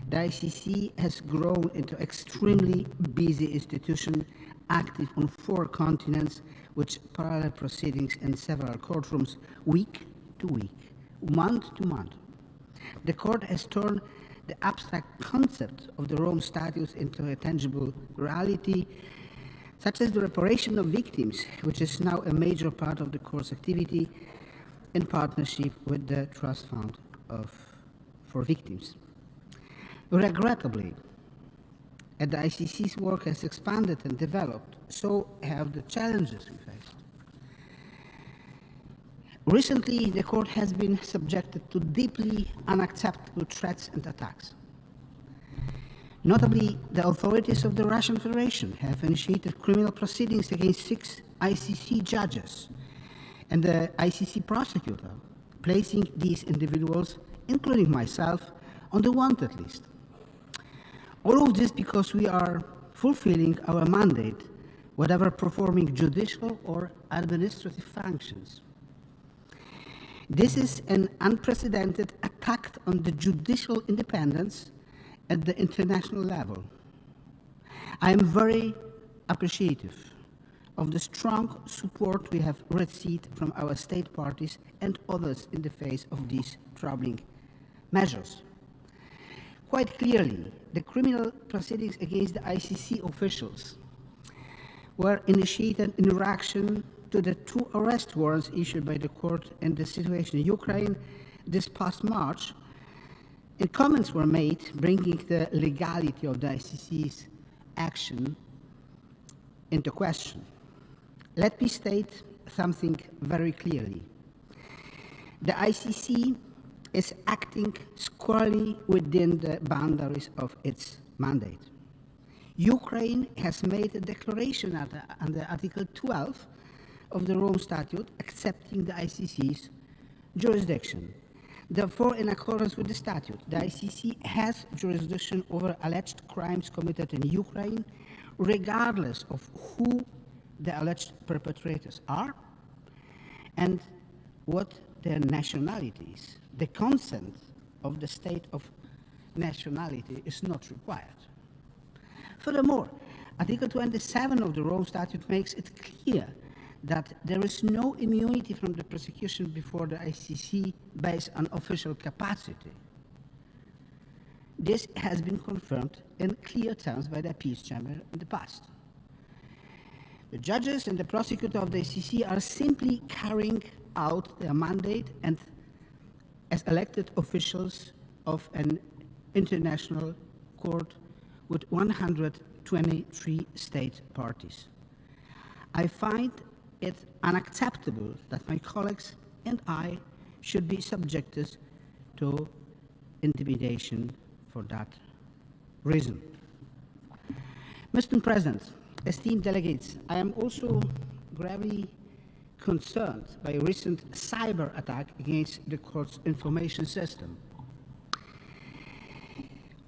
the ICC has grown into extremely busy institution active on 4 continents with parallel proceedings in several courtrooms week to week, month to month. The court has turned the abstract concept of the Rome Statute into a tangible reality, such as the reparation of victims, which is now a major part of the court's activity in partnership with the Trust Fund for Victims. Regrettably, as the ICC's work has expanded and developed, so have the challenges we face. Recently, the court has been subjected to deeply unacceptable threats and attacks. Notably, the authorities of the Russian Federation have initiated criminal proceedings against 6 ICC judges and the ICC prosecutor, placing these individuals, including myself, on the wanted list. All of this because we are fulfilling our mandate, whatever performing judicial or administrative functions. This is an unprecedented attack on the judicial independence at the international level. I am very appreciative of the strong support we have received from our state parties and others in the face of these troubling measures. Quite clearly, the criminal proceedings against the ICC officials were initiated in reaction to the 2 arrest warrants issued by the court in the situation in Ukraine this past March, and comments were made bringing the legality of the ICC's action into question. Let me state something very clearly. The ICC is acting squarely within the boundaries of its mandate. Ukraine has made a declaration under Article 12 of the Rome Statute accepting the ICC's jurisdiction. Therefore, in accordance with the statute, the ICC has jurisdiction over alleged crimes committed in Ukraine, regardless of who the alleged perpetrators are and what their nationality is. The consent of the state of nationality is not required. Furthermore, Article 27 of the Rome Statute makes it clear that there is no immunity from the prosecution before the ICC based on official capacity. This has been confirmed in clear terms by the Appeals Chamber in the past. The judges and the prosecutor of the ICC are simply carrying out their mandate and as elected officials of an international court with 123 state parties. I find it unacceptable that my colleagues and I should be subjected to intimidation for that reason. Mr. President, esteemed delegates, I am also gravely concerned by a recent cyber attack against the court's information system.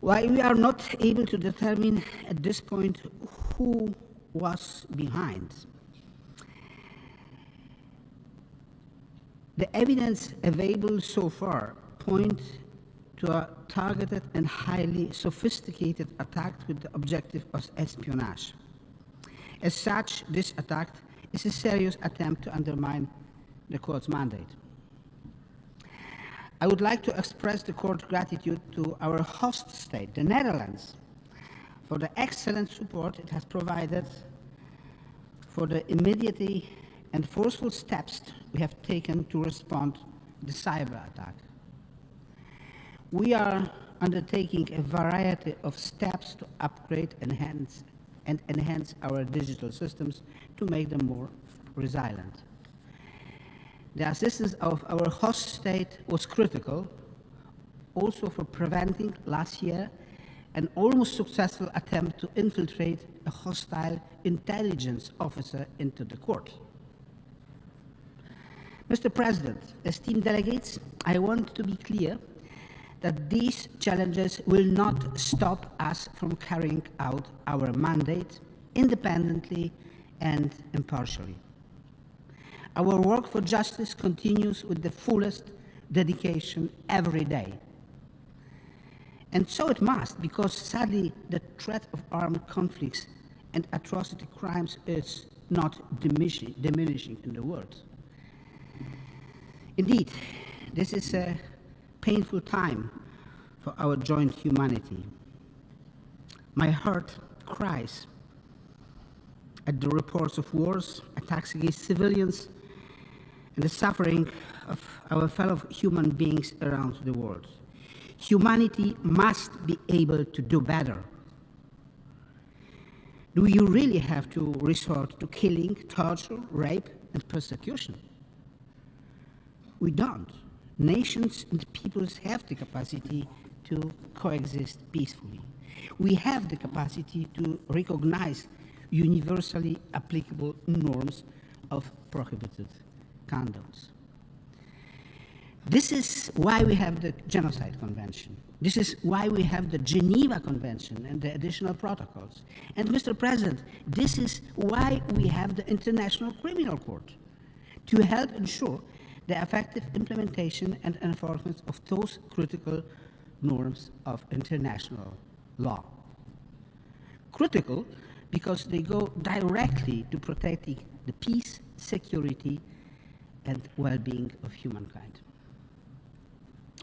While we are not able to determine at this point who was behind, the evidence available so far points to a targeted and highly sophisticated attack with the objective of espionage. As such, this attack is a serious attempt to undermine the court's mandate. I would like to express the court's gratitude to our host state, the Netherlands, for the excellent support it has provided for the immediate and forceful steps we have taken to respond to the cyber attack. We are undertaking a variety of steps to upgrade, enhance our digital systems to make them more resilient. The assistance of our host state was critical, also for preventing last year an almost successful attempt to infiltrate a hostile intelligence officer into the court. Mr. President, esteemed delegates, I want to be clear that these challenges will not stop us from carrying out our mandate independently and impartially. Our work for justice continues with the fullest dedication every day. And so it must, because sadly the threat of armed conflicts and atrocity crimes is not diminishing in the world. Indeed, this is a painful time for our joint humanity. My heart cries at the reports of wars, attacks against civilians, and the suffering of our fellow human beings around the world. Humanity must be able to do better. Do you really have to resort to killing, torture, rape, and persecution? We don't. Nations and peoples have the capacity to coexist peacefully. We have the capacity to recognize universally applicable norms of prohibited conduct. This is why we have the Genocide Convention. This is why we have the Geneva Convention and the additional protocols. And Mr. President, this is why we have the International Criminal Court, to help ensure the effective implementation and enforcement of those critical norms of international law. Critical because they go directly to protecting the peace, security, and well-being of humankind.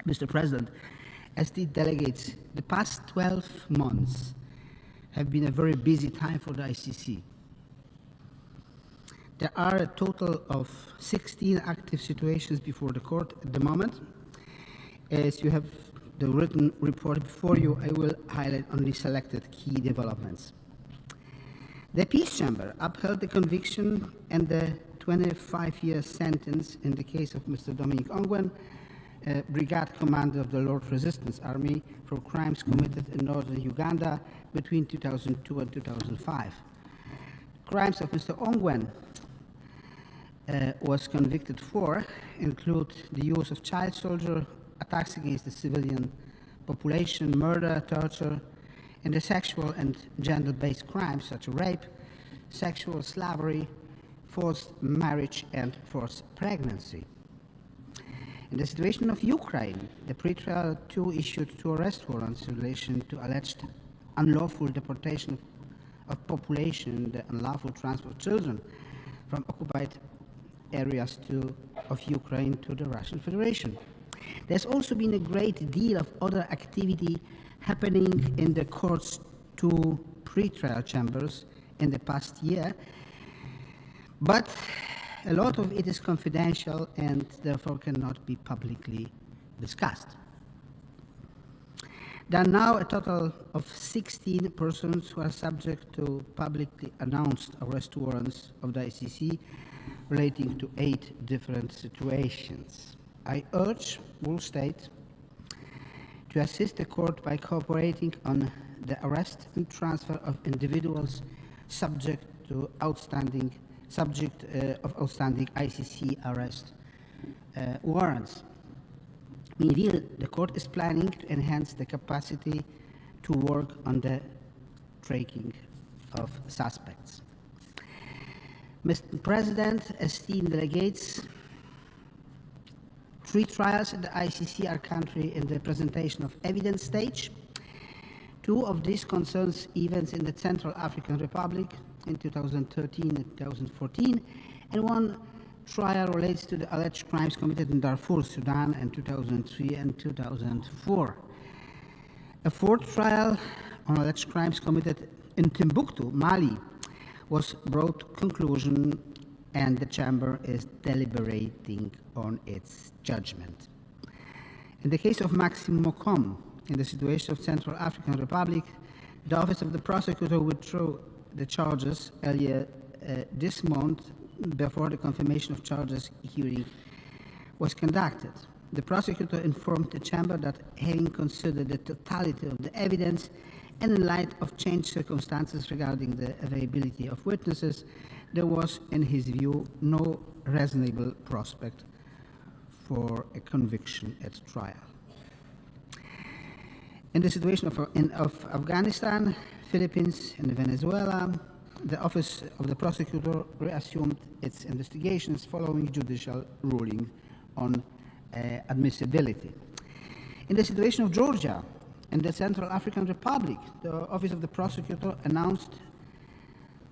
Mr. President, esteemed delegates, the past 12 months have been a very busy time for the ICC. There are a total of 16 active situations before the court at the moment. As you have the written report before you, I will highlight only selected key developments. The Peace Chamber upheld the conviction and the 25-year sentence in the case of Mr. Dominic Ongwen, brigade commander of the Lord Resistance Army, for crimes committed in northern Uganda between 2002 and 2005. Crimes of Mr. Ongwen was convicted for include the use of child soldier, attacks against the civilian population, murder, torture, and the sexual and gender-based crimes such as rape, sexual slavery, forced marriage, and forced pregnancy. In the situation of Ukraine, the pretrial 2 issued 2 arrest warrants in relation to alleged unlawful deportation of population, the unlawful transfer of children from occupied areas of Ukraine to the Russian Federation. There's also been a great deal of other activity happening in the court's 2 pretrial chambers in the past year, but a lot of it is confidential and therefore cannot be publicly discussed. There are now a total of 16 persons who are subject to publicly announced arrest warrants of the ICC relating to 8 different situations. I urge all states to assist the court by cooperating on the arrest and transfer of individuals subject of outstanding ICC arrest warrants. Meanwhile, the court is planning to enhance the capacity to work on the tracking of suspects. Mr. President, esteemed delegates, 3 trials at the ICC are currently in the presentation of evidence stage. 2 of these concerns events in the Central African Republic in 2013 and 2014, and 1 trial relates to the alleged crimes committed in Darfur, Sudan in 2003 and 2004. A 4th trial on alleged crimes committed in Timbuktu, Mali, was brought to conclusion, and the chamber is deliberating on its judgment. In the case of Maxime Mokom, in the situation of Central African Republic, the Office of the Prosecutor withdrew the charges earlier this month before the confirmation of charges hearing was conducted. The prosecutor informed the chamber that, having considered the totality of the evidence and in light of changed circumstances regarding the availability of witnesses, there was, in his view, no reasonable prospect for a conviction at trial. In the situation of Afghanistan, Philippines, and Venezuela, the Office of the Prosecutor reassumed its investigations following judicial ruling on admissibility. In the situation of Georgia and the Central African Republic, the Office of the Prosecutor announced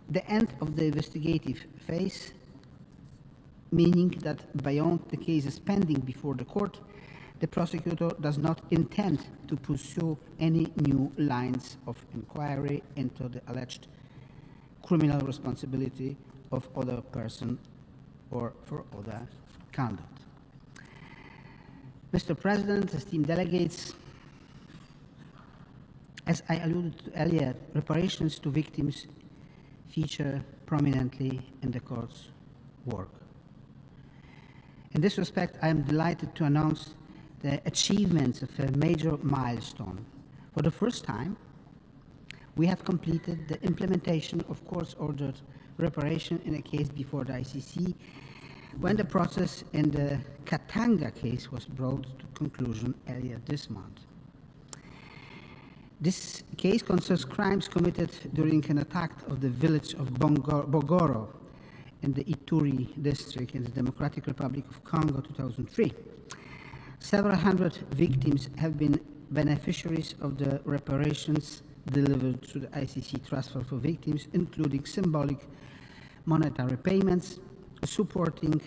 the end of the investigative phase, meaning that beyond the cases pending before the court, the prosecutor does not intend to pursue any new lines of inquiry into the alleged criminal responsibility of other person or for other conduct. Mr. President, esteemed delegates, as I alluded to earlier, reparations to victims feature prominently in the court's work. In this respect, I am delighted to announce the achievements of a major milestone. For the first time, we have completed the implementation of court-ordered reparation in a case before the ICC when the process in the Katanga case was brought to conclusion earlier this month. This case concerns crimes committed during an attack of the village of Bogoro in the Ituri district in the Democratic Republic of Congo 2003. Several hundred victims have been beneficiaries of the reparations delivered to the ICC Trust Fund for Victims, including symbolic monetary payments, supporting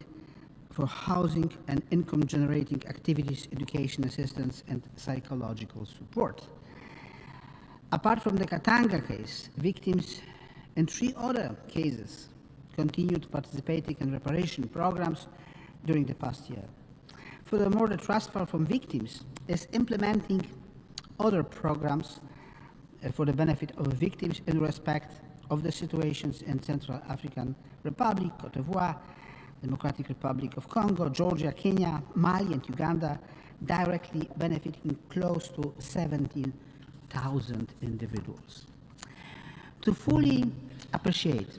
for housing and income-generating activities, education assistance, and psychological support. Apart from the Katanga case, victims in 3 other cases continued participating in reparation programs during the past year. Furthermore, the Trust Fund for Victims is implementing other programs for the benefit of victims in respect of the situations in Central African Republic, Cote d'Ivoire, Democratic Republic of Congo, Georgia, Kenya, Mali, and Uganda, directly benefiting close to 17,000 individuals. To fully appreciate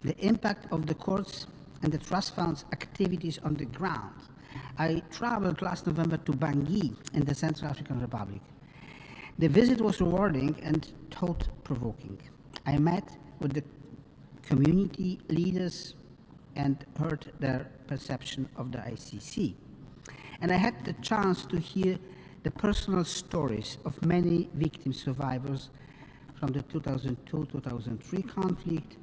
the impact of the courts and the trust fund's activities on the ground, I traveled last November to Bangui in the Central African Republic. The visit was rewarding and thought-provoking. I met with the community leaders and heard their perception of the ICC. And I had the chance to hear the personal stories of many victim survivors from the 2002-2003 conflict